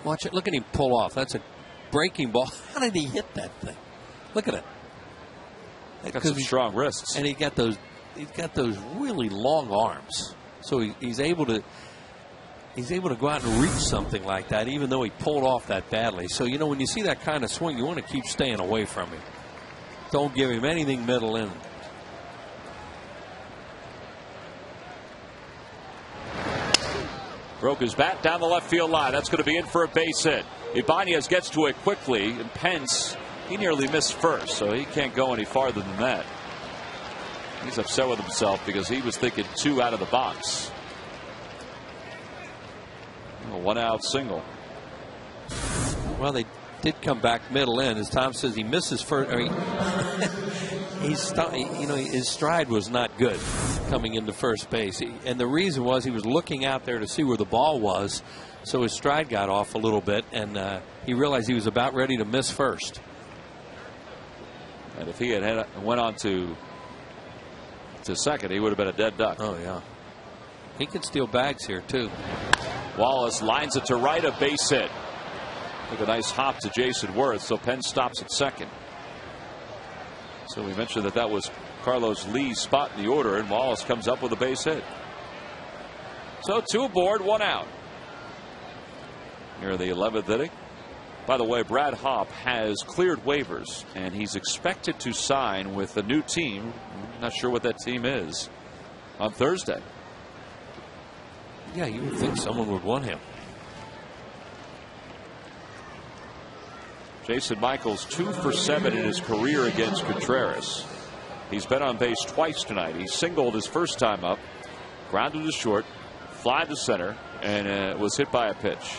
Watch it. Look at him pull off. That's a breaking ball. How did he hit that thing? Look at it. He's got some strong wrists. And he's got those really long arms. So he's able to go out and reach something like that, even though he pulled off that badly. So, you know, when you see that kind of swing, you want to keep staying away from him. Don't give him anything middle in. Broke his bat down the left field line. That's going to be in for a base hit. Ibanez gets to it quickly, and Pence, he nearly missed first, so he can't go any farther than that. He's upset with himself because he was thinking 2 out of the box. A 1-out single. Well, they did come back middle in. As Tom says, he misses first. I mean, his stride was not good coming into first base. And the reason was he was looking out there to see where the ball was. So his stride got off a little bit, and he realized he was about ready to miss first. And if he had went on to second, he would have been a dead duck. Oh, yeah. He can steal bags here, too. Wallace lines it to right, a base hit. With a nice hop to Jason Worth, so Penn stops at second. So we mentioned that was Carlos Lee's spot in the order, and Wallace comes up with a base hit. So 2 aboard, 1 out. Here in the 11th inning. By the way, Brad Hopp has cleared waivers, and he's expected to sign with a new team. Not sure what that team is on Thursday. Yeah, you would think someone would want him. Jason Michaels 2 for 7 in his career against Contreras. He's been on base twice tonight. He singled his first time up, grounded to short, fly to center, and was hit by a pitch.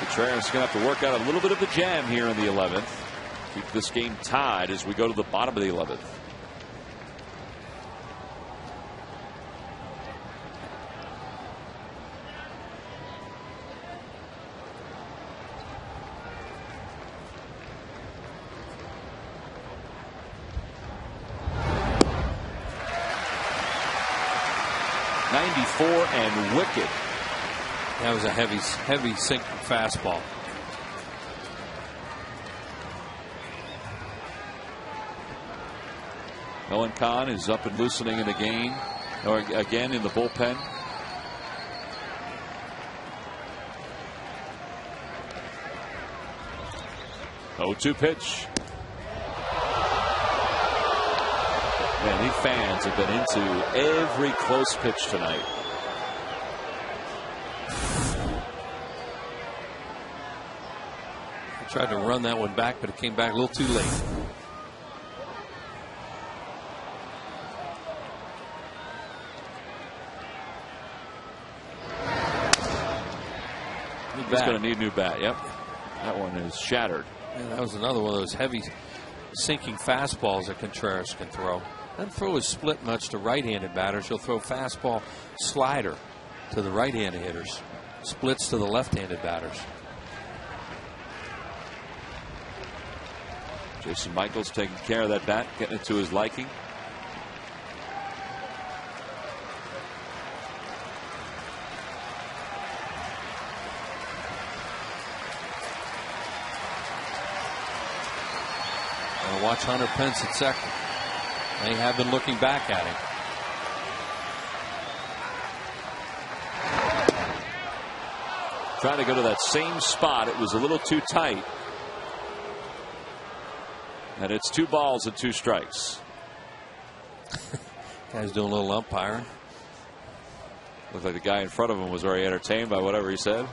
Contreras is going to have to work out a little bit of the jam here in the 11th. Keep this game tied as we go to the bottom of the 11th. .94 and wicked. That was a heavy sinking fastball. Owen Kahn is up and loosening in the game, or again in the bullpen. Oh, 2 pitch. Man, these fans have been into every close pitch tonight. Tried to run that one back, but it came back a little too late. He's going to need a new bat. Yep. That one is shattered. Yeah, that was another one of those heavy sinking fastballs that Contreras can throw. Doesn't throw his split much to right-handed batters. He'll throw fastball slider to the right-handed hitters. Splits to the left-handed batters. Jason Michaels taking care of that bat, getting it to his liking. I'll watch Hunter Pence at second. They have been looking back at him. Trying to go to that same spot. It was a little too tight. And it's 2 balls and 2 strikes. Guy's doing a little umpiring. Looked like the guy in front of him was very entertained by whatever he said.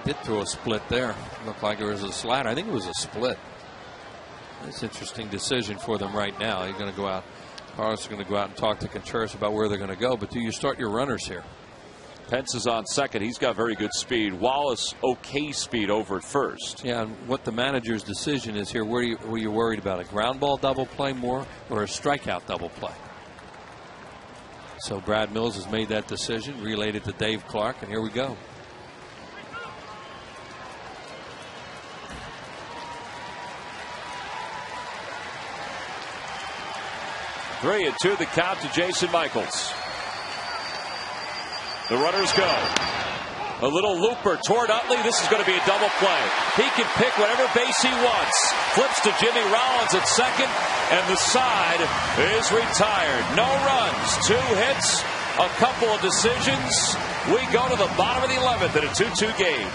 Did throw a split there. Looked like it was a slider. I think it was a split. That's an interesting decision for them right now. He's going to go out. Carlos is going to go out and talk to Contreras about where they're going to go. But do you start your runners here? Pence is on second. He's got very good speed. Wallace, okay speed over at first. Yeah, and what the manager's decision is here, were you worried about? A ground ball double play more or a strikeout double play? So Brad Mills has made that decision, relayed it to Dave Clark, and here we go. Three and 2 the count to Jason Michaels. The runners go. A little looper toward Utley. This is going to be a double play. He can pick whatever base he wants. Flips to Jimmy Rollins at second, and the side is retired. No runs, 2 hits, a couple of decisions. We go to the bottom of the 11th in a 2-2 game.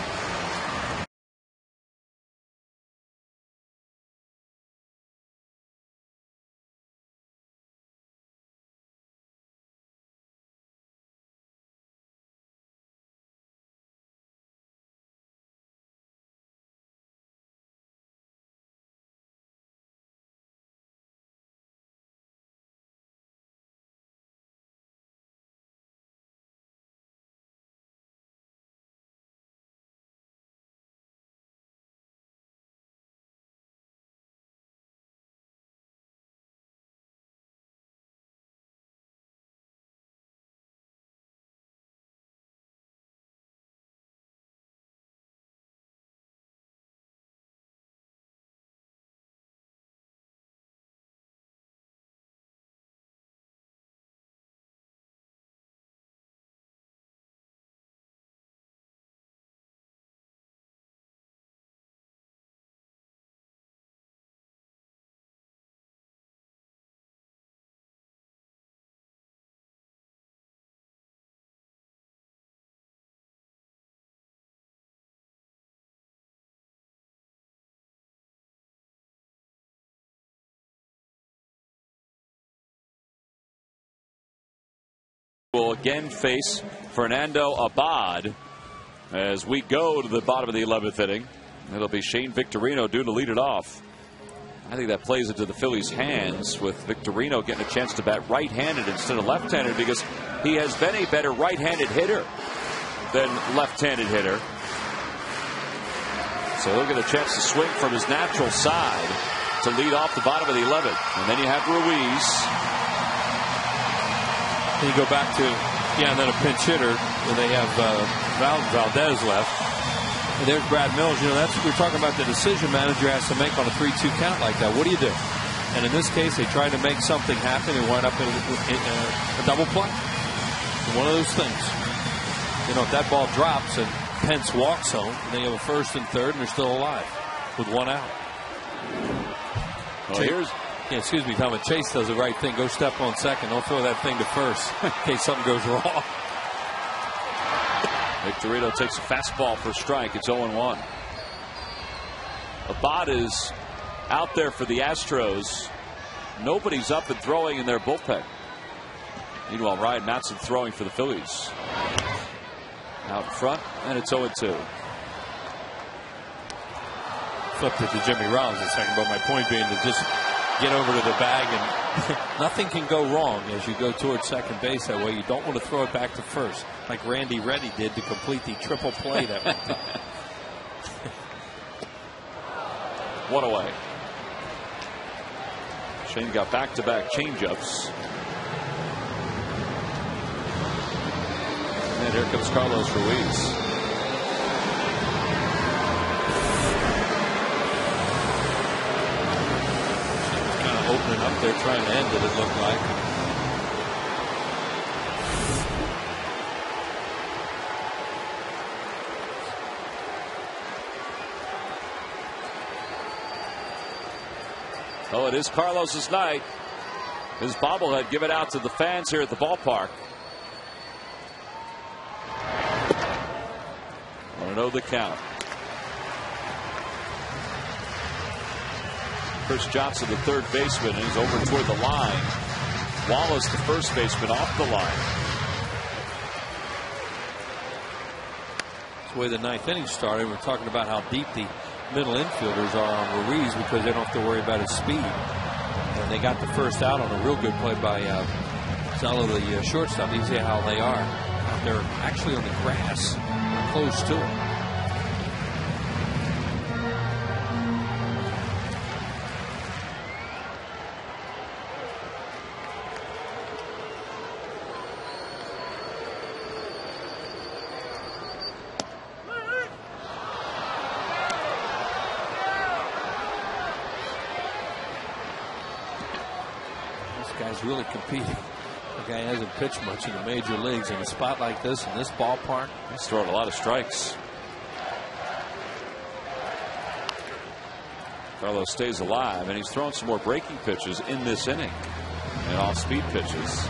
Will again face Fernando Abad as we go to the bottom of the 11th inning. It'll be Shane Victorino due to lead it off. I think that plays into the Phillies' hands with Victorino getting a chance to bat right-handed instead of left-handed because he has been a better right-handed hitter than left-handed hitter. So he'll get a chance to swing from his natural side to lead off the bottom of the 11th. And then you have Ruiz. Then you go back to, and then a pinch hitter where they have Valdez left. And there's Brad Mills. That's what we're talking about. The decision manager has to make on a 3-2 count like that. What do you do? And in this case, they tried to make something happen and wind up in a double play. One of those things. If that ball drops and Pence walks home, and they have a first and third, and they're still alive with one out. Well, excuse me, Tom. Chase does the right thing. Go step on second. Don't throw that thing to first in case something goes wrong. Victorino takes a fastball for a strike. It's 0-1. Abad is out there for the Astros. Nobody's up and throwing in their bullpen. Meanwhile, Ryan Matson throwing for the Phillies. Out front, and it's 0-2. Flipped it to Jimmy Rollins a second, but my point being to just get over to the bag, and nothing can go wrong as you go towards second base that way. You don't want to throw it back to first like Randy Reddy did to complete the triple play that one time. One away. Shane got back-to-back changeups. And here comes Carlos Ruiz. Opening up there, trying to end it, it looked like. Oh, it is Carlos's night. His bobblehead given out to the fans here at the ballpark. Want to know the count. Chris Johnson, the third baseman, is over toward the line. Wallace, the first baseman, off the line. That's the way the ninth inning started. We're talking about how deep the middle infielders are on Ruiz because they don't have to worry about his speed. And they got the first out on a real good play by Zella, the shortstop. You see how they are out there actually on the grass, close to it. Really competing. The guy hasn't pitched much in the major leagues. In a spot like this, in this ballpark, he's throwing a lot of strikes. Carlos stays alive, and he's throwing some more breaking pitches in this inning and off-speed pitches.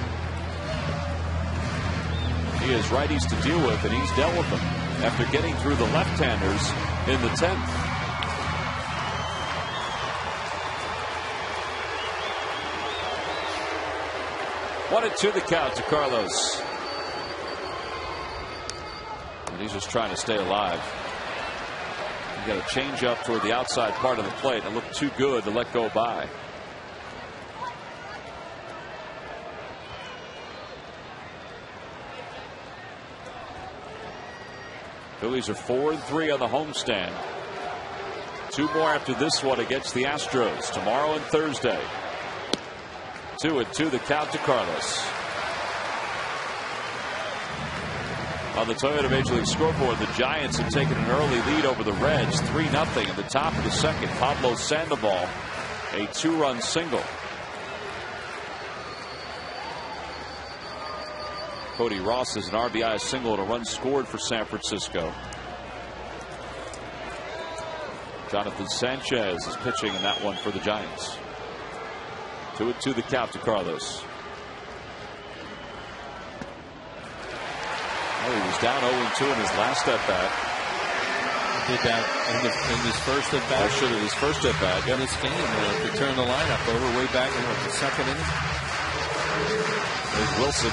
He has righties to deal with, and he's dealt with them after getting through the left-handers in the 10th. 1-2 the count to Carlos. And he's just trying to stay alive. He got a change up toward the outside part of the plate. It looked too good to let go by. Phillies are 4-3 on the homestand. 2 more after this one against the Astros tomorrow and Thursday. 2-2 the count to Carlos. On the Toyota Major League scoreboard, the Giants have taken an early lead over the Reds, 3-0 in the top of the second. Pablo Sandoval, a 2-run single. Cody Ross is an RBI single and a run scored for San Francisco. Jonathan Sanchez is pitching in that one for the Giants. 2-2 the count to Carlos. Oh, he was down 0-2 in his last at bat. He did that in his first at bat. Should have his first at bat in this game. To turn the lineup over way back in the second inning. There's Wilson.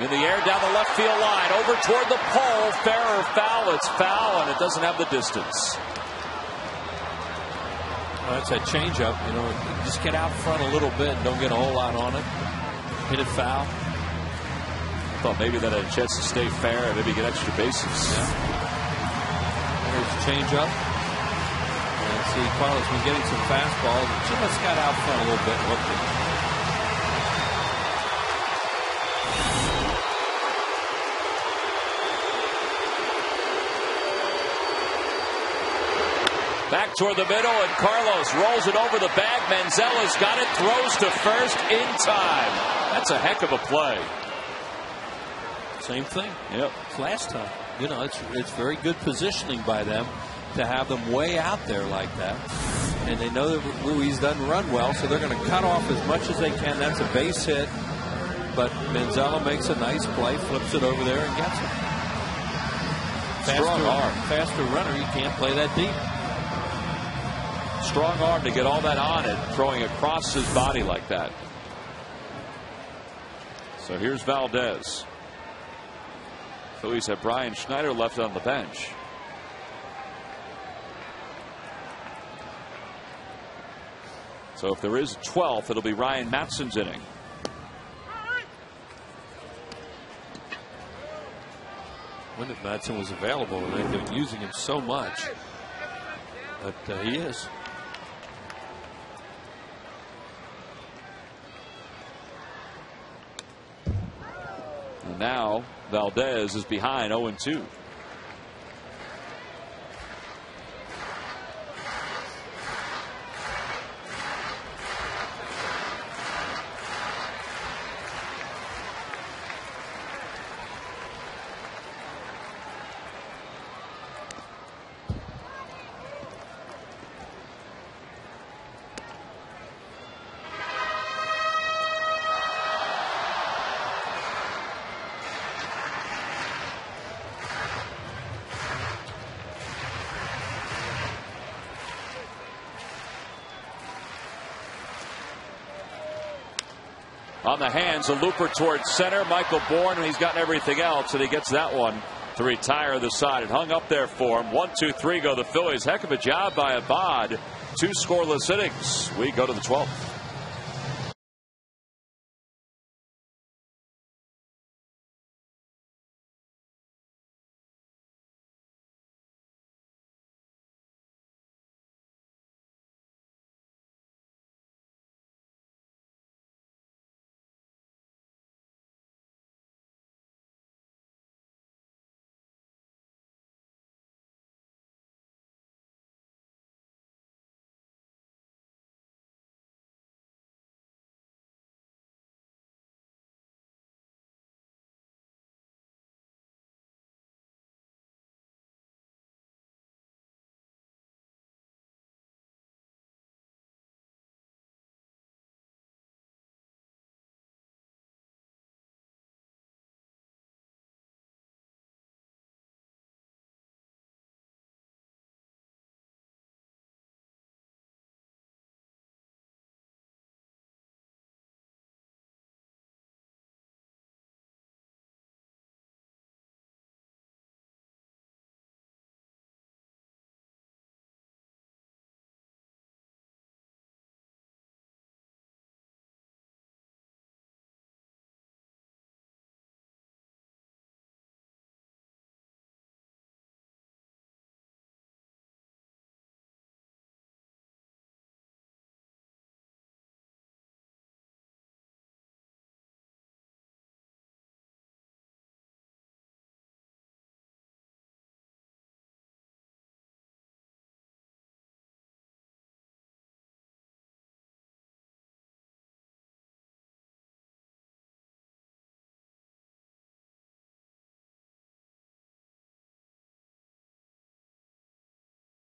In the air down the left field line, over toward the pole, fair or foul? It's foul, and it doesn't have the distance. Well, that's a changeup. You know, just get out front a little bit and don't get a whole lot on it. Hit it foul. Thought maybe that had a chance to stay fair and maybe get extra bases. Yeah. There's a changeup. And see, Carlos been getting some fastballs. Just got out front a little bit. Looked it. Back toward the middle, and Carlos rolls it over the bag. Manzela's got it, throws to first in time. That's a heck of a play. Same thing. Yep. Last time. You know, it's very good positioning by them to have them way out there like that. And they know that Ruiz doesn't run well, so they're going to cut off as much as they can. That's a base hit. But Manzella makes a nice play, flips it over there and gets it. Strong arm. Faster runner, you can't play that deep. Strong arm to get all that on it, throwing across his body like that. So here's Valdez. Phillies have Brian Schneider left on the bench. So if there is a 12th, it'll be Ryan Matson's inning. When Matson was available, they've been using him so much. But he is. And now Valdez is behind 0-2. On the hands, a looper towards center. Michael Bourne, he's gotten everything else, and he gets that one to retire the side. It hung up there for him. 1, 2, 3 go the Phillies. Heck of a job by Abad. 2 scoreless innings. We go to the 12th.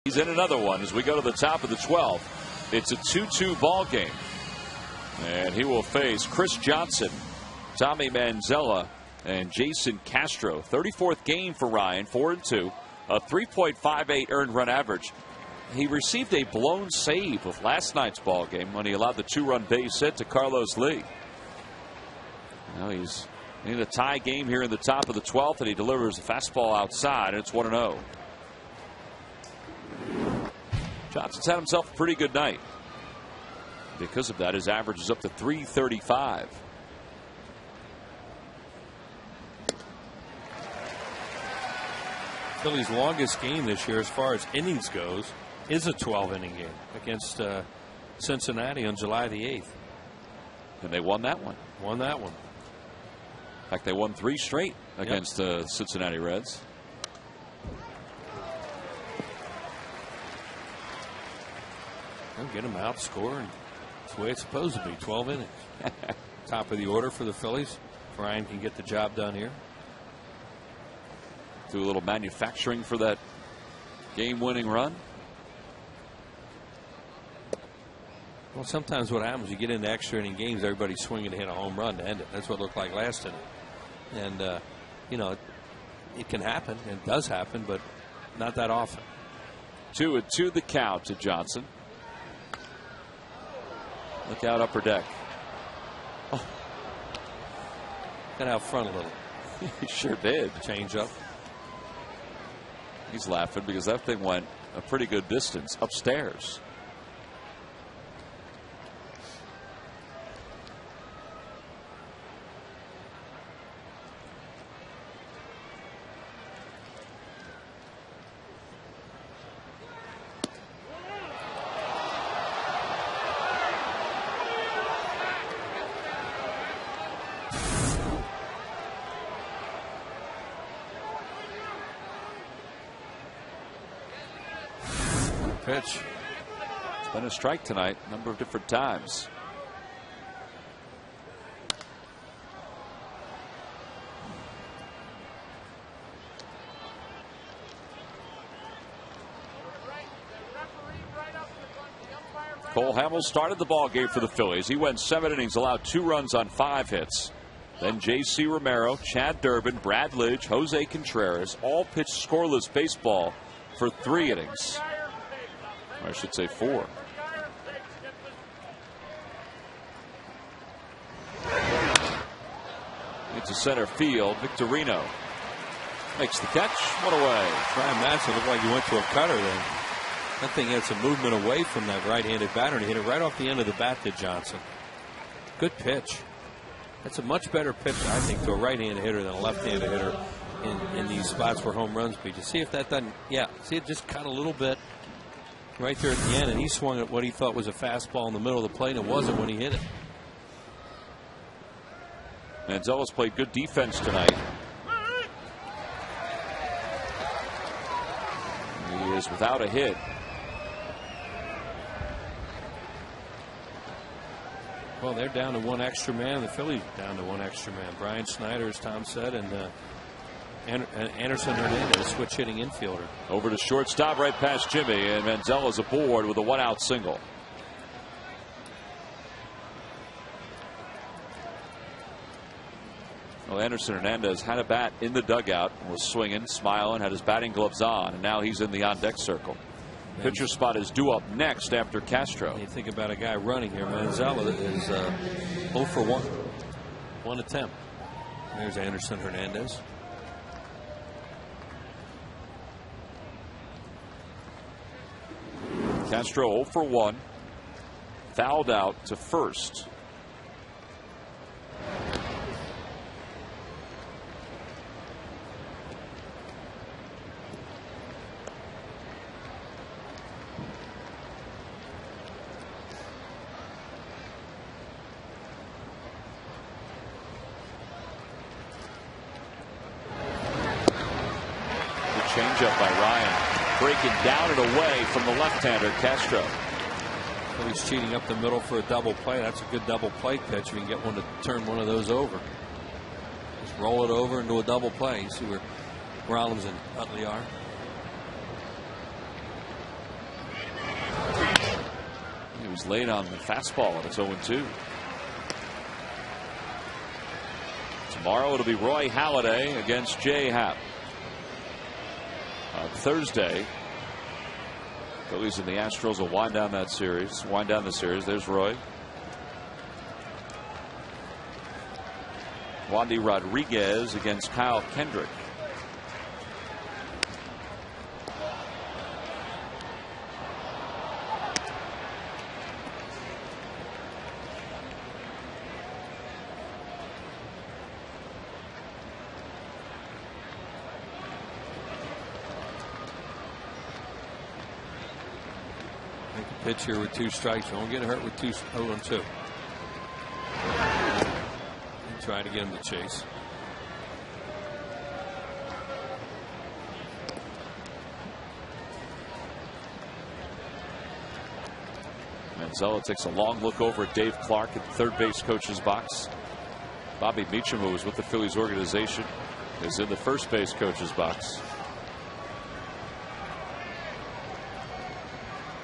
He's in another one as we go to the top of the 12th. It's a 2-2 ball game. And he will face Chris Johnson, Tommy Manzella, and Jason Castro. 34th game for Ryan, 4-2, a 3.58 earned run average. He received a blown save with last night's ball game when he allowed the 2-run base hit to Carlos Lee. Now he's In a tie game here in the top of the 12th, and he delivers a fastball outside, and it's 1-0. Johnson's had himself a pretty good night. Because of that, his average is up to .335. Phillies' longest game this year, as far as innings goes, is a 12-inning game against Cincinnati on July the 8th. And they won that one. Won that one. In fact, they won 3 straight against the Cincinnati Reds. They'll get them out, score, and it's the way it's supposed to be. 12 innings. Top of the order for the Phillies. Ryan can get the job done here. Do a little manufacturing for that game-winning run. Well, sometimes what happens, you get into extra inning games, everybody's swinging to hit a home run to end it. That's what it looked like last inning. And, you know, it can happen, and it does happen, but not that often. 2-2 the count to Johnson. Look out upper deck. Oh. Got out front a little. He sure did. Change up. He's laughing because that thing went a pretty good distance upstairs. Pitch. It's been a strike tonight a number of different times. Cole Hamels started the ball game for the Phillies. He went 7 innings, allowed 2 runs on 5 hits. Then J.C. Romero, Chad Durbin, Brad Lidge, Jose Contreras all pitched scoreless baseball for 3 innings. I should say 4. Into center field. Victorino makes the catch. One away. Brian Madsen looked like he went to a cutter then. That thing had some movement away from that right-handed batter, and he hit it right off the end of the bat to Johnson. Good pitch. That's a much better pitch, I think, to a right-handed hitter than a left-handed hitter in these spots where home runs beat. You see if that doesn't, see it just cut a little bit right there at the end, and he swung at what he thought was a fastball in the middle of the plate, and it wasn't when he hit it. Manzela's played good defense tonight. He is without a hit. Well, they're down to 1 extra man. The Phillies down to 1 extra man. Brian Snyder, as Tom said, and Anderson Hernandez, switch hitting infielder. Over to shortstop, right past Jimmy, and Manzela's aboard with a 1-out single. Well, Anderson Hernandez had a bat in the dugout, was swinging, smiling, had his batting gloves on, and now he's in the on-deck circle. Pitcher spot is due up next after Castro. You think about a guy running here. Manzella is 0 for 1. 1 attempt. There's Anderson Hernandez. Castro 0 for 1. Fouled out to first. Changeup by Ryan, breaking down and away from the left-hander Castro. Well, he's cheating up the middle for a double play. That's a good double play pitch. You can get one to turn one of those over. Just roll it over into a double play. You see where Rollins and Utley are. He was late on the fastball, and it's 0-2. Tomorrow it'll be Roy Halladay against Jay Happ. Thursday, Phillies and the Astros will wind down that series. Wind down the series. There's Roy. Wandy Rodriguez against Kyle Kendrick. Make a pitch here with 2 strikes. Don't get hurt with 0-2. Trying to get him to chase. Manzella takes a long look over at Dave Clark at the third base coach's box. Bobby Meacham, who was with the Phillies organization, is in the first base coach's box.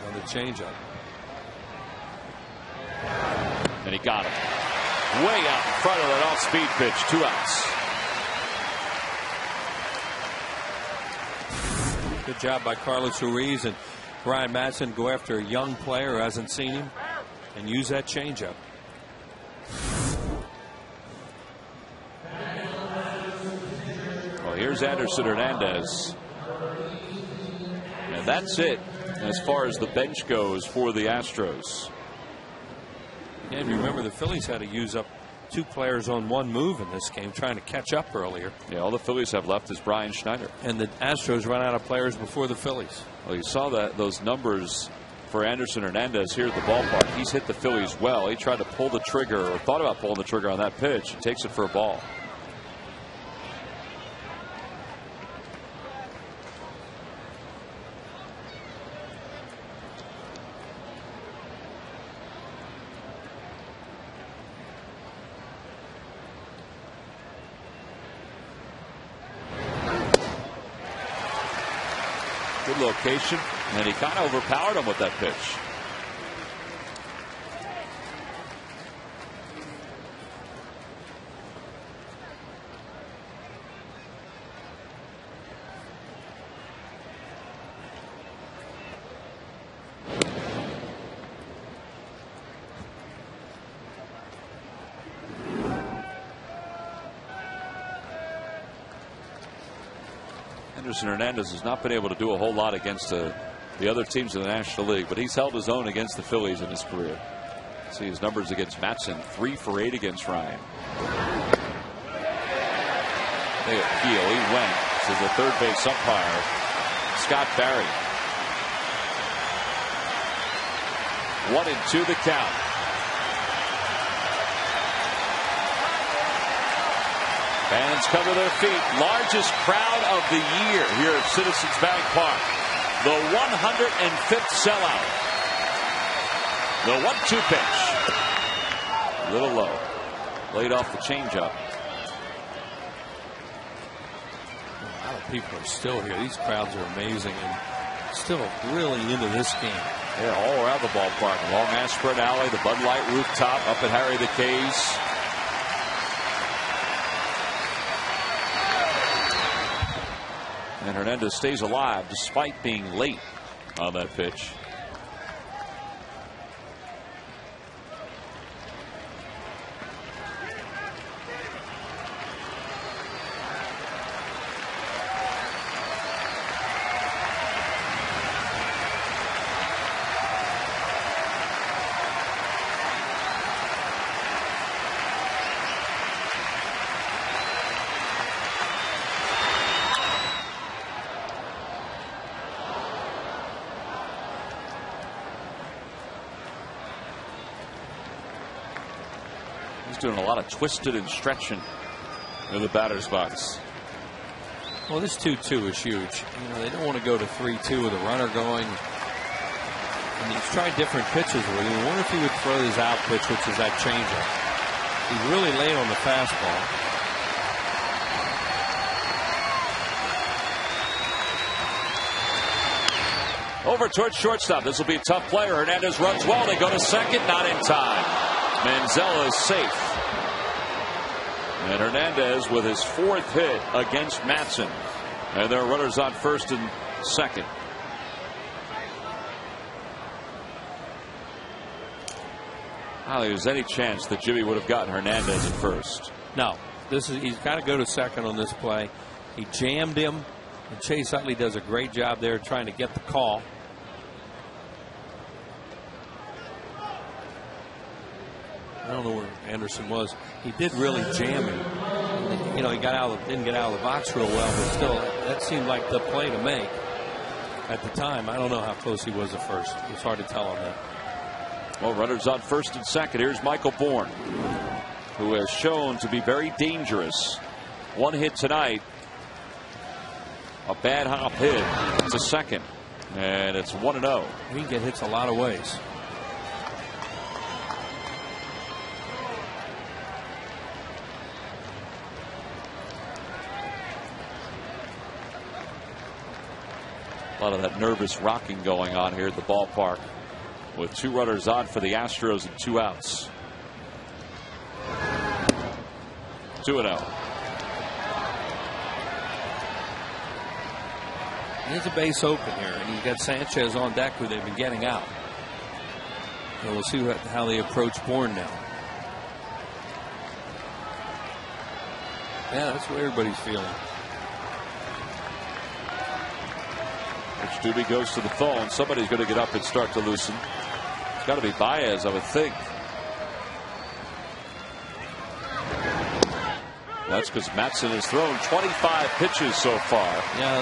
On the changeup. And he got him. Way out in front of that off-speed pitch. 2 outs. Good job by Carlos Ruiz and Brian Madsen. Go after a young player who hasn't seen him and use that changeup. Well, here's Anderson Hernandez. And that's it as far as the bench goes for the Astros. And remember, the Phillies had to use up 2 players on 1 move in this game, trying to catch up earlier. Yeah, all the Phillies have left is Brian Schneider. And the Astros run out of players before the Phillies. Well, you saw those numbers for Anderson Hernandez here at the ballpark. He's hit the Phillies well. He tried to pull the trigger, or thought about pulling the trigger on that pitch. He takes it for a ball. Good location, and he kind of overpowered him with that pitch. Anderson Hernandez has not been able to do a whole lot against the other teams in the National League, but he's held his own against the Phillies in his career. See his numbers against Madsen, 3 for 8 against Ryan. They appeal. He went to the third base umpire, Scott Barry. 1-2 the count. Fans cover their feet. Largest crowd of the year here at Citizens Bank Park. The 105th sellout. The 1-2 pitch. A little low. Laid off the changeup. A lot of people are still here. These crowds are amazing and still really into this game. Yeah, all around the ballpark. Long ass spread alley, the Bud Light rooftop up at Harry the K's. And Hernandez stays alive despite being late on that pitch. Doing a lot of twisted and stretching in the batter's box. Well, this 2-2 is huge. You know, they don't want to go to 3-2 with a runner going. And he's tried different pitches with him. I wonder if he would throw his out pitch, which is that changeup. He's really late on the fastball. Over towards shortstop. This will be a tough player. Hernandez runs well. They go to second, not in time. Manzella is safe. And Hernandez with his 4th hit against Madsen. And there are runners on first and second. I don't think there's any chance that Jimmy would have gotten Hernandez at first. No. He's got to go to second on this play. He jammed him, and Chase Utley does a great job there trying to get the call. I don't know where Anderson was. He did really jam him. You know, he didn't get out of the box real well, but still, that seemed like the play to make at the time. I don't know how close he was at first. It's hard to tell on that. Well, runners on first and second. Here's Michael Bourne, who has shown to be very dangerous. One hit tonight. A bad hop hit to second, and it's 1-0. He can get hits a lot of ways. A lot of that nervous rocking going on here at the ballpark with 2 runners on for the Astros and 2 outs. 2-0. There's a base open here, and you've got Sanchez on deck, who they've been getting out. So we'll see how they approach Bourne now. Yeah, that's what everybody's feeling. Doobie goes to the phone. Somebody's going to get up and start to loosen. It's got to be Baez, I would think. That's because Matson has thrown 25 pitches so far. Yeah,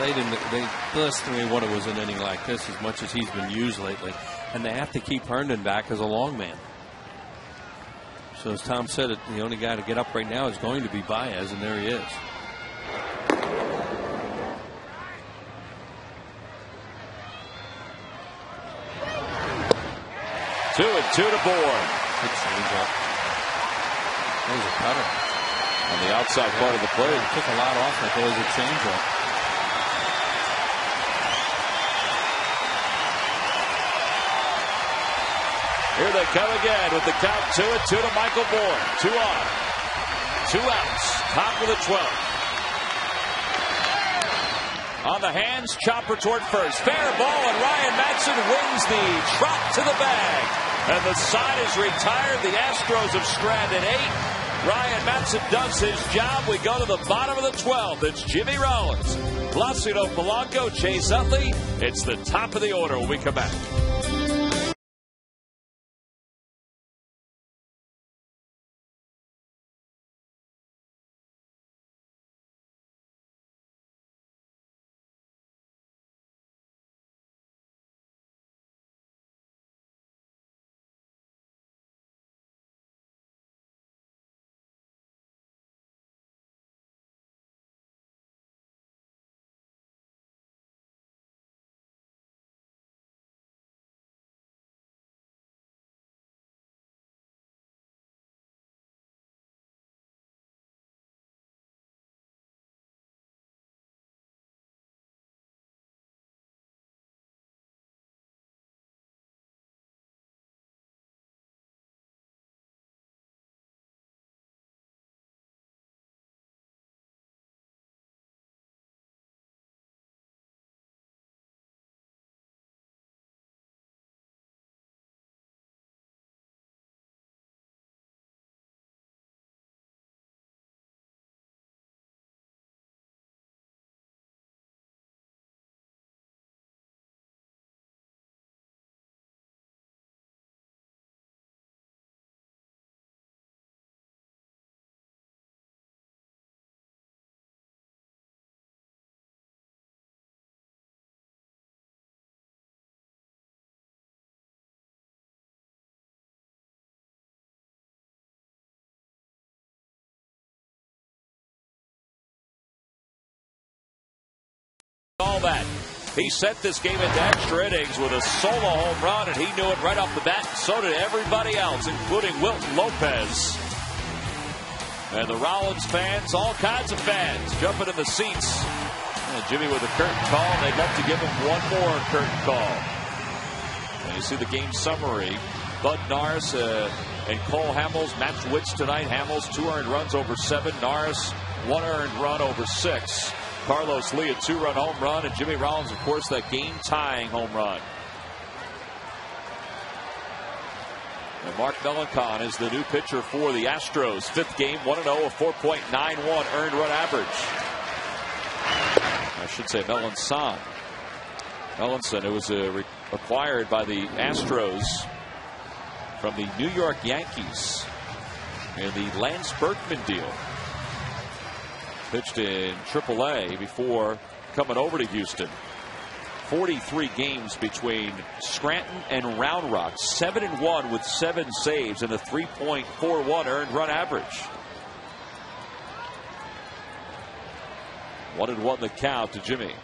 less than what it was an inning like this, as much as he's been used lately. And they have to keep Herndon back as a long man. So as Tom said, the only guy to get up right now is going to be Baez, and there he is. 2-2 to Bourne. Good changeup. That was a cutter. On the outside part of the plate. It took a lot off it. There was a changeup. Here they come again with the count 2-2 to Michael Bourne. 2 on. 2 outs. Top of the 12th. On the hands, chopper toward first. Fair ball, and Ryan Matson wins the trot to the bag. And the side is retired. The Astros have stranded 8. Ryan Matson does his job. We go to the bottom of the 12th. It's Jimmy Rollins, Placido Polanco, Chase Utley. It's the top of the order when we come back. All that. He sent this game into extra innings with a solo home run, and he knew it right off the bat. So did everybody else, including Wilton Lopez. And the Rollins fans, all kinds of fans, jumping in the seats. And Jimmy with a curtain call. They'd love to give him one more curtain call. And you see the game summary. Bud Norris and Cole Hamels matched wits tonight. Hamels 2 earned runs over 7. Norris 1 earned run over 6. Carlos Lee a 2-run home run, and Jimmy Rollins, of course, that game-tying home run. And Mark Melancon is the new pitcher for the Astros. 5th game, 1-0, a 4.91 earned run average. I should say Melanson. Melanson, who was acquired by the Astros from the New York Yankees in the Lance Berkman deal. Pitched in AAA before coming over to Houston. 43 games between Scranton and Round Rock. 7-1 with 7 saves and a 3.41 earned run average. 1-1 the count to Jimmy.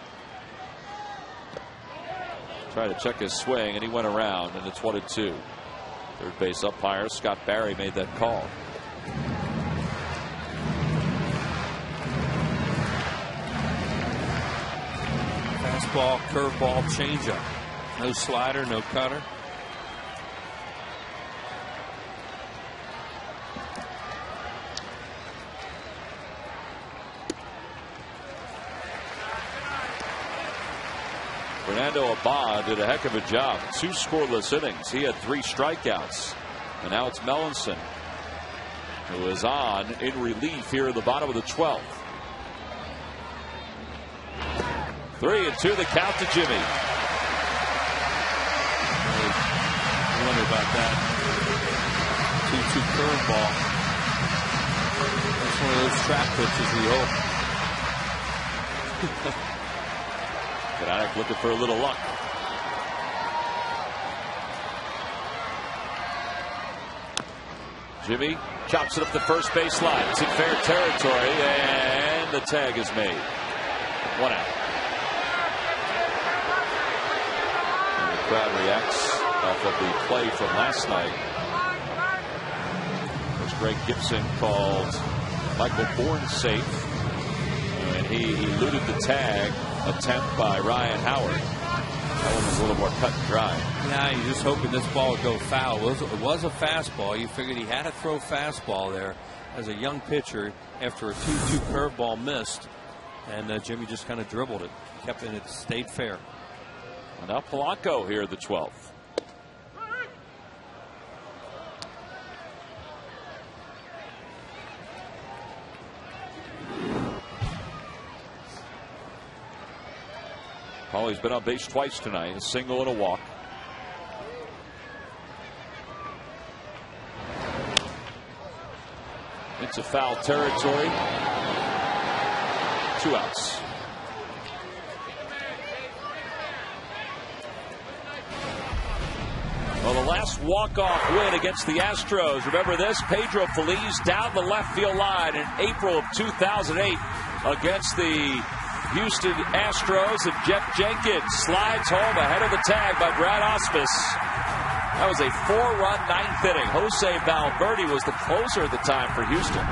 Tried to check his swing and he went around, and it's 1-2. Third base umpire Scott Barry made that call. Fastball, curveball, changeup. No slider, no cutter. Fernando Abad did a heck of a job. 2 scoreless innings. He had 3 strikeouts. And now it's Melanson, who is on in relief here at the bottom of the 12th. 3-2 the count to Jimmy. I wonder about that. 2-2 curveball. That's one of those trap pitches we hope. Granite looking for a little luck. Jimmy chops it up the first base line. It's in fair territory, and the tag is made. 1 out. And the crowd reacts off of the play from last night. As Greg Gibson called Michael Bourne safe, and he eluded the tag attempt by Ryan Howard. That one was a little more cut and dry. Yeah, you're just hoping this ball would go foul. It was a fastball. You figured he had to throw fastball there as a young pitcher after a 2-2 curveball missed. And Jimmy just kind of dribbled it. Kept it. It stayed fair. And now Polanco here at the 12th. Paulie's been on base twice tonight, a single and a walk. Into foul territory. 2 outs. Well, the last walk-off win against the Astros. Remember this? Pedro Feliz down the left field line in April of 2008 against the Houston Astros, and Jeff Jenkins slides home ahead of the tag by Brad Ausmus. That was a 4-run 9th inning. Jose Valverde was the closer at the time for Houston.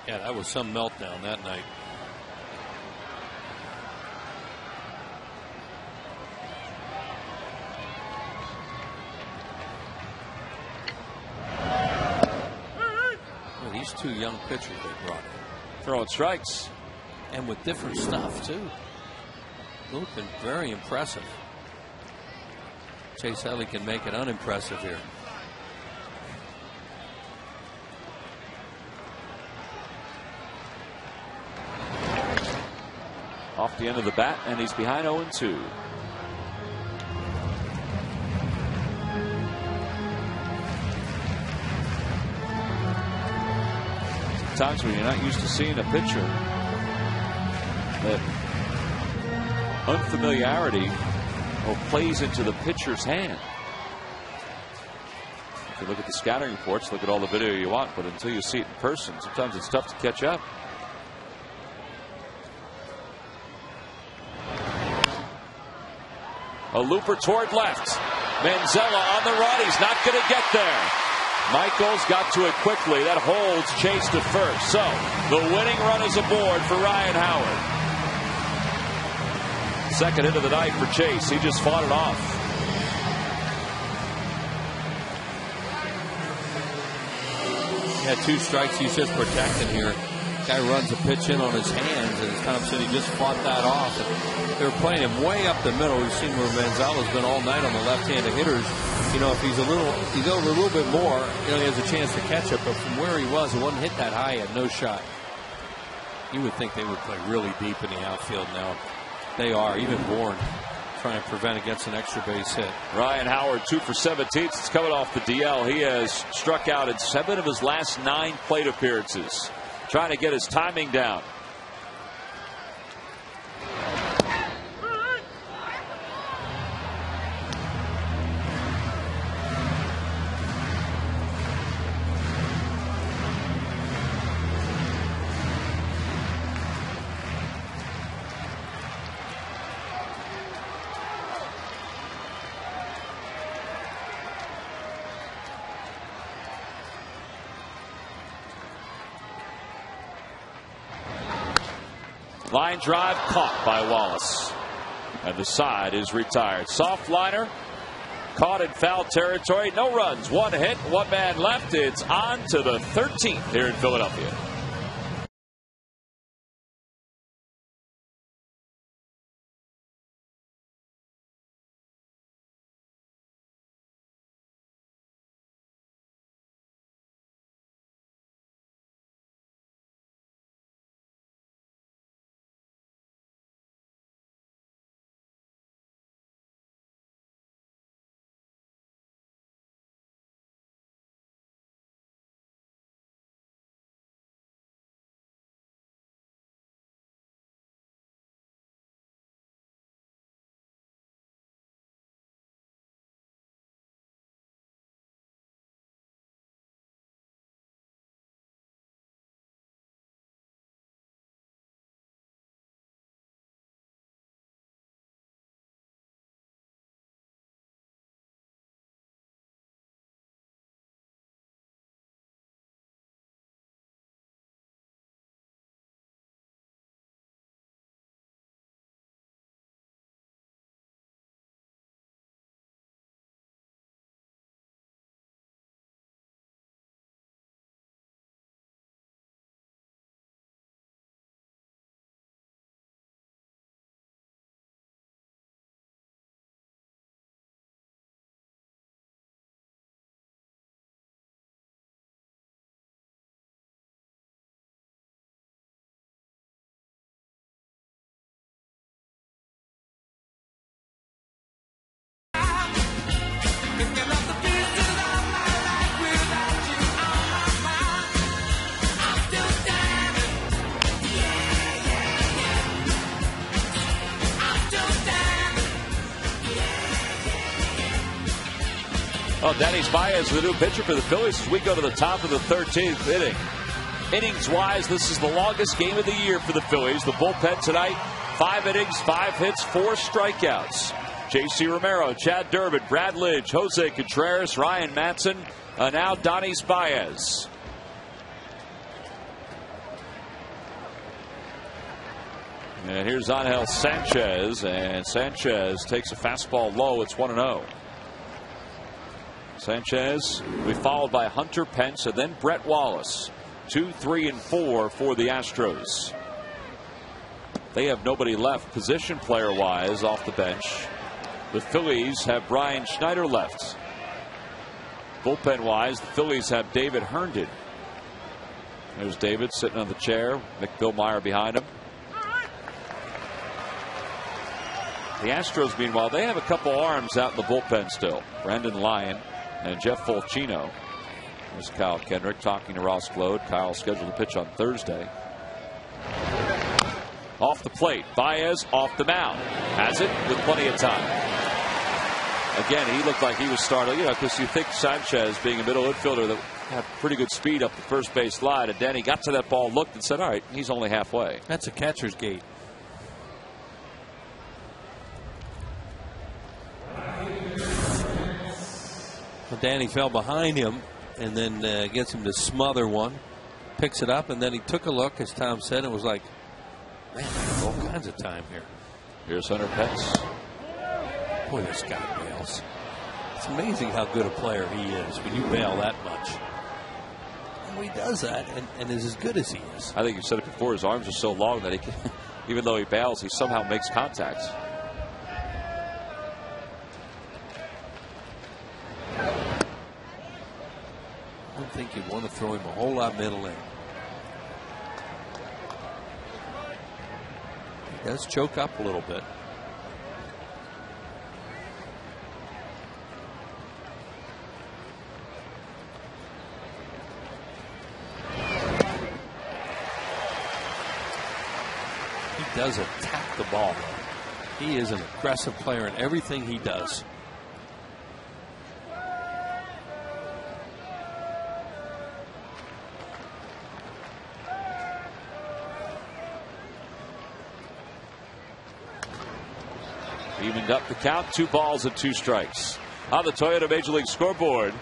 Yeah, that was some meltdown that night. Well, these 2 young pitchers they brought in. Throwing strikes. And with different stuff, too. Looking very impressive. Chase Utley can make it unimpressive here. Off the end of the bat, and he's behind 0-2. Sometimes when you're not used to seeing a pitcher, that unfamiliarity plays into the pitcher's hand. If you look at the scouting reports, look at all the video you want, but until you see it in person, sometimes it's tough to catch up. A looper toward left. Manzella on the run. He's not going to get there. Michaels got to it quickly. That holds Chase to first. So the winning run is aboard for Ryan Howard. Second into the night for Chase. He just fought it off. He had 2 strikes. He's just protecting here. Guy runs a pitch in on his hands, and as Tom said, he just fought that off. And they were playing him way up the middle. We've seen where Manzella's been all night on the left-handed hitters. You know, if he's over a little bit more, you know, he has a chance to catch it. But from where he was, it wasn't hit that high. He had no shot. You would think they would play really deep in the outfield now. They are, even Bourne, trying to prevent against an extra base hit. Ryan Howard 2 for 17. It's coming off the DL. He has struck out in 7 of his last 9 plate appearances, trying to get his timing down. Line drive caught by Wallace. And the side is retired. Soft liner caught in foul territory. No runs, 1 hit, 1 man left. It's on to the 13th here in Philadelphia. Well, Danny Baez, the new pitcher for the Phillies, as we go to the top of the 13th inning. Innings-wise, this is the longest game of the year for the Phillies. The bullpen tonight, 5 innings, 5 hits, 4 strikeouts. J.C. Romero, Chad Durbin, Brad Lidge, Jose Contreras, Ryan Matson, now Donnie Baez. And here's Angel Sanchez, and Sanchez takes a fastball low. It's 1-0. Sanchez will be followed by Hunter Pence and then Brett Wallace. 2, 3, and 4 for the Astros. They have nobody left position player wise off the bench. The Phillies have Brian Schneider left. Bullpen wise, the Phillies have David Herndon. There's David sitting on the chair. McBillmeyer behind him. The Astros, meanwhile, they have a couple arms out in the bullpen still. Brandon Lyon and Jeff Fulcino. There's Kyle Kendrick talking to Ross Glode. Kyle scheduled to pitch on Thursday. Off the plate. Baez off the mound. Has it with plenty of time. Again, he looked like he was startled, because you think Sanchez, being a middle infielder that had pretty good speed up the first base line, and Danny got to that ball, looked and said, all right, he's only halfway. That's a catcher's gate. Well, Danny fell behind him and then gets him to smother one, picks it up, and then he took a look, as Tom said, and was like, man, I have all kinds of time here. Here's Hunter Pence. Boy, this guy bails. It's amazing how good a player he is when you bail that much. And he does that and is as good as he is. I think you said it before, his arms are so long that he can, even though he bails, he somehow makes contact. throw him a whole lot middle in. He does choke up a little bit. He does attack the ball. He is an aggressive player in everything he does. Evened up the count, 2 balls and 2 strikes. On the Toyota Major League scoreboard,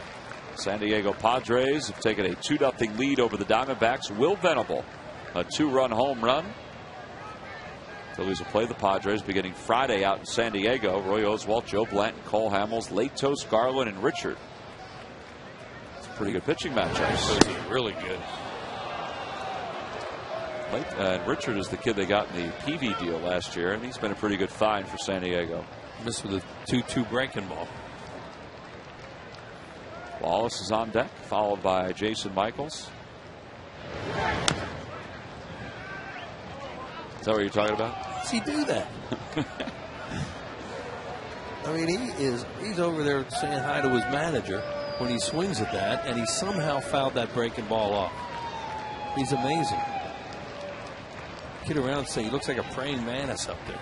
San Diego Padres have taken a 2-0 lead over the Diamondbacks. Will Venable, a 2-run home run. Phillies will play the Padres beginning Friday out in San Diego. Roy Oswalt, Joe Blanton, Cole Hamels, Latos, Garland, and Richard. It's a pretty good pitching matchup. Really good. And Richard is the kid they got in the PV deal last year, and he's been a pretty good find for San Diego. Missed with a 2-2 breaking ball. Wallace is on deck, followed by Jason Michaels. Is that what you're talking about? How does he do that? I mean, he's over there saying hi to his manager when he swings at that, and he somehow fouled that breaking ball off. He's amazing. Kid around and say he looks like a praying mantis up there.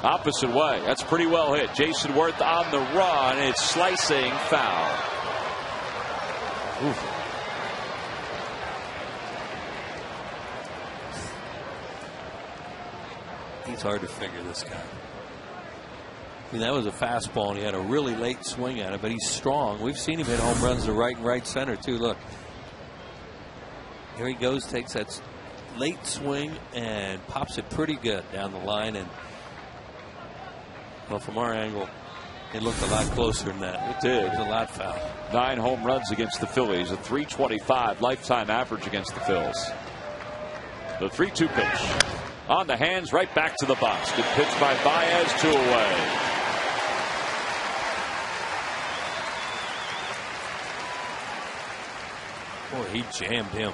Opposite way. That's pretty well hit. Jason Worth on the run. It's slicing foul. Oof. He's hard to figure, this guy. I mean, that was a fastball, and he had a really late swing at it, but he's strong. We've seen him hit home runs to right and right center, too. Look. Here he goes, takes that late swing and pops it pretty good down the line. And, well, from our angle, it looked a lot closer than that. It did. It was a lot foul. 9 home runs against the Phillies, a .325 lifetime average against the Phils. The 3-2 pitch. On the hands, right back to the box. Good pitch by Baez, 2 away. Boy, he jammed him.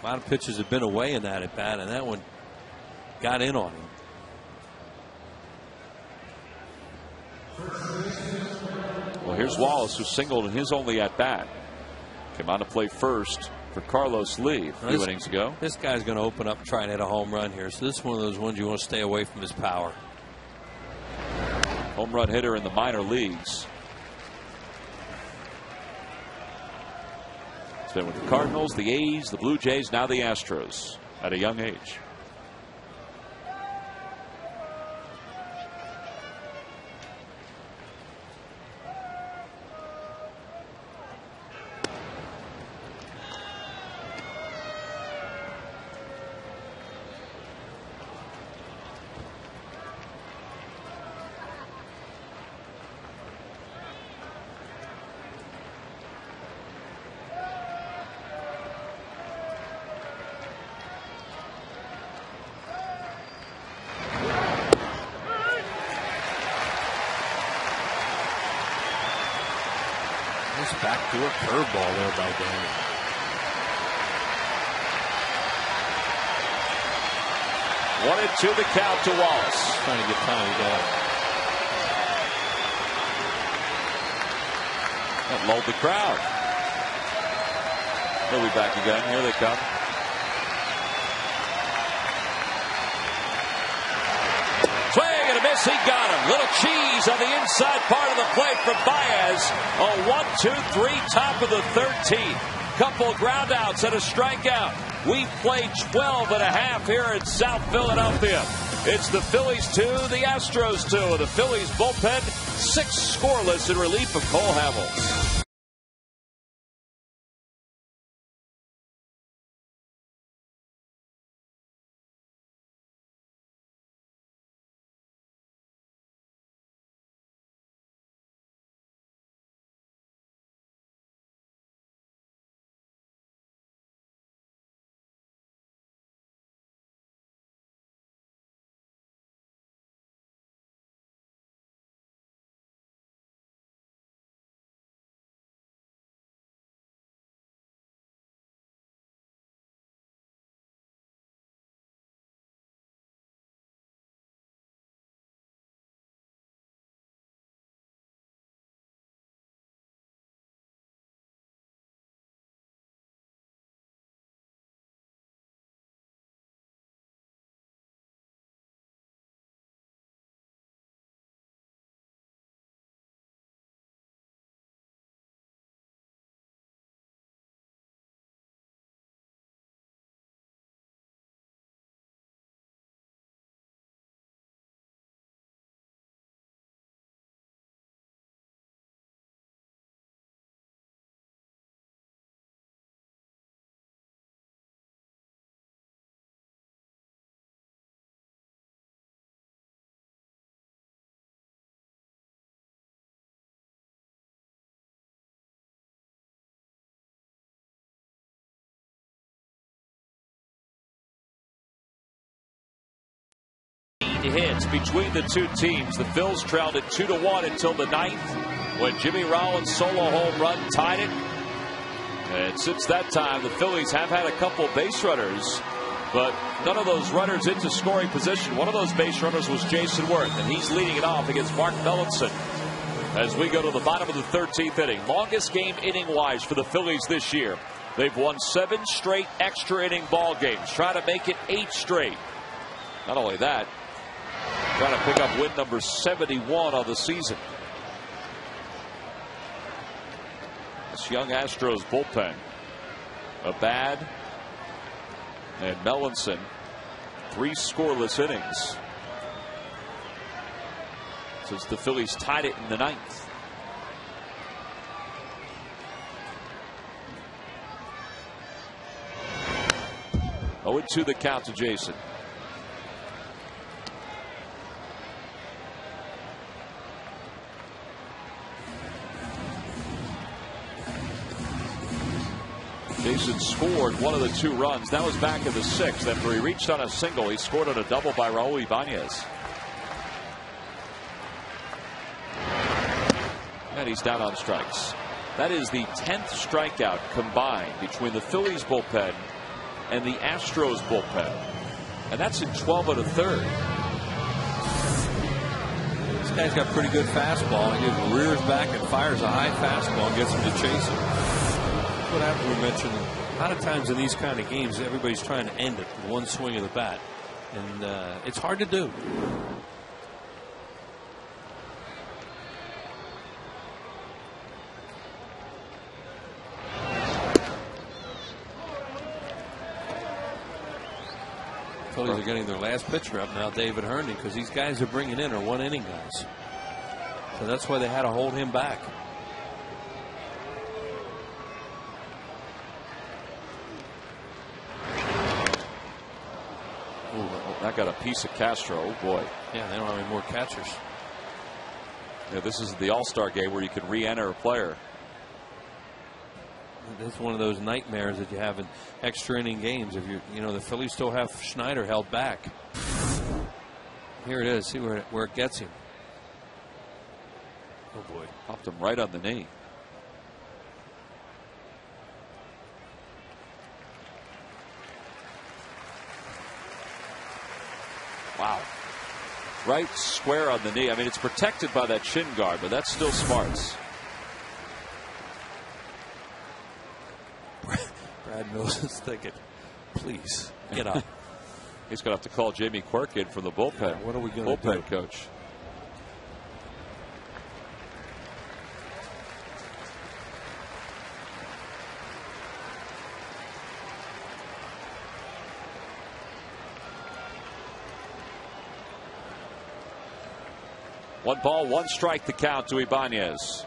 A lot of pitches have been away in that at bat, and that one got in on him. Well, here's Wallace, who singled in his only at bat. Came on to play first for Carlos Lee a few innings ago. This guy's going to open up and try and hit a home run here. So this is one of those ones you want to stay away from his power. Home run hitter in the minor leagues. He's been with the Cardinals, the A's, the Blue Jays, now the Astros at a young age. Backdoor curveball there by Danny. One and two the count to Wallace. Trying to get time down. That lulled the crowd. They'll be back again. Here they come. Swing and a miss. He got him. Little cheese on the inside part of the plate from Baez. A 1-2-3, top of the 13th. Couple ground outs and a strikeout. We've played 12 and a half here in South Philadelphia. It's the Phillies 2, the Astros 2. The Phillies bullpen 6 scoreless in relief of Cole Hamels. hits between the two teams. The Phils trailed it 2-1 until the 9th when Jimmy Rollins' solo home run tied it. And since that time, the Phillies have had a couple base runners, but none of those runners into scoring position. One of those base runners was Jason Worth, and he's leading it off against Mark Mellinson as we go to the bottom of the 13th inning. Longest game inning-wise for the Phillies this year. They've won 7 straight extra inning ball games, trying to make it 8 straight. Not only that, trying to pick up win number 71 on the season. This young Astros bullpen, Abad and Mellinson, 3 scoreless innings since the Phillies tied it in the 9th. Oh, 2 the count to Jason. Jason scored one of the 2 runs. That was back in the 6th after he reached on a single. He scored on a double by Raul Ibanez. And he's down on strikes. That is the 10th strikeout combined between the Phillies bullpen and the Astros bullpen. And that's in 12 1/3. This guy's got pretty good fastball. He just rears back and fires a high fastball and gets him to chase him. That's what happened. We mentioned a lot of times in these kind of games, everybody's trying to end it with one swing of the bat. And it's hard to do. Phillies are getting their last pitcher up now, David Herndon, because these guys they're bringing in are 1 inning guys. So that's why they had to hold him back. Ooh, that got a piece of Castro. Oh boy. Yeah, they don't have any more catchers. Yeah, this is the All-Star game where you can re-enter a player. That's one of those nightmares that you have in extra inning games. If you know, the Phillies still have Schneider held back. Here it is. See where it gets him. Oh boy. Popped him right on the knee. Wow. Right square on the knee. I mean, it's protected by that shin guard, but that's still smarts. Brad Mills is thinking, please get up. He's going to have to call Jamie Quirk in from the bullpen. Yeah, what are we going to do? Bullpen coach. One ball, 1 strike to count to Ibanez.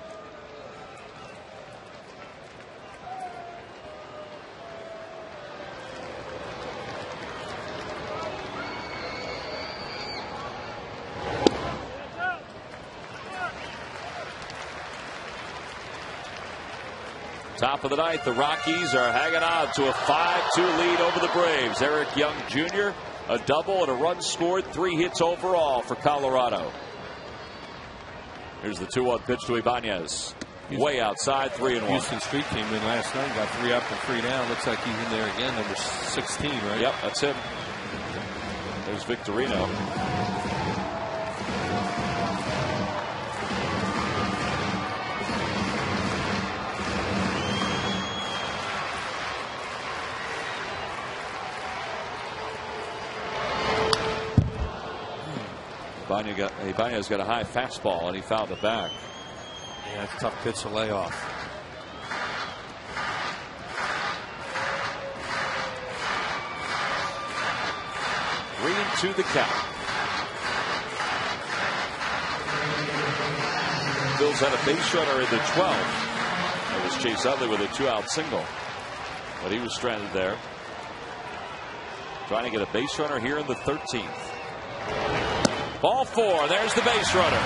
Top of the 9th, the Rockies are hanging on to a 5-2 lead over the Braves. Eric Young Jr., a double and a run scored, 3 hits overall for Colorado. Here's the 2-1 pitch to Ibanez. Way outside, 3-1. Houston Street came in last night, got 3 up and 3 down. Looks like he's in there again, number 16, right? Yep, that's him. There's Victorino. Ibanez got a high fastball and he fouled it back. Yeah, it's a tough pitch to lay off. Three and 2 the count. Phil's had a base runner in the 12th. It was Chase Utley with a 2-out single, but he was stranded there. Trying to get a base runner here in the 13th. Ball 4. There's the base runner.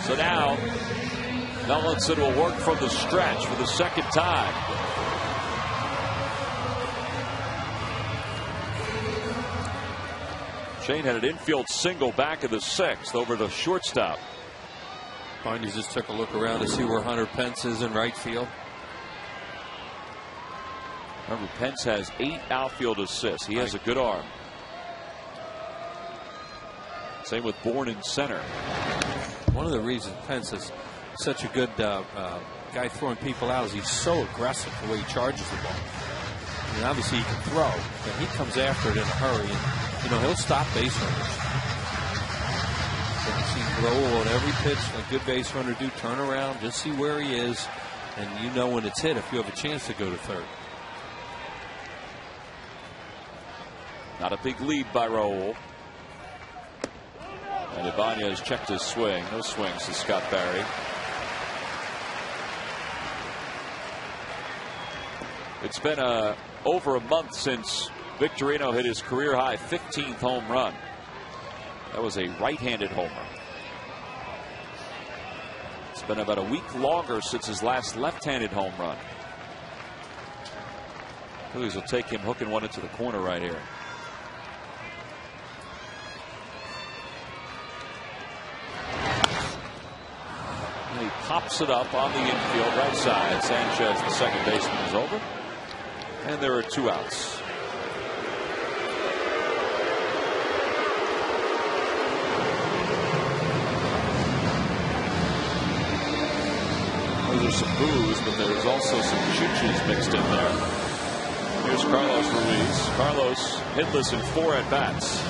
So now Nellinson will work from the stretch for the second time. Shane had an infield single back in the 6th over to shortstop. Barney just took a look around to see where Hunter Pence is in right field. Remember, Pence has 8 outfield assists. He has a good arm. Same with Bourne in center. One of the reasons Pence is such a good guy throwing people out is he's so aggressive the way he charges the ball. I mean, obviously he can throw, but he comes after it in a hurry, and he'll stop base runners. You see Roll on every pitch, a good base runner do, turn around, just see where he is, and when it's hit if you have a chance to go to third. Not a big lead by Raul. And Ibanez checked his swing. No swings to Scott Barry. It's been over a month since Victorino hit his career high 15th home run. That was a right-handed homer. It's been about a week longer since his last left-handed home run. Phillies will take him hooking one into the corner right here. He pops it up on the infield right side. Sanchez, the second baseman, is over. And there are 2 outs. Those are some boos, but there's also some choo-choos mixed in there. Here's Carlos Ruiz. Carlos hitless in 4 at-bats.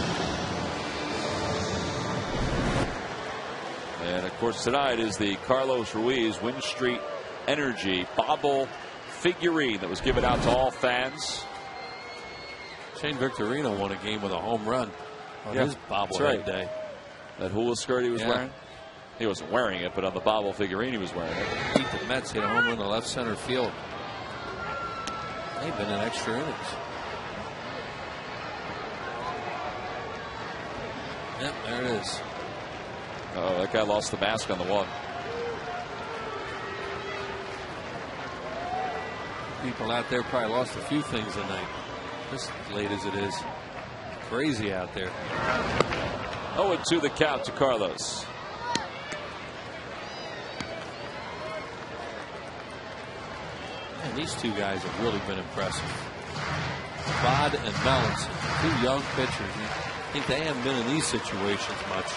And of course tonight is the Carlos Ruiz Win Street Energy bobble figurine that was given out to all fans. Shane Victorino won a game with a home run on his bobble that day. That hula skirt he was wearing. He wasn't wearing it, but on the bobble figurine he was wearing it. Beat the Mets, hit a home run to left center field. They've been in extra innings. Yep, there it is. Oh, that guy lost the mask on the one. People out there probably lost a few things tonight. This late as it is. Crazy out there. 0-2 the count to Carlos. Man, these 2 guys have really been impressive. Bod and Nellinson, 2 young pitchers. I think they haven't been in these situations much.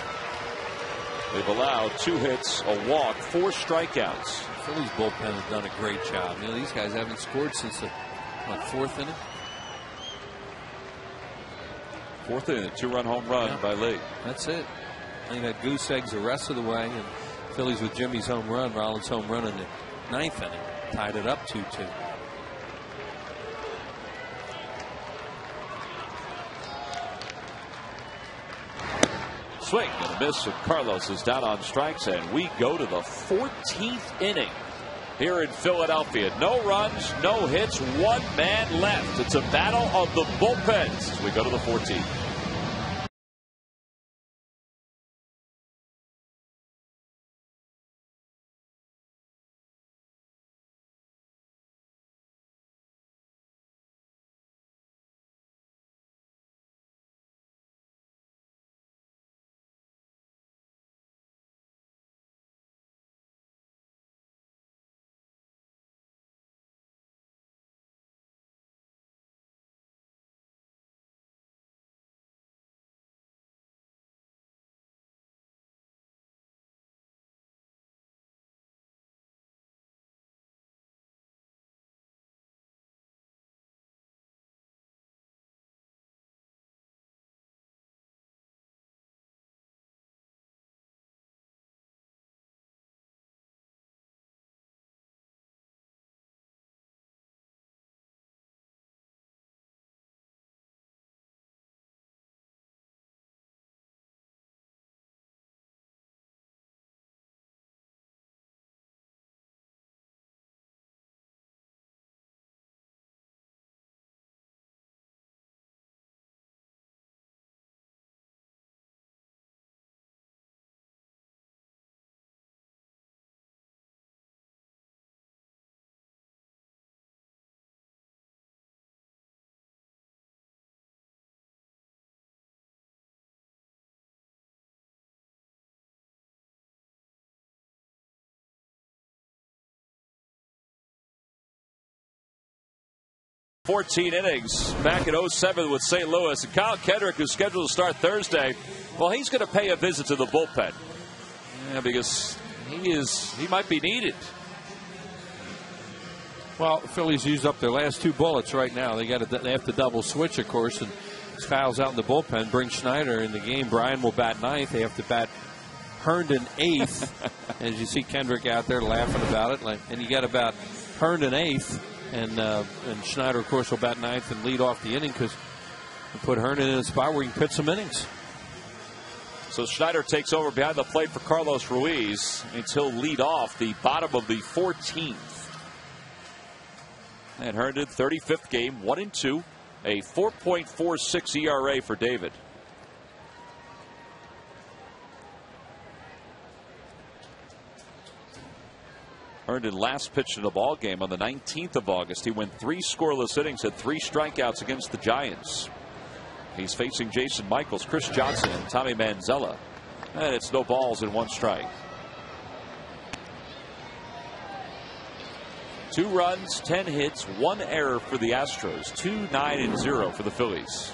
They've allowed 2 hits, a walk, 4 strikeouts. The Phillies bullpen has done a great job. These guys haven't scored since the 4th inning. 4th inning, a 2-run home run by Lee. That's it. I think that goose eggs the rest of the way, and Phillies with Jimmy's home run, Rollins' home run in the 9th inning, tied it up 2-2. Swing and a miss, and Carlos is down on strikes, and we go to the 14th inning here in Philadelphia. No runs, no hits, 1 man left. It's a battle of the bullpens as we go to the 14th. 14 innings back in 07 with St. Louis. And Kyle Kendrick, who's scheduled to start Thursday, well, he's going to pay a visit to the bullpen. Yeah, because he might be needed. Well, the Phillies used up their last 2 bullets right now. They have to double switch, of course, and Kyle's out in the bullpen. Bring Schneider in the game. Brian will bat 9th. They have to bat Herndon 8th. As you see Kendrick out there laughing about it, and you got about Herndon 8th. And Schneider, of course, will bat 9th and lead off the inning because you put Herndon in a spot where he can pitch some innings. So Schneider takes over behind the plate for Carlos Ruiz. He'll lead off the bottom of the 14th. And Herndon, 35th game, 1-2, a 4.46 ERA for David. Herndon last pitched in the ball game on the 19th of August. He went 3 scoreless innings, had 3 strikeouts against the Giants. He's facing Jason Michaels, Chris Johnson, and Tommy Manzella. And it's no balls and 1 strike. 2 runs, 10 hits, 1 error for the Astros. 2-9-0 for the Phillies.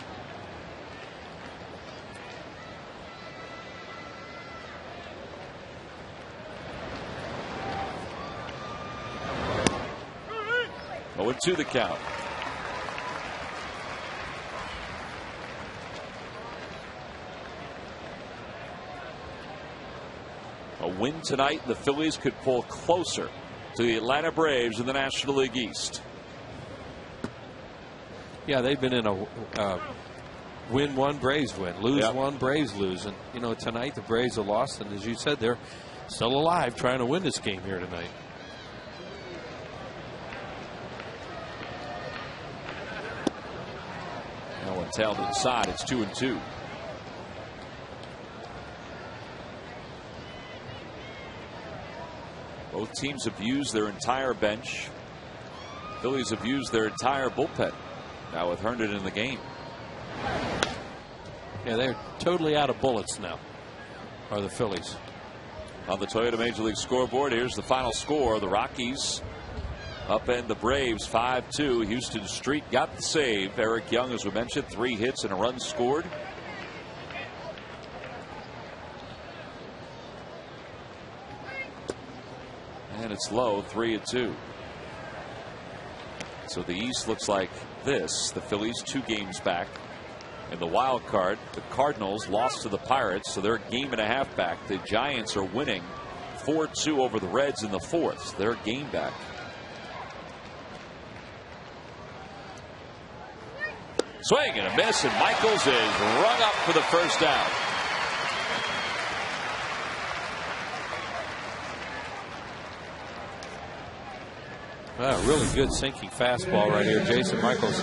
Oh, 2 the count. A win tonight, the Phillies could pull closer to the Atlanta Braves in the National League East. Yeah, they've been in a win 1, Braves win, lose 1, Braves lose, and tonight the Braves are lost, and as you said, they're still alive trying to win this game here tonight. Tail to the side. It's 2-2. Both teams have used their entire bench. Phillies have used their entire bullpen. Now with Herndon in the game. Yeah, they're totally out of bullets now, are the Phillies. On the Toyota Major League scoreboard, here's the final score. The Rockies upend the Braves 5-2. Houston Street got the save. Eric Young, as we mentioned, 3 hits and a run scored. And it's low, 3-2. So the East looks like this. The Phillies 2 games back. In the wild card, the Cardinals lost to the Pirates, so they're a game and a half back. The Giants are winning 4-2 over the Reds in the 4th. So they're a game back. Swing and a miss, and Michaels is rung up for the first down. Really good sinking fastball right here, Jason Michaels.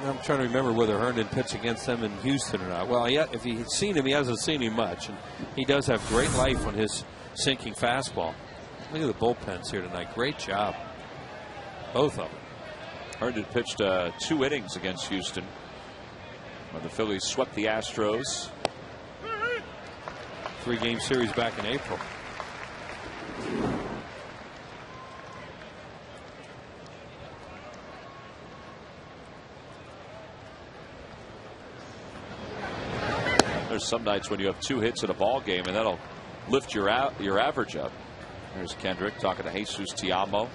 I'm trying to remember whether Herndon pitched against them in Houston or not. Well, yeah, if he's seen him, he hasn't seen him much, and he does have great life on his sinking fastball. Look at the bullpens here tonight. Great job, both of them. Herndon pitched 2 innings against Houston when the Phillies swept the Astros. 3-game series back in April. There's some nights when you have 2 hits in a ball game, and that'll lift your average up. There's Kendrick talking to Jesus Tiamo.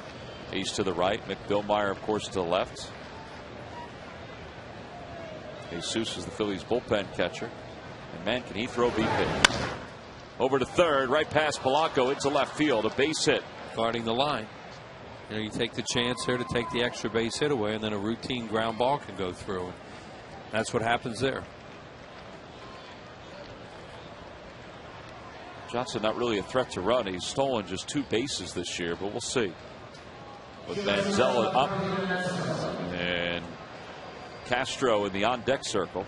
He's to the right. Mick Billmeyer, of course, to the left. Jesus is the Phillies bullpen catcher. And man, can he throw BP. Over to third, right past Polanco into left field. A base hit. Guarding the line. You take the chance here to take the extra base hit away, and then a routine ground ball can go through. That's what happens there. Johnson not really a threat to run. He's stolen just 2 bases this year, but we'll see. With Manzella up and Castro in the on-deck circle.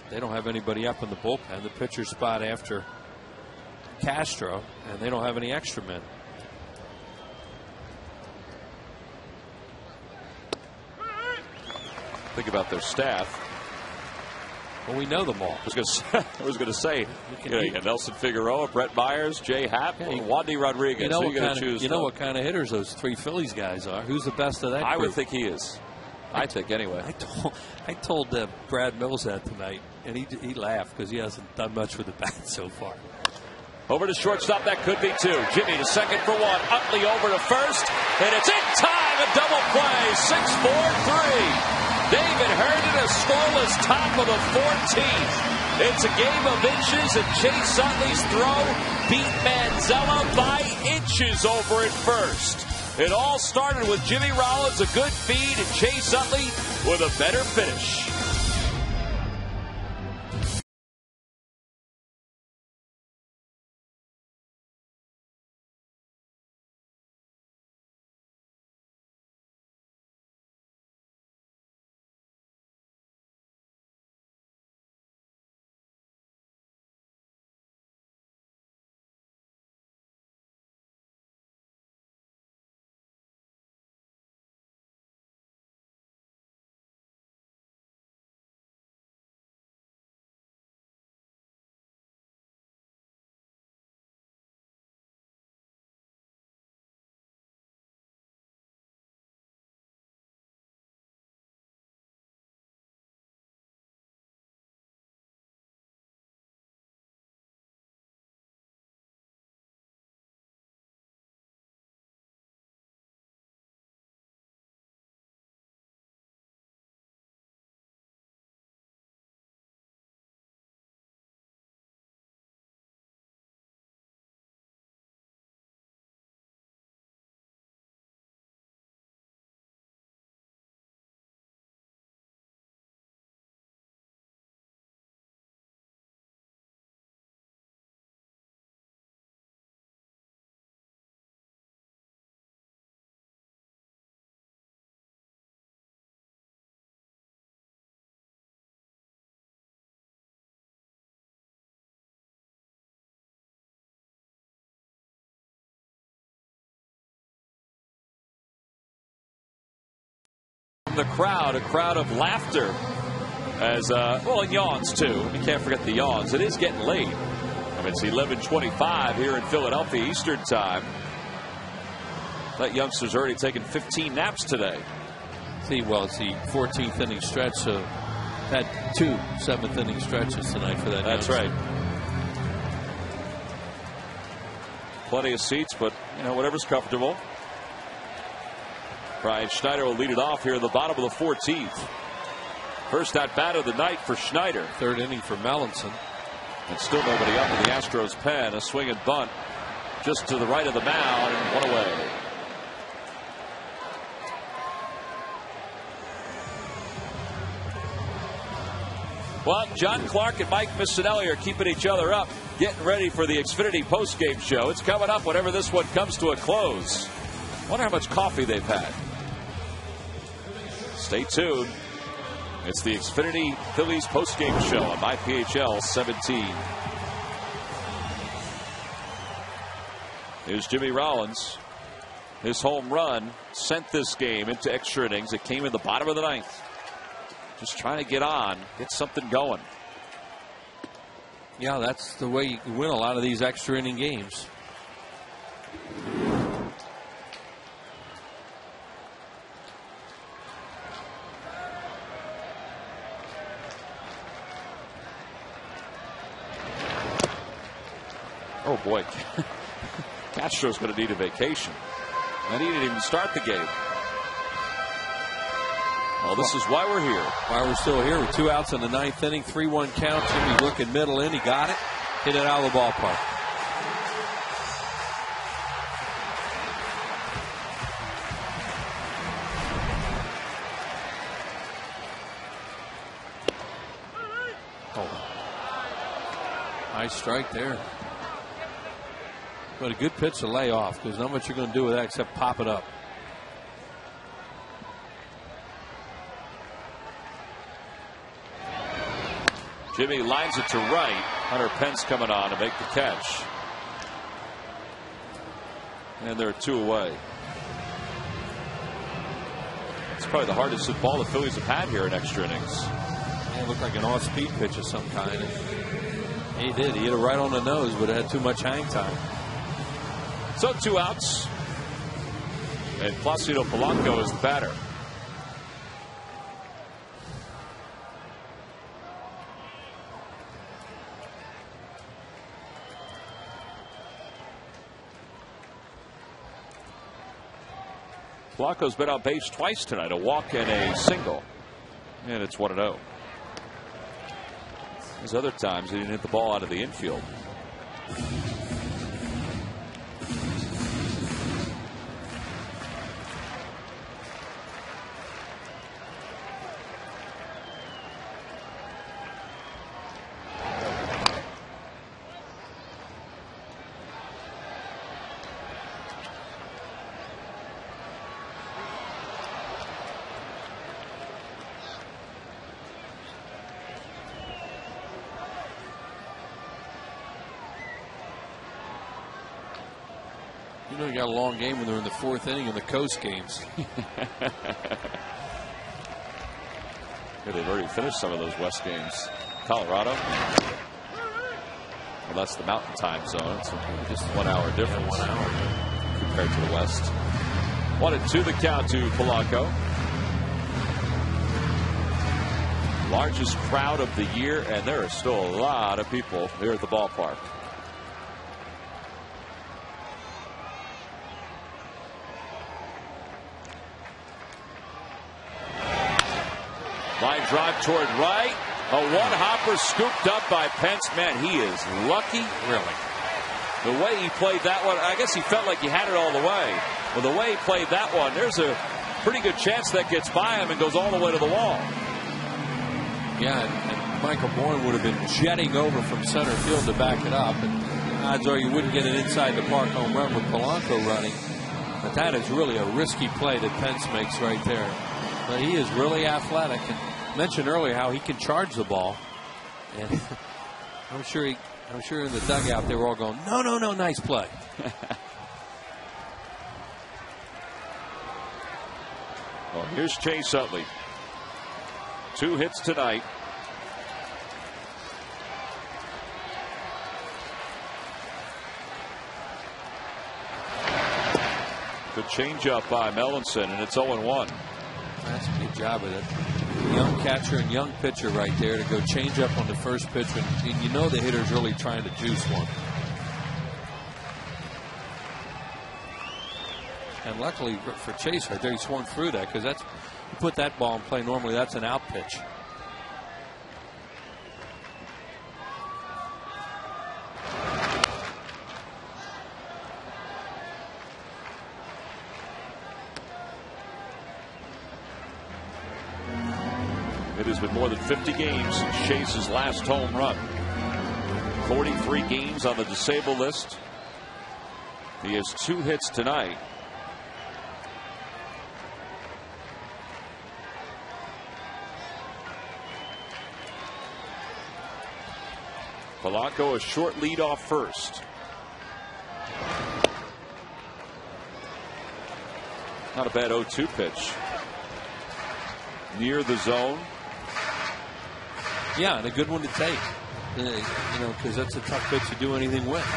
They don't have anybody up in the bullpen. The pitcher spot after Castro, and they don't have any extra men. Think about their staff. Well, we know them all. I was going to say, you got Nelson Figueroa, Brett Myers, Jay Happ, Wandy Rodriguez. You know what kind of hitters those three Phillies guys are. Who's the best of that group? I would think he is. I think anyway. I told Brad Mills that tonight, and he laughed because he hasn't done much with the bat so far. Over to shortstop, that could be two. Jimmy to second for one. Utley over to first, and it's in time. A double play. 6-4-3. David Herndon a scoreless top of the 14th. It's a game of inches, and Chase Utley's throw beat Manzella by inches over at first. It all started with Jimmy Rollins, a good feed, and Chase Utley with a better finish. The crowd, a crowd of laughter, as and yawns too. You can't forget the yawns. It is getting late. I mean, it's 11:25 here in Philadelphia Eastern Time. That youngster's already taken 15 naps today. Well, it's the 14th inning stretch, so had 2 7th inning stretches tonight for that. That's right. Plenty of seats, but whatever's comfortable. Brian Schneider will lead it off here in the bottom of the 14th. First at bat of the night for Schneider. 3rd inning for Melanson. And still nobody up in the Astros pen. A swing and bunt just to the right of the mound and one away. Well, John Clark and Mike Missinelli are keeping each other up, getting ready for the Xfinity postgame show. It's coming up whenever this one comes to a close. Wonder how much coffee they've had. Stay tuned. It's the Xfinity Phillies postgame show on MyPHL 17. Here's Jimmy Rollins. His home run sent this game into extra innings. It came in the bottom of the 9th. Just trying to get something going. Yeah, that's the way you can win a lot of these extra inning games. Oh boy, Castro's going to need a vacation. And he didn't even start the game. Well, this is why we're here. Why we're still here with 2 outs in the 9th inning, 3-1 count. Jimmy looking middle in, he got it, hit it out of the ballpark. Oh, nice strike there. But a good pitch to lay off, because not much you're going to do with that except pop it up. Jimmy lines it to right. Hunter Pence coming on to make the catch. And they're 2 away. It's probably the hardest hit ball the Phillies have had here in extra innings. It looked like an off-speed pitch of some kind. He did. He hit it right on the nose, but it had too much hang time. So 2 outs. And Placido Polanco is the batter. Polanco's been on base twice tonight, a walk and a single. And it's 1-0. There's other times he didn't hit the ball out of the infield. You know, you got a long game when they're in the 4th inning in the Coast games. Yeah, they've already finished some of those West games. Colorado. Well, that's the Mountain Time Zone. It's just 1 hour difference. Yeah, 1 hour compared to the West. 1-2 the count to Polanco. Largest crowd of the year, and there are still a lot of people here at the ballpark. Line drive toward right. A one-hopper scooped up by Pence. Man, he is lucky. Really. The way he played that one, I guess he felt like he had it all the way. Well, the way he played that one, there's a pretty good chance that gets by him and goes all the way to the wall. Yeah, and Michael Bourne would have been jetting over from center field to back it up. And odds are you wouldn't get an inside the park home run with Polanco running. But that is really a risky play that Pence makes right there. But he is really athletic. And mentioned earlier how he can charge the ball. And I'm sure in the dugout they were all going, no, no, no, nice play. Well, here's Chase Utley. 2 hits tonight. Good changeup by Melanson, and it's 0-1. That's a good job of it. Young catcher and young pitcher right there to go change up on the first pitch. And you know the hitter's really trying to juice one. And luckily for Chase right there, he swung through that because that's you put that ball in play normally. That's an out pitch. It has been more than 50 games since Chase's last home run. 43 games on the disabled list. He has 2 hits tonight. Polanco a short lead off first. Not a bad 0-2 pitch. Near the zone. Yeah, and a good one to take. You know, because that's a tough pitch to do anything with.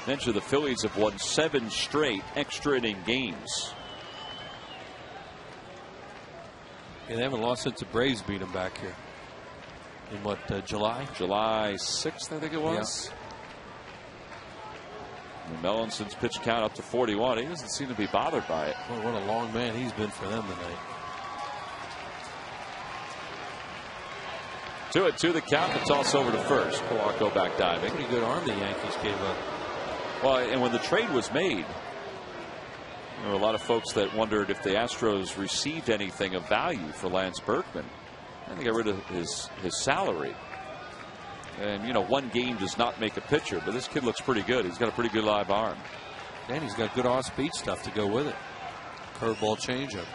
Mention the Phillies have won 7 straight extra inning games. Yeah, they haven't lost since the Braves beat them back here. In what, July? July 6th, I think it was. Yeah. Melanson's pitch count up to 41. He doesn't seem to be bothered by it. Well, what a long man he's been for them tonight. 2-2 the count. The toss over to first. Polanco back diving. Pretty good arm the Yankees gave up. Well, and when the trade was made, there were a lot of folks that wondered if the Astros received anything of value for Lance Berkman. And they got rid of his salary. And, you know, one game does not make a pitcher, but this kid looks pretty good. He's got a pretty good live arm. And he's got good off-speed stuff to go with it. Curveball changeup.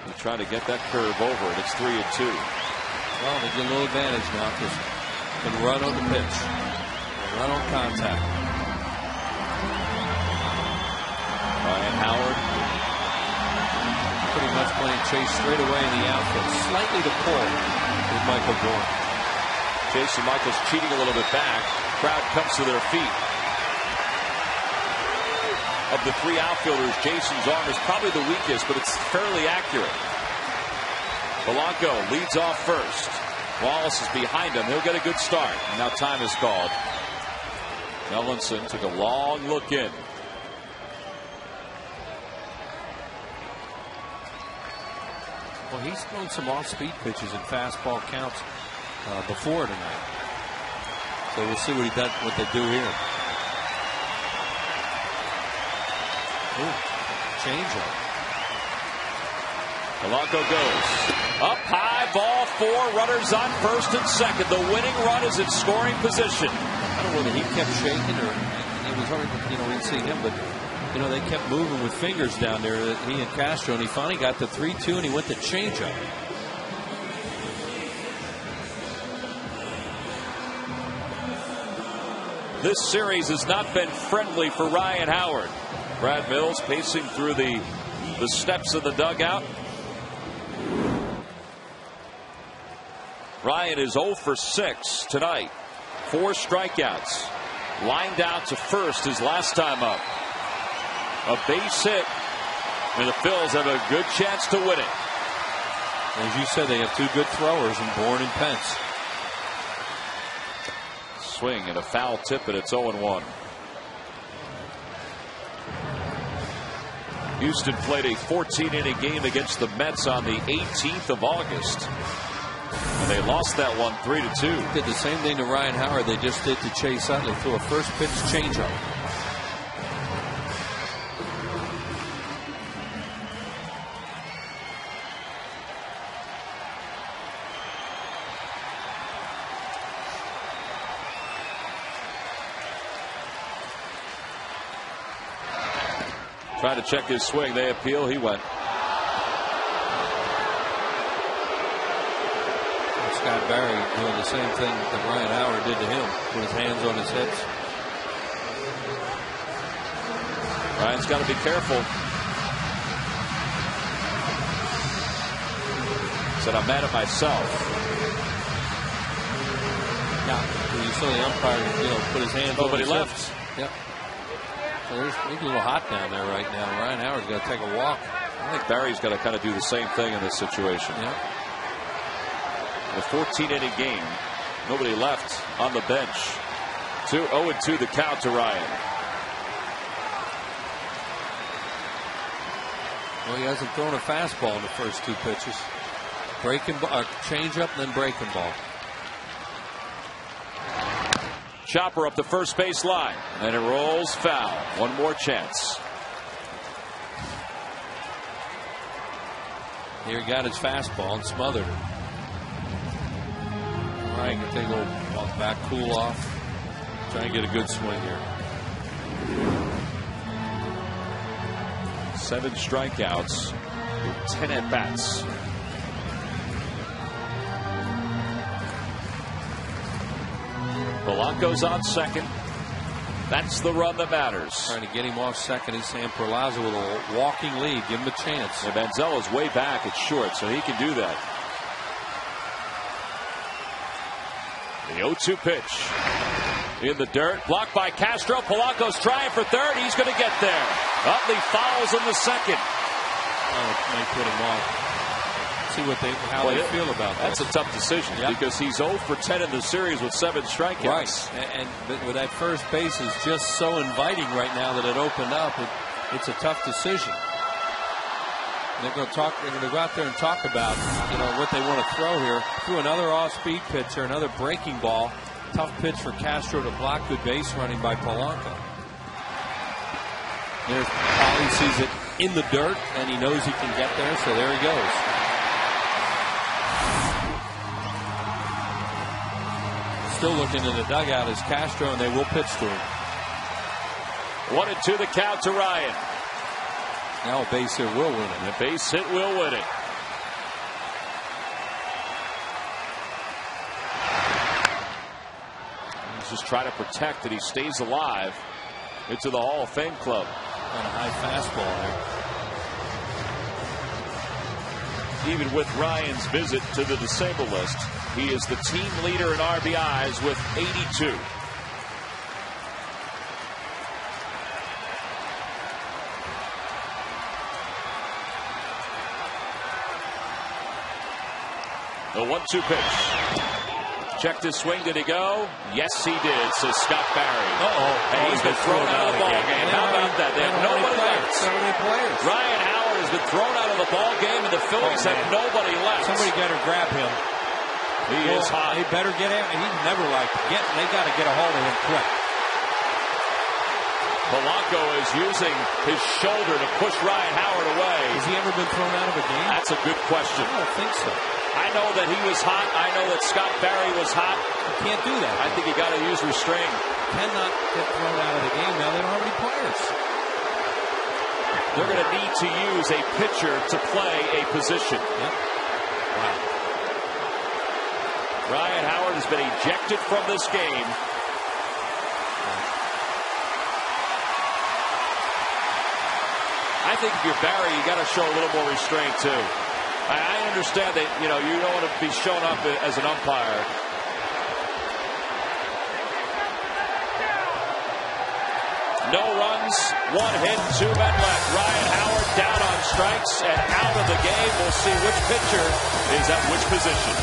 He's trying to get that curve over, and it's 3-2. Well, they get a little advantage now because they can run on the pitch, run on contact. Ryan Howard pretty much playing Chase straight away in the outfield, slightly to pull with Michael Bourne. Jason Michaels cheating a little bit back. Crowd comes to their feet. Of the three outfielders, Jason's arm is probably the weakest, but it's fairly accurate. Polanco leads off first. Wallace is behind him. He'll get a good start. And now time is called. Ellenson took a long look in. Well, he's thrown some off-speed pitches and fastball counts before tonight. So we'll see what they do here. Ooh, changeup. Polanco goes up high, ball four, runners on first and second. The winning run is in scoring position. I don't know whether he kept shaking or it was hard to, we didn't see him, but they kept moving with fingers down there, he and Castro, and he finally got the 3-2 and he went to changeup. This series has not been friendly for Ryan Howard. Brad Mills pacing through the steps of the dugout. Ryan is 0 for 6 tonight. 4 strikeouts. Lined out to first his last time up. A base hit. And the Phils have a good chance to win it. As you said, they have two good throwers in Bourne and Pence. Swing and a foul tip, and it's 0-1. Houston played a 14-inning game against the Mets on the 18th of August. And they lost that one 3-2. Did the same thing to Ryan Howard they just did to Chase Utley. Threw a first pitch changeup. Trying to check his swing. They appeal. He went. Scott Barry doing the same thing that Ryan Howard did to him. Put his hands on his hips. Ryan's got to be careful. Said, I'm mad at myself. Yeah, you saw the umpire, put his hands on his Nobody left. Hips. Yep. So there's maybe a little hot down there right now. Ryan Howard's got to take a walk. I think Barry's got to kind of do the same thing in this situation. Yep. A 14-inning game. Nobody left on the bench. 0-2 the count to Ryan. Well, he hasn't thrown a fastball in the first 2 pitches. Breaking ball, change up, and then breaking ball. Chopper up the first base line, and it rolls foul. One more chance. Here he got his fastball and smothered it. Ryan can take a little walk back, cool off, try and get a good swing here. 7 strikeouts, 10 at bats. Polanco's on second. That's the run that matters. Trying to get him off second. He's saying Perlaza with a walking lead. Give him a chance. And Manzelo's way back at short, so he can do that. The 0-2 pitch. In the dirt. Blocked by Castro. Polanco's trying for third. He's going to get there. Utley fouls in the second. Oh, may put him off. See how they feel about that. That's a tough decision because he's 0 for 10 in the series with 7 strikeouts. Right. And with that first base is just so inviting right now that it opened up. It's a tough decision. They're going to talk. They're going to go out there and talk about what they want to throw here. Through another off-speed pitch or another breaking ball. Tough pitch for Castro to block. Good base running by Polanco. There's Polly sees it in the dirt and he knows he can get there, so there he goes. Still looking in the dugout is Castro, and they will pitch to him. 1-2 the count to Ryan. Now a base hit will win it. And a base hit will win it. He's just trying to protect that he stays alive into the Hall of Fame club. On a high fastball there. Even with Ryan's visit to the disabled list, he is the team leader in RBIs with 82. The 1-2 pitch. Checked his swing. Did he go? Yes, he did, says Scott Barry. And he's been thrown out of the ball game. How about that? They have nobody left. Ryan Howard has been thrown out of the ball game, and the Phillies have nobody left. Somebody got to grab him. He is hot. They better get him. He never liked to get. They got to get a hold of him quick. Polanco is using his shoulder to push Ryan Howard away. Has he ever been thrown out of a game? That's a good question. I don't think so. I know that he was hot. I know that Scott Barry was hot. You can't do that. I think you got to use restraint. Cannot get thrown out of the game now. They don't have any players. They're going to need to use a pitcher to play a position. Yep. Wow. Ryan Howard has been ejected from this game. I think if you're Barry, you got to show a little more restraint too. I understand that you don't want to be shown up as an umpire. No runs, 1 hit, 2 men left. Ryan Howard down on strikes and out of the game. We'll see which pitcher is at which position.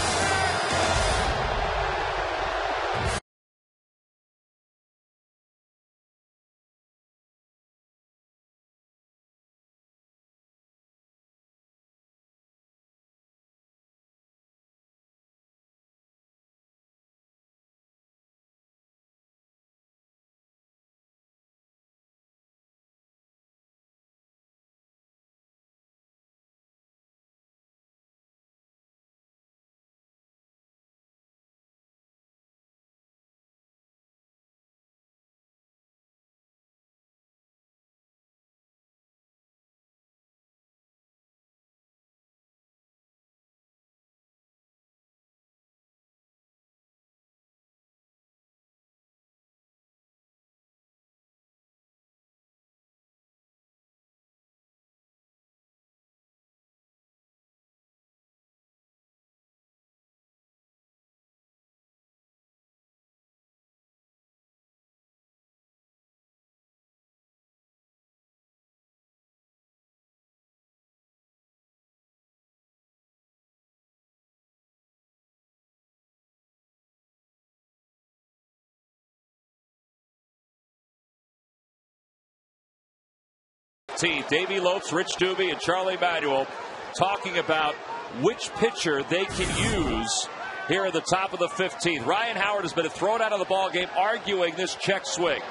Davey Lopes, Rich Doobie, and Charlie Manuel talking about which pitcher they can use here at the top of the 15th. Ryan Howard has been thrown out of the ball game, arguing this check swing.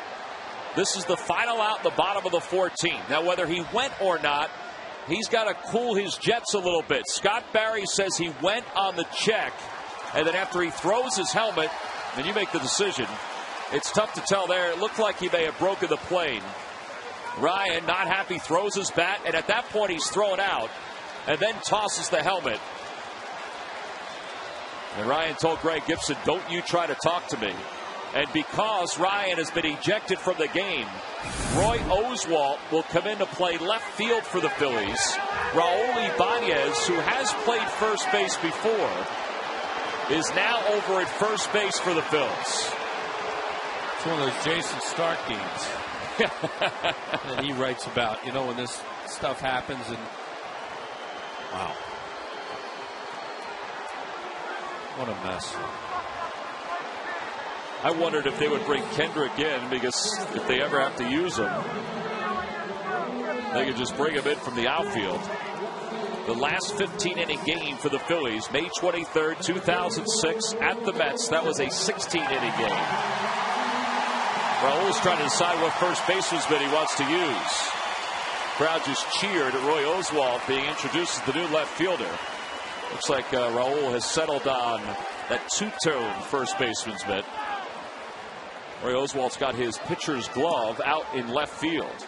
This is the final out in the bottom of the 14th. Now, whether he went or not, he's got to cool his jets a little bit. Scott Barry says he went on the check, and then after he throws his helmet, and you make the decision, it's tough to tell there. It looked like he may have broken the plane. Ryan, not happy, throws his bat, and at that point he's thrown out and then tosses the helmet. And Ryan told Greg Gibson, don't you try to talk to me. And because Ryan has been ejected from the game, Roy Oswalt will come in to play left field for the Phillies. Raul Ibanez, who has played first base before, is now over at first base for the Phillies. It's one of those Jason Stark games. And he writes about, when this stuff happens, and wow, what a mess. I wondered if they would bring Kendrick in, because if they ever have to use him, they could just bring him in from the outfield. The last 15-inning game for the Phillies, May 23rd, 2006, at the Mets. That was a 16-inning game. Raul's trying to decide what first baseman he wants to use. Crowd just cheered at Roy Oswalt being introduced as the new left fielder. Looks like Raul has settled on that two-tone first baseman's mitt. Roy Oswalt's got his pitcher's glove out in left field.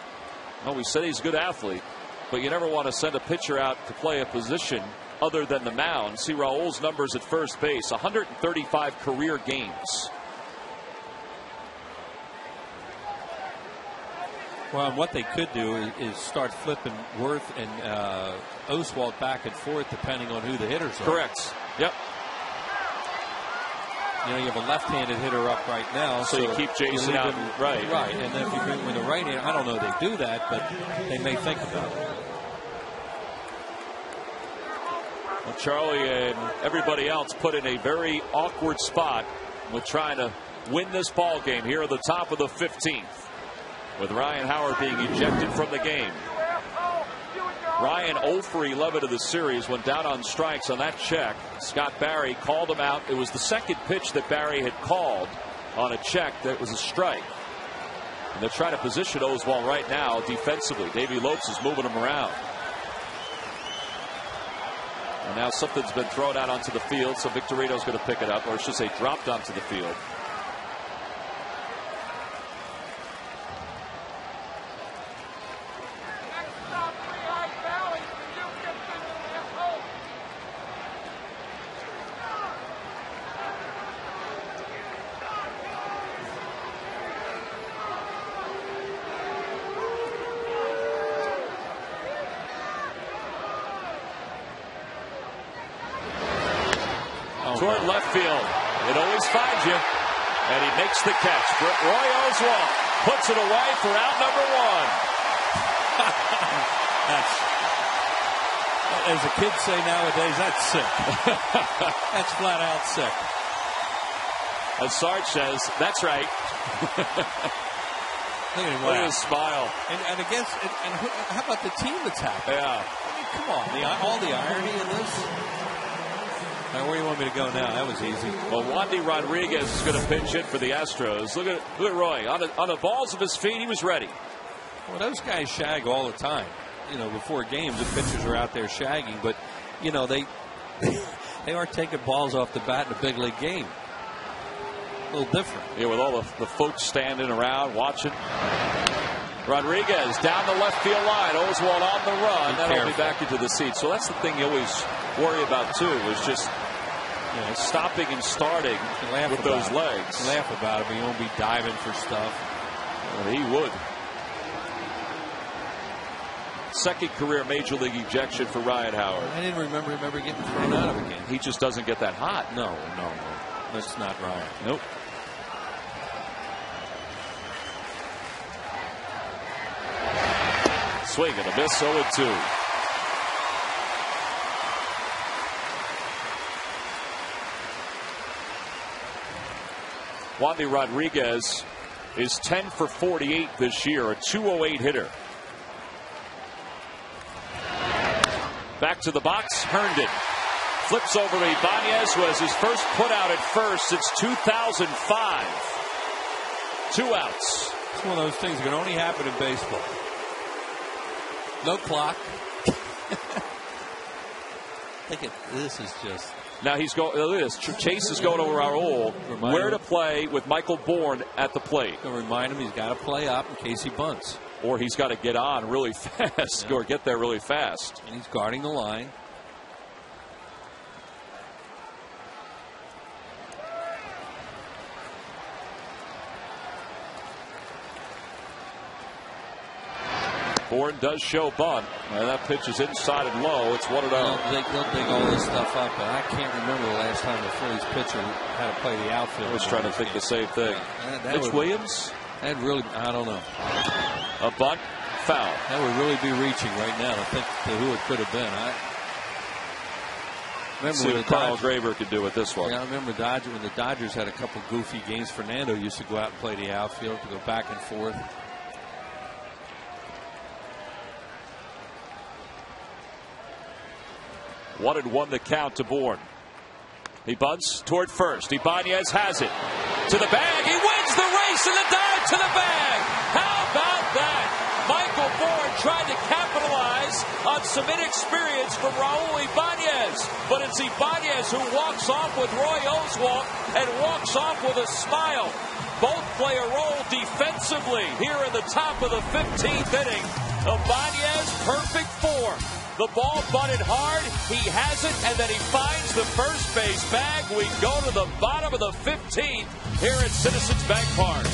Well, we said he's a good athlete, but you never want to send a pitcher out to play a position other than the mound. See Raul's numbers at first base, 135 career games. Well, and what they could do is start flipping Worth and Oswalt back and forth depending on who the hitters are. Correct. Yep. You know, you have a left-handed hitter up right now, so you keep Jason out. Right. Right, and then if you bring him with a right hand, I don't know they do that, but they may think about it. Well, Charlie and everybody else put in a very awkward spot with trying to win this ball game here at the top of the 15th, with Ryan Howard being ejected from the game. Ryan 0 for 11 of the series, went down on strikes on that check. Scott Barry called him out. It was the second pitch that Barry had called on a check that was a strike. And they're trying to position Oswalt right now defensively. Davey Lopes is moving him around. And now something's been thrown out onto the field, so Victorino's going to pick it up, or I should say dropped onto the field. Toward left field. It always finds you. And he makes the catch. Roy Oswalt puts it away for out number one. As the kids say nowadays, that's sick. That's flat out sick. As Sarge says, that's right. Look at him, look at his smile. And against, and how about the team that's happy? Yeah. I mean, come on. All the irony in this. Now, where do you want me to go now? That was easy. Well, Wandy Rodriguez is going to pinch hit for the Astros. Look at Roy. On the balls of his feet, he was ready. Well, those guys shag all the time. You know, before games, the pitchers are out there shagging. But, you know, they aren't taking balls off the bat in a big league game. A little different. Yeah, with all the folks standing around watching. Rodriguez down the left field line. Oswalt on the run. That'll be back into the seat. So that's the thing you always worry about, too, is just stopping and starting with those legs. Laugh about it, but you won't be diving for stuff. Well, he would. Second career major league ejection for Ryan Howard. I didn't remember him ever getting thrown out of a game. He just doesn't get that hot. No. That's not Ryan. Nope. Swing and a miss, 0-2. Wandy Rodriguez is 10 for 48 this year, a 208 hitter. Back to the box, Herndon flips over to Ibanez, who has his first put out at first since 2005. 2 outs. It's one of those things that can only happen in baseball. No clock. This is just. Now he's going. Look at this. Chase is going over Raul. Where to play with Michael Bourne at the plate. Going to remind him he's got to play up in case he bunts. Or he's got to get on really fast, or get there really fast. And he's guarding the line. Bourne does show bunt. And that pitch is inside and low. It's 1-0. They'll dig all this stuff up, but I can't remember the last time the Phillies pitcher had to play the outfield. I was trying to think the same thing. Mitch Williams? That really, I don't know. A bunt, foul. That would really be reaching right now to think to who it could have been. Remember what Carl Graber could do with this one. Yeah, I remember when the Dodgers had a couple goofy games. Fernando used to go out and play the outfield to go back and forth. One and one the count to Bourne. He bunts toward first. Ibanez has it to the bag. He wins the race and the dive to the bag. How about that? Michael Bourne tried to capitalize on some inexperience from Raul Ibanez. But it's Ibanez who walks off with Roy Oswalt and walks off with a smile. Both play a role defensively here in the top of the 15th inning. Ibanez, perfect form. The ball butted hard. He has it, and then he finds the first base bag. We go to the bottom of the 15th here at Citizens Bank Park.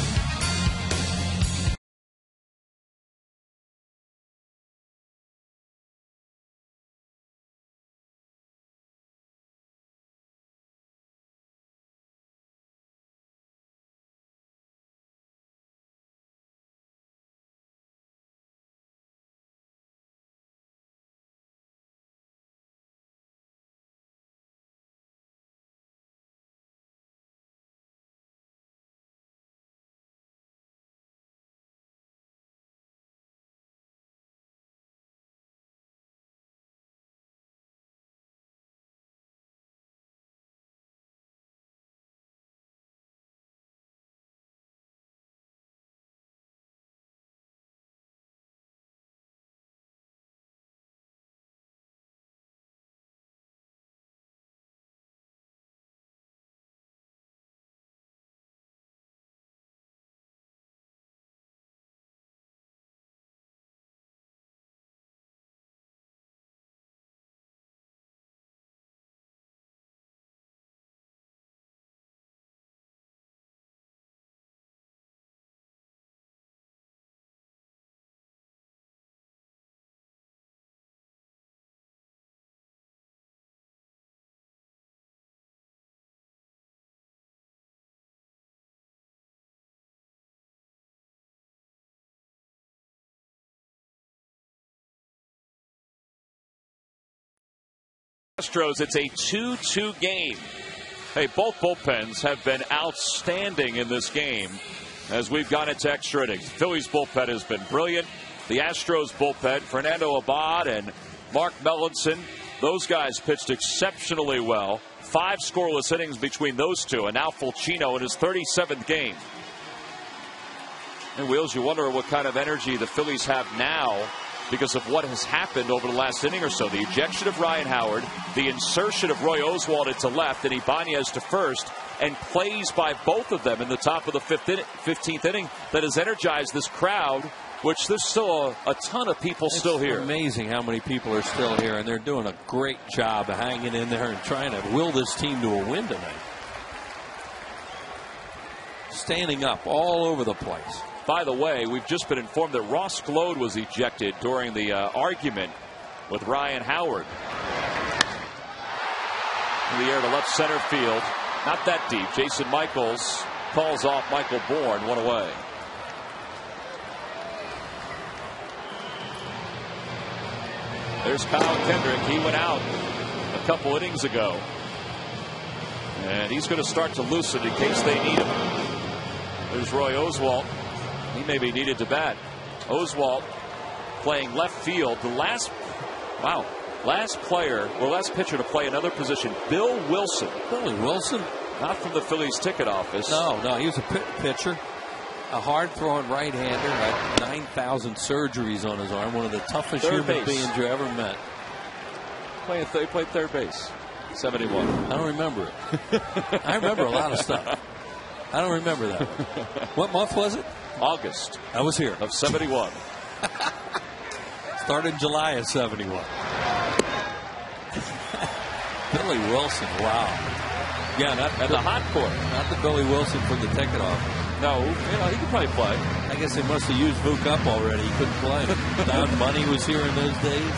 Astros, it's a 2-2 game. Hey, both bullpens have been outstanding in this game as we've gone into extra innings. The Phillies bullpen has been brilliant. The Astros bullpen, Fernando Abad and Mark Melanson, those guys pitched exceptionally well. 5 scoreless innings between those two, and now Fulcino in his 37th game. And Wheels, you wonder what kind of energy the Phillies have now because of what has happened over the last inning or so. The ejection of Ryan Howard, the insertion of Roy Oswalt into left and Ibanez to first, and plays by both of them in the top of the 15th inning that has energized this crowd, which there's still a ton of people still here. It's amazing how many people are still here, and they're doing a great job of hanging in there and trying to will this team to a win tonight. Standing up all over the place. By the way, we've just been informed that Ross Glode was ejected during the argument with Ryan Howard. In the air to left center field. Not that deep. Jason Michaels calls off Michael Bourne. 1 away. There's Kyle Kendrick. He went out a couple innings ago. And he's going to start to loosen in case they need him. There's Roy Oswalt. He may be needed to bat. Oswalt playing left field. The last pitcher to play another position, Bill Wilson. Billy Wilson? Not from the Phillies ticket office. No, he was a pitcher. A hard-throwing right-hander. Had 9,000 surgeries on his arm. One of the toughest human beings you ever met. He played third base. 71. I don't remember it. I remember a lot of stuff. I don't remember that one. What month was it? August. I was here. Of 71. Started in July of 71. Billy Wilson, wow. Yeah, and the hot court. Not the Billy Wilson from the ticket office. No, he could probably play. I guess they must have used Vuk up already. He couldn't play. Don Money was here in those days.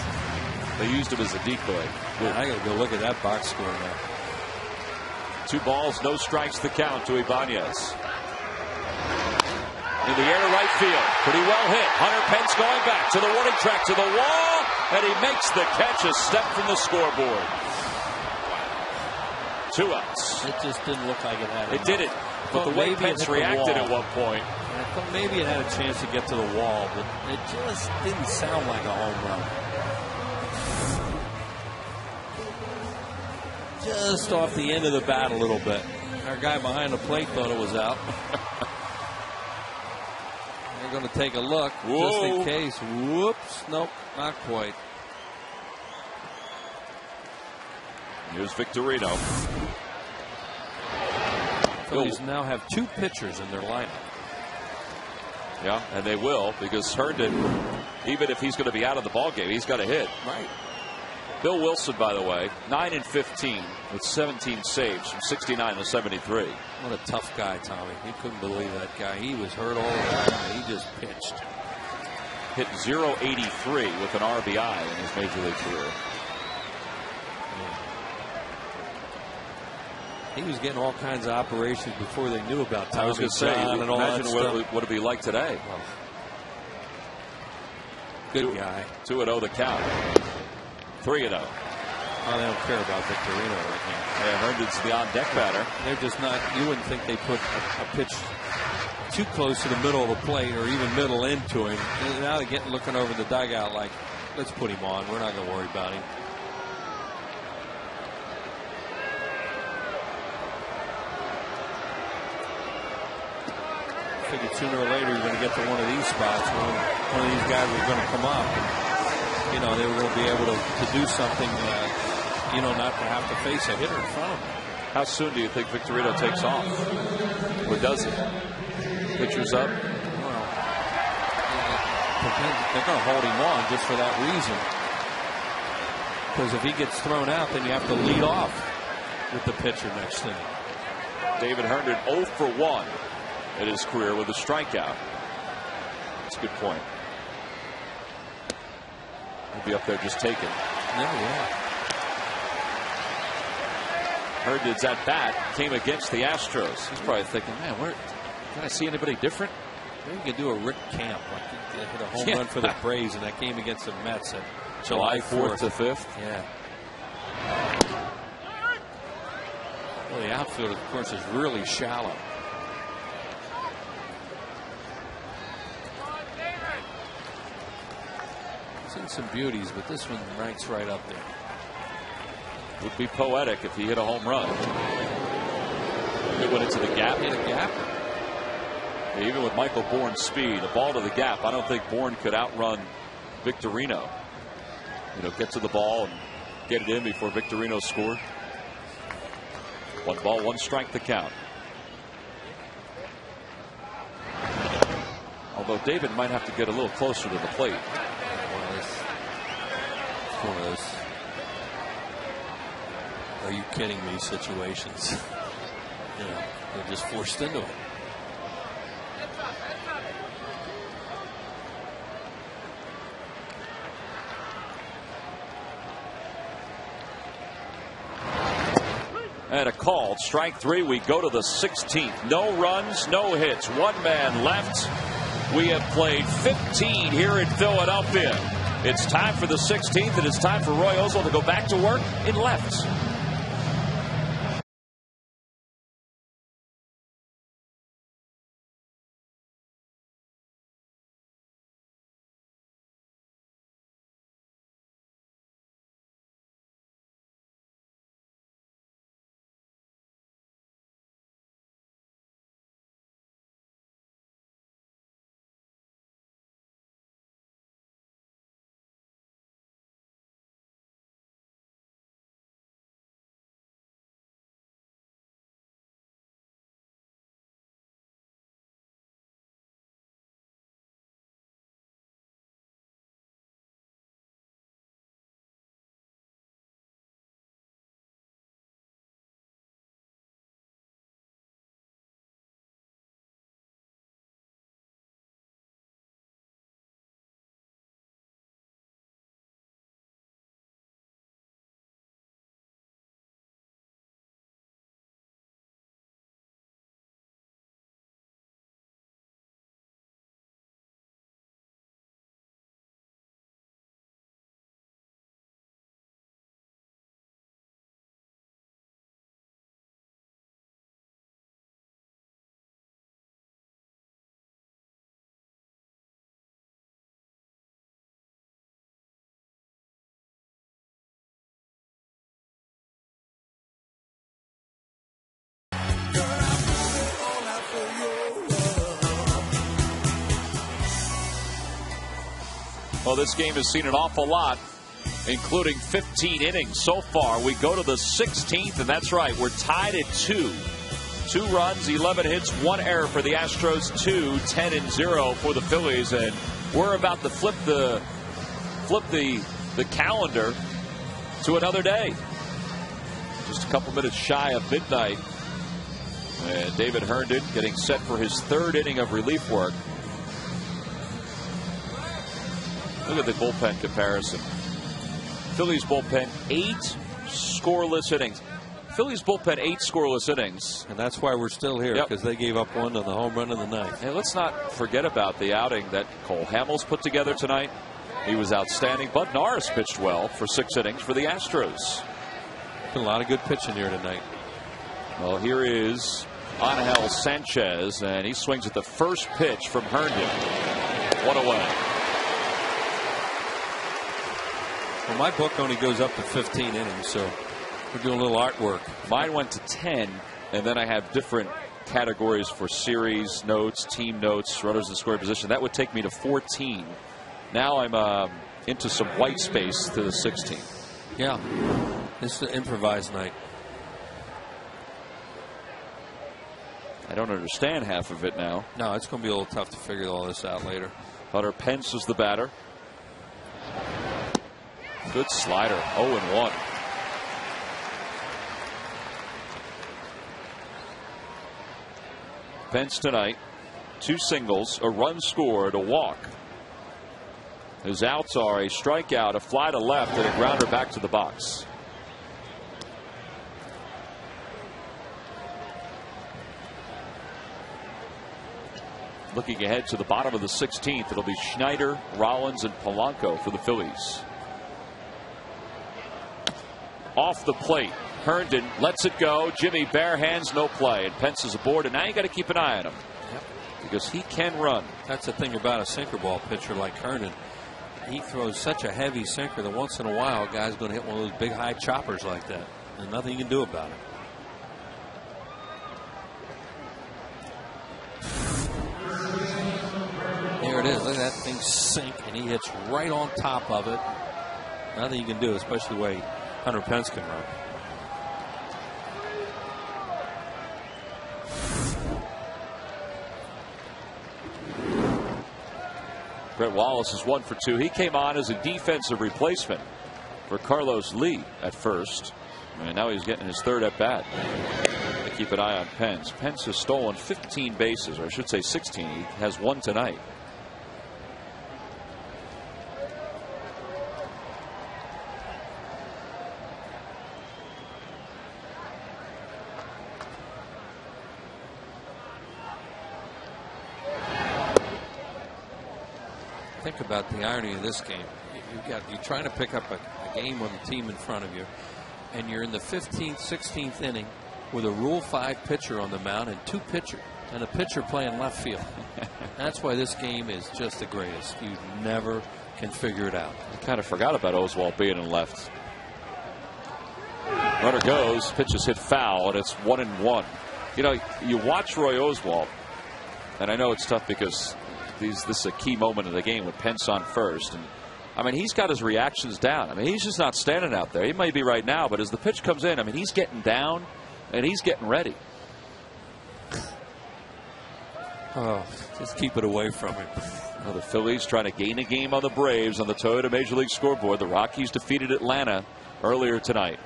They used him as a decoy. Yeah, I got to go look at that box score now. 2 balls, no strikes the count to Ibanez. In the air to right field. Pretty well hit. Hunter Pence going back to the warning track, to the wall, and he makes the catch a step from the scoreboard. 2 outs. It just didn't look like it had. It didn't. But the way Pence reacted at one point. I thought maybe it had a chance to get to the wall, but it just didn't sound like a home run. Just off the end of the bat a little bit. Our guy behind the plate thought it was out. They're going to take a look. Whoa. Just in case. Whoops. Nope, not quite. Here's Victorino. Phillies now have 2 pitchers in their lineup. Yeah, and they will, because Herndon, even if he's going to be out of the ballgame, he's got to hit. Right. Bill Wilson, by the way, 9-15 with 17 saves from 69 to 73. What a tough guy, Tommy. He couldn't believe that guy. He was hurt all the time. He just pitched. Hit .083 with an RBI in his major league career. He was getting all kinds of operations before they knew about Tommy I was going to say, and all that imagine stuff. what it'd be like today. Well, good guy. 2-0 the count. 3-0. Oh, they don't care about Victorino right now. Yeah, Herndon's the on-deck batter. They're just not. You wouldn't think they put a pitch too close to the middle of the plate or even middle into him. And now they're looking over the dugout like, let's put him on. We're not going to worry about him. Figured sooner or later you're going to get to one of these spots when one of these guys was going to come up. And, you know, they were going to be able to do something, you know, not to have to face a hitter in front of them. How soon do you think Victorino takes off? Or does he? Pitcher's up? Well, they're going to hold him on just for that reason. Because if he gets thrown out, then you have to lead off with the pitcher next inning. David Herndon 0 for 1 in his career with a strikeout. That's a good point. He'll be up there just taking. Yeah. Herndon's at bat came against the Astros. He's probably thinking, man, can I see anybody different? Maybe you could do a Rick Camp. Like he hit a home run for the Braves in that game against the Mets at July 4th to 5th. Yeah. Well, the outfield, of course, is really shallow. Seen some beauties, but this one ranks right up there. Would be poetic if he hit a home run. It went into the gap. Hit a gap. Yeah, even with Michael Bourne's speed, a ball to the gap, I don't think Bourne could outrun Victorino. You know, get to the ball and get it in before Victorino scored. 1 ball, 1 strike to count. Although David might have to get a little closer to the plate. One of those "are you kidding me" situations. You know, they're just forced into it. And a called strike 3. We go to the 16th. No runs, no hits. 1 man left. We have played 15 here in Philadelphia. It's time for the 16th. It is time for Roy Oswalt to go back to work in left. Well, this game has seen an awful lot including 15 innings so far. We go to the 16th, and that's right, we're tied at 2. 2 runs, 11 hits, 1 error for the Astros, 10-0 for the Phillies, and we're about to flip the calendar to another day. Just a couple minutes shy of midnight. And David Herndon getting set for his 3rd inning of relief work. Look at the bullpen comparison. Phillies bullpen 8 scoreless innings. Phillies bullpen 8 scoreless innings. And that's why we're still here, because they gave up 1 on the home run in the 9th. And let's not forget about the outing that Cole Hamels put together tonight. He was outstanding. Bud Norris pitched well for 6 innings for the Astros. Been a lot of good pitching here tonight. Well, here is Angel Sanchez, and he swings at the first pitch from Herndon. 1 away. Well, my book only goes up to 15 innings, so we're doing a little artwork. Mine went to 10, and then I have different categories for series notes, team notes, runners in scoring position. That would take me to 14. Now I'm into some white space to the 16. Yeah, this is an improvised night. I don't understand half of it now. No, it's going to be a little tough to figure all this out later. Hunter Pence is the batter. Good slider, 0-1. Pence tonight, 2 singles, a run scored, a walk. His outs are a strikeout, a fly to left, and a grounder back to the box. Looking ahead to the bottom of the 16th, it'll be Schneider, Rollins, and Polanco for the Phillies. Off the plate, Herndon lets it go. Jimmy bare hands, no play, and Pence is aboard, and now you got to keep an eye on him. Yep. Because he can run. That's the thing about a sinker ball pitcher like Herndon. He throws such a heavy sinker that once in a while a guy's going to hit one of those big high choppers like that. And nothing you can do about it. There it is. Look at that thing sink, and he hits right on top of it. Nothing you can do, especially the way Hunter Pence can run. Brett Wallace is 1 for 2. He came on as a defensive replacement for Carlos Lee at first. And now he's getting his 3rd at bat. To keep an eye on Pence. Pence has stolen 15 bases, or I should say 16. He has 1 tonight. Think about the irony of this game. You're trying to pick up a game on the team in front of you, and you're in the 15th, 16th inning with a Rule 5 pitcher on the mound and 2 pitchers and a pitcher playing left field. That's why this game is just the greatest. You never can figure it out. I kind of forgot about Oswalt being in left. Runner goes, pitch is hit foul, and it's 1-1. You know, you watch Roy Oswalt, and I know it's tough because this is a key moment of the game with Pence on first. And I mean, he's got his reactions down. I mean, he's just not standing out there. He might be right now, but as the pitch comes in, I mean, he's getting down and he's getting ready. Oh, just keep it away from him. Well, the Phillies trying to gain a game on the Braves on the Toyota Major League scoreboard. The Rockies defeated Atlanta earlier tonight.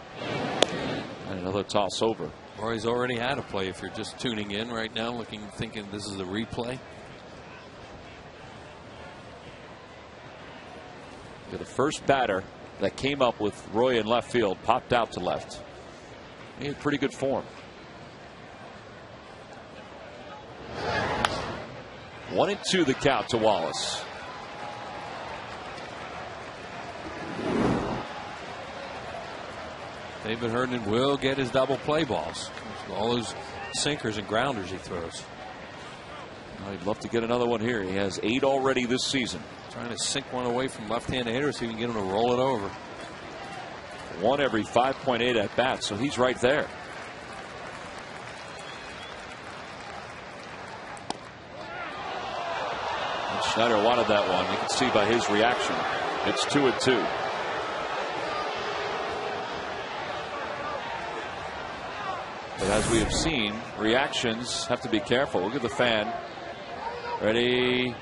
And another toss over. Roy's already had a play if you're just tuning in right now, thinking this is a replay. The first batter that came up with Roy in left field popped out to left. He had pretty good form. 1-2 the count to Wallace. David Herndon will get his double play balls. All those sinkers and grounders he throws. I'd love to get another one here. He has 8 already this season. Trying to sink one away from left-handed hitters so he can get him to roll it over. 1 every 5.8 at bat, so he's right there. And Schneider wanted that one. You can see by his reaction. It's 2-2. as we have seen, reactions have to be careful. Look at the fan. Ready?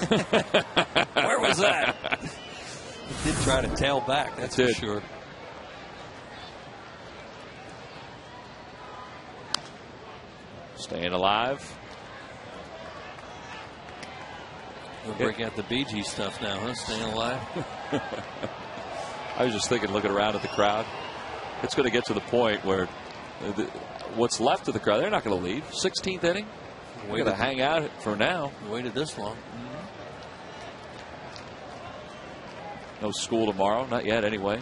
Where was that? He did try to tail back, that's for sure. Staying alive. We'll break out the Bee Gees stuff now, huh? Staying alive. I was just thinking, looking around at the crowd, it's going to get to the point where what's left of the crowd, they're not going to leave. 16th inning. We're going to hang out for now. We waited this long. No school tomorrow. Not yet, anyway.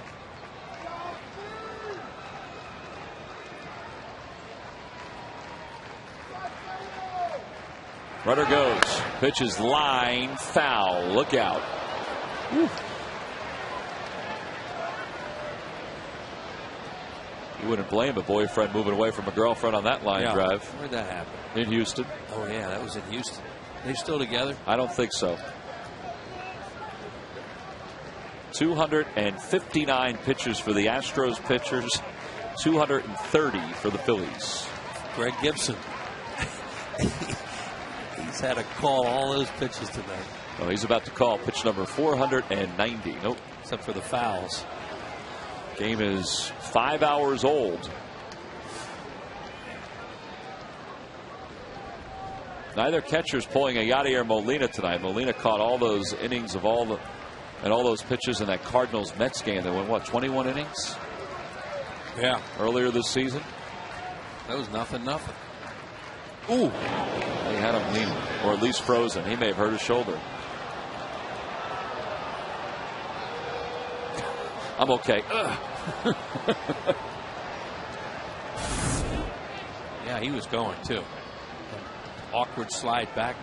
Runner goes. Pitch is line foul. Look out. Woo. You wouldn't blame a boyfriend moving away from a girlfriend on that line drive. Where'd that happen? In Houston. Oh, yeah, that was in Houston. They still together? I don't think so. 259 pitches for the Astros pitchers. 230 for the Phillies. Greg Gibson. He's had to call all those pitches tonight. Oh, he's about to call pitch number 490. Nope. Except for the fouls. Game is 5 hours old. Neither catcher's pulling a Yadier Molina tonight. Molina caught all those innings of all those pitches in that Cardinals Mets game. They went, what, 21 innings? Yeah. Earlier this season. That was nothing. Ooh. They had him leaning, or at least frozen. He may have hurt his shoulder. I'm okay. Yeah, he was going too. Awkward slide back.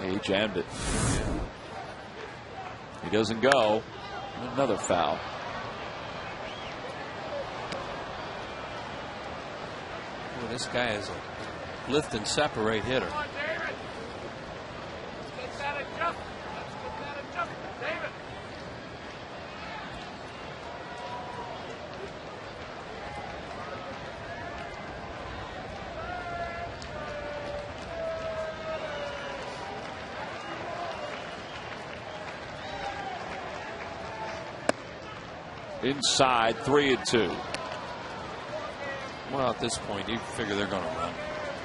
Yeah, he jammed it. He doesn't go. Another foul. Well, this guy is a lift and separate hitter. Inside, 3-2. Well, at this point, you figure they're going to run.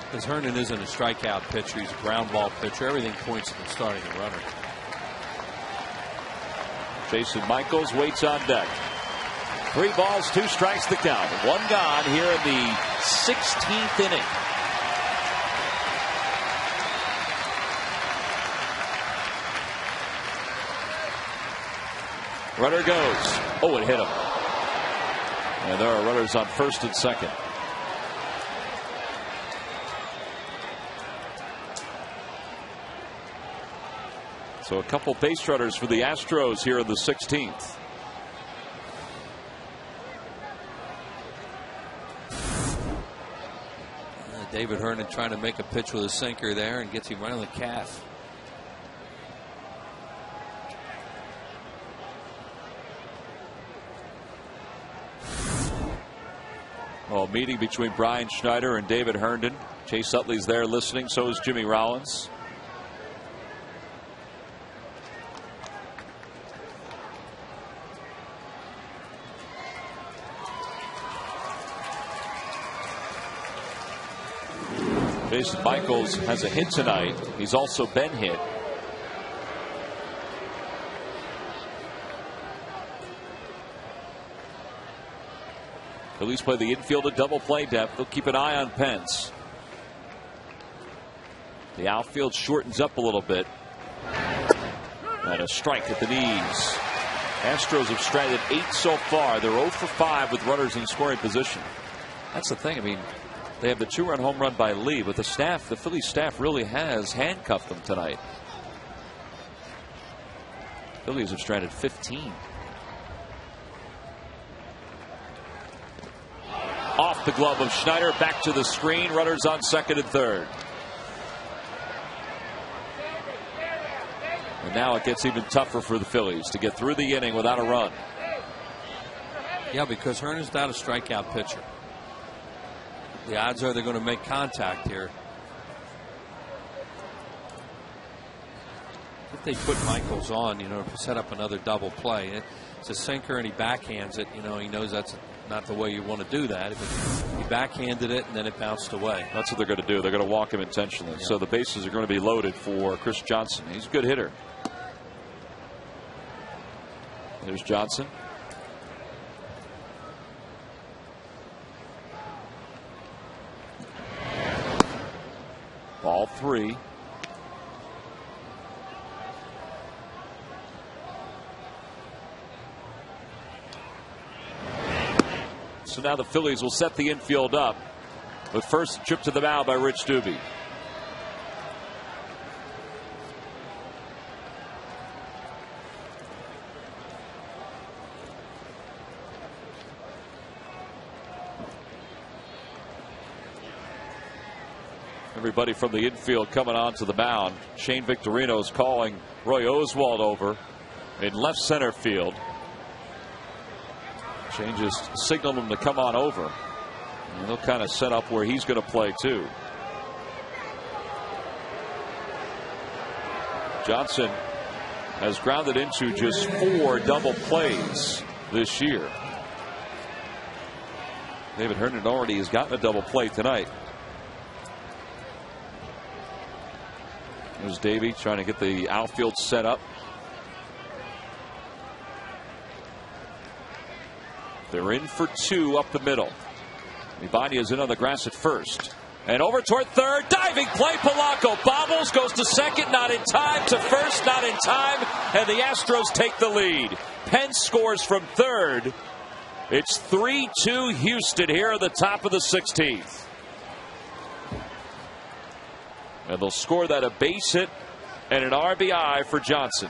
Because Hernan isn't a strikeout pitcher. He's a ground ball pitcher. Everything points to starting a runner. Jason Michaels waits on deck. 3 balls, 2 strikes the count. 1 gone here in the 16th inning. Runner goes. Oh, it hit him. And there are runners on first and second. So a couple base runners for the Astros here in the 16th. David Hernan trying to make a pitch with a sinker there and gets him right on the calf. Oh, meeting between Brian Schneider and David Herndon. Chase Utley's there listening. So is Jimmy Rollins. Jason Michaels has a hit tonight. He's also been hit. Phillies play the infield at double play depth. They'll keep an eye on Pence. The outfield shortens up a little bit. And a strike at the knees. Astros have stranded 8 so far. They're 0 for 5 with runners in scoring position. That's the thing. I mean, they have the 2-run home run by Lee, but the Phillies staff really has handcuffed them tonight. Phillies have stranded 15. Off the glove of Schneider, back to the screen. Runners on second and third. And now it gets even tougher for the Phillies to get through the inning without a run. Yeah, because Hernan's not a strikeout pitcher. The odds are they're going to make contact here. If they put Michaels on, you know, to set up another double play, it's a sinker and he backhands it. You know, he knows that's not the way you want to do that. He backhanded it and then it bounced away. That's what they're going to do. They're going to walk him intentionally. Yeah. So the bases are going to be loaded for Chris Johnson. He's a good hitter. There's Johnson. Ball 3. So now the Phillies will set the infield up with first trip to the mound by Rich Doobie. Everybody from the infield coming onto the mound. Shane Victorino is calling Roy Oswalt over in left center field. Shane just signaled him to come on over. And they'll kind of set up where he's going to play too. Johnson has grounded into just 4 double plays this year. David Hernan already has gotten a double play tonight. There's Davey trying to get the outfield set up. They're in for 2 up the middle. Ibanez in on the grass at first. And over toward third. Diving play. Polanco bobbles. Goes to second. Not in time. To first. Not in time. And the Astros take the lead. Pence scores from third. It's 3-2 Houston here at the top of the 16th. And they'll score that a base hit and an RBI for Johnson.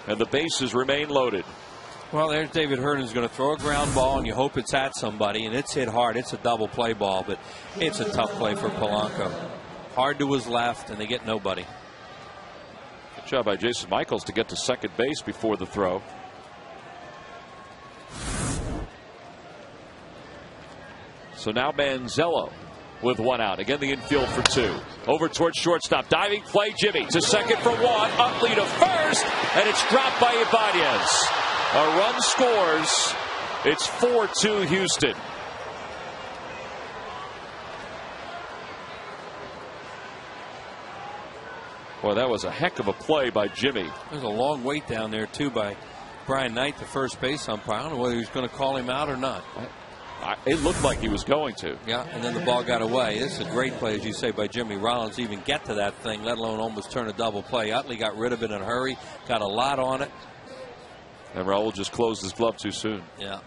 And the bases remain loaded. Well, there's David Hernan's going to throw a ground ball, and you hope it's at somebody, and it's hit hard. It's a double play ball, but it's a tough play for Polanco. Hard to his left, and they get nobody. Good job by Jason Michaels to get to second base before the throw. So now Manzello with 1 out. Again, the infield for 2. Over towards shortstop. Diving play. Jimmy to second for 1. Utley to first. And it's dropped by Ibanez. A run scores. It's 4-2 Houston. Boy, that was a heck of a play by Jimmy. There's a long wait down there, too, by Brian Knight, the first base umpire. I don't know whether he was going to call him out or not. It looked like he was going to. Yeah, and then the ball got away. This is a great play, as you say, by Jimmy Rollins to even get to that thing, let alone almost turn a double play. Utley got rid of it in a hurry, got a lot on it. And Raul just closed his glove too soon. Yeah.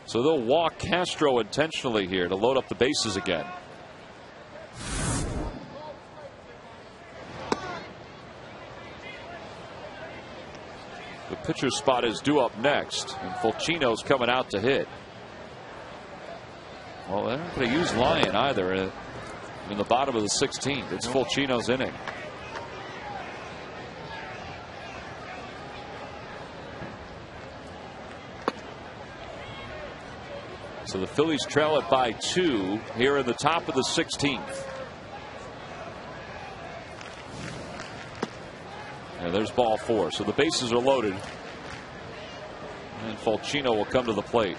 So they'll walk Castro intentionally here to load up the bases again. The pitcher's spot is due up next, and Fulcino's coming out to hit. Well, they're not going to use Lyon either in the bottom of the 16th. It's Fulcino's inning. So the Phillies trail it by 2 here in the top of the 16th. And there's ball 4. So the bases are loaded. And Fulcino will come to the plate.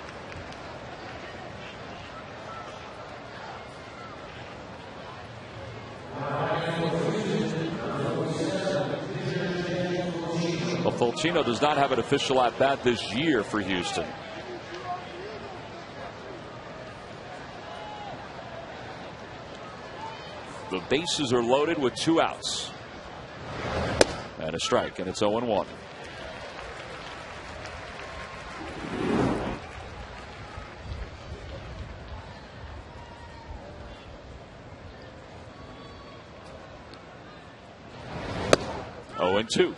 Well, Fulcino does not have an official at bat this year for Houston. The bases are loaded with 2 outs. And a strike, and it's 0-1. Oh, and 2.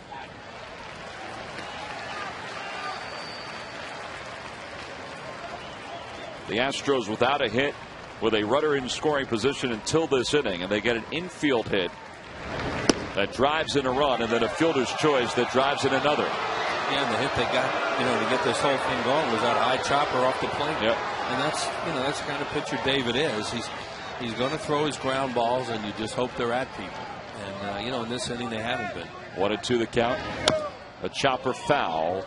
The Astros without a hit, with a runner in scoring position until this inning, and they get an infield hit that drives in a run, and then a fielder's choice that drives in another. Yeah, and the hit they got, to get this whole thing going was that high chopper off the plate. Yep. And that's the kind of pitcher David is. He's going to throw his ground balls, and you just hope they're at people. And in this inning they haven't been. 1-2 the count. A chopper foul.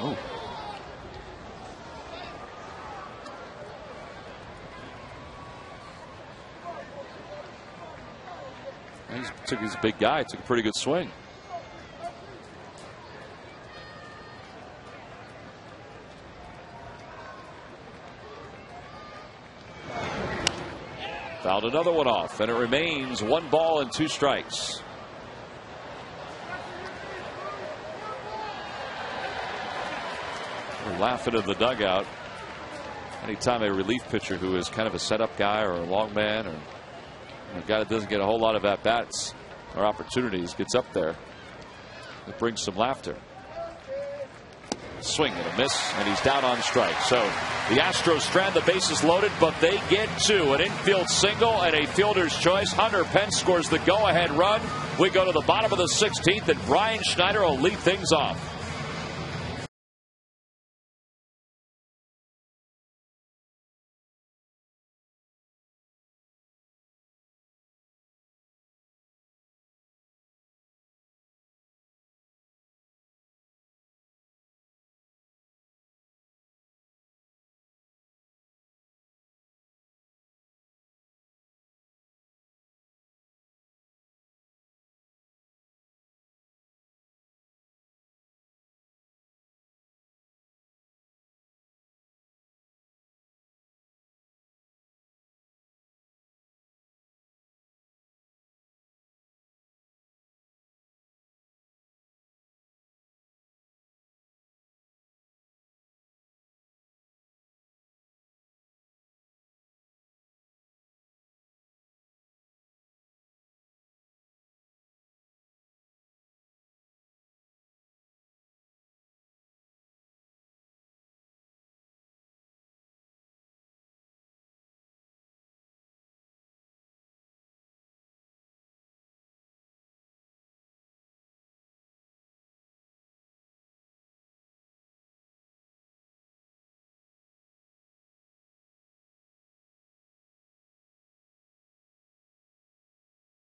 Oh. He took his big guy, took a pretty good swing. Fouled another one off, and it remains 1 ball and 2 strikes. We're laughing in the dugout. Anytime a relief pitcher who is kind of a setup guy or a long man or a guy that doesn't get a whole lot of at-bats or opportunities gets up there, it brings some laughter. Swing and a miss, and he's down on strike. So the Astros strand the bases loaded, but they get 2. An infield single and a fielder's choice. Hunter Pence scores the go-ahead run. We go to the bottom of the 16th, and Brian Schneider will lead things off.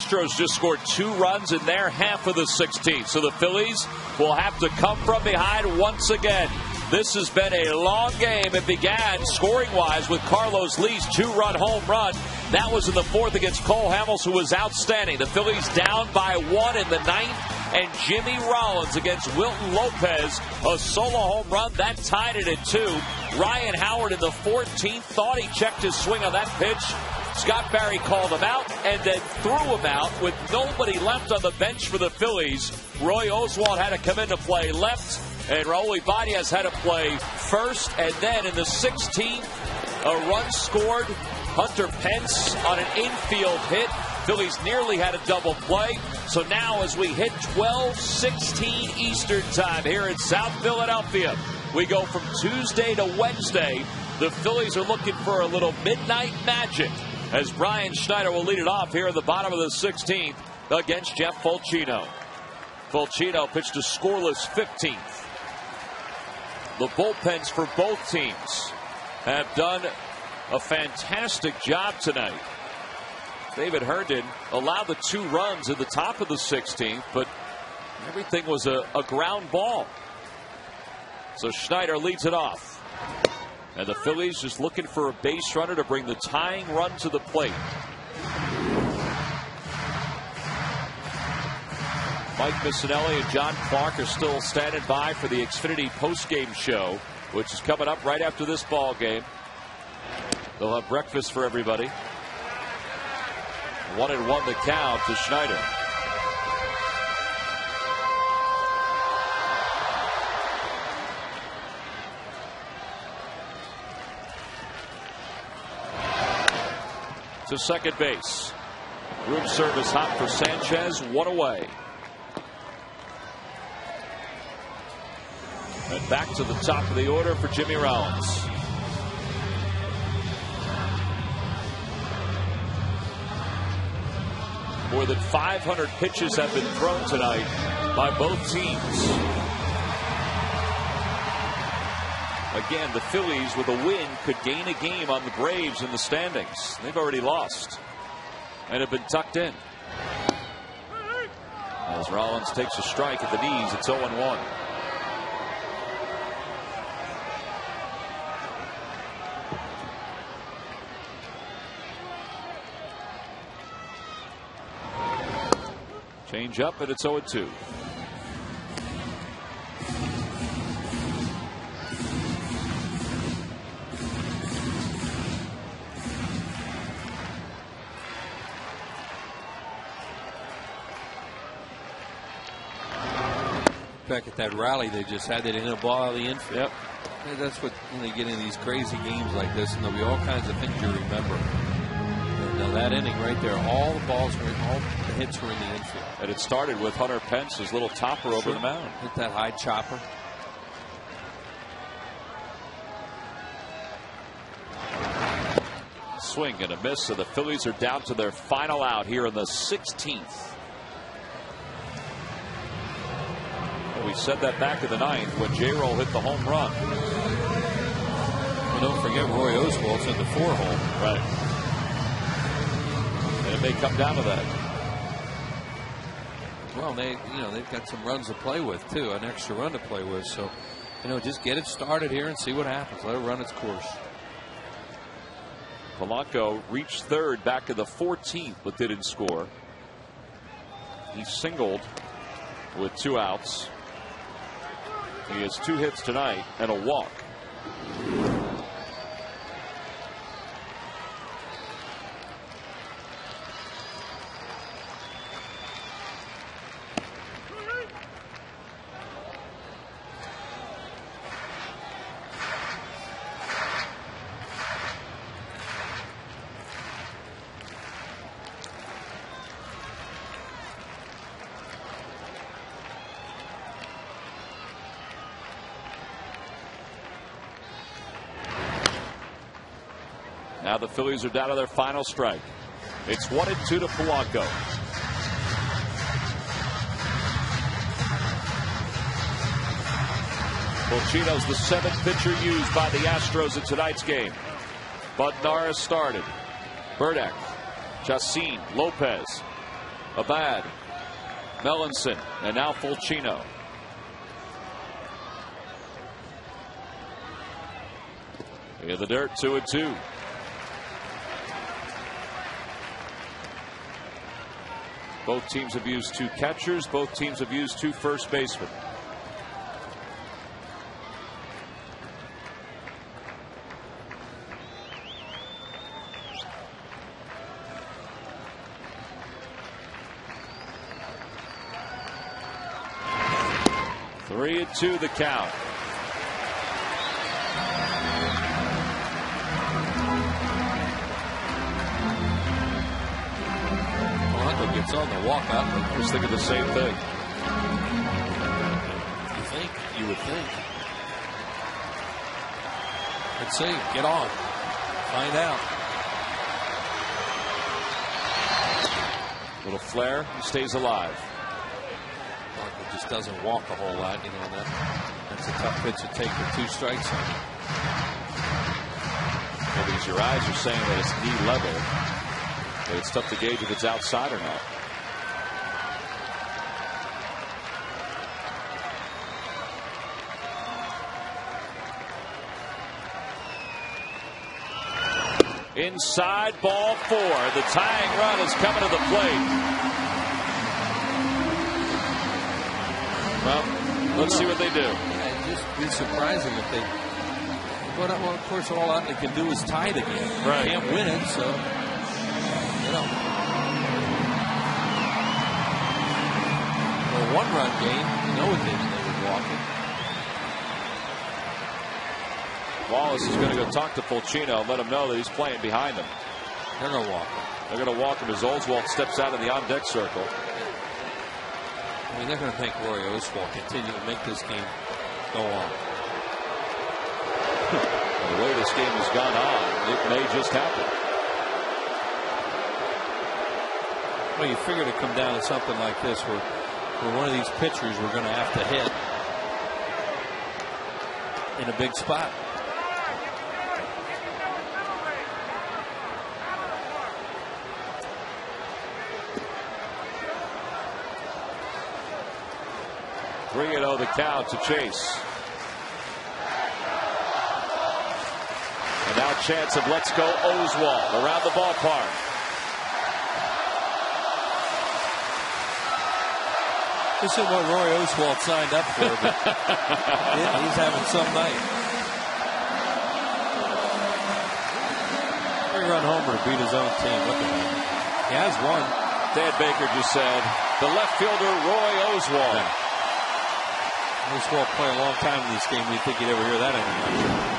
Astros just scored 2 runs in their half of the 16th, so the Phillies will have to come from behind once again. This has been a long game. It began scoring-wise with Carlos Lee's 2-run home run. That was in the 4th against Cole Hamels, who was outstanding. The Phillies down by 1 in the 9th, and Jimmy Rollins against Wilton Lopez, a solo home run. That tied it at 2. Ryan Howard in the 14th thought he checked his swing on that pitch. Scott Barry called him out and then threw him out with nobody left on the bench for the Phillies. Roy Oswalt had to come into play left, and Raul Ibanez had to play first. And then in the 16th, a run scored. Hunter Pence on an infield hit. Phillies nearly had a double play. So now as we hit 12:16 Eastern time here in South Philadelphia, we go from Tuesday to Wednesday. The Phillies are looking for a little midnight magic, as Brian Schneider will lead it off here at the bottom of the 16th against Jeff Fulcino. Fulcino pitched a scoreless 15th. The bullpens for both teams have done a fantastic job tonight. David Herndon allowed the 2 runs at the top of the 16th, but everything was a ground ball. So Schneider leads it off. And the Phillies just looking for a base runner to bring the tying run to the plate. Mike Missinelli and John Clark are still standing by for the Xfinity postgame show, which is coming up right after this ball game. They'll have breakfast for everybody. 1-1 the count to Schneider. To second base. Room service hot for Sanchez. 1 away. And back to the top of the order for Jimmy Rollins. More than 500 pitches have been thrown tonight by both teams. Again, the Phillies with a win could gain a game on the Braves in the standings. They've already lost and have been tucked in. As Rollins takes a strike at the knees, it's 0-1. Change up, and it's 0-2. Back at that rally they just had, they didn't hit a ball out of the infield. Yep. That's what, when they get in these crazy games like this, and there'll be all kinds of things you remember. And that inning right there, all the hits were in the infield. And it started with Hunter Pence's little topper over the mound. Hit that high chopper. Swing and a miss, so the Phillies are down to their final out here in the 16th. We said that back in the 9th when J-Roll hit the home run. Well, don't forget Roy Oswald's in the 4-hole. Right. And it may come down to that. Well, they've got some runs to play with too, an extra run to play with. So, just get it started here and see what happens. Let it run its course. Polanco reached third back in the 14th, but didn't score. He singled with 2 outs. He has 2 hits tonight and a walk. Now the Phillies are down to their final strike. It's 1-2 to Polanco. Fulchino's the 7th pitcher used by the Astros in tonight's game. Bud Norris started. Burdick, Chacin, Lopez, Abad, Melanson, and now Fulchino. In the dirt, 2-2. Both teams have used 2 catchers. Both teams have used 2 first basemen. Three and 2 the count. Gets on the walkout. I was thinking the same thing. You would think. Let's see. Get on. Find out. Little flare. He stays alive. He just doesn't walk a whole lot. That's a tough pitch to take with 2 strikes on it. Well, because your eyes are saying that it's knee level. But it's tough to gauge if it's outside or not. Inside, ball 4. The tying run is coming to the plate. Well, let's see what they do. It'd just be surprising if they. Well, of course, all Utley can do is tie the game. Right. Can't win it, so. For a 1-run game, they would walk it. Wallace is going to go talk to Fulchino and let him know that he's playing behind him. They're going to walk him. They're going to walk him as Oswalt steps out of the on-deck circle. I mean, they're going to make Roy Oswalt continue to make this game Go on. The way this game has gone on, it may just happen. Well, you figure to come down to something like this where one of these pitchers we're going to have to hit in a big spot. Three 0 the count to Chase. And now chance of let's go Oswalt around the ballpark. This is what Roy Oswalt signed up for, but he's having some night. 3-run homer to beat his own team. Look at him. He has one. Dan Baker just said the left fielder Roy Oswalt. Yeah. Oswalt played a long time in this game. You'd think you'd ever hear that anymore.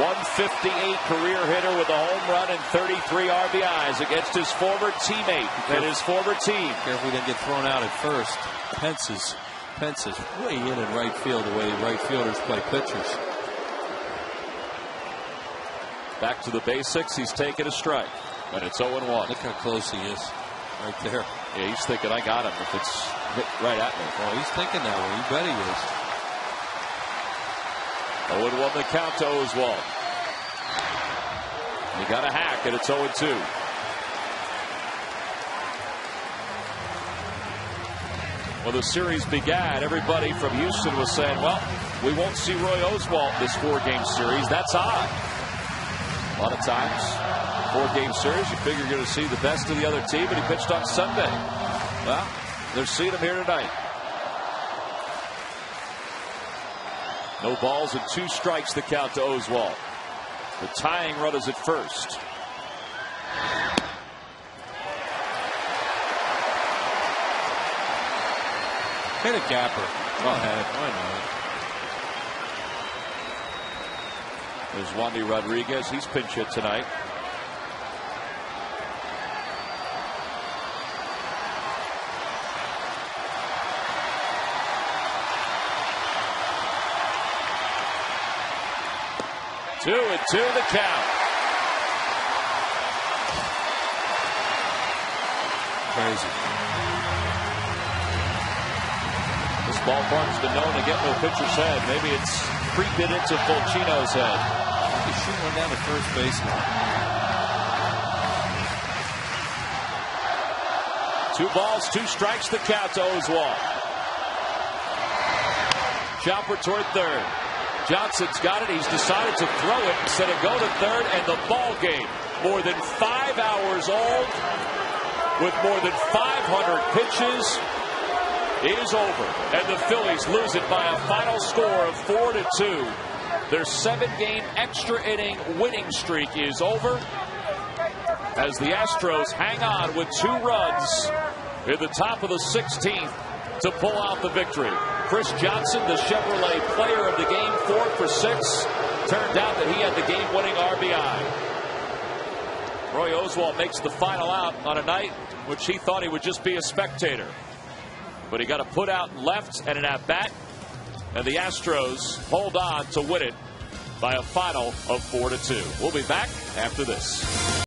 158 career hitter with a home run and 33 RBIs against his former teammate and his former team. Careful he didn't get thrown out at first. Pence is way in right field the way right fielders play pitchers. Back to the basics. He's taken a strike, and it's 0-1. Look how close he is, right there. Yeah, he's thinking I got him if it's hit right at me. Oh, he's thinking that way. You bet he is. 0-1 the count to Oswalt. He got a hack, and it's 0-2. When the series began, everybody from Houston was saying, well, we won't see Roy Oswalt this 4-game series. That's odd. A lot of times, 4-game series, you figure you're going to see the best of the other team, and he pitched on Sunday. Well, they're seeing him here tonight. No balls and 2 strikes the count to Oswalt. The tying run is at first. Hit a gapper. Go ahead. Why not? There's Wandy Rodriguez. He's pinch hit tonight. Two and 2 the count. Crazy. This ballpark's been known to get no pitcher's head. Maybe it's creeping into Fulcino's head. He's shooting one down to first baseman. 2 balls, 2 strikes the count to Oswalt. Chopper toward third. Johnson's got it. He's decided to throw it instead of go to third, and the ball game, more than 5 hours old, with more than 500 pitches, is over. And the Phillies lose it by a final score of 4-2. Their 7-game extra inning winning streak is over as the Astros hang on with 2 runs in the top of the 16th to pull out the victory. Chris Johnson, the Chevrolet player of the game, 4 for 6. Turned out that he had the game-winning RBI. Roy Oswalt makes the final out on a night which he thought he would just be a spectator. But he got a put out left and an at-bat, and the Astros hold on to win it by a final of 4-2. We'll be back after this.